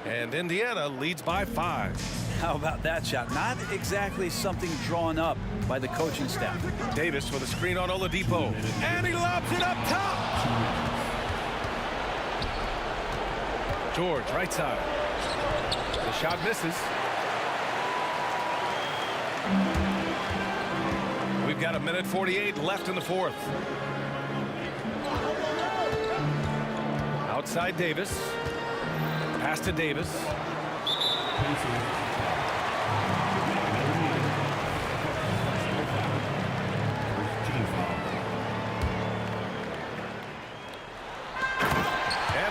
And Indiana leads by 5. How about that shot? Not exactly something drawn up by the coaching staff. Davis with a screen on Oladipo. And he lobs it up top. George, right side. The shot misses. We've got 1:48 left in the fourth. Outside Davis. Pass to Davis.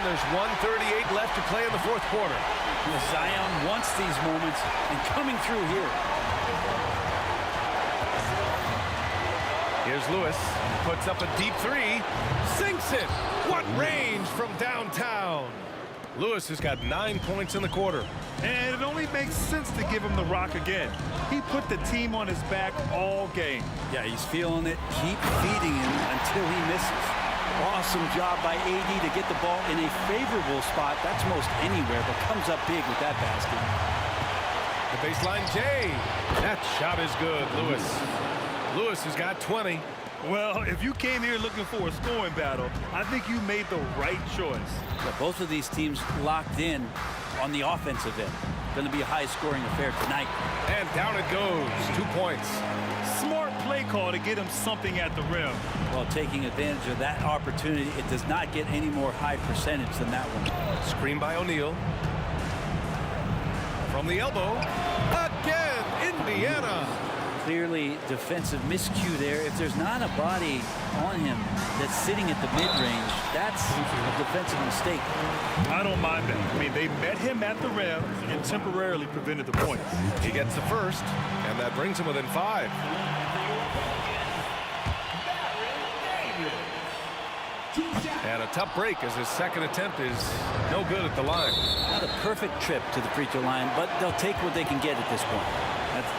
There's 1:38 left to play in the fourth quarter. Zion wants these moments and coming through here. Here's Lewis. Puts up a deep three. Sinks it. What range from downtown. Lewis has got 9 points in the quarter. And it only makes sense to give him the rock again. He put the team on his back all game. Yeah, he's feeling it. Keep feeding him until he misses. Awesome job by AD to get the ball in a favorable spot. That's most anywhere, but comes up big with that basket. The baseline J. That shot is good, Lewis. Lewis has got 20. Well, if you came here looking for a scoring battle, I think you made the right choice. Yeah, both of these teams locked in on the offensive end. going to be a high-scoring affair tonight. And down it goes. 2 points. Smart play call to get him something at the rim. Well, taking advantage of that opportunity, it does not get any more high percentage than that one. Screen by O'Neal. From the elbow. Again, Indiana. Clearly defensive miscue there. If there's not a body on him that's sitting at the mid-range, that's a defensive mistake. I don't mind that. I mean, they met him at the rim and temporarily prevented the points. He gets the first, and that brings him within 5. And a tough break as his second attempt is no good at the line. Not a perfect trip to the free throw line, but they'll take what they can get at this point.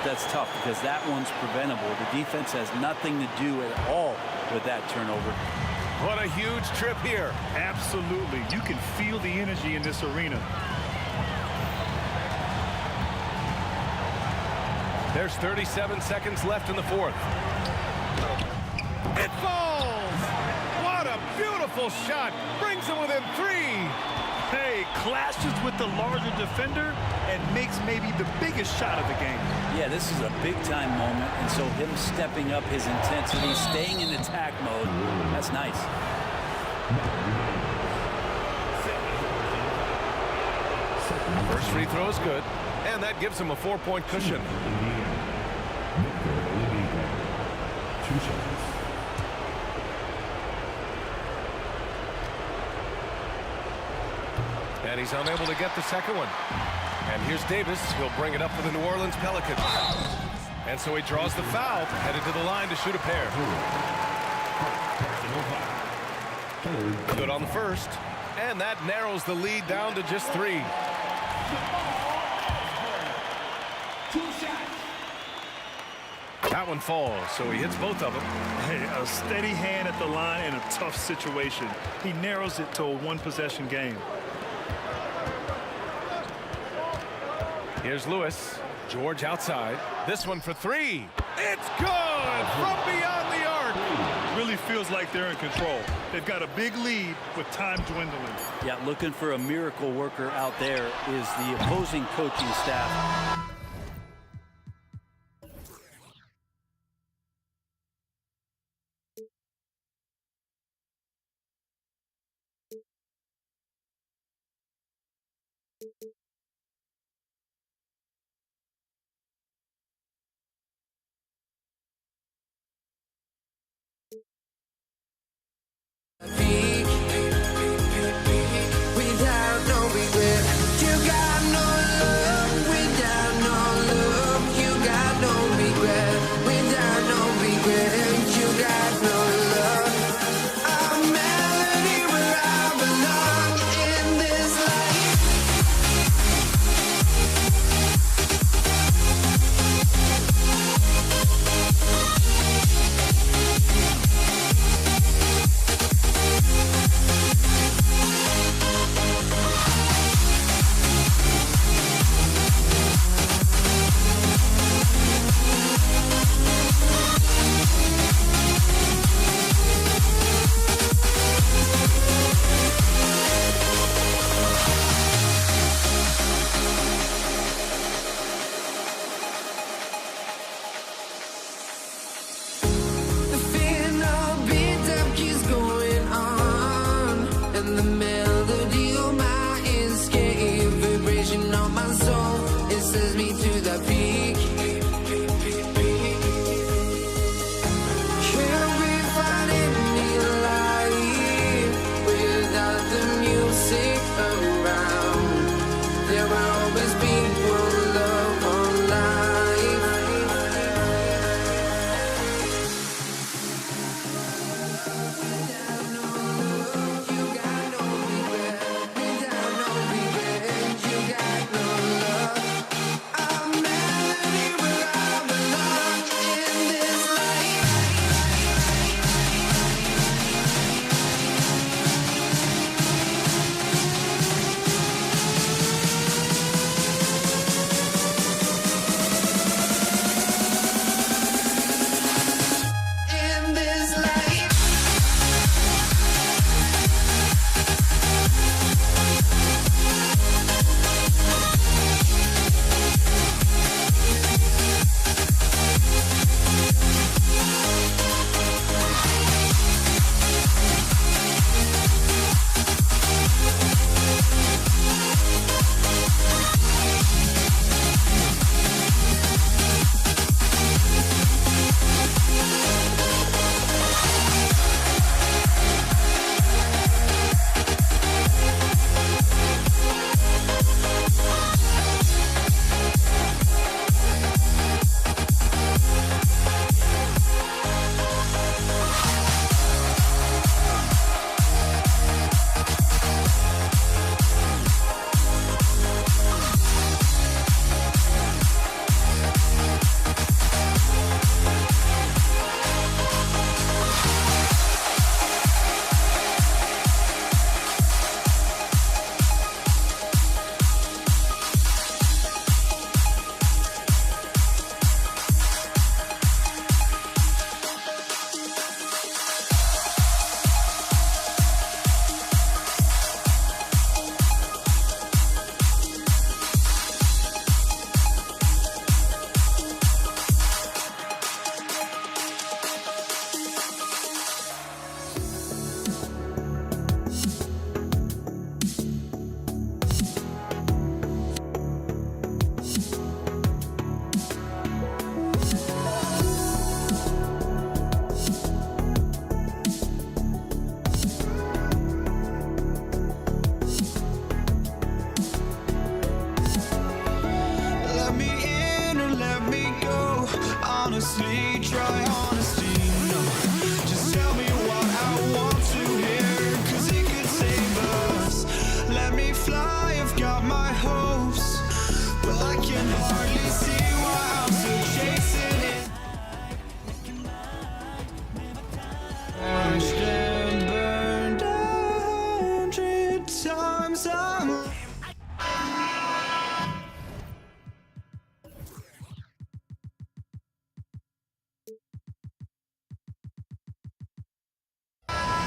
That's tough because that one's preventable. The defense has nothing to do at all with that turnover. What a huge trip here. Absolutely. You can feel the energy in this arena. There's 37 seconds left in the fourth. It falls! What a beautiful shot! Brings him within 3. Hey, clashes with the larger defender and makes maybe the biggest shot of the game. Yeah, this is a big-time moment, and so him stepping up his intensity, staying in attack mode, that's nice. First free throw is good, and that gives him a 4-point cushion. 2 seconds. And he's unable to get the second one. And here's Davis. He'll bring it up for the New Orleans Pelicans. And so he draws the foul, headed to the line to shoot a pair. Good on the first. And that narrows the lead down to just 3. That one falls, so he hits both of them. Hey, a steady hand at the line in a tough situation. He narrows it to a one-possession game. Here's Lewis. George outside. This one for 3. It's good from beyond the arc. Really feels like they're in control. They've got a big lead with time dwindling. Yeah, looking for a miracle worker out there is the opposing coaching staff. Without no regret, you got no love. Without no love, you got no regret. Without no regret, you got no love. A melody where I belong in this life.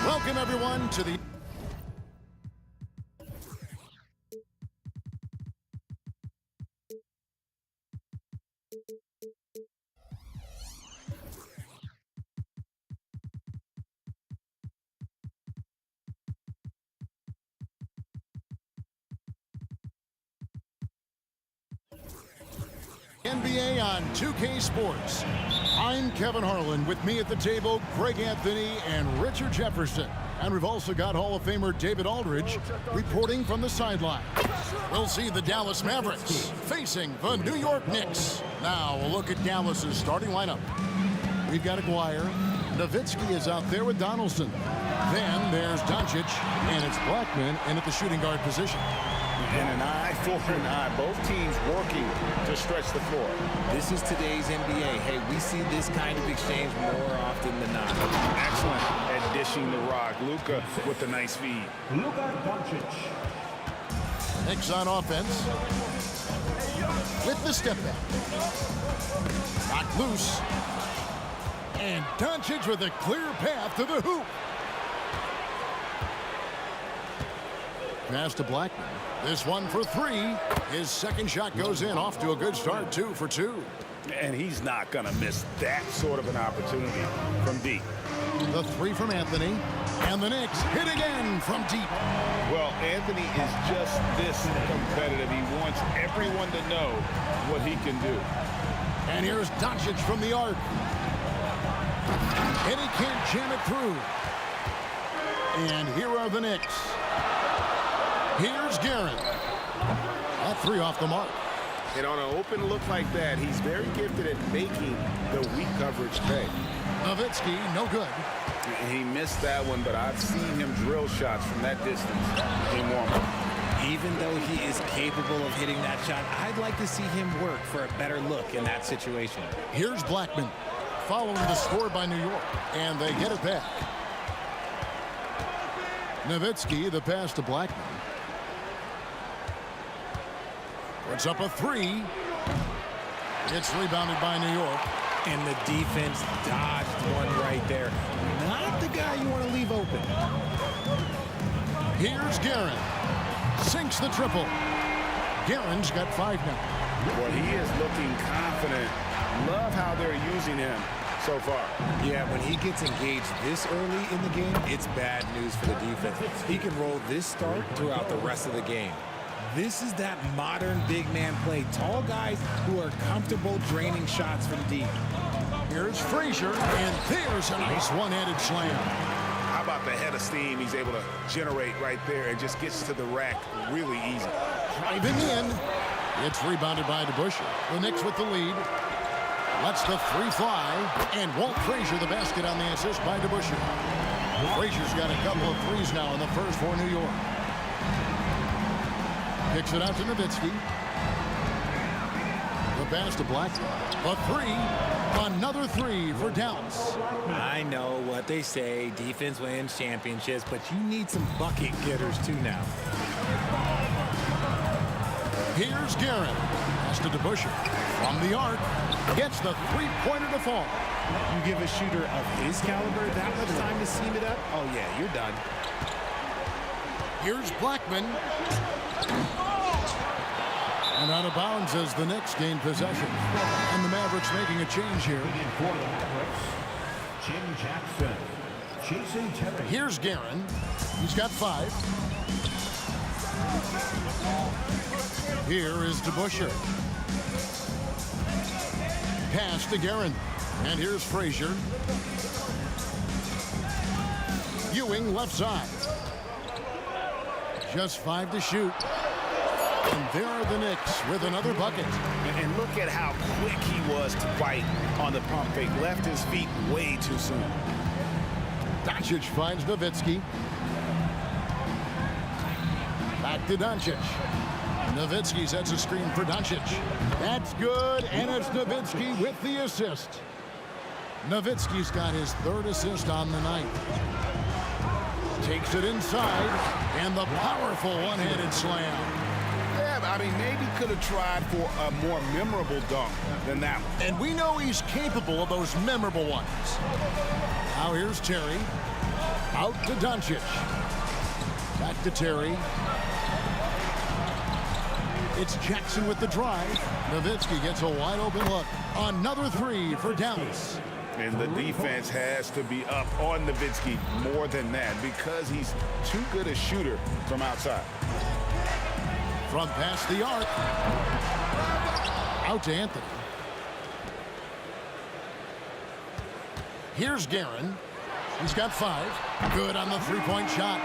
Welcome, everyone, to the... NBA on 2K Sports. I'm Kevin Harlan. With me at the table, Greg Anthony and Richard Jefferson. And we've also got Hall of Famer David Aldridge reporting from the sideline. We'll see the Dallas Mavericks facing the New York Knicks. Now, a look at Dallas's starting lineup. We've got Aguirre. Nowitzki is out there with Donaldson. Then there's Doncic, and it's Blackman in at the shooting guard position. And an eye for an eye. Both teams working to stretch the floor. This is today's NBA. Hey, we see this kind of exchange more often than not. Excellent at dishing the rock. Luka with the nice feed. Luka Doncic. Knicks on offense. With the step back. Knocked loose. And Doncic with a clear path to the hoop. Pass to Blackman. This one for three. His second shot goes in. Off to a good start, 2 for 2. And he's not going to miss that sort of an opportunity from deep. The three from Anthony. And the Knicks hit again from deep. Well, Anthony is just this competitive. He wants everyone to know what he can do. And here's Doncic from the arc. And he can't jam it through. And here are the Knicks. Here's Guerin. That three off the mark. And on an open look like that, he's very gifted at making the weak coverage pay. Nowitzki, no good. He missed that one, but I've seen him drill shots from that distance in warm-up. Even though he is capable of hitting that shot, I'd like to see him work for a better look in that situation. Here's Blackman, following the score by New York, and they get it back. Nowitzki, the pass to Blackman. Puts up a three. It's rebounded by New York. And the defense dodged one right there. Not the guy you want to leave open. Here's Guerin. Sinks the triple. Guerin's got 5 now. Well, he is looking confident. Love how they're using him so far. Yeah, when he gets engaged this early in the game, it's bad news for the defense. He can roll this start throughout the rest of the game. This is that modern big man play. Tall guys who are comfortable draining shots from deep. Here's Frazier, and there's a nice one-handed slam. How about the head of steam he's able to generate right there and just gets to the rack really easy. Driving in. It's rebounded by DeBusschere. The Knicks with the lead. Lets the three fly, and Walt Frazier the basket on the assist by DeBusschere. Frazier's got a couple of threes now in the first for New York. Kicks it out to Nowitzki. The pass to Blackman. A three. Another three for Dallas. I know what they say, defense wins championships, but you need some bucket getters too now. Here's Guerin. Pass to DeBusschere. From the arc. Gets the three-pointer to fall. You give a shooter of his caliber that much time to seam it up? Oh, yeah, you're done. Here's Blackman. And out of bounds as the Knicks gain possession. And the Mavericks making a change here. Jim Jackson. Jason Terry. Here's Guerin. He's got 5. Here is DeBusschere. Pass to Guerin. And here's Frazier. Ewing left side. Just 5 to shoot. And there are the Knicks with another bucket. And look at how quick he was to bite on the pump fake. Left his feet way too soon. Doncic finds Nowitzki. Back to Doncic. Nowitzki sets a screen for Doncic. That's good, and it's Nowitzki with the assist. Nowitzki's got his 3rd assist on the night. Takes it inside, and the powerful one-handed slam. Yeah, I mean, maybe could have tried for a more memorable dunk than that one. And we know he's capable of those memorable ones. Now here's Terry. Out to Doncic. Back to Terry. It's Jackson with the drive. Nowitzki gets a wide open look. Another three for Dallas. And the defense has to be up on Nowitzki more than that because he's too good a shooter from outside. From past the arc. Out to Anthony. Here's Guerin. He's got 5. Good on the three-point shot.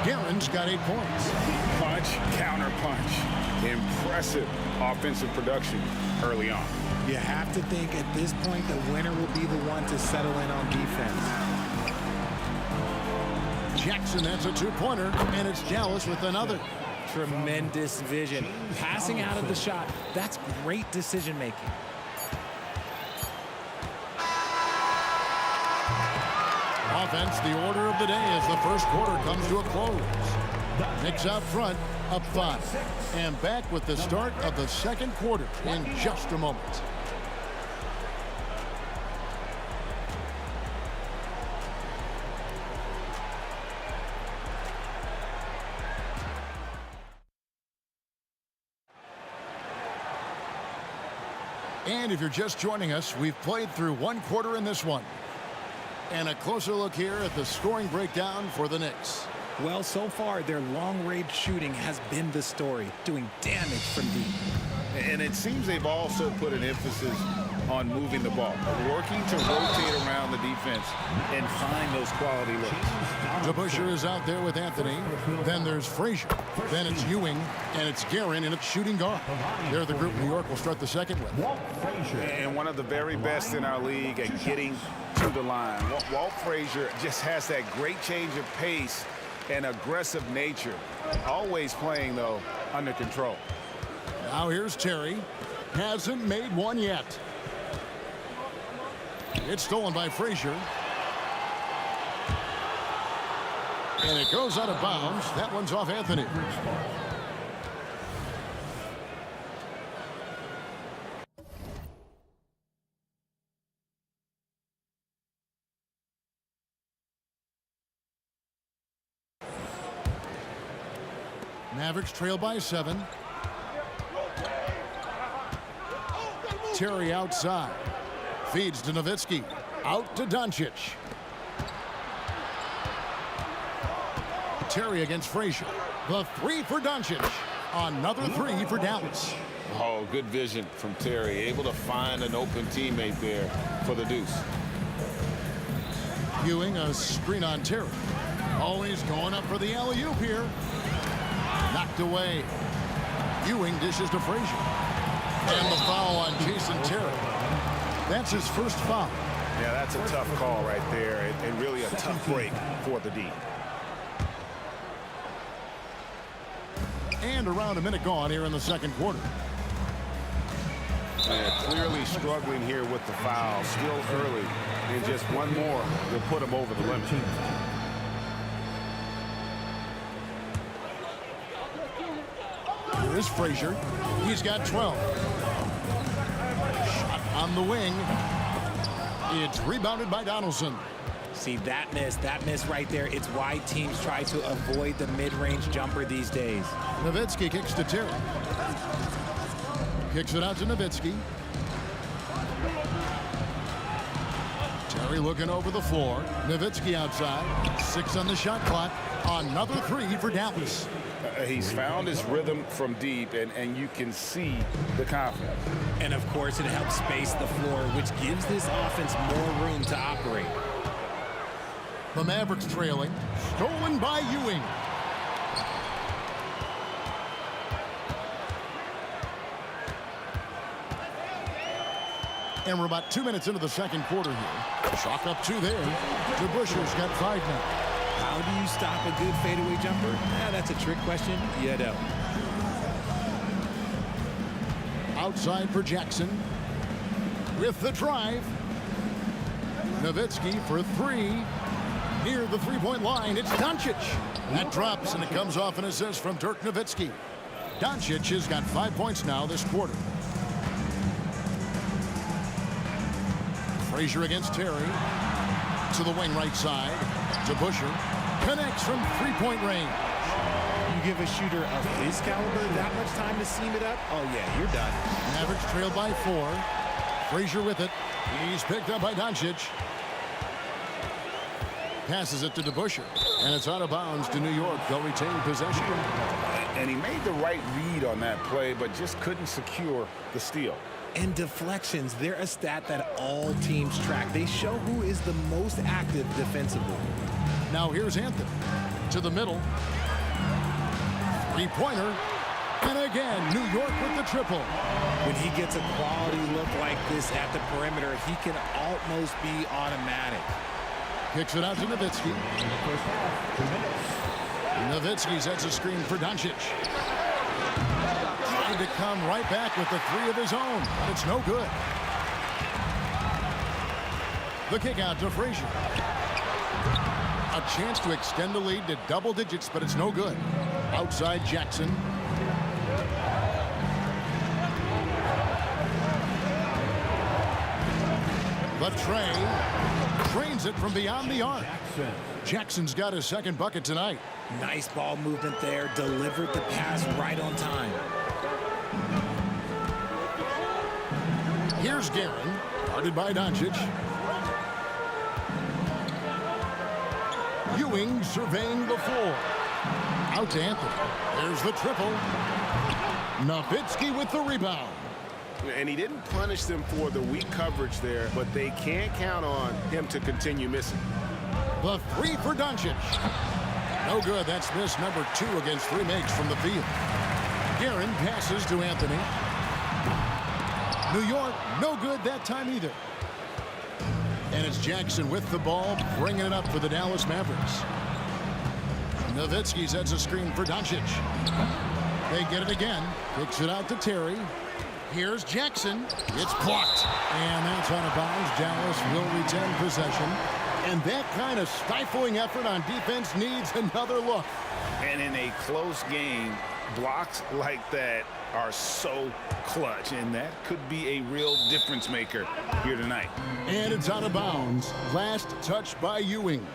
Guerin's got 8 points. Punch, counter punch. Impressive offensive production early on. You have to think at this point the winner will be the one to settle in on defense. Jackson has a 2-pointer, and it's Dallas with another. Tremendous vision. Passing out of the shot, that's great decision making. Offense, the order of the day as the first quarter comes to a close. Knicks out front, up 5. And back with the start of the second quarter in just a moment. And if you're just joining us, we've played through one quarter in this one. And a closer look here at the scoring breakdown for the Knicks. Well, so far, their long-range shooting has been the story, doing damage from deep. And it seems they've also put an emphasis on moving the ball, working to rotate around the defense and find those quality looks. DeBusschere is out there with Anthony. Then there's Frazier. Then it's Ewing, and it's Guerin, and it's shooting guard. They're the group New York will start the second with. And one of the very best in our league at getting to the line. Walt Frazier just has that great change of pace and aggressive nature. Always playing, though, under control. Now here's Terry. Hasn't made one yet. It's stolen by Frazier. And it goes out of bounds. That one's off Anthony. Mavericks trail by 7. Terry outside. Feeds to Nowitzki. Out to Doncic. Terry against Frazier. The 3 for Doncic. Another 3 for Dallas. Oh, good vision from Terry. Able to find an open teammate there for the deuce. Ewing a screen on Terry. Always going up for the alley-oop here. Knocked away. Ewing dishes to Frazier. And the foul on Jason Terry. That's his first foul. Yeah, that's a tough call right there, and really a tough break for the D. And around a minute gone here in the second quarter. Yeah, clearly struggling here with the foul. Still early, and just one more will put him over the limit. Here is Frazier. He's got 12. Shot on the wing. It's rebounded by Donaldson. See, that miss right there. It's why teams try to avoid the mid-range jumper these days. Nowitzki kicks to Terry. Kicks it out to Nowitzki. Terry looking over the floor. Nowitzki outside. 6 on the shot clock. Another 3 for Dallas. He's found his rhythm from deep, and you can see the confidence. And, of course, it helps space the floor, which gives this offense more room to operate. The Mavericks trailing. Stolen by Ewing. And we're about 2 minutes into the second quarter here. Chalk up 2 there. DeBusschere's got 5 now. How do you stop a good fadeaway jumper? That's a trick question. You don't. Outside for Jackson. With the drive. Nowitzki for 3. Near the three-point line, it's Doncic. That drops, and it comes off an assist from Dirk Nowitzki. Doncic has got 5 points now this quarter. Frazier against Terry. To the wing right side. To Busher. Connects from three-point range. You give a shooter of his caliber that much time to seam it up, oh yeah, you're done. Mavericks trail by 4. Frazier with it. He's picked up by Doncic. Passes it to DeBuscher. And it's out of bounds to New York. They'll retain possession. And he made the right read on that play, but just couldn't secure the steal. And deflections, they're a stat that all teams track. They show who is the most active defensively. Now here's Anthony. To the middle. Three-pointer. And again, New York with the triple. When he gets a quality look like this at the perimeter, he can almost be automatic. Kicks it out to Nowitzki. Nowitzki sets a screen for Doncic. Trying to come right back with the 3 of his own, but it's no good. The kick out to Frazier. A chance to extend the lead to double digits, but it's no good. Outside Jackson. The tray trains it from beyond the arc. Jackson's got his second bucket tonight. Nice ball movement there. Delivered the pass right on time. Here's Guerin, guarded by Doncic. Ewing surveying the floor. Out to Anthony. There's the triple. Nowitzki with the rebound. And he didn't punish them for the weak coverage there, but they can't count on him to continue missing. The 3 for Doncic. No good. That's miss number 2 against 3 makes from the field. Guerin passes to Anthony. New York, no good that time either. And it's Jackson with the ball, bringing it up for the Dallas Mavericks. Nowitzki sets a screen for Doncic. They get it again. Kicks it out to Terry. Here's Jackson. It's blocked. And that's out of bounds. Dallas will retain possession. And that kind of stifling effort on defense needs another look. And in a close game, blocks like that are so clutch, and that could be a real difference maker here tonight. And it's out of bounds. Last touch by Ewing.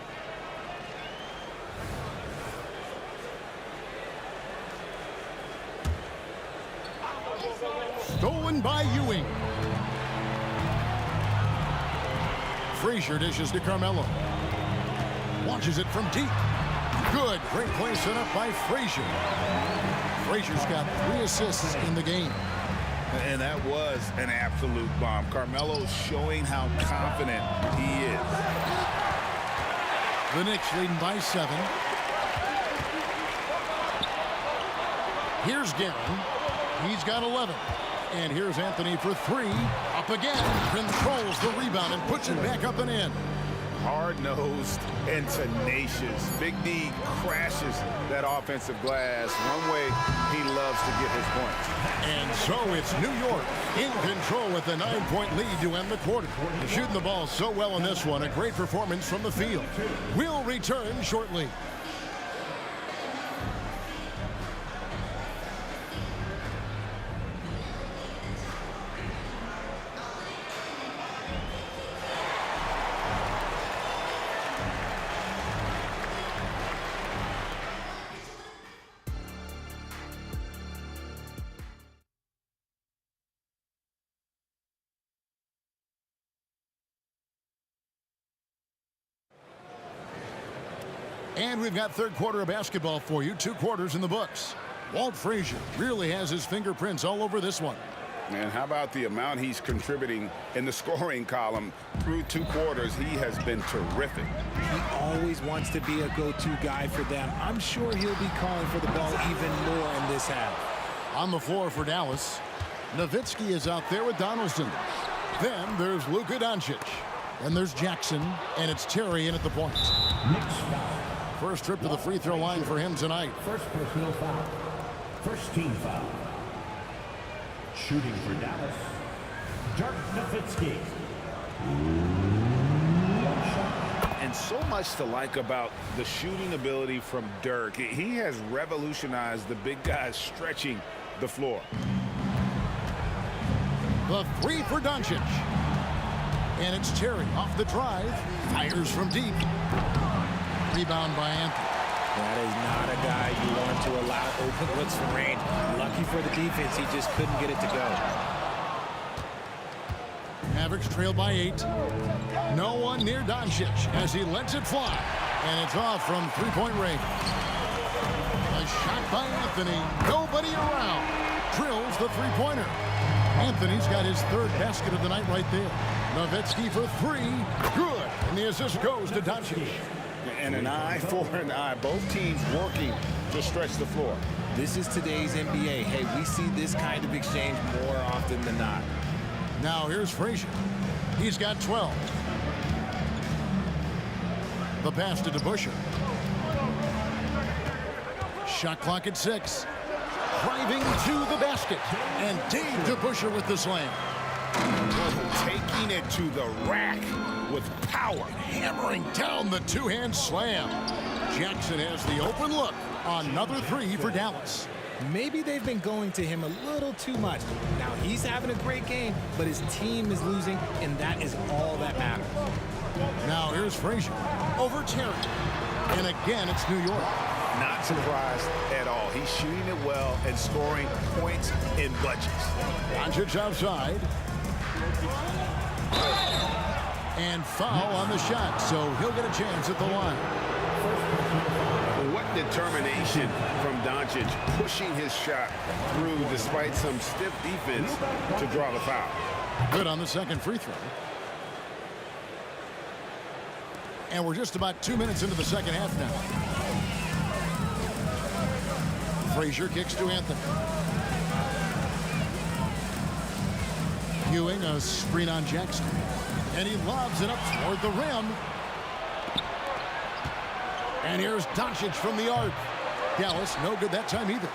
Stolen by Ewing. Frazier dishes to Carmelo. Launches it from deep. Good. Great play set up by Frazier. Frazier's got 3 assists in the game. And that was an absolute bomb. Carmelo's showing how confident he is. The Knicks leading by 7. Here's Guerin. He's got 11. And here's Anthony for 3. Up again. Controls the rebound and puts it back up and in. Hard-nosed and tenacious. Big D crashes that offensive glass. One way he loves to get his points. And so it's New York in control with a 9-point lead to end the quarter. Shooting the ball so well in this one. A great performance from the field. We'll return shortly. And we've got third quarter of basketball for you. 2 quarters in the books. Walt Frazier really has his fingerprints all over this one. And how about the amount he's contributing in the scoring column through 2 quarters? He has been terrific. He always wants to be a go-to guy for them. I'm sure he'll be calling for the ball even more in this half. On the floor for Dallas, Nowitzki is out there with Donaldson. Then there's Luka Doncic. And there's Jackson, and it's Terry in at the point. First trip to the free throw line for him tonight. First personal foul. First team foul. Shooting for Dallas, Dirk Nowitzki. And so much to like about the shooting ability from Dirk. He has revolutionized the big guys stretching the floor. The 3 for Doncic. And it's Terry off the drive. Fires from deep. Rebound by Anthony. That is not a guy you want to allow open looks from range. Lucky for the defense, he just couldn't get it to go. Mavericks trail by 8. No one near Doncic as he lets it fly. And it's off from three-point range. A shot by Anthony. Nobody around. Drills the three-pointer. Anthony's got his third basket of the night right there. Nowitzki for 3. Good. And the assist goes to Doncic. And an eye for an eye. Both teams working to stretch the floor. This is today's NBA. Hey, we see this kind of exchange more often than not. Now here's Frazier. He's got 12. The pass to DeBusschere. Shot clock at 6. Driving to the basket. And Dave DeBusschere with the slam. Taking it to the rack with power. Hammering down the two-hand slam. Jackson has the open look. Another 3 for Dallas. Maybe they've been going to him a little too much. Now he's having a great game, but his team is losing, and that is all that matters. Now here's Frazier over Terry. And again, it's New York. Not surprised at all. He's shooting it well and scoring points in bunches. Doncic outside. And foul on the shot, so he'll get a chance at the line. What determination from Doncic, pushing his shot through despite some stiff defense to draw the foul. Good on the second free throw. And we're just about 2 minutes into the second half now. Frazier kicks to Anthony. Ewing, a screen on Jackson. And he lobs it up toward the rim. And here's Doncic from the arc. Dallas, no good that time either.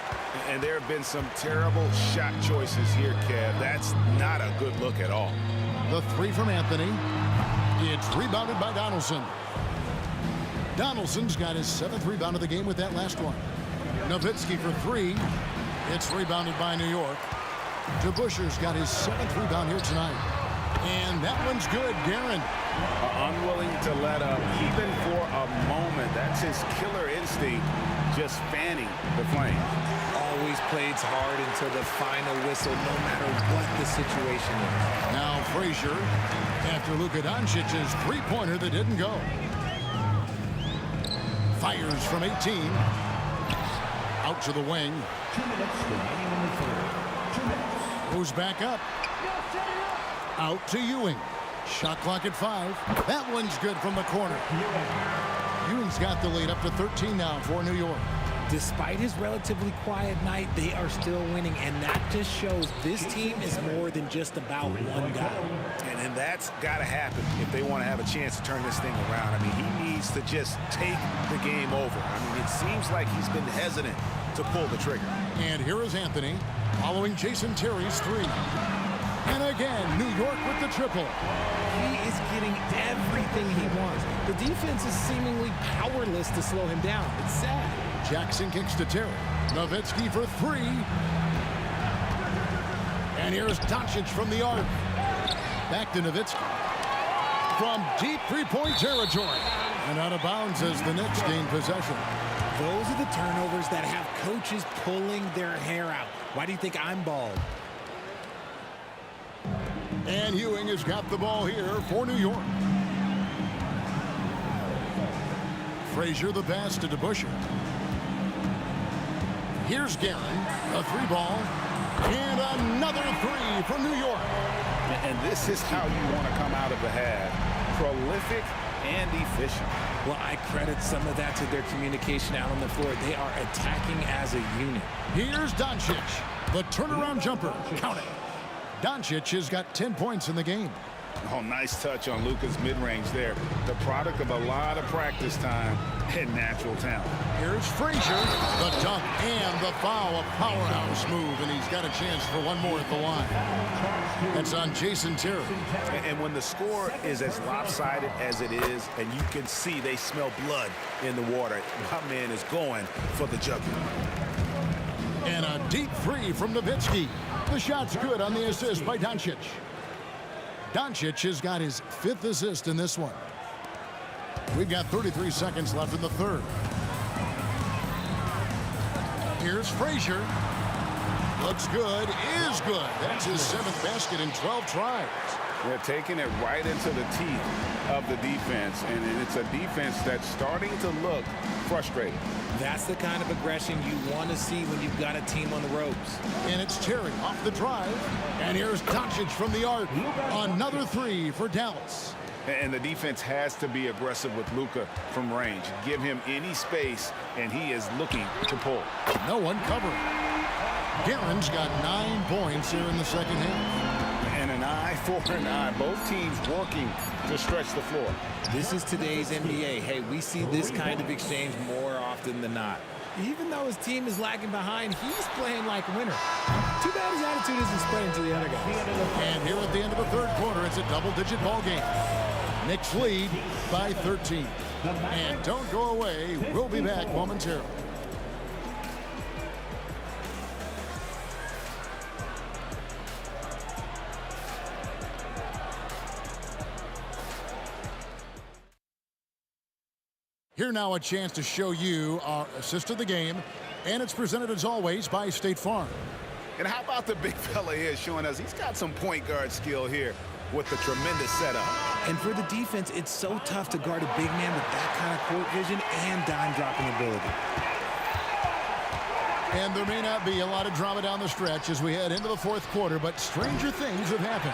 And there have been some terrible shot choices here, Kev. That's not a good look at all. The 3 from Anthony. It's rebounded by Donaldson. Donaldson's got his 7th rebound of the game with that last one. Nowitzki for 3. It's rebounded by New York. DeBusschere's got his 7th rebound here tonight. And that one's good, Guerin. Unwilling to let up, even for a moment. That's his killer instinct, just fanning the flame. Always plays hard until the final whistle, no matter what the situation is. Now Frazier, after Luka Doncic's three-pointer that didn't go. Fires from 18. Out to the wing. 2 minutes remaining in the third. 2 minutes. Goes back up. Out to Ewing. Shot clock at 5. That one's good from the corner. Ewing's got the lead up to 13 now for New York. Despite his relatively quiet night, they are still winning, and that just shows this team is more than just about one guy. And that's got to happen if they want to have a chance to turn this thing around. I mean, he needs to just take the game over. I mean, it seems like he's been hesitant to pull the trigger. And here is Anthony following Jason Terry's 3. And again, New York with the triple. He is getting everything he wants. The defense is seemingly powerless to slow him down. It's sad. Jackson kicks to Terry. Nowitzki for 3. And here's Doncic from the arc. Back to Nowitzki. From deep three-point territory. And out of bounds as the Knicks gain possession. Those are the turnovers that have coaches pulling their hair out. Why do you think I'm bald? And Ewing has got the ball here for New York. Frazier the pass to DeBusschere. Here's Guerin, a 3-ball, and another 3 from New York. And this is how you want to come out of the half. Prolific and efficient. Well, I credit some of that to their communication out on the floor. They are attacking as a unit. Here's Doncic, the turnaround jumper. Count it. Doncic has got 10 points in the game. Oh, nice touch on Luka's mid-range there. The product of a lot of practice time and natural talent. Here's Frazier, the dunk and the foul, a powerhouse move, and he's got a chance for one more at the line. That's on Jason Terry. And when the score is as lopsided as it is, and you can see they smell blood in the water, my man is going for the jugular. And a deep 3 from Nowitzki. The shot's good on the assist by Doncic. Doncic has got his 5th assist in this one. We've got 33 seconds left in the third. Here's Frazier. Looks good, is good. That's his 7th basket in 12 tries. They're taking it right into the teeth of the defense, and it's a defense that's starting to look frustrated. That's the kind of aggression you want to see when you've got a team on the ropes. And it's Terry off the drive. And here's Doncic from the arc. Another 3 for Dallas. And the defense has to be aggressive with Luka from range. Give him any space, and he is looking to pull. No one covering. Guerin's got 9 points here in the second half. And an eye for an eye. Both teams working to stretch the floor. This is today's NBA. Hey, we see this kind of exchange more often than not. Even though his team is lagging behind, he's playing like a winner. Too bad his attitude isn't spreading to the other guys. And here at the end of the third quarter, it's a double-digit ball game. Knicks lead by 13. And don't go away. We'll be back momentarily. Here now a chance to show you our assist of the game, and it's presented as always by State Farm. And how about the big fella here showing us he's got some point guard skill here with the tremendous setup. And for the defense, it's so tough to guard a big man with that kind of court vision and dime-dropping ability. And there may not be a lot of drama down the stretch as we head into the fourth quarter, but stranger things have happened.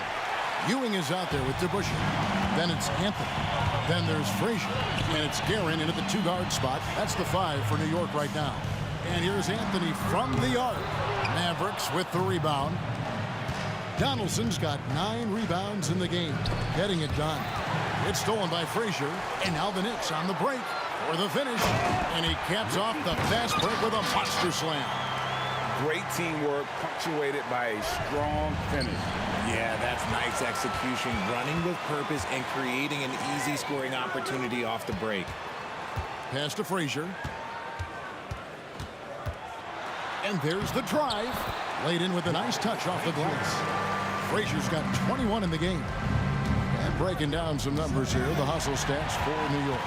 Ewing is out there with DeBusschere. Then it's Anthony. Then there's Frazier. And it's Guerin in at the 2-guard spot. That's the 5 for New York right now. And here's Anthony from the arc. Mavericks with the rebound. Donaldson's got 9 rebounds in the game. Getting it done. It's stolen by Frazier. And now the Knicks on the break for the finish. And he caps off the fast break with a monster slam. Great teamwork punctuated by a strong finish. Yeah, that's nice execution, running with purpose and creating an easy scoring opportunity off the break. Pass to Frazier. And there's the drive. Laid in with a nice touch off the glass. Frazier's got 21 in the game. And breaking down some numbers here, the hustle stats for New York.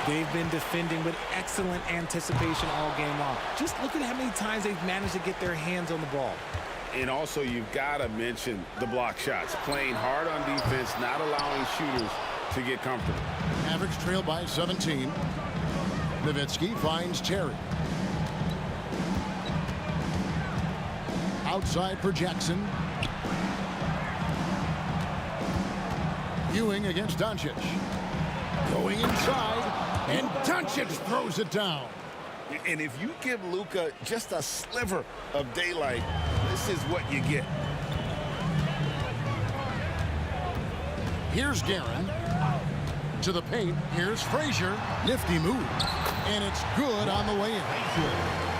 They've been defending with excellent anticipation all game long. Just look at how many times they've managed to get their hands on the ball. And also, you've got to mention the block shots. Playing hard on defense, not allowing shooters to get comfortable. Mavericks trail by 17. Nowitzki finds Terry. Outside for Jackson. Ewing against Doncic. Going inside. And Doncic throws it down. And if you give Luka just a sliver of daylight, this is what you get. Here's Guerin. To the paint. Here's Frazier. Nifty move. And it's good on the way in.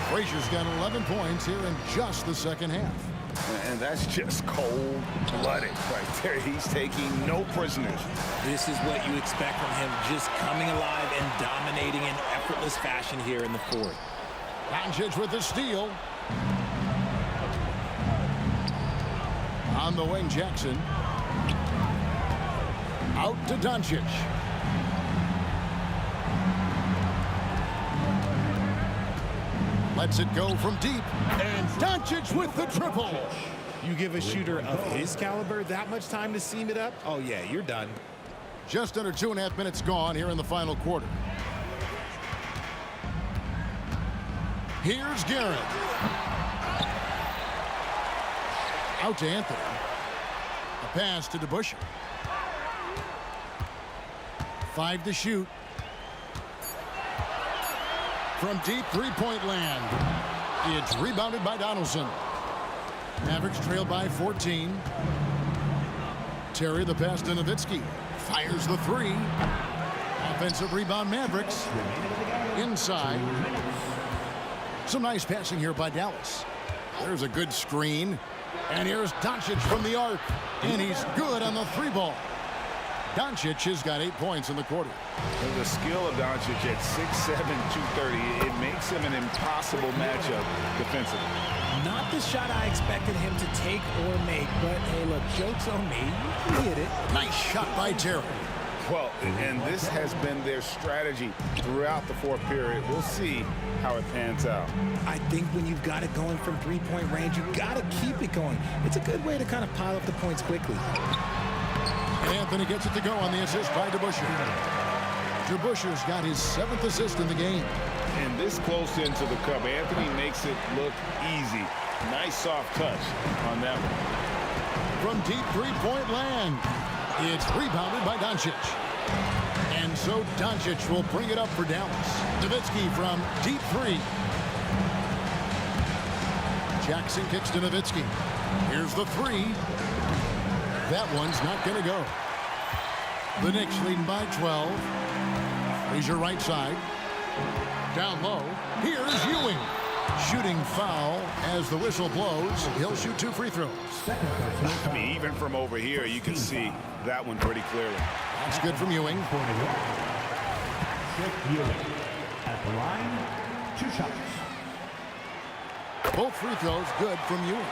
Frazier's got 11 points here in just the second half. And that's just cold-blooded right there. He's taking no prisoners. This is what you expect from him, just coming alive and dominating in effortless fashion here in the fourth. Doncic with the steal. On the wing, Jackson. Out to Doncic. Lets it go from deep. And Doncic with the triple. You give a shooter of his caliber that much time to seam it up? Oh, yeah, you're done. Just under 2.5 minutes gone here in the final quarter. Here's Guerin. Out to Anthony. A pass to DeBusschere. 5 to shoot. From deep three-point land. It's rebounded by Donaldson. Mavericks trail by 14. Terry the pass to Nowitzki. Fires the 3. Offensive rebound Mavericks. Inside. Some nice passing here by Dallas. There's a good screen. And here's Doncic from the arc. And he's good on the 3-ball. Doncic has got 8 points in the quarter. And the skill of Doncic at 6'7", 230, it makes him an impossible matchup defensively. Not the shot I expected him to take or make, but hey, look, joke's on me. He hit it. Nice shot by Terry. Well, and this has been their strategy throughout the fourth period. We'll see how it pans out. I think when you've got it going from three-point range, you've got to keep it going. It's a good way to kind of pile up the points quickly. And Anthony gets it to go on the assist by DeBusschere. DeBusschere's got his 7th assist in the game. And this close into the cup, Anthony makes it look easy. Nice soft touch on that one. From deep three-point land, it's rebounded by Doncic. And so Doncic will bring it up for Dallas. Nowitzki from deep three. Jackson kicks to Nowitzki. Here's the three. That one's not going to go. The Knicks leading by 12. Here's your right side. Down low. Here's Ewing. Shooting foul as the whistle blows. He'll shoot 2 free throws. I mean, even from over here, you can see that one pretty clearly. That's good from Ewing. Ewing at the line, 2 shots. Both free throws good from Ewing.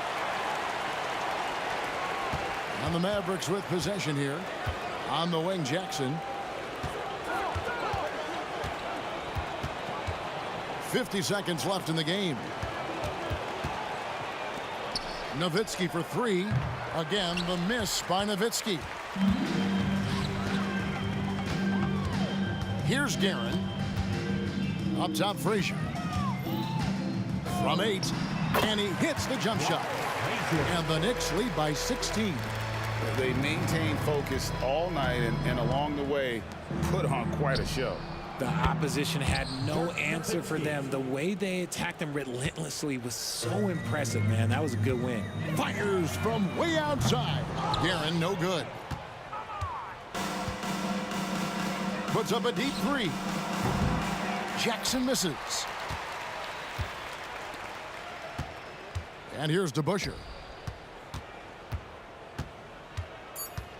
And the Mavericks with possession here. On the wing, Jackson. 50 seconds left in the game. Nowitzki for 3. Again, the miss by Nowitzki. Here's Guerin. Up top, Frazier. From 8. And he hits the jump shot. And the Knicks lead by 16. They maintained focus all night and along the way put on quite a show. The opposition had no answer for them. The way they attacked them relentlessly was so impressive, man. That was a good win. Fires from way outside. Guerin, no good. Puts up a deep 3. Jackson misses. And here's DeBusschere.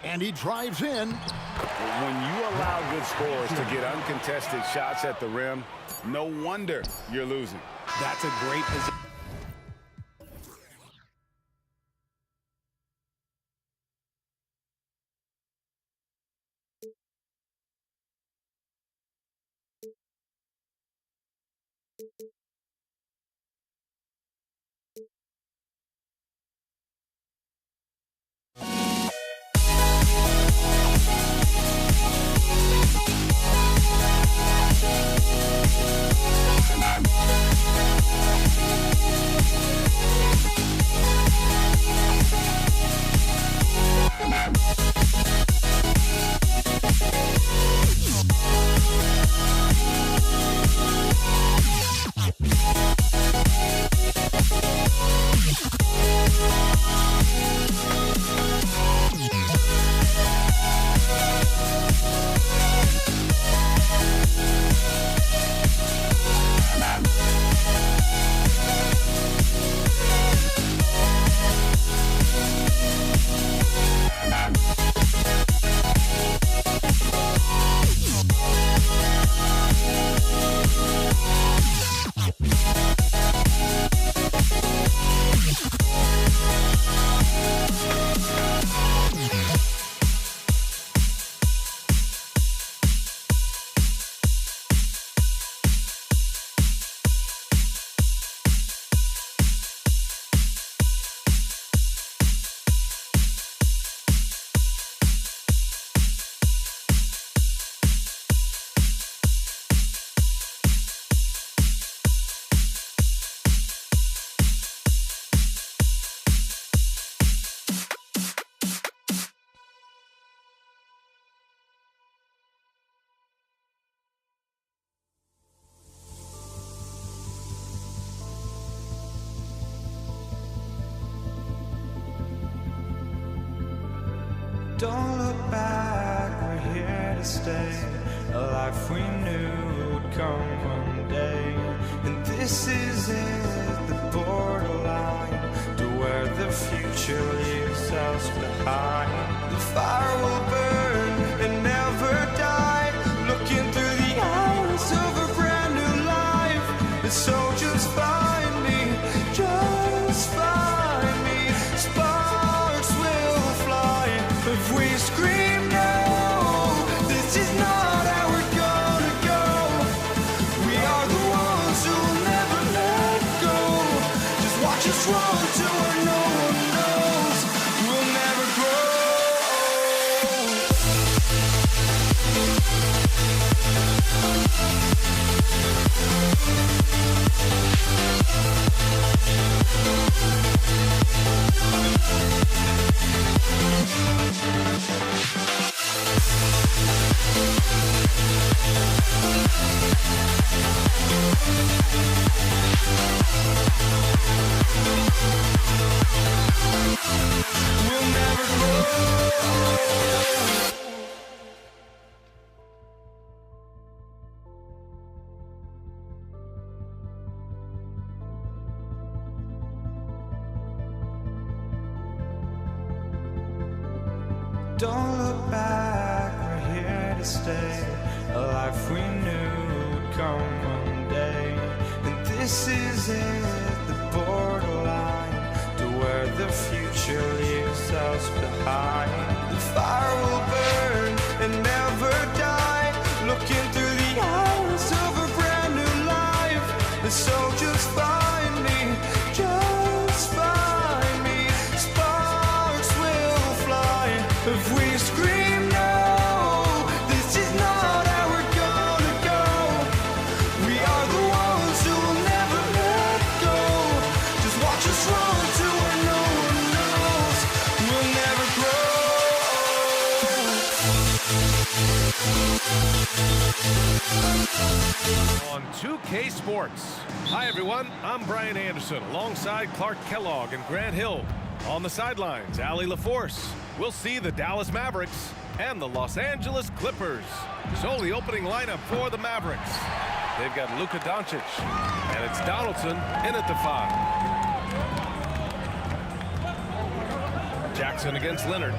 And he drives in. When you allow good scorers to get uncontested shots at the rim, no wonder you're losing. That's a great position. Don't look back, we're here to stay. A life we knew would come one day. And this is it, the borderline to where the future leaves us behind. The fire will burn and never die, looking through the eyes of a brand new life. And so just find me, just find me. Sparks will fly if we scream no. This run to where no one knows. We'll never grow. We'll never grow. Don't look back, we're here to stay. A life we knew would come one day. And this is it, the borderline to where the future leaves us behind. The fire will burn and never die, looking through the eyes of a brand new life. And so just find me, just find me. Sparks will fly if we scream no. This is not how we're gonna go. We are the ones who will never let go. Just watch us run to where no one knows. We'll never grow. On 2K Sports. Hi, everyone. I'm Brian Anderson alongside Clark Kellogg and Grant Hill. On the sidelines, Allie LaForce. We'll see the Dallas Mavericks and the Los Angeles Clippers. So the opening lineup for the Mavericks. They've got Luka Doncic, and it's Donaldson in at the 5. Jackson against Leonard.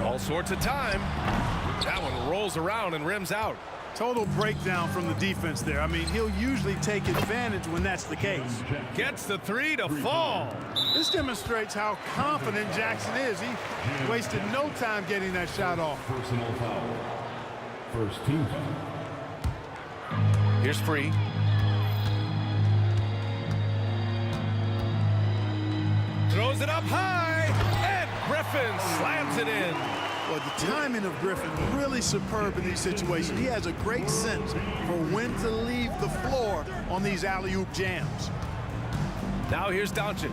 All sorts of time. That one rolls around and rims out. Total breakdown from the defense there. I mean, he'll usually take advantage when that's the case. Gets the 3 to fall. This demonstrates how confident Jackson is. He wasted no time getting that shot off. Personal foul. First team foul. Here's Free. Throws it up high, and Griffin slams it in. Well, the timing of Griffin really superb in these situations. He has a great sense for when to leave the floor on these alley-oop jams. Now here's Doncic.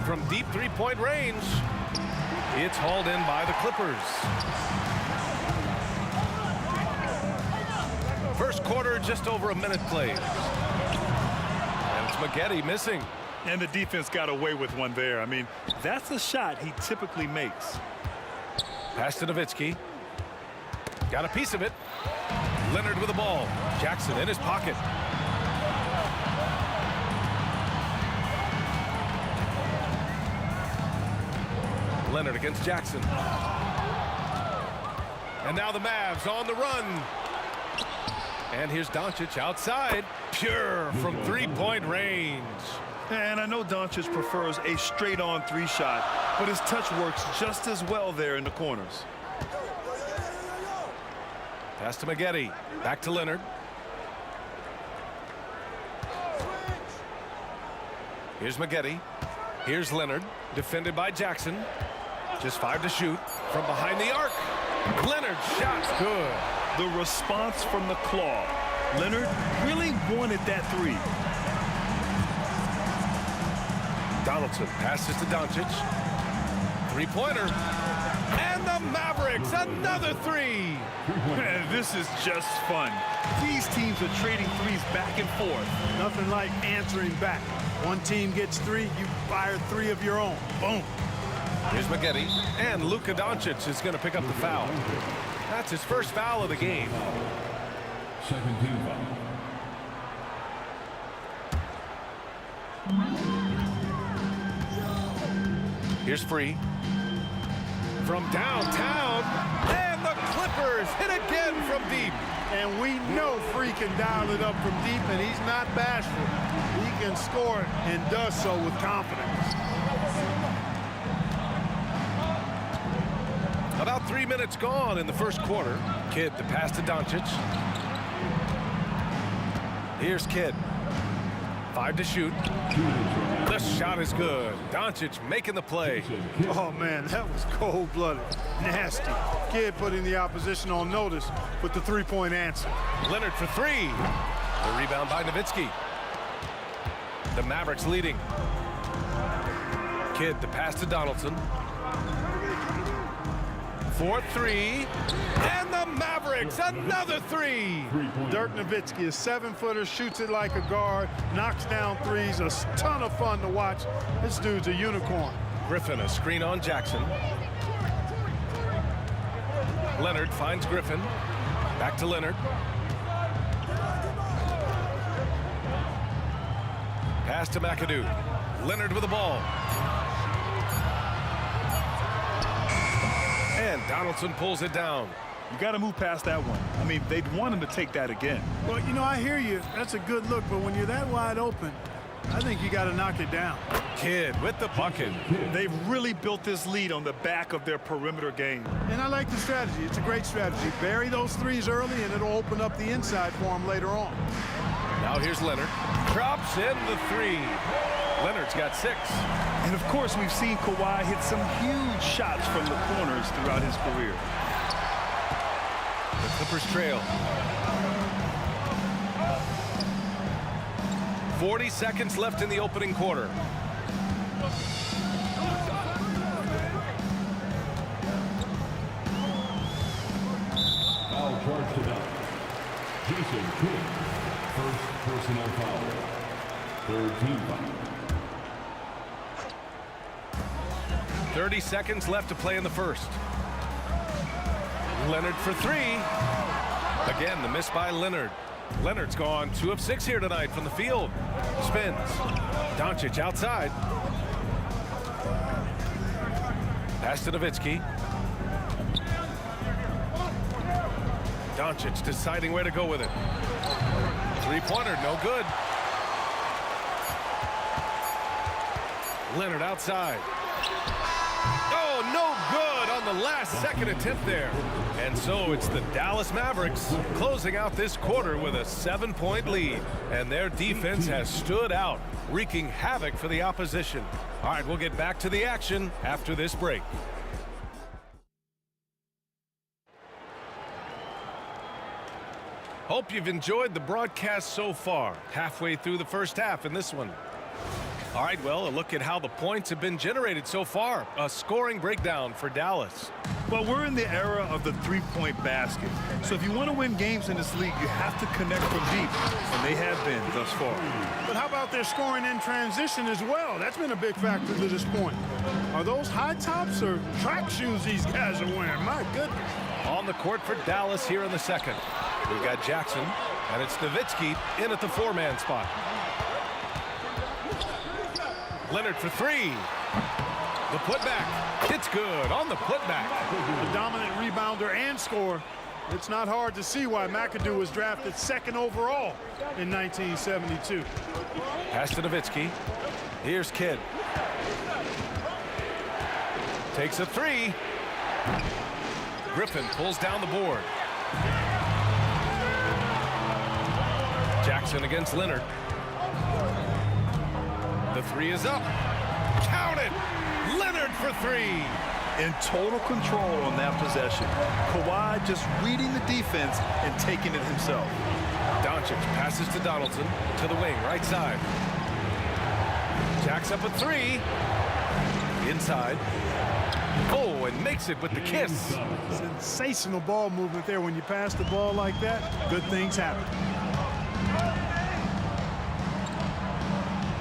From deep three-point range, it's hauled in by the Clippers. First quarter, just over a minute played. And it's Maggette missing. And the defense got away with one there. I mean, that's a shot he typically makes. Pass to Nowitzki. Got a piece of it. Leonard with the ball. Jackson in his pocket. Leonard against Jackson. And now the Mavs on the run. And here's Doncic outside. Pure from three-point range. And I know Doncic prefers a straight-on 3 shot, but his touch works just as well there in the corners. Pass to Maggette. Back to Leonard. Here's Maggette. Here's Leonard. Defended by Jackson. Just 5 to shoot. From behind the arc. Leonard's shot's good. The response from the claw. Leonard really wanted that 3. Donaldson passes to Doncic. Three-pointer. And the Mavericks, another 3. Man, this is just fun. These teams are trading 3s back and forth. Nothing like answering back. One team gets 3, you fire 3 of your own. Boom. Here's Maggette. And Luka Doncic is going to pick up the foul. That's his first foul of the game. Second team foul. Here's Free. From downtown. And the Clippers hit again from deep. And we know Free can dial it up from deep, and he's not bashful. He can score it and does so with confidence. About About 3 minutes gone in the first quarter. Kidd to pass to Doncic. Here's Kidd. 5 to shoot. The shot is good. Doncic making the play. Oh, man, that was cold-blooded. Nasty. Kidd putting the opposition on notice with the three-point answer. Leonard for 3. The rebound by Nowitzki. The Mavericks leading. Kidd to pass to Donaldson. 4-3. And the Mavericks, another 3. Dirk Nowitzki, a 7-footer, shoots it like a guard, knocks down threes. A ton of fun to watch. This dude's a unicorn. Griffin, a screen on Jackson. Leonard finds Griffin. Back to Leonard. Pass to McAdoo. Leonard with the ball. And Donaldson pulls it down. You got to move past that one. I mean, they'd want him to take that again. Well, you know, I hear you. That's a good look, but when you're that wide open, I think you got to knock it down. Kidd with the bucket. They've really built this lead on the back of their perimeter game. And I like the strategy. It's a great strategy. Bury those threes early, and it'll open up the inside for him later on. Now here's Leonard. Drops in the 3. Leonard's got 6. And of course, we've seen Kawhi hit some huge shots from the corners throughout his career. The Clippers trail. 40 seconds left in the opening quarter. Foul charge to them. Jason Kidd, first personal foul. Third team foul. 30 seconds left to play in the first. Leonard for 3. Again, the miss by Leonard. Leonard's gone 2 of 6 here tonight from the field. Spins. Doncic outside. Pass to Nowitzki. Doncic deciding where to go with it. Three-pointer, no good. Leonard outside. Oh, no good on the last second attempt there. And so it's the Dallas Mavericks closing out this quarter with a 7-point lead. And their defense has stood out, wreaking havoc for the opposition. All right, we'll get back to the action after this break. Hope you've enjoyed the broadcast so far. Halfway through the first half in this one. All right, well, a look at how the points have been generated so far. A scoring breakdown for Dallas. Well, we're in the era of the three-point basket. So if you want to win games in this league, you have to connect from deep, and they have been thus far. But how about their scoring in transition as well? That's been a big factor to this point. Are those high tops or track shoes these guys are wearing? My goodness. On the court for Dallas here in the second. We've got Jackson, and it's Nowitzki in at the 4-man spot. Leonard for 3. The putback. It's good on the putback. A dominant rebounder and scorer. It's not hard to see why McAdoo was drafted 2nd overall in 1972. Pass to Nowitzki. Here's Kidd. Takes a 3. Griffin pulls down the board. Jackson against Leonard. The 3 is up. Count it! Leonard for 3. In total control on that possession. Kawhi just reading the defense and taking it himself. Doncic passes to Donaldson to the wing, right side. Jacks up a 3. Inside. Oh, and makes it with the kiss. Sensational ball movement there. When you pass the ball like that, good things happen.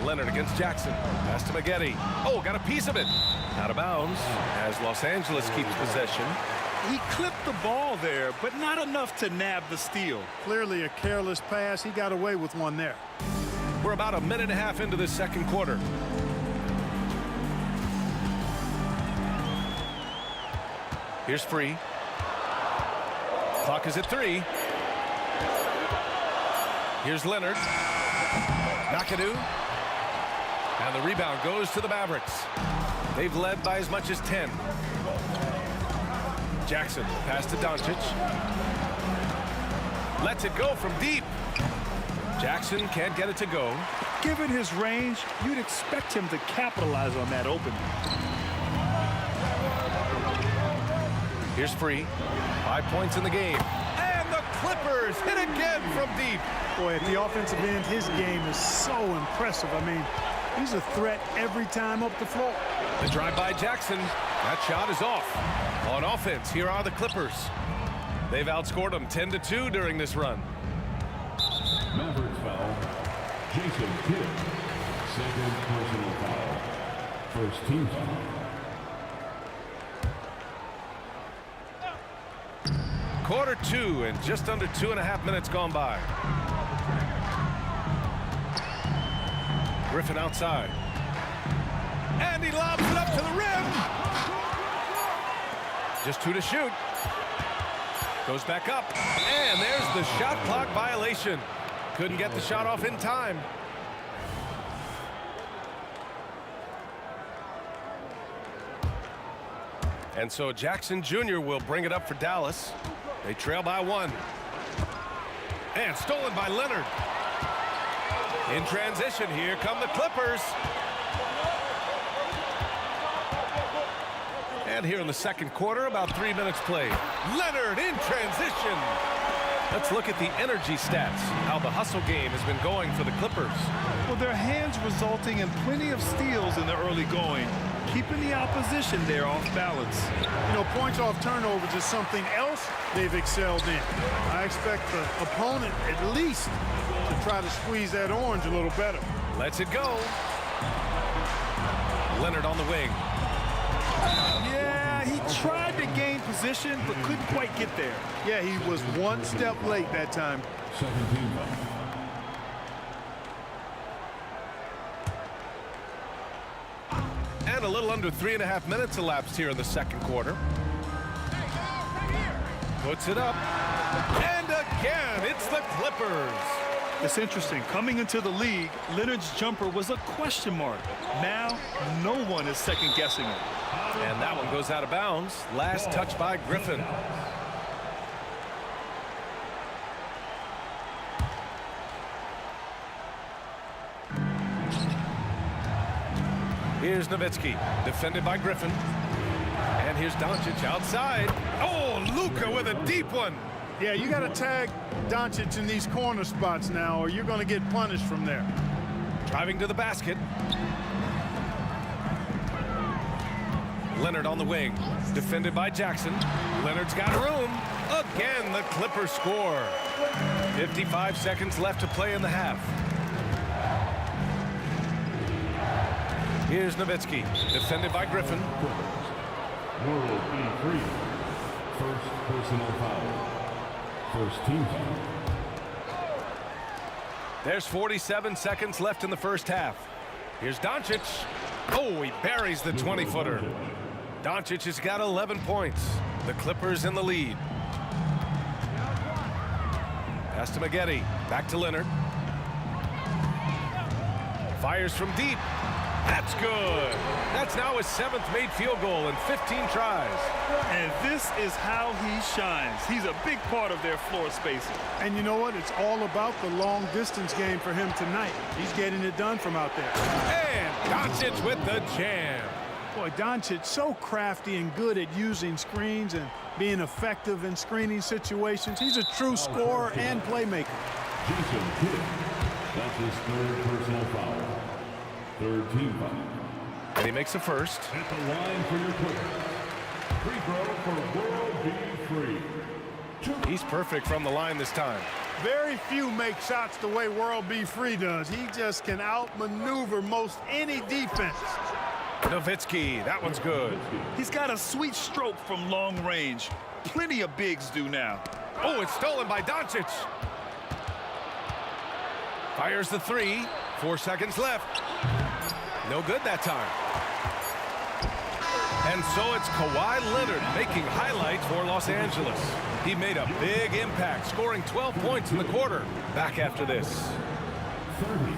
Leonard against Jackson. Pass to Maggette. Oh, got a piece of it. Out of bounds as Los Angeles keeps possession. He clipped the ball there, but not enough to nab the steal. Clearly a careless pass. He got away with one there. We're about a minute and a half into this second quarter. Here's Free. Clock is at 3. Here's Leonard. McAdoo. And the rebound goes to the Mavericks. They've led by as much as 10. Jackson, pass to Doncic. Lets it go from deep. Jackson can't get it to go. Given his range, you'd expect him to capitalize on that opening. Here's Free. 5 points in the game. And the Clippers hit again from deep. Boy, at the offensive end, his game is so impressive. I mean, he's a threat every time up the floor. The drive by Jackson. That shot is off. On offense, here are the Clippers. They've outscored them 10-2 during this run. Mavericks foul. Jason Kidd. Second personal foul. First team foul. Quarter 2 and just under 2.5 minutes gone by. Griffin outside. And he lobs it up to the rim. Just 2 to shoot. Goes back up. And there's the shot clock violation. Couldn't get the shot off in time. And so Jackson Jr. will bring it up for Dallas. They trail by 1. And stolen by Leonard. In transition, here come the Clippers. And here in the second quarter, about 3 minutes played. Leonard in transition. Let's look at the energy stats, how the hustle game has been going for the Clippers. Well, their hands resulting in plenty of steals in the early going, keeping the opposition there off balance. You know, points off turnovers is something else they've excelled in. I expect the opponent at least to try to squeeze that orange a little better. Lets it go. Leonard on the wing. Yeah, he tried to gain position, but couldn't quite get there. Yeah, he was 1 step late that time. Second team foul. And a little under 3.5 minutes elapsed here in the second quarter. Puts it up. And again, it's the Clippers. It's interesting. Coming into the league, Leonard's jumper was a question mark. Now, no one is second-guessing it. And that one goes out of bounds. Last touch by Griffin. Here's Nowitzki, defended by Griffin. And here's Doncic outside. Oh, Luka with a deep one. Yeah, you got to tag Doncic in these corner spots now, or you're going to get punished from there. Driving to the basket. Leonard on the wing, defended by Jackson. Leonard's got room. Again, the Clippers score. 55 seconds left to play in the half. Here's Nowitzki, defended by Griffin. World B3. First personal foul. First team foul. There's 47 seconds left in the first half. Here's Doncic. Oh, he buries the 20-footer. Doncic has got 11 points. The Clippers in the lead. Pass to Maggette. Back to Leonard. Fires from deep. That's good. That's now his 7th made field goal in 15 tries. And this is how he shines. He's a big part of their floor spacing. And you know what? It's all about the long distance game for him tonight. He's getting it done from out there. And Doncic with the jam. Boy, Doncic so crafty and good at using screens and being effective in screening situations. He's a true scorer and playmaker. Jason Kidd. That's his 3rd personal foul. 3rd team foul. And he makes the first. At the line for your Clippers. Free throw for World B3. He's perfect from the line this time. Very few make shots the way World B3 does. He just can outmaneuver most any defense. Nowitzki, that one's good. He's got a sweet stroke from long range. Plenty of bigs do now. Oh, it's stolen by Doncic. Fires the 3. 4 seconds left. No good that time. And so it's Kawhi Leonard making highlights for Los Angeles. He made a big impact, scoring 12 points in the quarter. Back after this. 30.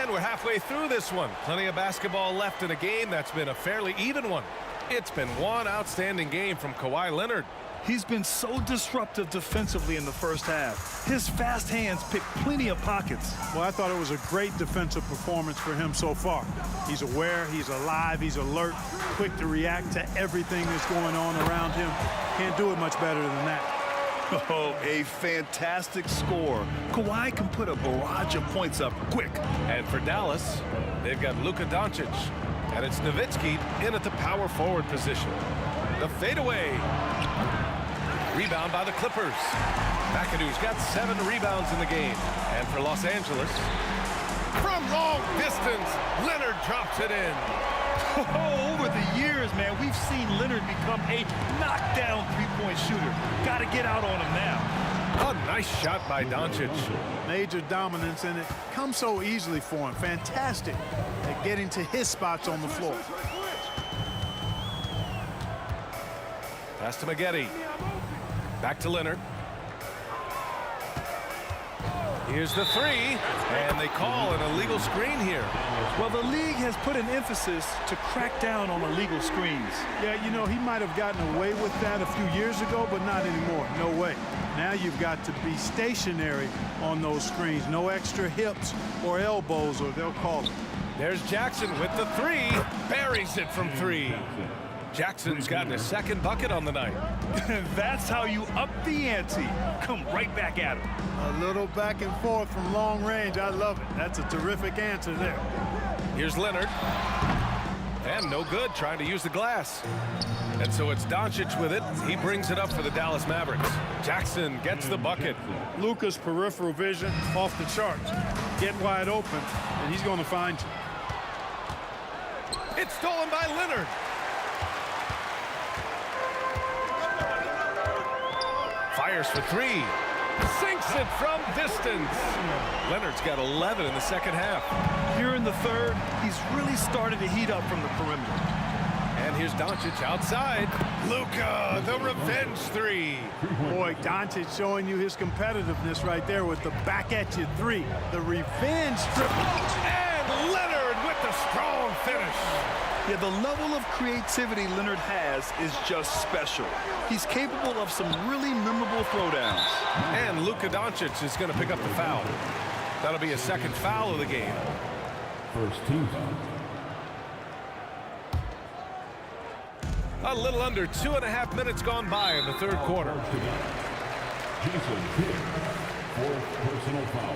And we're halfway through this one. Plenty of basketball left in a game that's been a fairly even one. It's been one outstanding game from Kawhi Leonard. He's been so disruptive defensively in the first half. His fast hands pick plenty of pockets. Well, I thought it was a great defensive performance for him so far. He's aware, he's alive, he's alert, quick to react to everything that's going on around him. Can't do it much better than that. Oh, a fantastic score. Kawhi can put a barrage of points up quick. And for Dallas, they've got Luka Doncic. And it's Nowitzki in at the power forward position. The fadeaway. Rebound by the Clippers. McAdoo's got 7 rebounds in the game. And for Los Angeles, from long distance, Leonard drops it in. Oh, over the years, man, we've seen Leonard become a knockdown three-point shooter. Got to get out on him now. A nice shot by Doncic. Major dominance, and it comes so easily for him. Fantastic at getting to his spots on the floor. Pass to Maggette. Back to Leonard. Here's the three, and they call an illegal screen here. Well, the league has put an emphasis to crack down on illegal screens. Yeah, you know, he might have gotten away with that a few years ago, but not anymore. No way. Now you've got to be stationary on those screens. No extra hips or elbows, or they'll call it. There's Jackson with the three. Buries it from 3. Jackson's gotten his second bucket on the night. That's how you up the ante. Come right back at him. A little back and forth from long range. I love it. That's a terrific answer there. Here's Leonard. And no good, trying to use the glass. And so it's Doncic with it. He brings it up for the Dallas Mavericks. Jackson gets the bucket. Luka's peripheral vision off the charts. Get wide open, and he's going to find you. It's stolen by Leonard. Fires for 3. Sinks it from distance. Leonard's got 11 in the second half. Here in the third, he's really started to heat up from the perimeter. And here's Doncic outside. Luka, the revenge 3. Boy, Doncic showing you his competitiveness right there with the back at you 3. The revenge triple. And Leonard with the strong finish. Yeah, the level of creativity Leonard has is just special. He's capable of some really memorable throwdowns. And Luka Doncic is going to pick up the foul. That'll be a second foul of the game. First team foul. A little under 2.5 minutes gone by in the third quarter. Jason Kidd, 4th personal foul.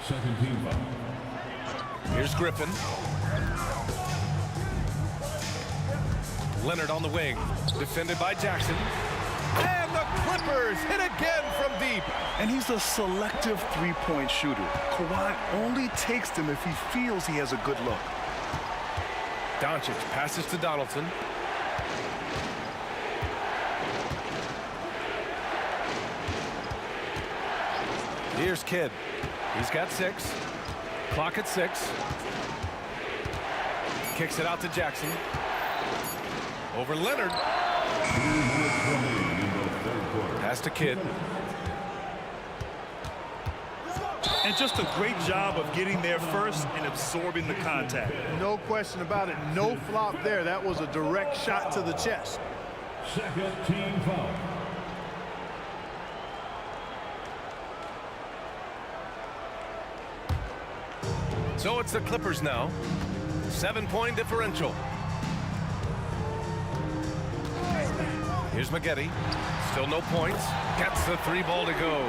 Second team foul. Here's Griffin. Leonard on the wing, defended by Jackson. And the Clippers hit again from deep. And he's a selective three-point shooter. Kawhi only takes them if he feels he has a good look. Doncic passes to Donaldson. Here's Kidd. He's got 6. Clock at 6. Kicks it out to Jackson. Over Leonard. Pass to Kidd. And just a great job of getting there first and absorbing the contact. No question about it. No flop there. That was a direct shot to the chest. Second team foul. So it's the Clippers now. 7-point differential. Here's Maggette. Still no points. Gets the 3 ball to go.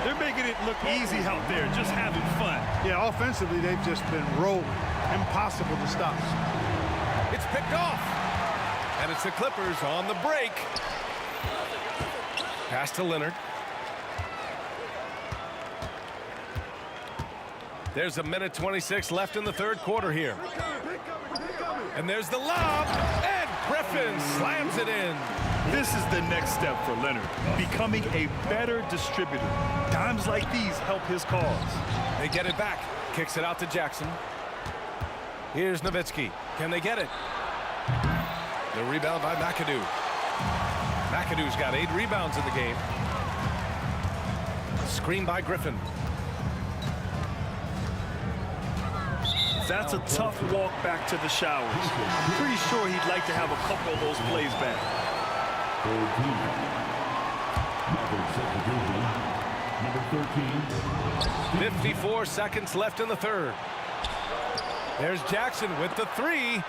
They're making it look easy out there, just having fun. Yeah, offensively, they've just been rolling. Impossible to stop. It's picked off. And it's the Clippers on the break. Pass to Leonard. There's 1:26 left in the third quarter here. And there's the lob. And Griffin slams it in. This is the next step for Leonard, becoming a better distributor. Times like these help his cause. They get it back. Kicks it out to Jackson. Here's Nowitzki. Can they get it? The rebound by McAdoo. McAdoo's got 8 rebounds in the game. Screen by Griffin. That's a tough walk back to the showers. I'm pretty sure he'd like to have a couple of those plays back. 54 seconds left in the third. There's Jackson with the three.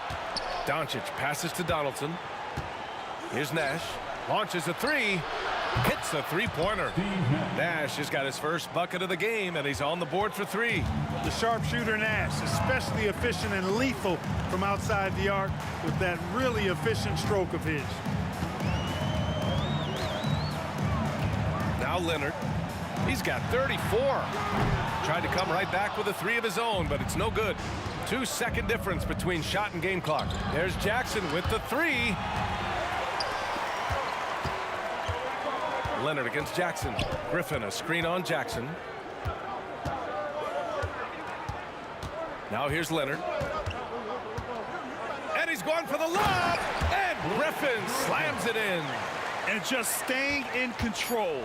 Doncic passes to Donaldson. Here's Nash. Launches a three. Hits a three-pointer. Nash has got his first bucket of the game, and he's on the board for three. The sharpshooter Nash, especially efficient and lethal from outside the arc with that really efficient stroke of his. Now Leonard. He's got 34. Tried to come right back with a three of his own, but it's no good. 2-second difference between shot and game clock. There's Jackson with the three. Leonard against Jackson. Griffin, a screen on Jackson. Now here's Leonard. And he's going for the lob. And Griffin slams it in. And just staying in control.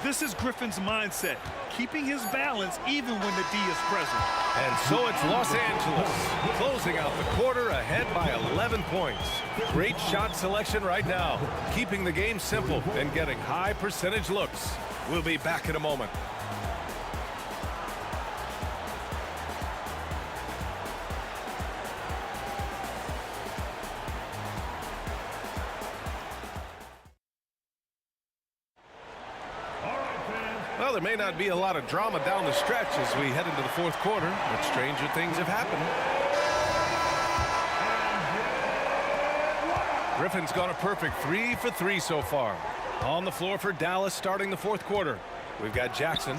This is Griffin's mindset, keeping his balance even when the D is present. And so it's Los Angeles closing out the quarter ahead by 11 points. Great shot selection right now, keeping the game simple and getting high percentage looks. We'll be back in a moment. Well, there may not be a lot of drama down the stretch as we head into the fourth quarter, but stranger things have happened. Griffin's gone a perfect 3 for 3 so far. On the floor for Dallas starting the fourth quarter. We've got Jackson,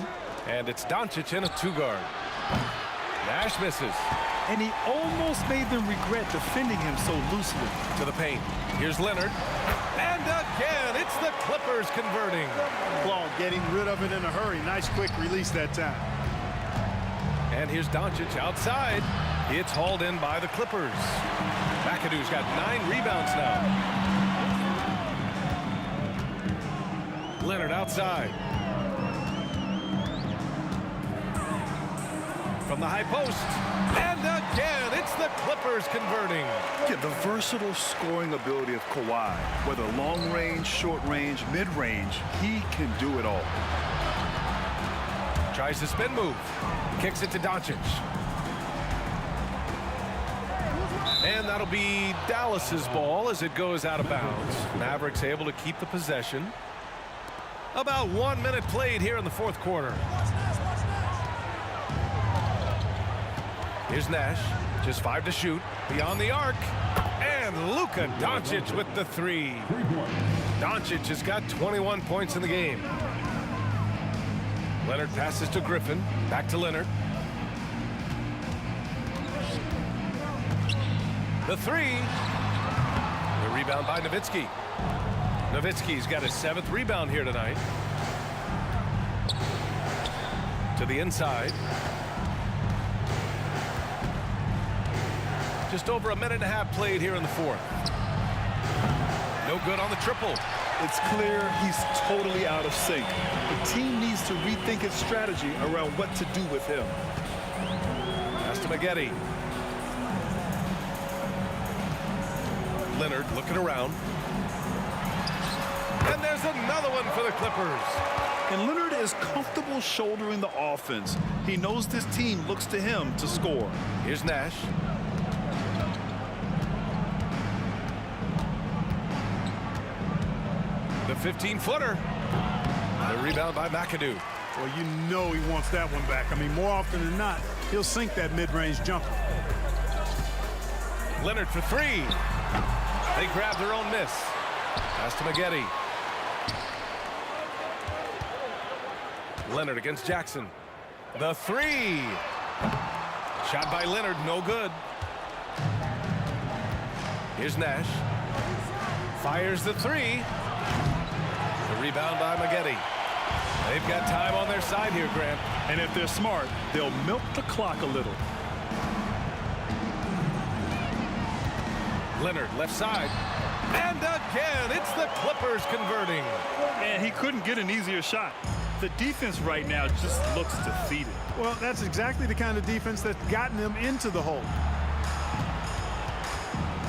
and it's Doncic in a two-guard. Nash misses. And he almost made them regret defending him so loosely. To the paint. Here's Leonard. And again, it's the Clippers converting. Claw getting rid of it in a hurry. Nice quick release that time. And here's Doncic outside. It's hauled in by the Clippers. McAdoo's got 9 rebounds now. Leonard outside. From the high post. And again, it's the Clippers converting. Yeah, the versatile scoring ability of Kawhi, whether long range, short range, mid range, he can do it all. Tries the spin move. Kicks it to Doncic. And that'll be Dallas's ball as it goes out of bounds. Mavericks able to keep the possession. About 1 minute played here in the fourth quarter. Here's Nash, just 5 to shoot, beyond the arc, and Luka Doncic with the three. Doncic has got 21 points in the game. Leonard passes to Griffin, back to Leonard. The three. The rebound by Nowitzki. Nowitzki's got his 7th rebound here tonight. To the inside. Just over 1.5 minutes played here in the fourth. No good on the triple. It's clear he's totally out of sync. The team needs to rethink its strategy around what to do with him. Pass to Maggette. Leonard looking around. And there's another one for the Clippers. And Leonard is comfortable shouldering the offense. He knows this team looks to him to score. Here's Nash. The 15-footer. The rebound by McAdoo. Well, you know he wants that one back. I mean, more often than not, he'll sink that mid-range jumper. Leonard for three. They grab their own miss. Pass to Maggette. Leonard against Jackson. The three. Shot by Leonard, no good. Here's Nash. Fires the three. The rebound by Maggette. They've got time on their side here, Grant. And if they're smart, they'll milk the clock a little. Leonard left side. And again, it's the Clippers converting. And he couldn't get an easier shot. The defense right now just looks defeated. Well, that's exactly the kind of defense that's gotten them into the hole.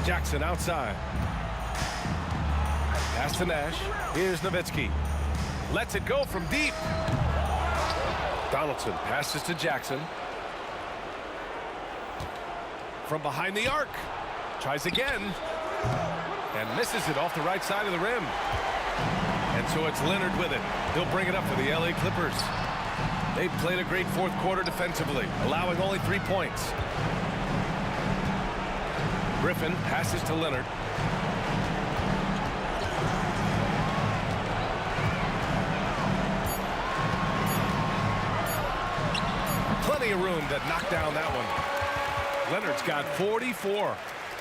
Jackson outside. Pass to Nash. Here's Nowitzki. Lets it go from deep. Donaldson passes to Jackson. From behind the arc. Tries again. And misses it off the right side of the rim. And so it's Leonard with it. He'll bring it up for the LA Clippers. They've played a great fourth quarter defensively, allowing only 3 points. Griffin passes to Leonard. Plenty of room to knock down that one. Leonard's got 44.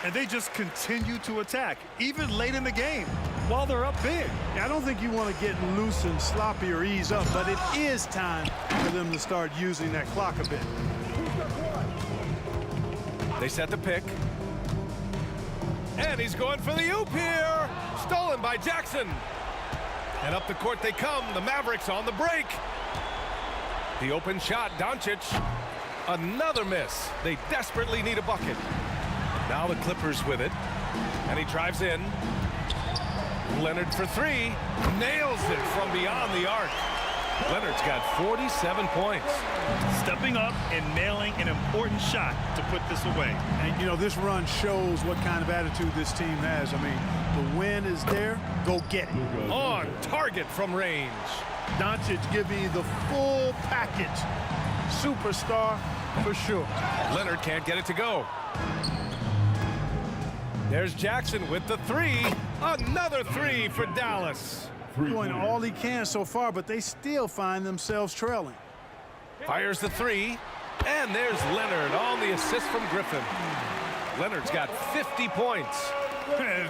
And they just continue to attack, even late in the game, while they're up big. I don't think you want to get loose and sloppy or ease up, but it is time for them to start using that clock a bit. They set the pick. And he's going for the oop here. Stolen by Jackson. And up the court they come. The Mavericks on the break. The open shot, Doncic. Another miss. They desperately need a bucket. Now the Clippers with it. And he drives in. Leonard for three. Nails it from beyond the arc. Leonard's got 47 points. Stepping up and nailing an important shot to put this away. And, you know, this run shows what kind of attitude this team has. I mean, the win is there. Go get it. On target from range. Doncic giving you the full package. Superstar for sure. Leonard can't get it to go. There's Jackson with the three. Another three for Dallas. Doing all he can so far, but they still find themselves trailing. Fires the three. And there's Leonard on the assist from Griffin. Leonard's got 50 points.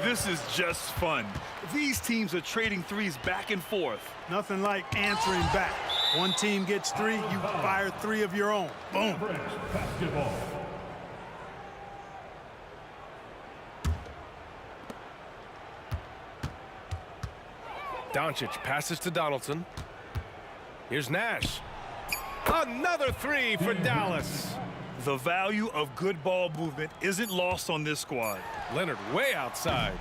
This is just fun. These teams are trading threes back and forth. Nothing like answering back. One team gets three, you fire three of your own. Boom. Basketball. Doncic passes to Donaldson. Here's Nash. Another three for Dallas. The value of good ball movement isn't lost on this squad. Leonard way outside.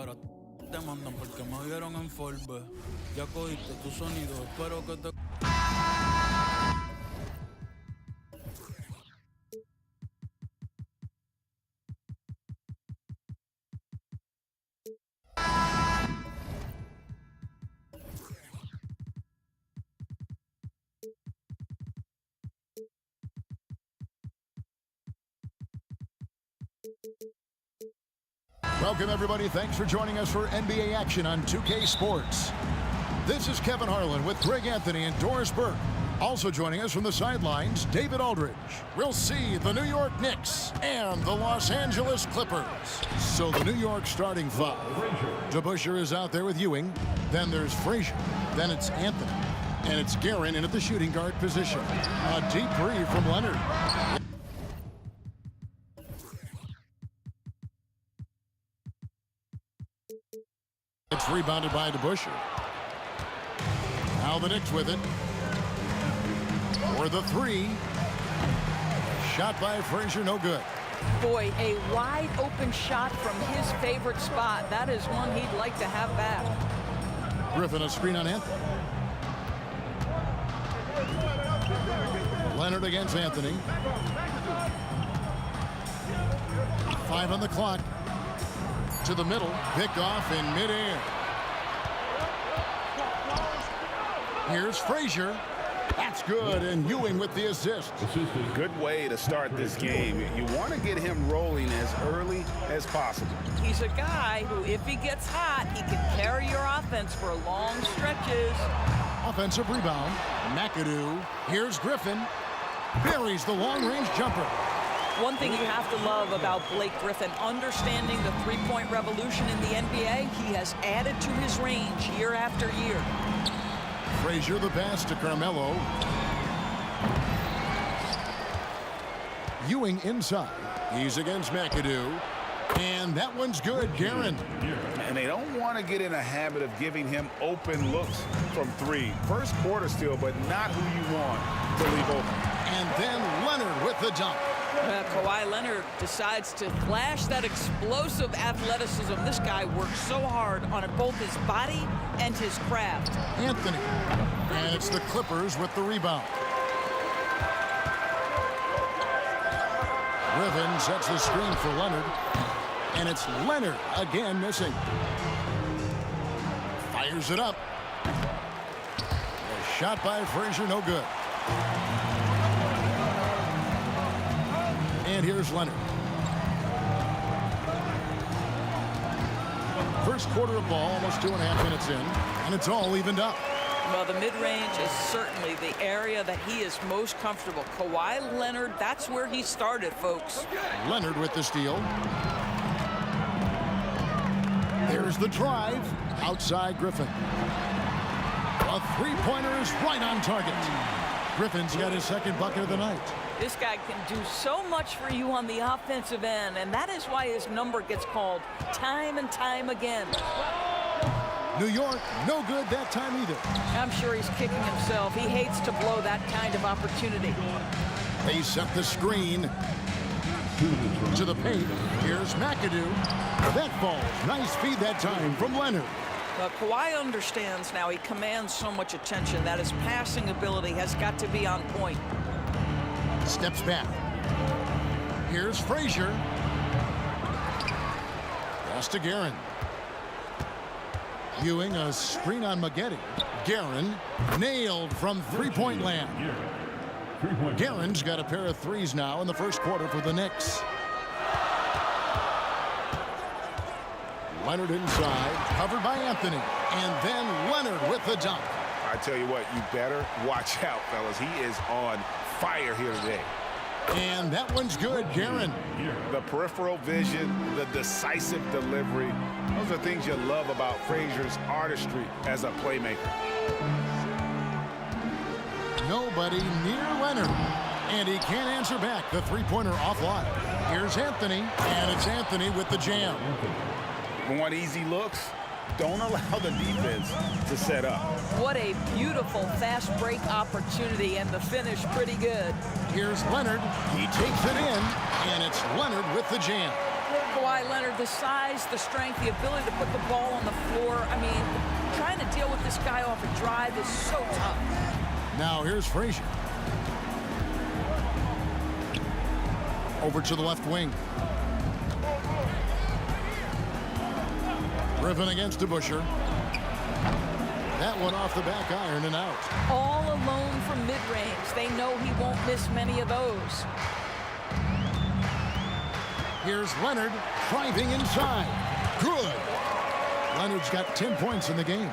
Ahora te mandan porque me vieron en Forbes. Ya cogiste tu sonido, espero que te... Welcome, everybody. Thanks for joining us for NBA action on 2K Sports. This is Kevin Harlan with Greg Anthony and Doris Burke. Also joining us from the sidelines, David Aldridge. We'll see the New York Knicks and the Los Angeles Clippers. So the New York starting five. DeBusschere is out there with Ewing. Then there's Frazier. Then it's Anthony. And it's Guerin in at the shooting guard position. A deep three from Leonard. It's rebounded by DeBusschere. Now the Knicks with it. For the three. Shot by Frazier, no good. Boy, a wide open shot from his favorite spot. That is one he'd like to have back. Griffin a screen on Anthony. Leonard against Anthony. 5 on the clock. To the middle, picked off in midair. Here's Frazier. That's good, and Ewing with the assist. Good way to start this game. You want to get him rolling as early as possible. He's a guy who, if he gets hot, he can carry your offense for long stretches. Offensive rebound. McAdoo. Here's Griffin. Buries the long-range jumper. One thing you have to love about Blake Griffin, understanding the three-point revolution in the NBA, he has added to his range year after year. Frazier the pass to Carmelo. Ewing inside. He's against McAdoo. And that one's good, Guerin. And they don't want to get in a habit of giving him open looks from three. First quarter still, but not who you want to leave open. And then Leonard with the dunk. Kawhi Leonard decides to flash that explosive athleticism. This guy works so hard on both his body and his craft. Anthony. And it's the Clippers with the rebound. Griffin sets the screen for Leonard. And it's Leonard again missing. Fires it up. A shot by Frazier, no good. And here's Leonard. First quarter of ball, almost 2.5 minutes in, and it's all evened up. Well, the mid-range is certainly the area that he is most comfortable. Kawhi Leonard, that's where he started, folks. Leonard with the steal. There's the drive. Outside Griffin. A three-pointer is right on target. Griffin's got his second bucket of the night. This guy can do so much for you on the offensive end, and that is why his number gets called time and time again. New York, no good that time either. I'm sure he's kicking himself. He hates to blow that kind of opportunity. They set the screen to the paint. Here's McAdoo. That falls. Nice feed that time from Leonard. Kawhi understands now. He commands so much attention that his passing ability has got to be on point. Steps back. Here's Frazier. Pass to Guerin. Ewing a screen on Maggette. Guerin nailed from three-point land. Guerin's got a pair of threes now in the first quarter for the Knicks. Leonard inside, covered by Anthony. And then Leonard with the dunk. I tell you what, you better watch out, fellas. He is on fire here today. And that one's good, Guerin. The peripheral vision, the decisive delivery. Those are things you love about Frazier's artistry as a playmaker. Nobody near Leonard. And he can't answer back. The three-pointer offline. Here's Anthony, and it's Anthony with the jam. Want easy looks? Don't allow the defense to set up. What a beautiful fast break opportunity, and the finish pretty good. Here's Leonard. He takes it in, and it's Leonard with the jam. Kawhi Leonard, the size, the strength, the ability to put the ball on the floor. I mean, trying to deal with this guy off a drive is so tough. Now here's Frazier. Over to the left wing. Griffin against DeBusschere. That one off the back iron and out. All alone from mid-range. They know he won't miss many of those. Here's Leonard driving inside. Good. Leonard's got 10 points in the game.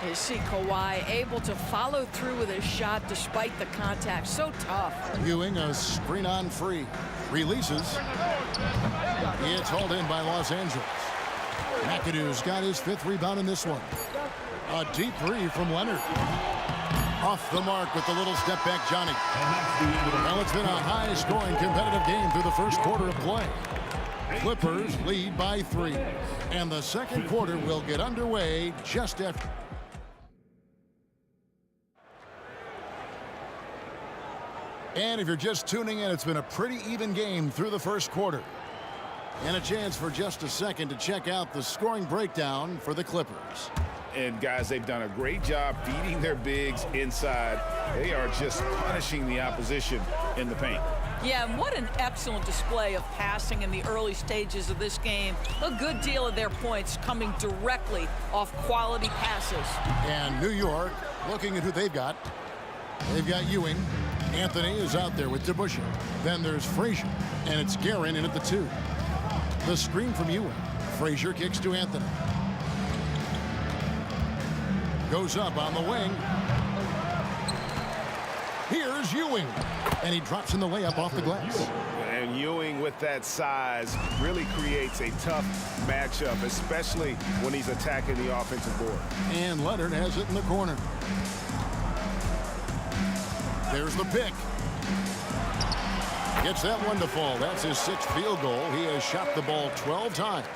You see Kawhi able to follow through with his shot despite the contact. So tough. Ewing a screen on free. Releases. It's hauled in by Los Angeles. McAdoo's got his 5th rebound in this one. A deep three from Leonard. Off the mark with the little step back Johnny. Well, it's been a high-scoring competitive game through the first quarter of play. Clippers lead by 3. And the second quarter will get underway just after. And if you're just tuning in, it's been a pretty even game through the first quarter. And a chance for just a second to check out the scoring breakdown for the Clippers. And guys, they've done a great job feeding their bigs inside. They are just punishing the opposition in the paint. Yeah, and what an excellent display of passing in the early stages of this game. A good deal of their points coming directly off quality passes. And New York, looking at who they've got. They've got Ewing. Anthony is out there with DeBusschere. Then there's Frazier, and it's Guerin in at the 2. The screen from Ewing. Frazier kicks to Anthony. Goes up on the wing. Here's Ewing. And he drops in the layup off the glass. And Ewing with that size really creates a tough matchup, especially when he's attacking the offensive board. And Leonard has it in the corner. There's the pick. Gets that one to fall. That's his 6th field goal. He has shot the ball 12 times.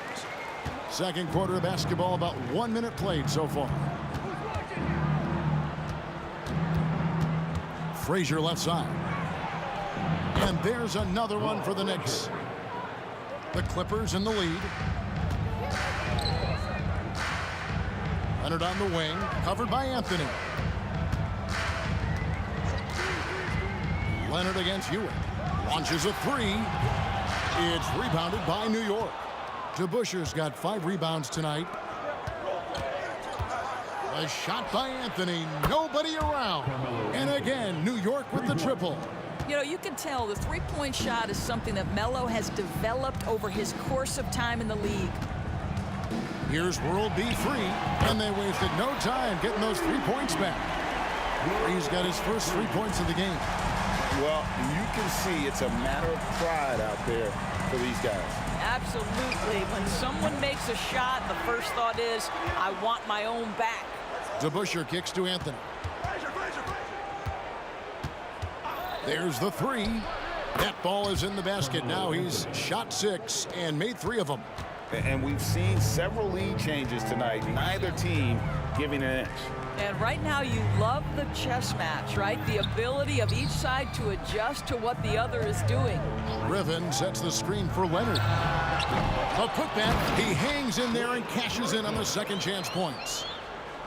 Second quarter of basketball, about 1 minute played so far. Frazier left side. And there's another one for the Knicks. The Clippers in the lead. Leonard on the wing, covered by Anthony. Leonard against Ewing. Launches a 3. It's rebounded by New York. DeBusschere's got 5 rebounds tonight. A shot by Anthony. Nobody around. And again, New York with the triple. You know, you can tell the three-point shot is something that Melo has developed over his course of time in the league. Here's World B3, and they wasted no time getting those 3 points back. He's got his first 3 points of the game. Well, you can see it's a matter of pride out there for these guys. Absolutely. When someone makes a shot, the first thought is, I want my own back. DeBusschere kicks to Anthony. There's the 3. That ball is in the basket. Now he's shot 6 and made 3 of them. And we've seen several lead changes tonight. Neither team giving an inch. And right now you love the chess match, right? The ability of each side to adjust to what the other is doing. Griffin sets the screen for Leonard. A putback. He hangs in there and cashes in on the second chance points.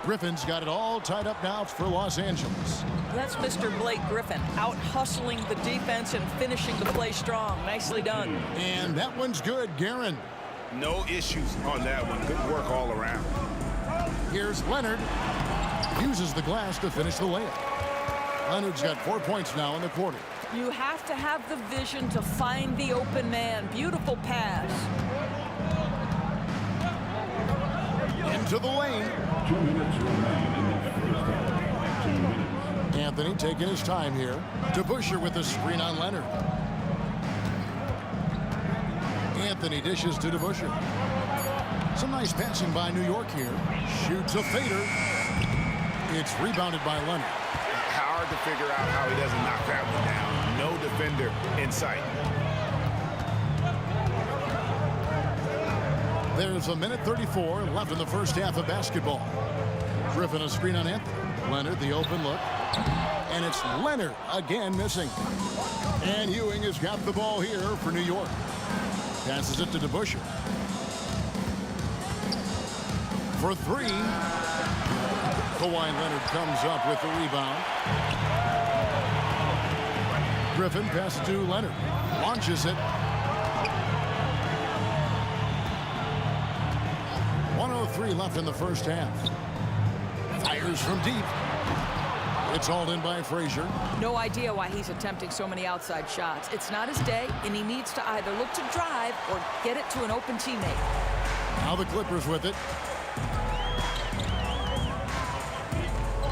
Griffin's got it all tied up now for Los Angeles. That's Mr. Blake Griffin, out hustling the defense and finishing the play strong. Nicely done. And that one's good, Guerin. No issues on that one. Good work all around. Here's Leonard. Uses the glass to finish the layup. Leonard's got 4 points now in the quarter. You have to have the vision to find the open man. Beautiful pass. Into the lane. 2 minutes remain in the first half. 2 minutes. Anthony taking his time here. DeBusschere with the screen on Leonard. Anthony dishes to DeBusschere. Some nice passing by New York here. Shoots a fader. It's rebounded by Leonard. Hard to figure out how he doesn't knock that one down. No defender in sight. There's a minute 34 left in the first half of basketball. Griffin a screen on Anthony. Leonard the open look. And it's Leonard again missing. And Ewing has got the ball here for New York. Passes it to DeBusschere. For three. Kawhi Leonard comes up with the rebound. Griffin passes to Leonard. Launches it. 1:03 left in the first half. Fires from deep. It's hauled in by Frazier. No idea why he's attempting so many outside shots. It's not his day, and he needs to either look to drive or get it to an open teammate. Now the Clippers with it.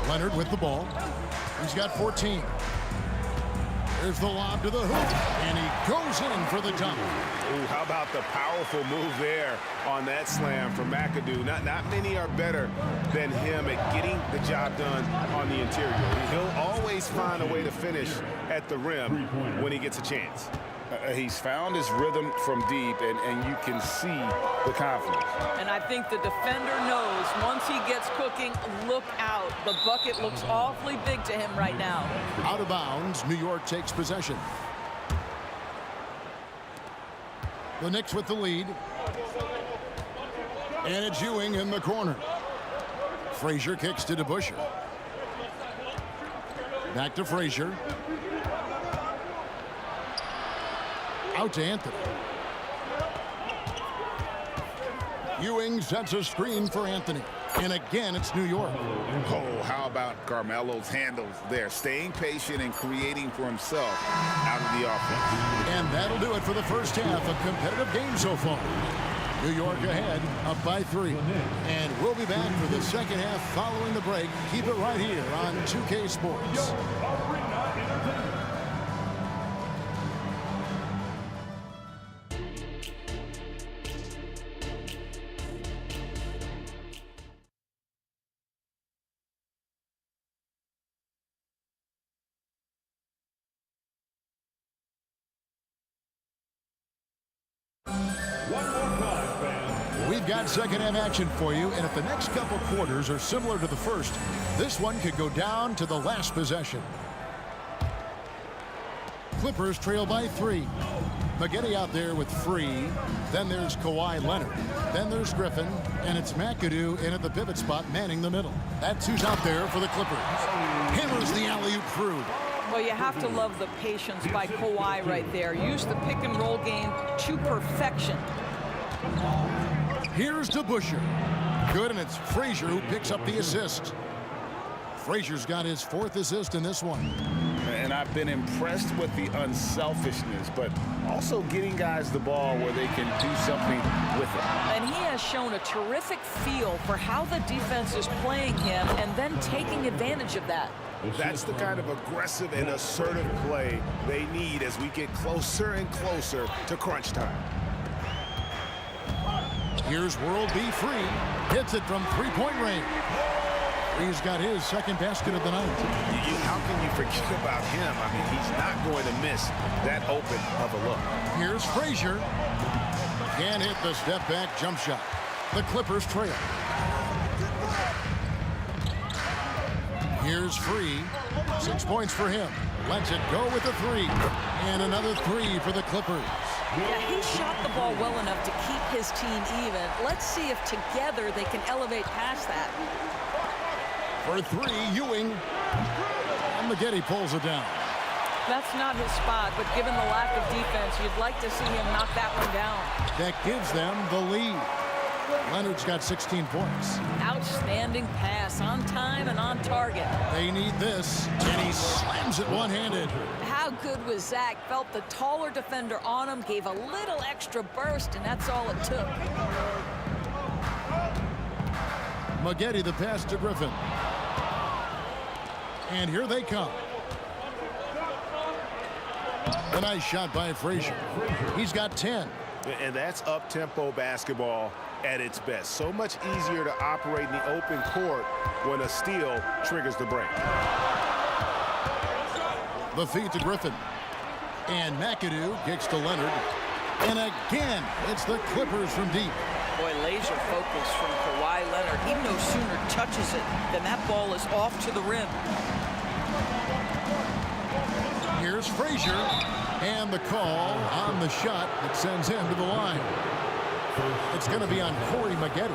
Leonard with the ball. He's got 14. There's the lob to the hoop, and he goes in for the dunk. Ooh, how about the powerful move there on that slam from McAdoo? Not many are better than him at getting the job done on the interior. He'll always find a way to finish at the rim when he gets a chance. He's found his rhythm from deep, and you can see the confidence. And I think the defender knows once he gets cooking, look out. The bucket looks awfully big to him right now. Out of bounds, New York takes possession. The Knicks with the lead. And it's Ewing in the corner. Frazier kicks to DeBusschere. Back to Frazier. Out to Anthony. Ewing sets a screen for Anthony. And again, it's New York. Oh, how about Carmelo's handles there? Staying patient and creating for himself out of the offense. And that'll do it for the first half. A competitive game so far. New York ahead, up by 3. And we'll be back for the second half following the break. Keep it right here on 2K Sports. We've got second half action for you, and if the next couple quarters are similar to the first, this one could go down to the last possession. Clippers trail by 3. Maggette out there with Free. Then there's Kawhi Leonard. Then there's Griffin, and it's McAdoo in at the pivot spot, manning the middle. That's who's out there for the Clippers. Hammers the alley-oop through. Well, you have to love the patience by Kawhi right there. Use the pick and roll game to perfection. Here's DeBusschere. Good, and it's Frazier who picks up the assist. Frazier's got his 4th assist in this one. And I've been impressed with the unselfishness, but also getting guys the ball where they can do something with it. And he has shown a terrific feel for how the defense is playing him and then taking advantage of that. That's the kind of aggressive and assertive play they need as we get closer and closer to crunch time. Here's World B. Free. Hits it from three-point range. Free's got his second basket of the night. How can you forget about him? I mean, he's not going to miss that open of a look. Here's Frazier. Can't hit the step-back jump shot. The Clippers trail. Here's Free. 6 points for him. Lets it go with a 3. And another 3 for the Clippers. Yeah, he shot the ball well enough to keep his team even. Let's see if together they can elevate past that. For 3, Ewing. And Maggette pulls it down. That's not his spot, but given the lack of defense, you'd like to see him knock that one down. That gives them the lead. Leonard's got 16 points. Outstanding pass, on time and on target. They need this, and he slams it one-handed. How good was Zach? Felt the taller defender on him, gave a little extra burst, and that's all it took. Maggette the pass to Griffin. And here they come. A nice shot by Frazier. He's got 10. And that's up-tempo basketball at its best. So much easier to operate in the open court when a steal triggers the break. The feed to Griffin. And McAdoo kicks to Leonard. And again, it's the Clippers from deep. Boy, laser focus from Kawhi Leonard. He no sooner touches it than that ball is off to the rim. Here's Frazier. And the call on the shot that sends him to the line. It's going to be on Corey Maggette.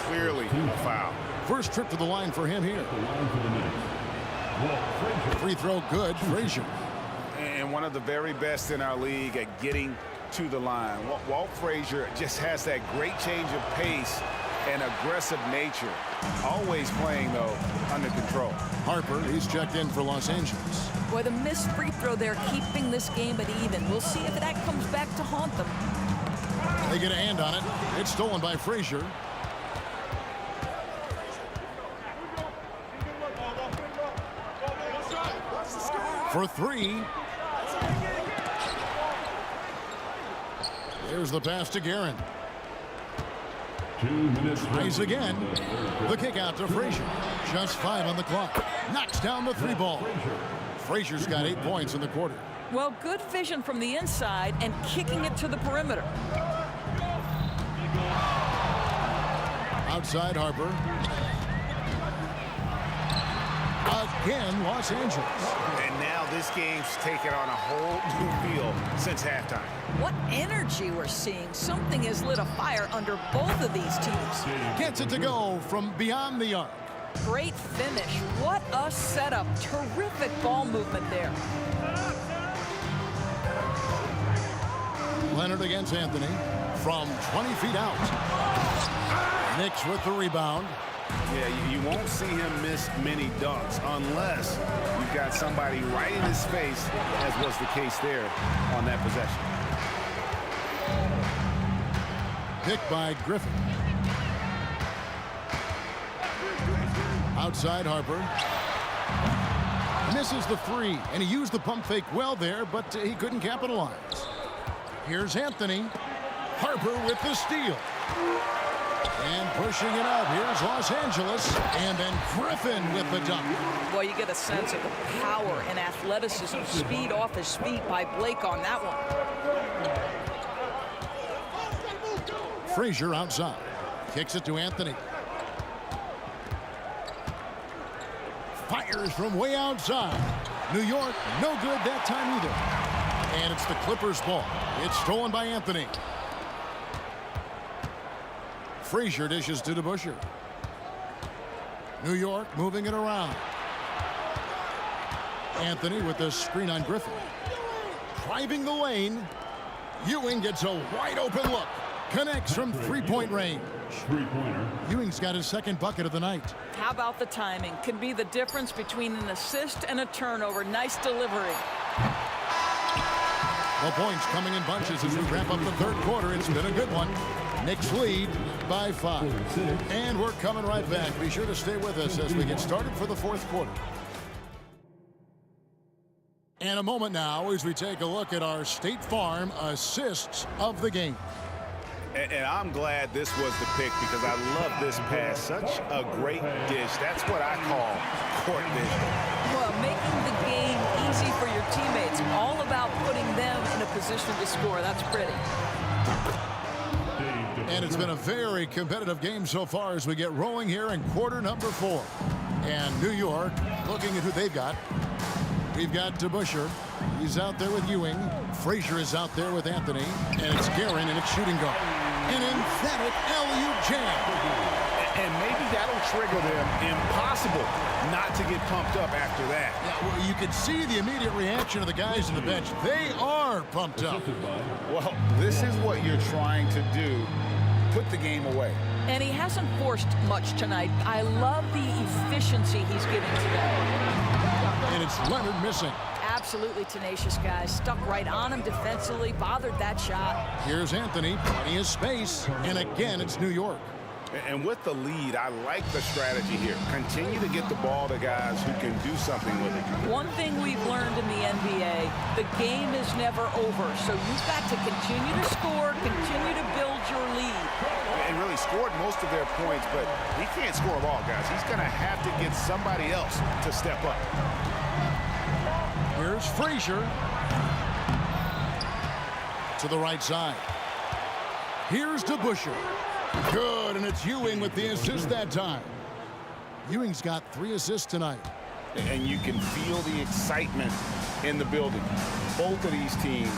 clearly a foul. First trip to the line for him here. Free throw good, Frazier. And one of the very best in our league at getting to the line. Walt Frazier just has that great change of pace and aggressive nature. Always playing, though, under control. Harper, he's checked in for Los Angeles. Boy, the missed free throw there keeping this game at even. We'll see if that comes back to haunt them. They get a hand on it. It's stolen by Frazier. For three. There's the pass to Guerin. 2 minutes. Tries again. The kick out to Frazier. Just 5 on the clock. Knocks down the 3 ball. Frazier's got 8 points in the quarter. Well, good vision from the inside and kicking it to the perimeter. Outside Harper. Again, Los Angeles. And now this game's taken on a whole new feel since halftime. What energy we're seeing. Something has lit a fire under both of these teams. Gets it to go from beyond the arc. Great finish. What a setup. Terrific ball movement there. Leonard against Anthony from 20 feet out. Knicks with the rebound. Yeah, you won't see him miss many dunks unless you've got somebody right in his face, as was the case there on that possession. Picked by Griffin. Outside Harper. Misses the 3, and he used the pump fake well there, but he couldn't capitalize. Here's Anthony. Harper with the steal. And pushing it out, here's Los Angeles, and then Griffin with the dunk. Well, you get a sense of the power and athleticism, speed off his feet by Blake on that one. Frazier outside. Kicks it to Anthony. Fires from way outside. New York, no good that time either. And it's the Clippers' ball. It's stolen by Anthony. Frazier dishes to DeBusschere. New York moving it around. Anthony with the screen on Griffin. Driving the lane. Ewing gets a wide open look. Connects from three-point range. Three-pointer. Ewing's got his second bucket of the night. How about the timing? Can be the difference between an assist and a turnover. Nice delivery. The points coming in bunches as we wrap up the third quarter. It's been a good one. Knicks lead by 5. And we're coming right back. Be sure to stay with us as we get started for the fourth quarter. And a moment now as we take a look at our State Farm assists of the game. And I'm glad this was the pick because I love this pass. Such a great dish. That's what I call court vision. Well, making the game easy for your teammates. All about putting them in a position to score. That's pretty. And it's been a very competitive game so far as we get rolling here in quarter number 4. And New York looking at who they've got. We've got DeBusschere. He's out there with Ewing. Frazier is out there with Anthony. And it's Guerin, and it's shooting guard. An emphatic alley-oop jam. And maybe that'll trigger them. Impossible not to get pumped up after that. Yeah, well, you can see the immediate reaction of the guys on the bench. They are pumped up. Well, this is what you're trying to do. Put the game away. And he hasn't forced much tonight. I love the efficiency he's giving today. And it's Leonard missing. Absolutely tenacious, guys. Stuck right on him defensively, bothered that shot. Here's Anthony, plenty of space. And again, it's New York. And with the lead, I like the strategy here. Continue to get the ball to guys who can do something with it. One thing we've learned in the NBA, the game is never over. So you've got to continue to score, continue to build your lead. And really scored most of their points, but he can't score them all, guys. He's going to have to get somebody else to step up. Here's Frazier. To the right side. Here's DeBusschere. Good, and it's Ewing with the assist that time. Ewing's got 3 assists tonight. And you can feel the excitement in the building. Both of these teams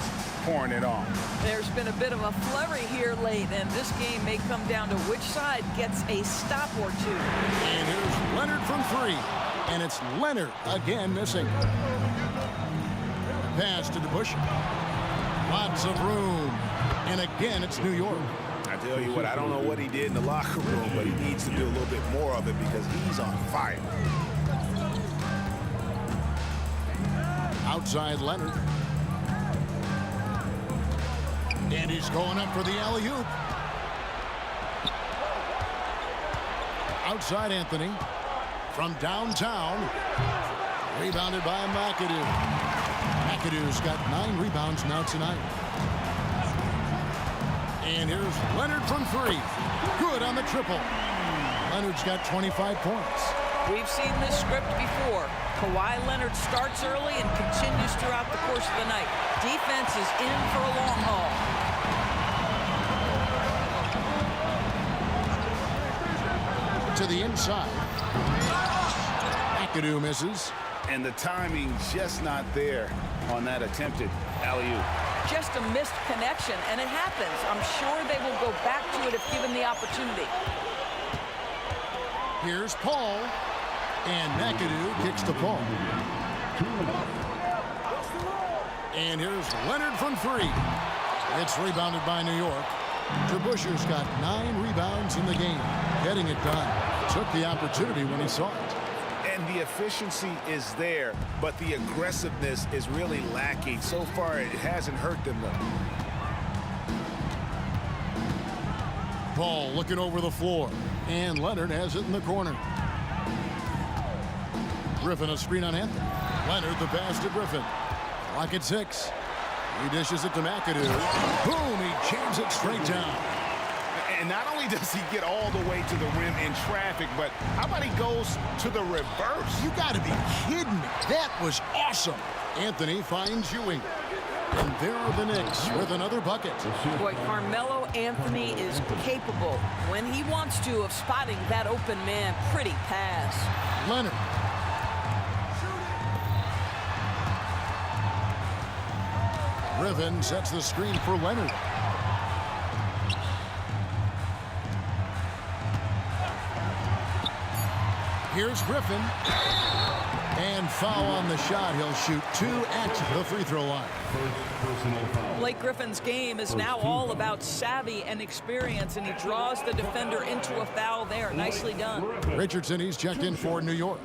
pouring it on. There's been a bit of a flurry here late, and this game may come down to which side gets a stop or two. And here's Leonard from three. And it's Leonard again missing. Pass to DeBush. Lots of room. And again, it's New York. I tell you what, I don't know what he did in the locker room, but he needs to do a little bit more of it because he's on fire. Outside Leonard. And he's going up for the alley-oop. Outside Anthony. From downtown. Rebounded by McAdoo. McAdoo's got 9 rebounds now tonight. And here's Leonard from three. Good on the triple. Leonard's got 25 points. We've seen this script before. Kawhi Leonard starts early and continues throughout the course of the night. Defense is in for a long haul. To the inside. McAdoo misses. And the timing just not there on that attempted alley-oop. Just a missed connection, and it happens. I'm sure they will go back to it if given the opportunity. Here's Paul. And McAdoo kicks to Paul. And here's Leonard from three. It's rebounded by New York. DeBuscher's got 9 rebounds in the game. Getting it done. Took the opportunity when he saw it. And the efficiency is there, but the aggressiveness is really lacking. So far, it hasn't hurt them, though. Paul looking over the floor. And Leonard has it in the corner. Griffin a screen on Anthony. Leonard the pass to Griffin. Clock at 6. He dishes it to McAdoo. Boom! He jams it straight down. And not only does he get all the way to the rim in traffic, but how about he goes to the reverse? You got to be kidding me. That was awesome. Anthony finds Ewing. And there are the Knicks with another bucket. Boy, Carmelo Anthony is capable, when he wants to, of spotting that open man. Pretty pass. Leonard. Griffin sets the screen for Leonard. Here's Griffin. And foul on the shot. He'll shoot 2 at the free throw line. Blake Griffin's game is now all about savvy and experience, and he draws the defender into a foul there. Nicely done. Richardson, he's checked in for New York.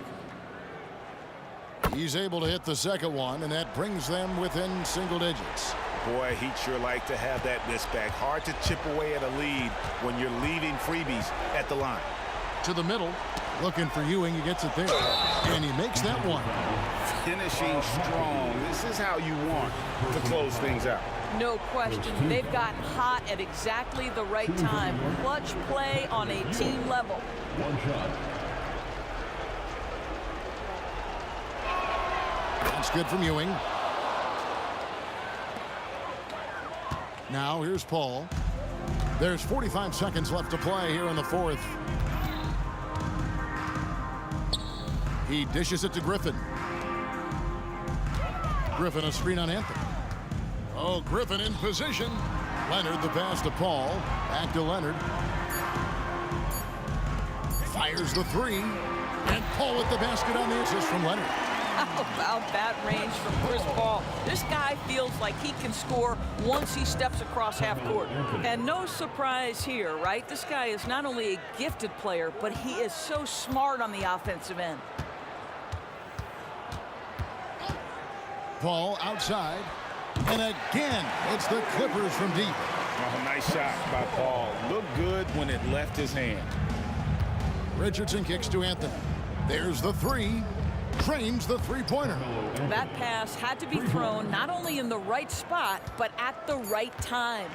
He's able to hit the second one, and that brings them within single digits. Boy, he'd sure like to have that miss back. Hard to chip away at a lead when you're leaving freebies at the line. To the middle, looking for Ewing. He gets it there, and he makes that one. Finishing strong. This is how you want to close things out. No question. They've gotten hot at exactly the right time. Clutch play on a team level. One shot. That's good from Ewing. Now here's Paul. There's 45 seconds left to play here in the fourth. He dishes it to Griffin. Griffin a screen on Anthony. Oh, Griffin in position. Leonard the pass to Paul. Back to Leonard. Fires the three. And Paul with the basket on the assist from Leonard. How about that range from Chris Paul? This guy feels like he can score once he steps across half court. And no surprise here, right? This guy is not only a gifted player, but he is so smart on the offensive end. Paul outside. And again, it's the Clippers from deep. Oh, nice shot by Paul. Looked good when it left his hand. Richardson kicks to Anthony. There's the three. Trains the three-pointer. That pass had to be thrown not only in the right spot, but at the right time.